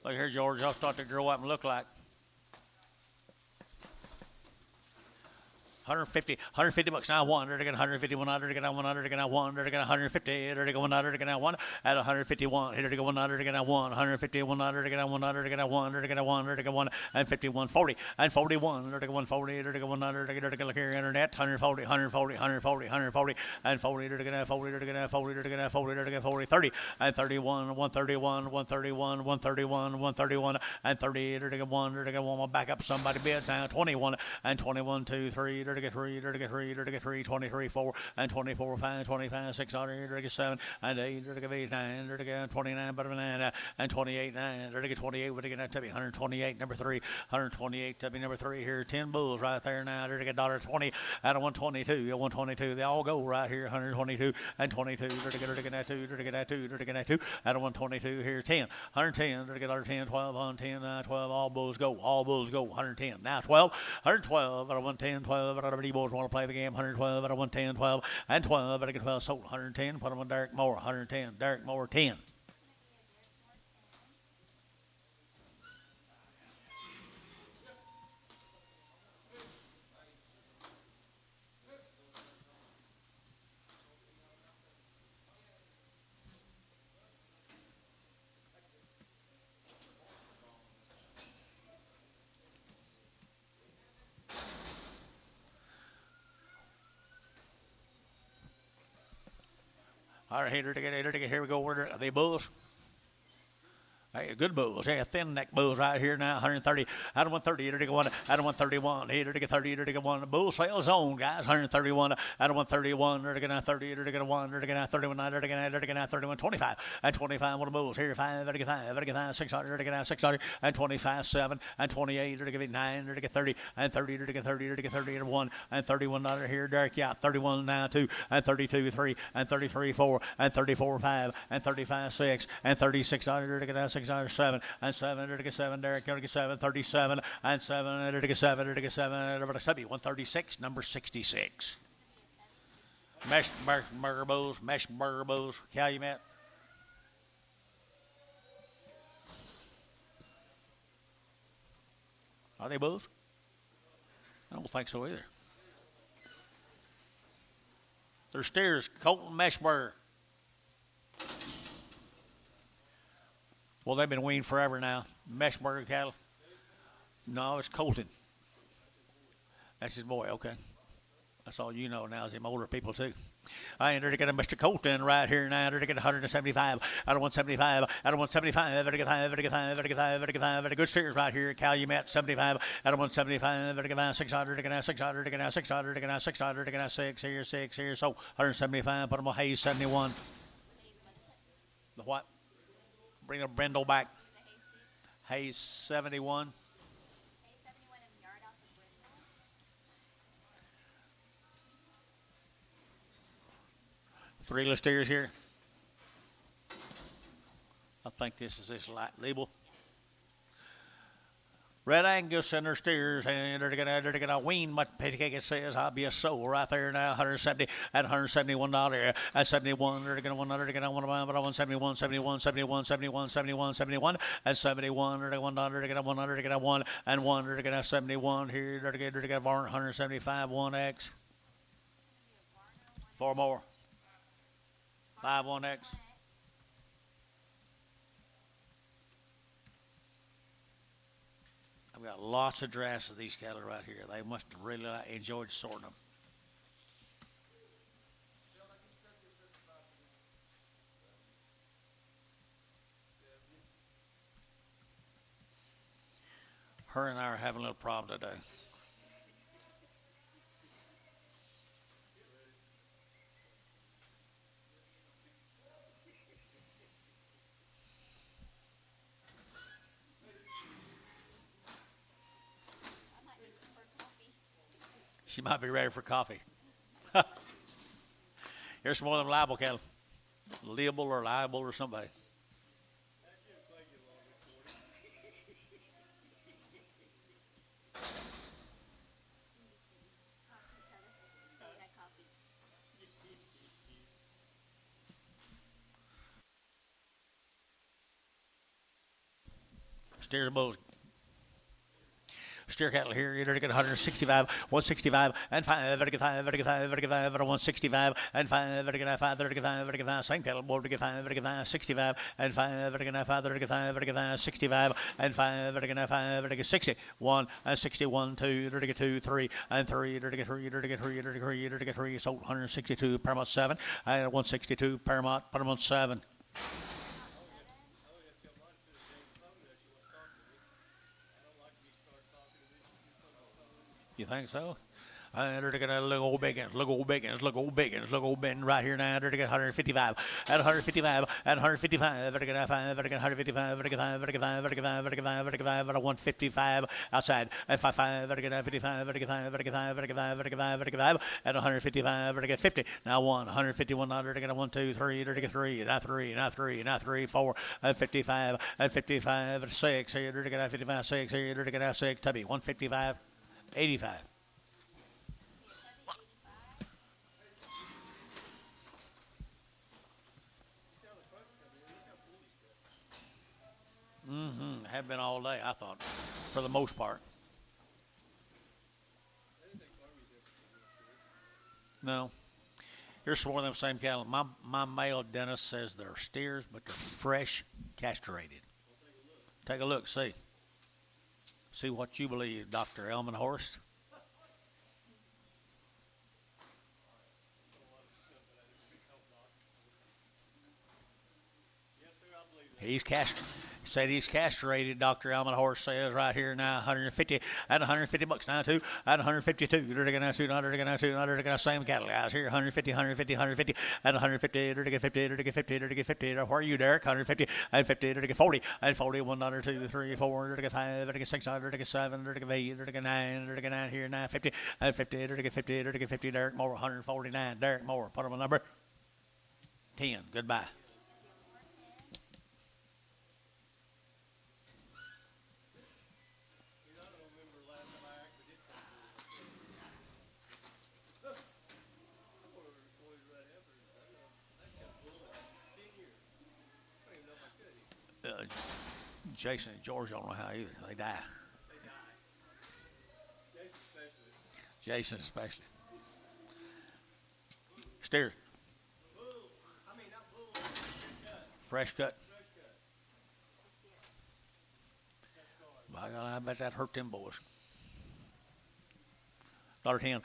Look here, George. I thought they'd grow up and look like. 150 bucks now. 1, to get 150, 100, to get 100, to get 1, to get 150, to get 100, to get 1, at 151, here to get 100, to get 1, 150, 100, to get 100, to get 1, to get 1, to get 1, and 51, 40, and 41, to get 140, to get 100, to get look here, internet, 140, 140, 140, 140, and 40, to get 40, to get 40, to get 40, to get 40, 30, and 31, 131, 131, 131, 131, and 30, to get 1, to get 1, back up somebody bid now, 21, and 21, 2, 3, to 3, 23, 4, and 24, 5, 25, 6, 7, and 8, 8, 9, 29, but 9, and 28, 9, 28, would get to be 128, number 3, 128 to be number 3 here, 10 bulls right there now, $20 out of 122, 122, they all go right here, 122 and 22, 2, out of 122 here, 10, 110, 10, 12, 110, 12, all bulls go, 110, now 12, 112 out of 110, 12 out of the bulls want to play the game, 112 out of 110, 12, and 12 out of 12 sold, 110, put them on Derek Moore, 110, Derek Moore 10. All right, here we go. Where are they bulls? Hey, good bulls. Hey, thin neck bulls right here now. 130 out of 130. 1 out of 131. Here to get 30. To get 1. Bull sales zone, guys. 131 out of 131. To get 30. To get 1. To get 31. To get 31. 25 and 25. One of bulls here. 5. To get 5. To get 5. 600. To get 600 and 25. 7 and 28. To get 9. To get 30 and 30. To get 30. To get 30 and 1 and 31 here. Derek, yeah. 31 now 2 and 32 3 and 33 4 and 34 5 and 35 6 and 36 to get 6 7 and 7 to get 7 Derek to get 7 37 and 7 to get 7 to get 7 136 number 66 mesh burger bulls Calumet. Are they bulls? I don't think so either. They're steers, Colton Meshburger. Well, they've been weaned forever now. Meshburger cattle. No, it's Colton. That's his boy, okay. That's all you know now is them older people, too. I entered to get a Mr. Colton right here now. To get 175 out of 175 out of 175. To get 5. To get 5. To get 5. To get 5. Good steers right here. Calumet 75 out of 175. To get 600. To get 600. To get 600. To get 600. To get 6 here. So 175. Put them on Hayes 71. The what? Bring the Brindle back. Hayes 71. Three little steers here. I think this is this light label. Red Angus and their steers, and they're gonna wean. What Petty it says, I'll be a soul right there now. 170 at $171 at 71. They're gonna 100. They're gonna 171, 71, 71, 71, 71, 71 at 71. They're gonna 100. They're gonna 100. They're gonna 1 and 1. They're gonna 71 here. They're gonna 175 1X. 4 more. 5 1X. I've got lots of drafts of these cattle right here. They must have really enjoyed sorting them. Her and I are having a little problem today. She might be ready for coffee. Here's some more of them liable cattle. Liable or somebody. Steers and bulls. Steer cattle here. You're to get 165, 165, and 5. To get 5. To get 5. To get 5. 165 and 5. To get 5. To get 5. To get 5. Same cattle. More to get 5. To get 5. 65 and 5. To get 5. To get 5. To get 5. 65 and 5. To get 5. To get 60. 1 and 61. 2. To get 2. 3 and 3. To get 3. To get 3. To get 3. To get 3. Sold 162. Paramount 7 and 162. Paramount. Put them on 7. You think so? Look old Biggins, look old Biggins, look old Biggins, look old Ben right here now. 155, at 155, at 155, 155, 155, outside, at 55, 55, at 155, 50. Now 151, 1, 2, 3, 3, now 3, now 3, now 3, 4, at 55, at 55, at 6, here, 55, 6, here, 6, Tubby, 155, 85. Have been all day, I thought, for the most part. No. Here's some more of them same cattle. My male dentist says they're steers, but they're fresh castrated. Take a look, see. See what you believe, Dr. Elman Horst. He's castrated. Said he's castrated, Dr. Alman Horse says right here now, 150, at 150 bucks now too, at 152, same cattle guys here, 150, 150, 150, at 150, 50, 50, where are you, Derek? 150, at 50, 40, at 40, 1, 2, 3, 4, 5, 6, 7, 8, 9 here, 950, at 50, 50, Derek Moore, 149, Derek Moore, put him a number 10, goodbye. Jason and George don't know how either. They die. Jason especially. Steer. Fresh cut. By God, I bet that hurt them boys. $10, 110,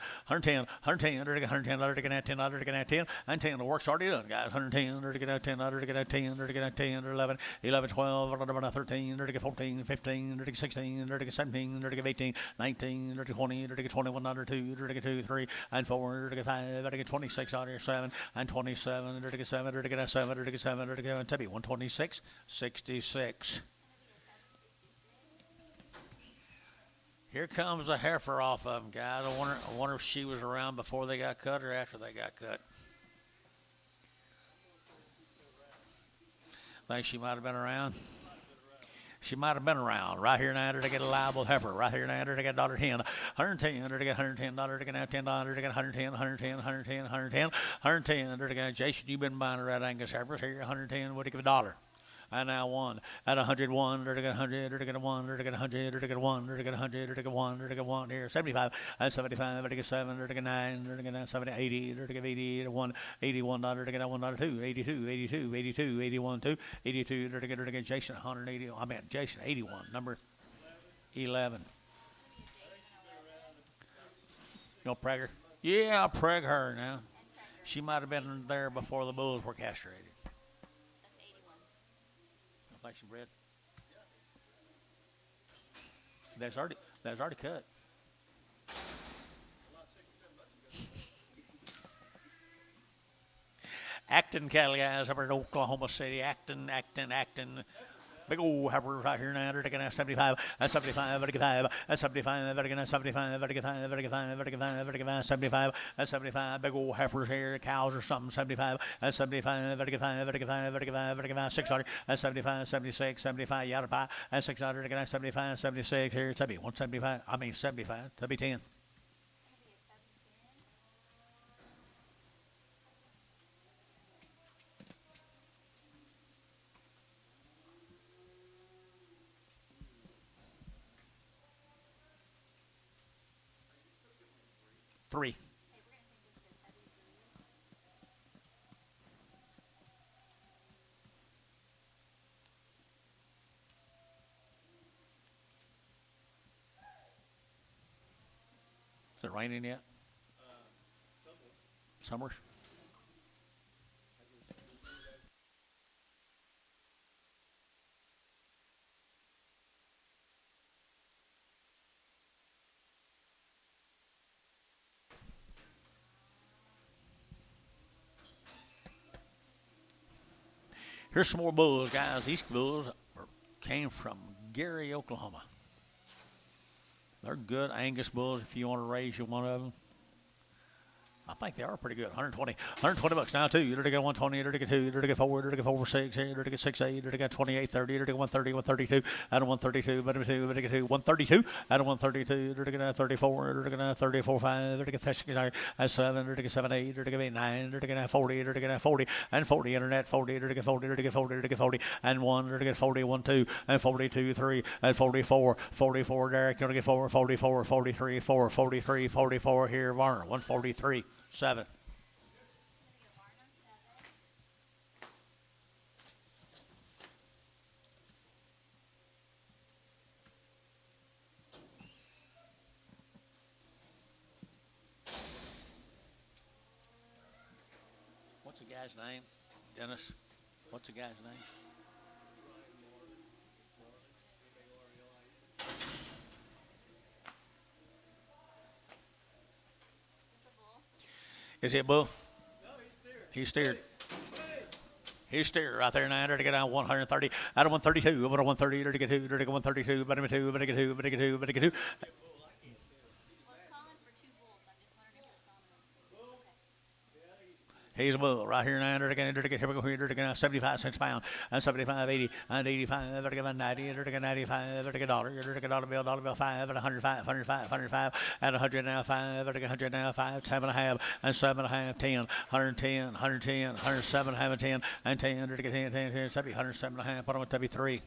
110, $110, $10, $10, and 10. The work's already done, guys. 110, $10, $10, 10, 11, 11, 12, 13, 14, 15, 16, 17, 18, 19, 20, 21, 2, 3, and 4, 5, 26, 7, and 27, 7, Tibby, 126, 66. Here comes a heifer off of them, guys. I wonder if she was around before they got cut or after they got cut. Think she might have been around? She might have been around. Right here now, to get a liable heifer. Right here now, to get $10, 110, to get $110, to get $10, to get 110, 110, 110, 110, 110, to get Jason. You've been buying red Angus heifers here. 110. What do you give $1? And now 1 at 101, or to get 100, or to get 1, or to get 100, or to get 1, or to get 100, or to get 1, or to get 1 here. 75 and 75, or to get 7, or to get 9, or to get 70, 80, or to get 80, or 1, 81, or to get 1, 2, 82, 82, 82, 81, 2, 82, or to get Jason 180. I mean Jason 81, number 11. You know Prager? Yeah, I'll preg her now. She might have been there before the bulls were castrated. Like some bread. That's already cut. Acton cattle guys up in Oklahoma City. Acton. Big old heifer right here now. They're taking 75, 75, 75, 75, 75, 75. Big old heifers here, cows or something. 75, 75, 600, 75, 76, 75, yada pie, 600, 75, 76 here. Tubby 175. I mean 75. Tubby 10. Three. Is it raining yet? Somewhere. Here's some more bulls, guys. These bulls came from Gary, Oklahoma. They're good Angus bulls if you want to raise you one of them. I think they are pretty good. 120 bucks now too. You're to get 120, you're to get 2, you're to get 4, you're to get 4, 6, you're to get 6, 8, you're to get 28, 30, you're to get 130, 132, out of 132, better 2, you're to get 2, 132, out of 132, you're to get 34, you're to get 34, 5, you're to get 7, you're to get 7, 8, you're to get 9, you're to get 40, you're to get 40, and 40 internet, 40, you're to get 40, you're to get 40, you're to get 40, and 1, you're to get 40, 1, 2, and 42, 3, and 44, 44, Derek, you're to get 4, 44, 43, 4, 43, 44 here, Varner, 143. 7. What's the guy's name? Dennis? What's the guy's name? Is he a bull? No, He's steered. He's steered right there now. To get out 130, out of 132, over to 130, to get 2, to get 132, better 2, better get 2, better get 2, better get 2. Well, it's calling for 2 bulls. I'm just wondering if it's calling them. He's a bull right here now. Here we go here. To get 75 cents a pound, and 75, 80, and 85. To get 90, to get 95. To get dollar. To get dollar bill 5, and 105, 105, and 100 now 5. To get 100 now 5, 7.5, and 7.5, 10, 110, 110, 107, and 10, and 10. To get 10, 10, 10, 70, 107.5. Put on with 3.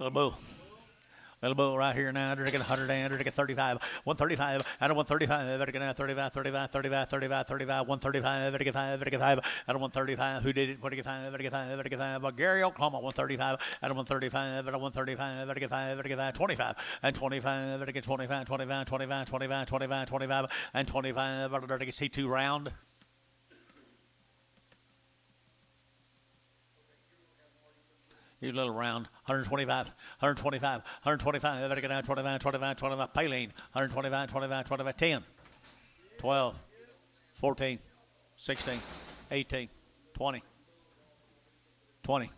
Little bull right here now. To get 100 and to get 35, 135, out of 135. To get 35, 35, 35, 35, 35, 135. To get 5, to get 5, out of 135. Who did it? To get 5, to get 5, to get 5. Gary, Oklahoma, 135, out of 135, out of 135. To get 5, to get 5, 25, and 25. To get 25, 25, 25, 25, 25, 25, and 25. To get C2 round. Here's a little round, 125, 125, 125, better get out, 25, 25, 25, Paline, 125, 25, 25, 10, 12, 14, 16, 18, 20, 20,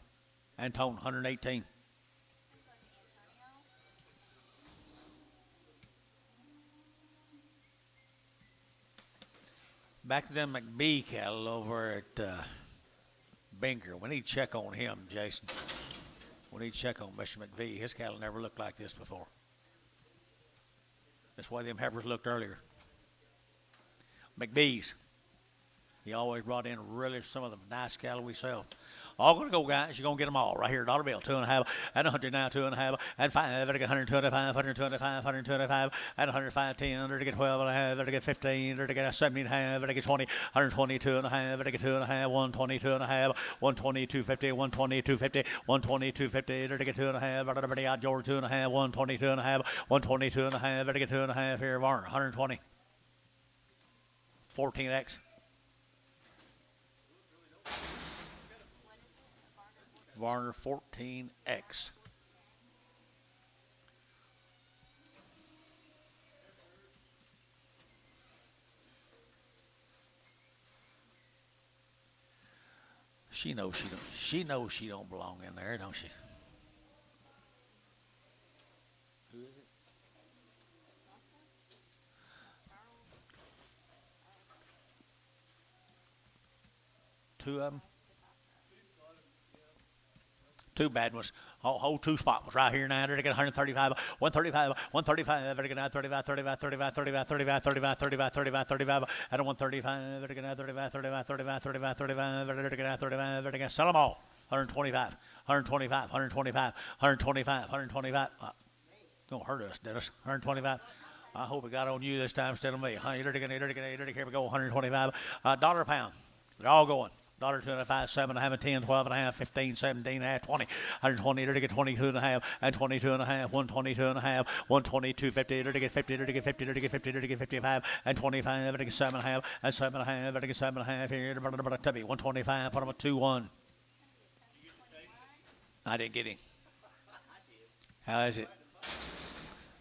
Antone, 118. Back to them McBee cattle over at Binker. We need to check on him, Jason. We need to check on Mr. McVee. His cattle never looked like this before. That's why them heifers looked earlier. McBee's. He always brought in really some of the nice cattle we sell. All going to go, guys. You're going to get them all right here. Dollar bill, 2.5, and 100 now, 2.5, and 5. Better get 125, 125, 125, and 105, 10. Better get 12 and a half. Better get 15. Better get 17 and a half. Better get 20, 122 and a half. Better get 2 and a half, 122 and a half, 122, 50, 122, 50, 122, 50. Better get 2 and a half. Better get out George 2 and a half, 122 and a half, 122 and a half. Better get 2 and a half here, Varner, 120. 14X. Varner 14X. She knows she don't belong in there, don't she? Who is it? Two of them. Two bad ones. Whole 2 spot was right here now. They're get 135, 135, 135. They're get 35, 35, 35, 35, 35, 35, 35, 35, 35. At a 135. They're get 35, 35, 35, 35, 35. They're get 35. They're get sell them all. 125, 125, 125, 125, 125. Don't hurt us, Dennis. 125. I hope it got on you this time instead of me. Here we go. 125. Dollar a pound. They're all going. $2.5, 7 and a half, 10, 12 and a half, 15, 17 and a half, 20, 120, to get 22 and a half, and 22 and a half, 122 and a half, 122, 50, to get 50, to get 50, to get 50, to get 55, and 25, to get 7 and a half, and 7 and a half, to get 7 and a half here, Tubby, 125, put him at 2-1. I didn't get him. How is it?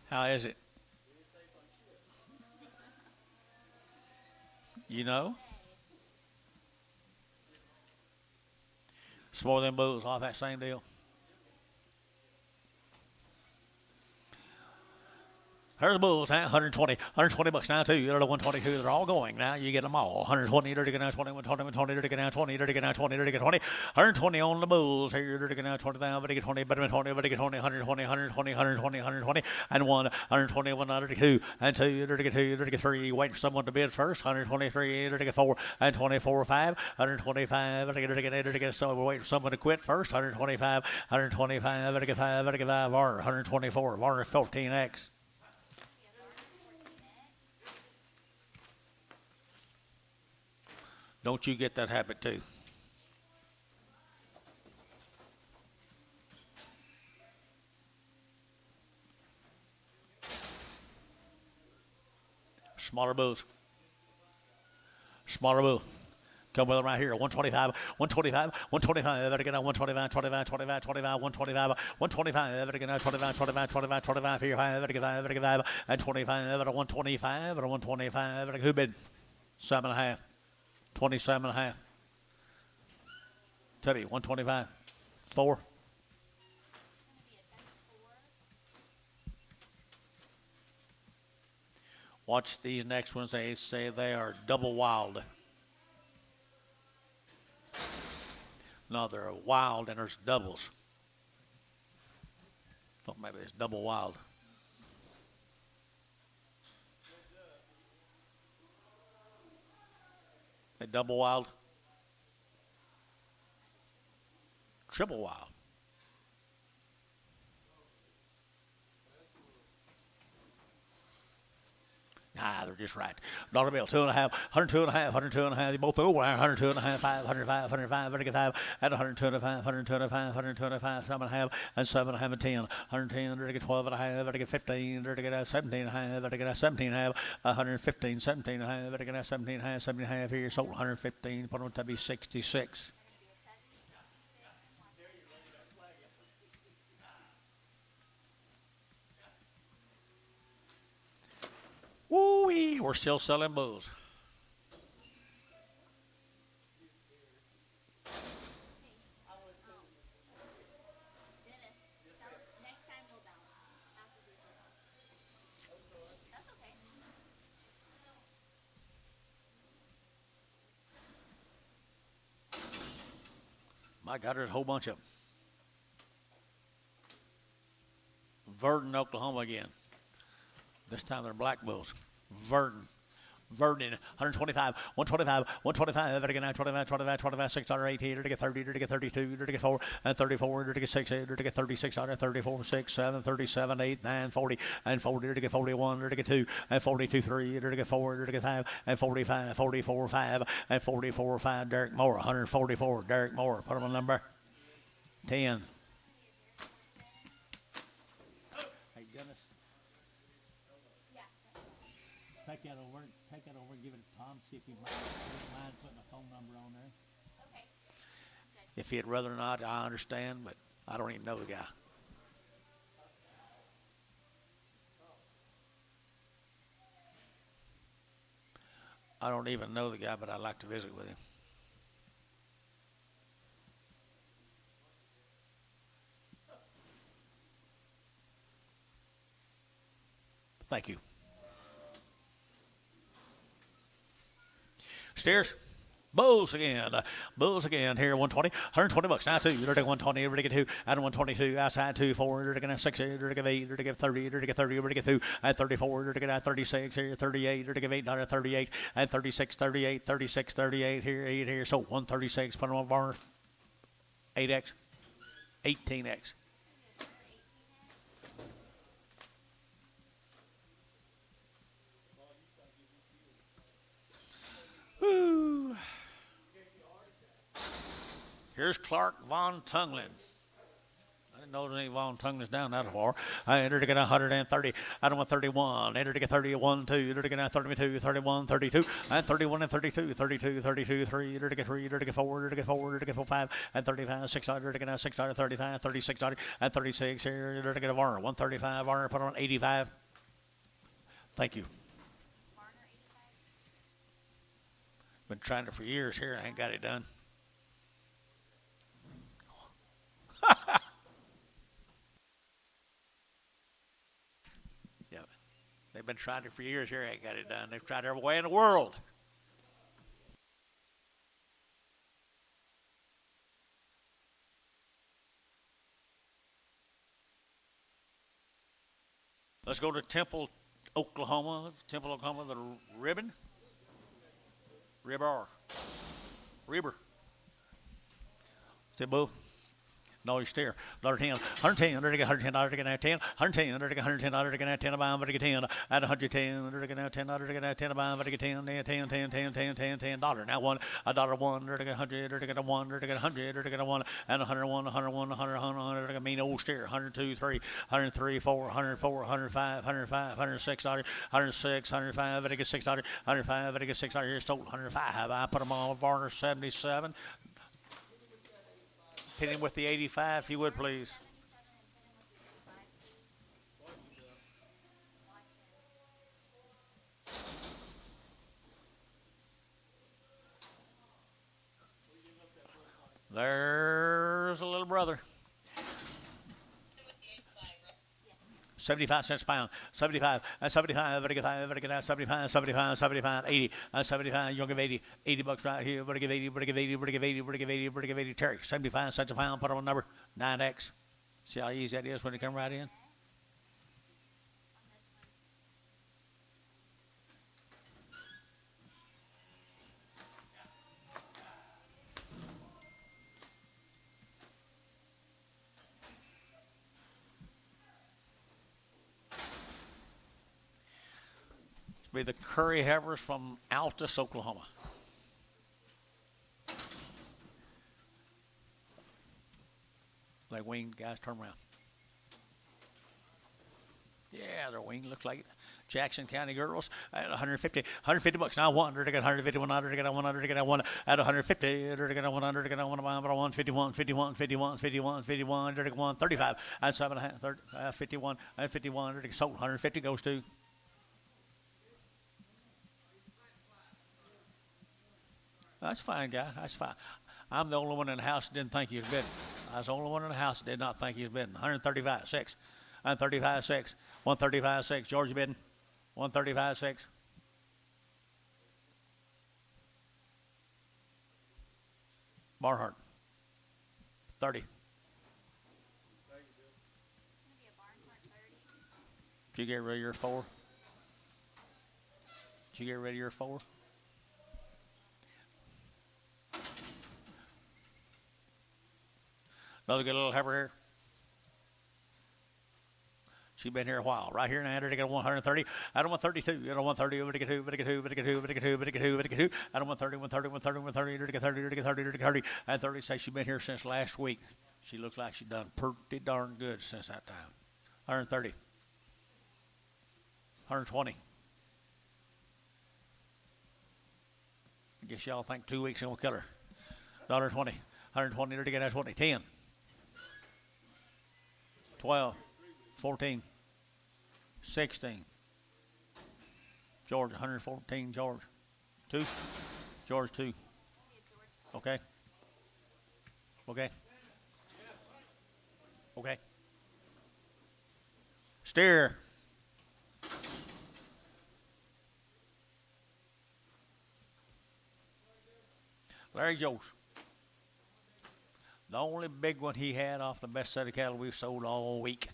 How is it? You know? Some more of them bulls off that same deal. There's the bulls, huh? 120 bucks now, too. You're the 122. They're all going now. You get them all. 120, dirty now, 20, 120, dirty now, 20, dirty now, 20, dirty 20. 120 on the bulls here. Dirty now, 20 down, dirty 20, better 20, dirty 20, 120, 120, 120, 120, and 1, 120, 1, dirty 2, and 2, dirty 2, dirty 3. Waiting for someone to bid first. 123, dirty 4, and 24, 5, 125, dirty, so we're waiting for someone to quit first. 125, 125, dirty 5, dirty 5, Varner, 124, Varner 14X. Don't you get that habit too. Smaller bulls. Smaller bull. Come with them right here. 125, 125, 125. Better get on 125, 25, 25, 25, 125, 125. Better get on 25, 25, 25, 25. Here, better get 5, better get 5, and 25. Better 125, better 125. Better who bid? 7.5. 27.5. Tubby, 125. 4. Watch these next ones. They say they are double wild. No, they're wild and there's doubles. Oh, maybe it's double wild. A double wild. Triple wild. Nah, they're just right. Dollar bill, 2.5, 102.5, 102.5. They both over 102.5, 5, 105, 105, 105, and 125, 125, 125, 7.5, and 7.5 and 10. 110, they're to get 12.5, they're to get 15, they're to get 17.5, they're to get 17.5, 115, 17.5, they're to get 17.5, 17.5 here, sold 115, put them to be 66. Woo-wee, we're still selling bulls. Next time we'll balance. After we That's okay. My God, there's a whole bunch of them. Verdon, Oklahoma again. This time they're black bulls. Verdon, 125, 125, 125, better get 9, 25, 25, 25, 6, 8, here to get 30, to get 32, to get 4, and 34, to get 6, to get 36, 34, 6, 7, 37, 8, 9, 40, and 40, to get 41, to get 2, and 42, 3, to get 4, to get 5, and 45, 44, 5, and 44, 5, Derek Moore, 144, Derek Moore, put him on number 10. Hey, Dennis. Take that over and give it to Tom, see if he might mind putting a phone number on there. Okay. If he'd rather not, I understand, but I don't even know the guy. I don't even know the guy, but I'd like to visit with him. Thank you. Steers. Bulls again. Bulls again here, 120. 120 bucks. Now 2. You're to 120. You're to get 2. And 122. Outside 2, 4. You're to get 6. You're to get 8. You're to get 30. You're to get 30. You're to get 2. And 34. You're to get 36. Here, 38. You're to get 8. 38. And 36, 38. 36, 38. Here, 8 here. So 136. Put them on bar. 8X. 18X. Woo. Here's Clark Von Tunglin. I didn't know there was any Von Tunglins down that far. I entered to get 130. I don't want 31. Entered to get 31, 2. Entered to get 32, 31, 32. And 31 and 32. 32, 32, 3. Entered to get 3. Entered to get 4. Entered to get 4. Entered to get 4, 5. And 35, 6. Entered to get 6. 35, 36. And 36. Here, entered to get a Varner. 135. Varner, put on 85. Thank you. Been trying it for years here. I ain't got it done. Yeah. They've been trying it for years here. I ain't got it done. They've tried every way in the world. Let's go to Temple, Oklahoma. Temple, Oklahoma, the ribbon. Ribber. Ribber. Say, boo. No, you steer. $10, $110, $110, $110, $110, $110, $110, $10, $10, 10, at $110, $10, $10, $10, 10, $10, 10, $10, $10, now one, $1, $1, $100, $1, $100, $1, and $101, $101, $100, $100, mean old steer, $102, $3, $103, $4, $104, $105, $105, $106, $106, $105, I get $6, $105, I get $6, here's total, $105, I put them on Varner 77. Hit him with the 85, if you would, please. There's a little brother. 75 cents a pound. 75. That's 75. Better get 5. Better get out. 75. 75. 75. 80. 75. You'll give 80. 80 bucks right here. Better give 80. Better give 80. Better give 80. Better give 80. Better give 80. Terry. 75 cents a pound. Put on number 9X. See how easy that is when they come right in? Be the Curry Heifers from Altus, Oklahoma. Like winged guys, turn around. Yeah, they're winged. Looks like it. Jackson County girls at 150 bucks. Now 100 to get 150, 100 to get 100 to get 1 at 150 to get 100 to get 151, 51, 51, 51, 51 to get 135 at 7.5, 51 at 51 to get sold. 150 goes to. That's fine, guy. That's fine. I'm the only one in the house that didn't think he was bidding. I was the only one in the house that did not think he was bidding. 135, 6. 135, 6. 135, 6. Georgia bidding. 135, 6. Barnhart. 30. Did you get rid of your 4? Did you get rid of your 4? Another good little heifer here. She's been here a while. Right here now, to get 130. Out of 132. Out of 130. Over to get 2. Over to get 2. Over to get 2. Over to get 2. Over to get 2. Over to get 2. Out of 130. 130. 130. 130. Over to get 30. Over to get 30. Over to get 30. And 30 says she's been here since last week. She looks like she's done pretty darn good since that time. 130. 120. I guess y'all think 2 weeks and we'll kill her. $120. 120. Over to get 20. 10. 12. 14. 16. George, 114. George. 2. George, 2. Okay. Okay. Okay. Steer. Larry Jones. The only big one he had off the best set of cattle we've sold all week.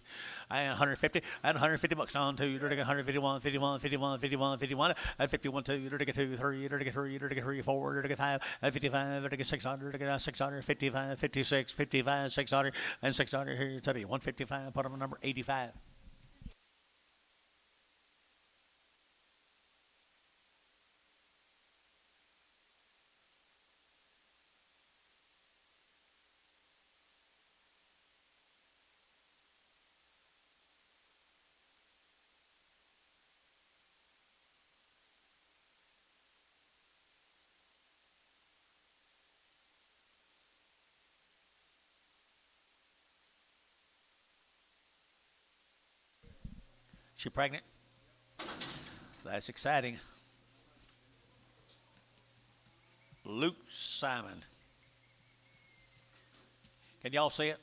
And 150, and 150 bucks on 2, you're going to 151, 51, 51, 51, 51, and 51, 2, you're going to get 2, 3, you're going to get 3, you're going to get 3, 4, you're going to get 5, and 55, you're going to get 600, you're going to get 600, 55, 56, 55, 600, and 600, here it's 155, put on number 85. She pregnant? That's exciting. Luke Simon. Can y'all see it?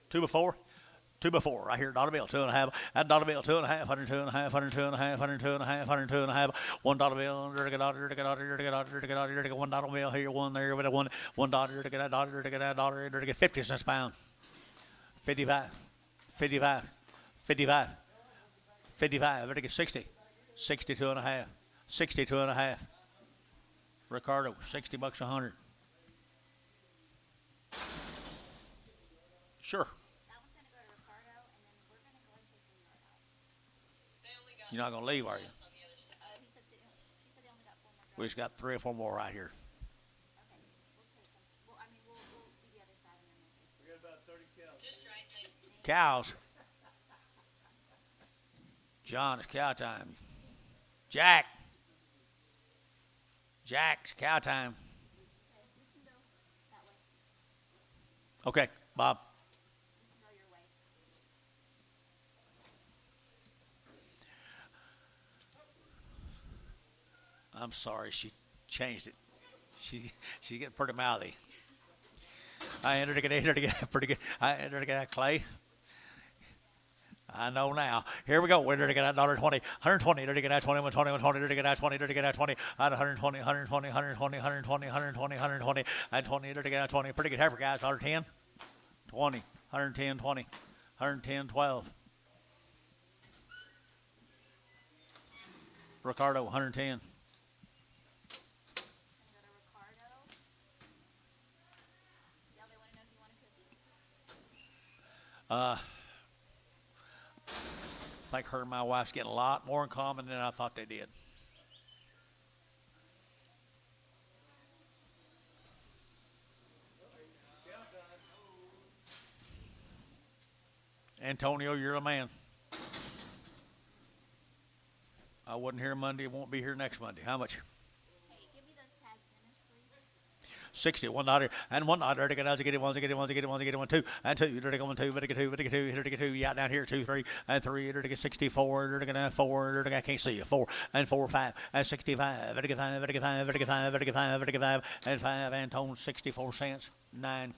2 before? 2 before. Right here, dollar bill, 2.5. That dollar bill, 2.5, 102.5, 102.5, 102.5, 102.5. $1 bill, $1 bill here, one there, with a $1, $1, 50 cents a pound. 55, 55, 55, 55, 60, 62.5, 62.5. Ricardo, $60 a 100. Sure. That one's going to go to Ricardo, and then we're going to go and take the yard outs. They only got You're not going to leave, are you? on the other side. She said they only got 4 more We drops. just got 3 or 4 more right here. Okay, we'll take them. Well, I mean, we'll do the other side, and then we'll take them. We got about 30 cows. Just right, thank you. Cows. John, it's cow time. Jack. Jack's cow time. Okay, we can go that way. Okay, Bob. We can go your way. I'm sorry, she changed it. She's getting pretty mouthy. I entered again, pretty good. I entered again, Clay. I know now. Here we go. We're to get that $1.20, 120. They're to get that 21, 21, 20. They're to get that 20. They're to get that 20. At 120, 120, 120, 120, 120, 120, and 20. They're to get that 20. Pretty good heifer, guys. $110, 20, 110, 20, 110, 12. Ricardo, 110. Gonna go to Ricardo. Yeah, they want to know if you want a cookie. I think her and my wife's getting a lot more in common than I thought they did. Antonio, you're a man. I wasn't here Monday. Won't be here next Monday. How much? Hey, give me those tags, Dennis, please. 60, $1, and $1. There to get us, get it one, get it one, get it one, get it one, 2, and 2. There to go 1, 2, better get 2, better get 2, here to get 2. Yeah, down here 2, 3, and 3. There to get 64. There to get 4. There to get, I can't see you. 4 and 4, 5 and 65. Better get 5, better get 5, better get 5, better get 5, better get 5, and 5. Antone 64 cents. 9.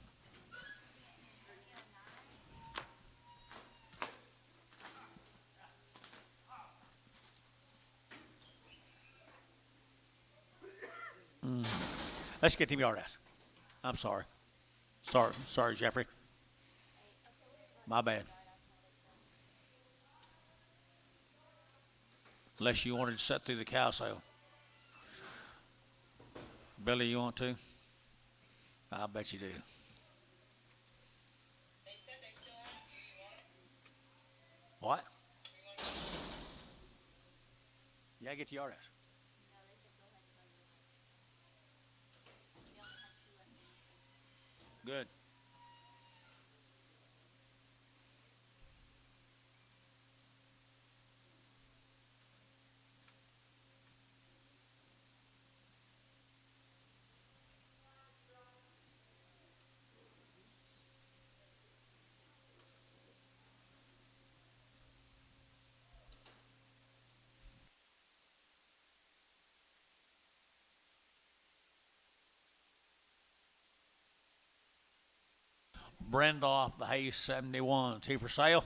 Let's get them yard ass. I'm sorry. Sorry, Jeffrey. My bad. Unless you wanted to set through the cow sale. Billy, you want to? I bet you do. They said they still on it. Do you want it? What? You want it? Yeah, get the yard ass. No, they said go ahead and go your way. We only have 2 left in the Good. Brendoff, the Hayes 71. Is he for sale?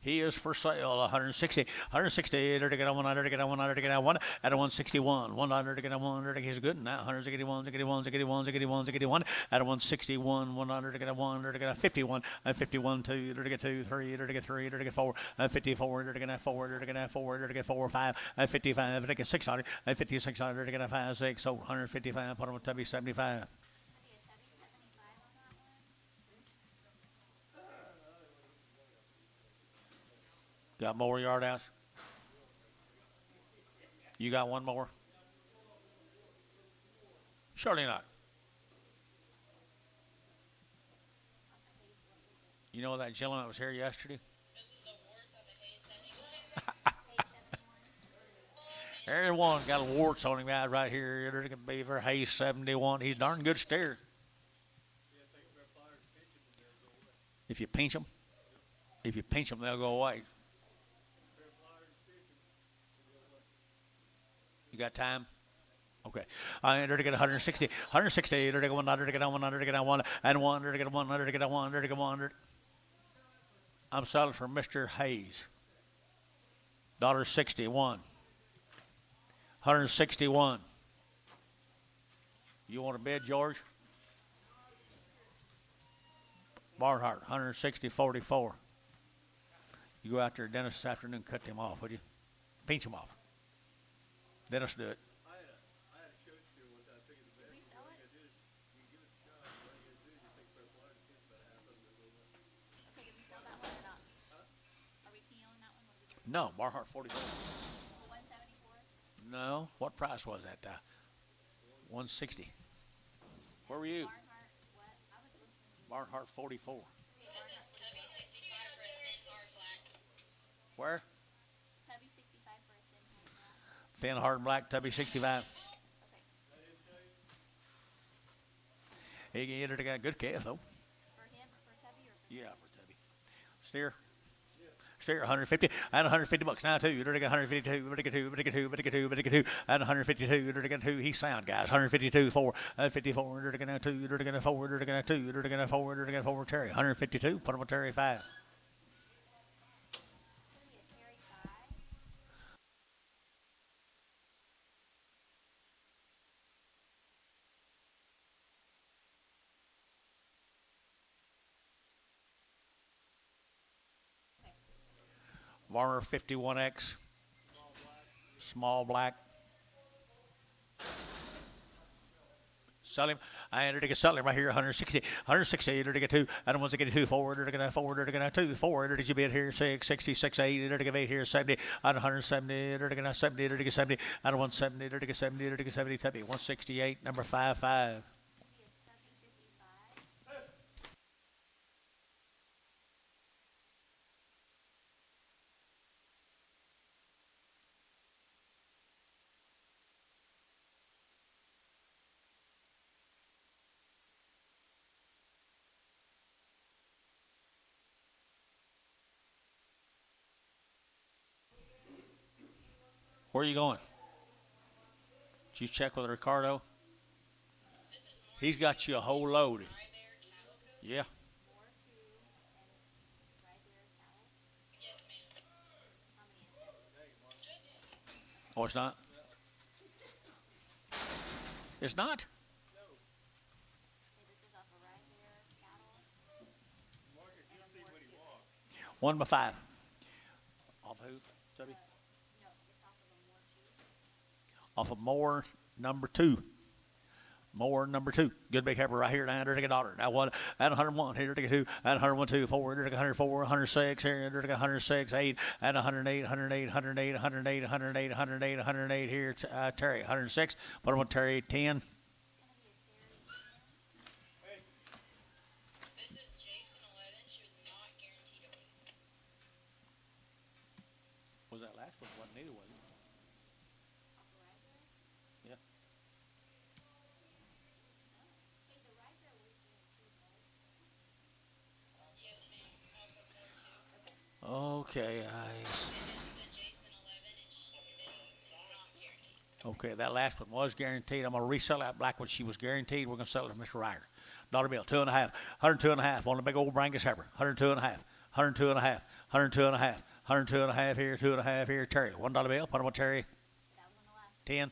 He is for sale. 160. 160. There to get on 1. There to get on 1. There to get on 1. At a 161. 100 to get on 1. There to get, he's good now. 161. 61. 61. 61. 61. At a 161. 100 to get on 1. There to get a 51. And 51. 2. There to get 2. 3. There to get 3. There to get 4. And 54. There to get a 4. There to get a 4. There to get 4. 5. And 55. There to get 600. And 5600. There to get a 5. 6. So 155. Put him with Tubby 75. Maybe a Tubby 75 on that one. Got more yard outs? You got one more? Surely not. You know that gentleman that was here yesterday? This is the worst of the Hayes 71. There's one got a warts on him right here. There's going to be for Hayes 71. He's darn good steer. If you pinch them, they'll go away. You got time? Okay. I entered to get 160. 160. Entered to get 100 to get 100 to get 1 and 100 to get 100 to get 100 to get 100. I'm selling for Mr. Hayes. $61. 161. You want a bid, George? Barnhart, 160.44. You go out there, Dennis, this afternoon, cut them off, would you? Pinch them off. Dennis, do it. Okay, did we sell that one or not? Are we POing that one? What are we doing? No, Barnhart 44. 174? No, what price was that? 160. Where were you? Barnhart, what? I was listening. Barnhart 44. This is Tubby 65 for a thin hard black. Where? Tubby 65 for a thin hard black. Thin hard black, Tubby 65. Okay. He entered a good calf though. For him or for Tubby or for Yeah, for Tubby. Steer. Steer 150 and 150 bucks now too. You're gonna get 152, but get 2, but get 2, but get 2, but get 2, and 152. You're gonna get 2. He's sound, guys. 152, 4, 54. You're gonna get 2. You're gonna get 4. You're gonna get 2. You're gonna get 4. You're gonna get 4. Terry 152. Put him on Terry 5. it's gonna be a Terry 5. Varner 51X. Small black. Sell him. I entered to get sell him right here. 160. 160. Entered to get 2. And once I get 2 forward, entered to get 4. Entered to get 2. 4. Entered to bid here. 6. 60. 6. 8. Entered to get 8 here. 70. And 170. Entered to get 70. Entered to get 70. And 170. Entered to get 70. Entered to get 70. Tubby 168. Number 5. 5. It's gonna be a Tubby 55. Where are you going? Did you check with Ricardo? He's got you a whole load. Yeah. More 2 and right there cattle. Yes, ma'am. How many is that? Oh, it's not? It's not? Okay, this is off of right there cattle. And a more 2. 1 by 5. Off who? Tubby? No, it's off of a more 2. Off of Moore number 2. Moore number 2. Good big heifer right here. Now under to get $1. Now 1 and 101. Here to get 2 and 101, 2, 4. Here to get 104, 106. Here to get 106, 8 and 108, 108, 108, 108, 108, 108, 108. Here Terry 106. Put him on Terry 10. It's gonna be a Terry 10. This is Jason 11. She was not guaranteed a week. Was that last one? Wasn't neither, was it? Off of right there. Yeah. Hey, the right there was guaranteed, right? Yes, ma'am. Off of more 2. Okay. And this is a Jason 11, and this is not guaranteed. Okay, that last one was guaranteed. I'm going to resell that black one. She was guaranteed. We're going to sell it to Mr. Ryder. Dollar bill, 2.5, 102.5 on the big old Brangus heifer. 102.5, 102.5, 102.5, 102.5 here, 2.5 here. Terry, $1 bill. Put them on Terry. That was on the last. 10.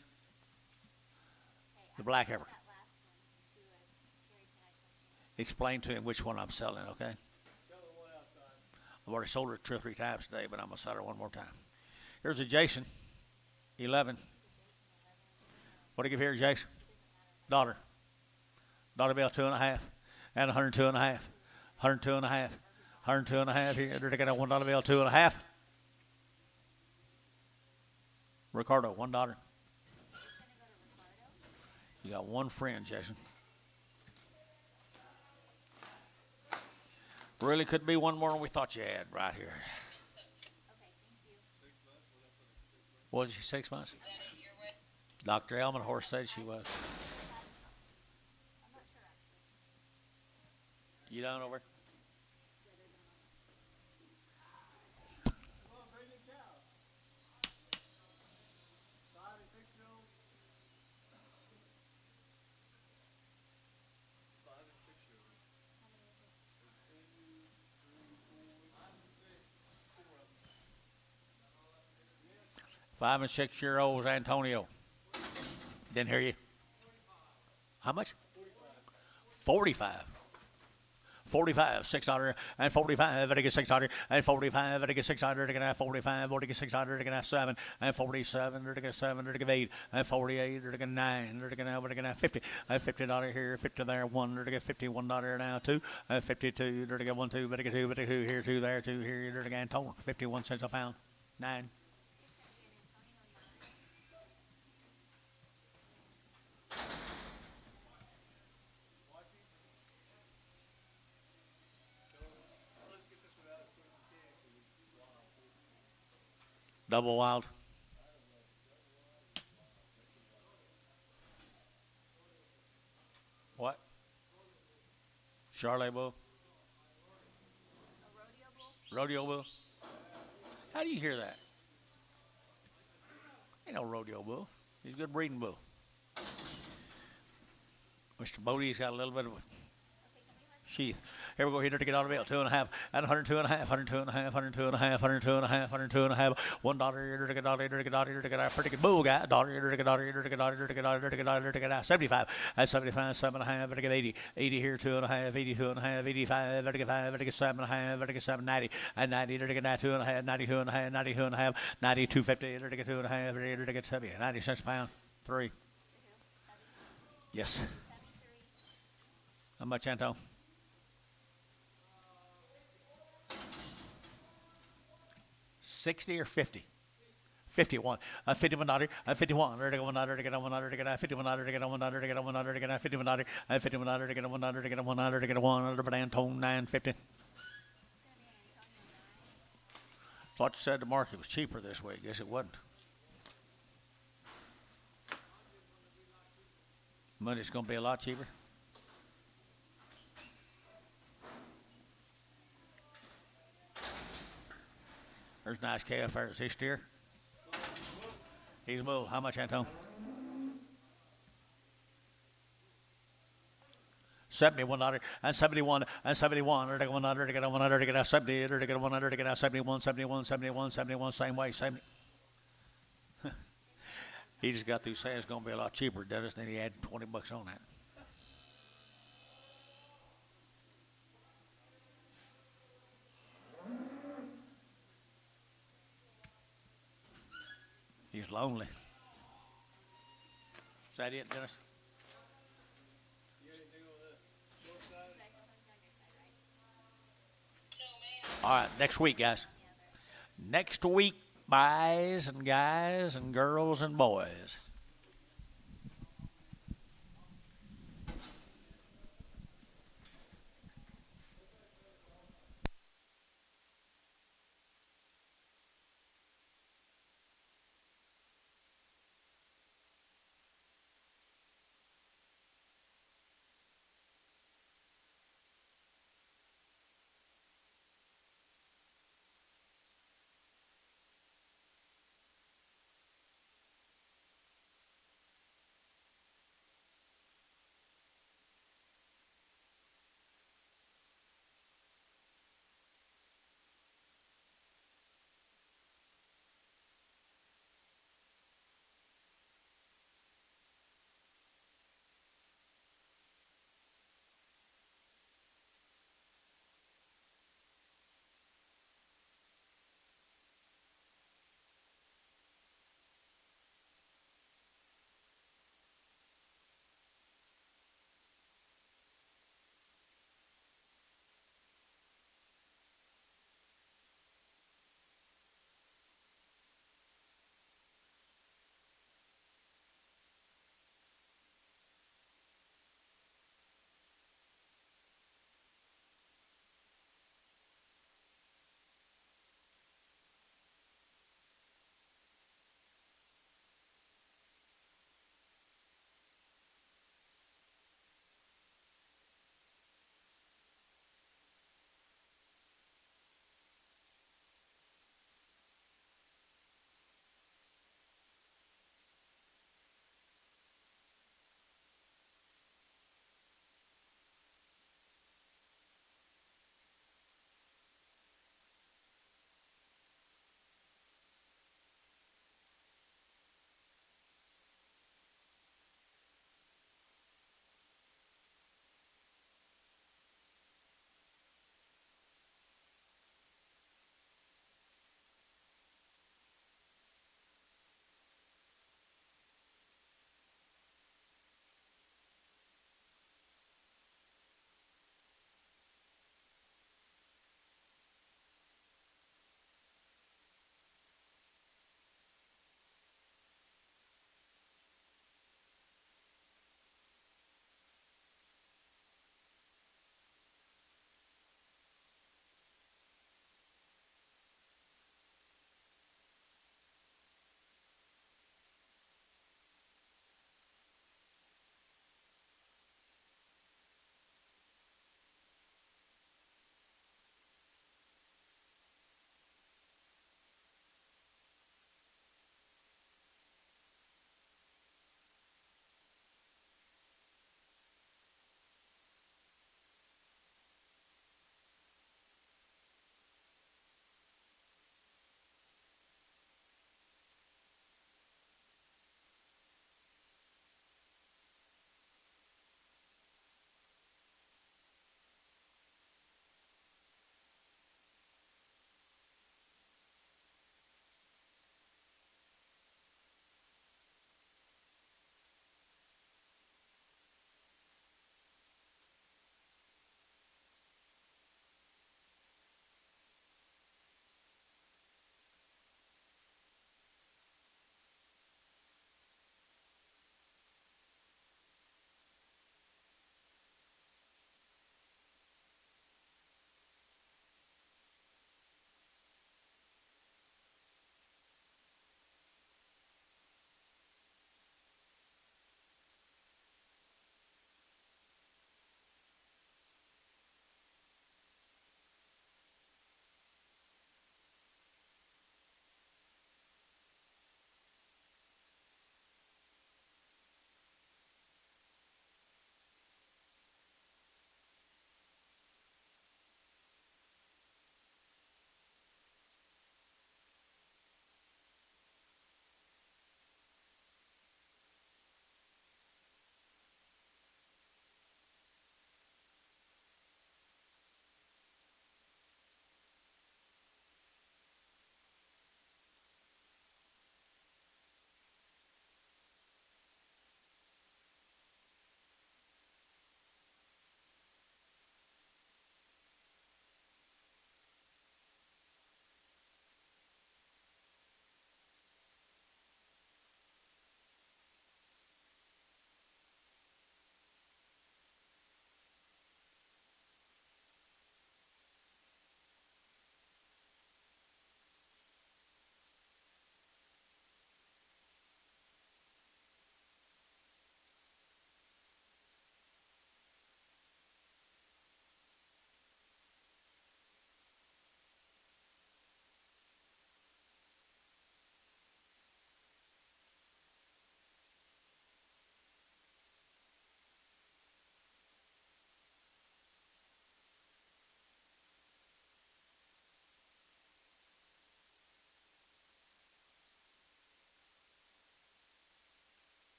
Okay, The I black sold heifer. that last one to a Terry 10. I told you. Explain to him which one I'm selling, okay? I've already sold her 2 or 3 times today, but I'm going to sell her one more time. Here's a Jason, 11. What do you give here, Jason? Dollar. Dollar bill, 2.5, and 102.5, 102.5, 102.5 here. They're taking a $1 bill, 2.5. Ricardo, $1. It's gonna go to Ricardo. You got one friend, Jason. Really could be one more than we thought you had right here. Okay, thank you. Was she 6 months? Is that it you're with? Dr. Elmenhorst said she was. I'm not sure actually. You down over? Yeah, they're done on Come on, bring the cow. 5 and 6-year-old. 5 and 6 year olds, Antonio. Didn't hear you. How much? 45. 45, 600, and 45, I get 600, and 45, I get 600, I get 45, I get 600, I get 7, and 47, I get 7, I get 8, and 48, I get 9, I get 50, and $50 here, 50 there, 1, I get $51 now, 2, and 52, I get 1, 2, but I get 2, but I get 2 here, 2 there, 2 here, I get total, 51 cents a pound, 9. Double wild. What? Charlotte bull. A rodeo bull? Rodeo bull. How do you hear that? Ain't no rodeo bull. He's a good breeding bull. Mr. Bodie's got a little bit of a sheath. Here we go. Here to get on the bill. 2.5 and 102 and a half, 102 and a half, 102 and a half, 102 and a half, 102 and a half. $1 here to get dollar, to get dollar, to get a pretty good bull guy. $1 here to get dollar, to get dollar, to get dollar, to get dollar, to get 75 and 75, 7.5, to get 80, 80 here 2.5, 82 and a half, 85, to get 5, to get 7.5, to get 7, 90 and 90 to get 2.5, 92 and a half, 92 and a half, 92.50 to get 2.5, to get 70, 90 cents a pound. 3. Yes. 73. How much, Anto? 60 or 50? 51. 51 51 to get 100 to get 100 to get 51 to get 100 to get 100 to get 51 51 to get 100 to get 100 to get 100 but Antone 950. Thought you said the market was cheaper this week. Guess it wasn't. Monday's going to be a lot cheaper. There's a nice calf there. Is he steer? He's a bull. How much, Anton? 71 and 71 and 71 or to get 100 to get 100 to get 70 or to get 100 to get 71 71 71 71 same way 70. He just got through saying it's going to be a lot cheaper, Dennis, and then he added $20 on that. He's lonely. Is that it, Dennis? All right, next week, guys. Next week, boys and guys and girls and boys.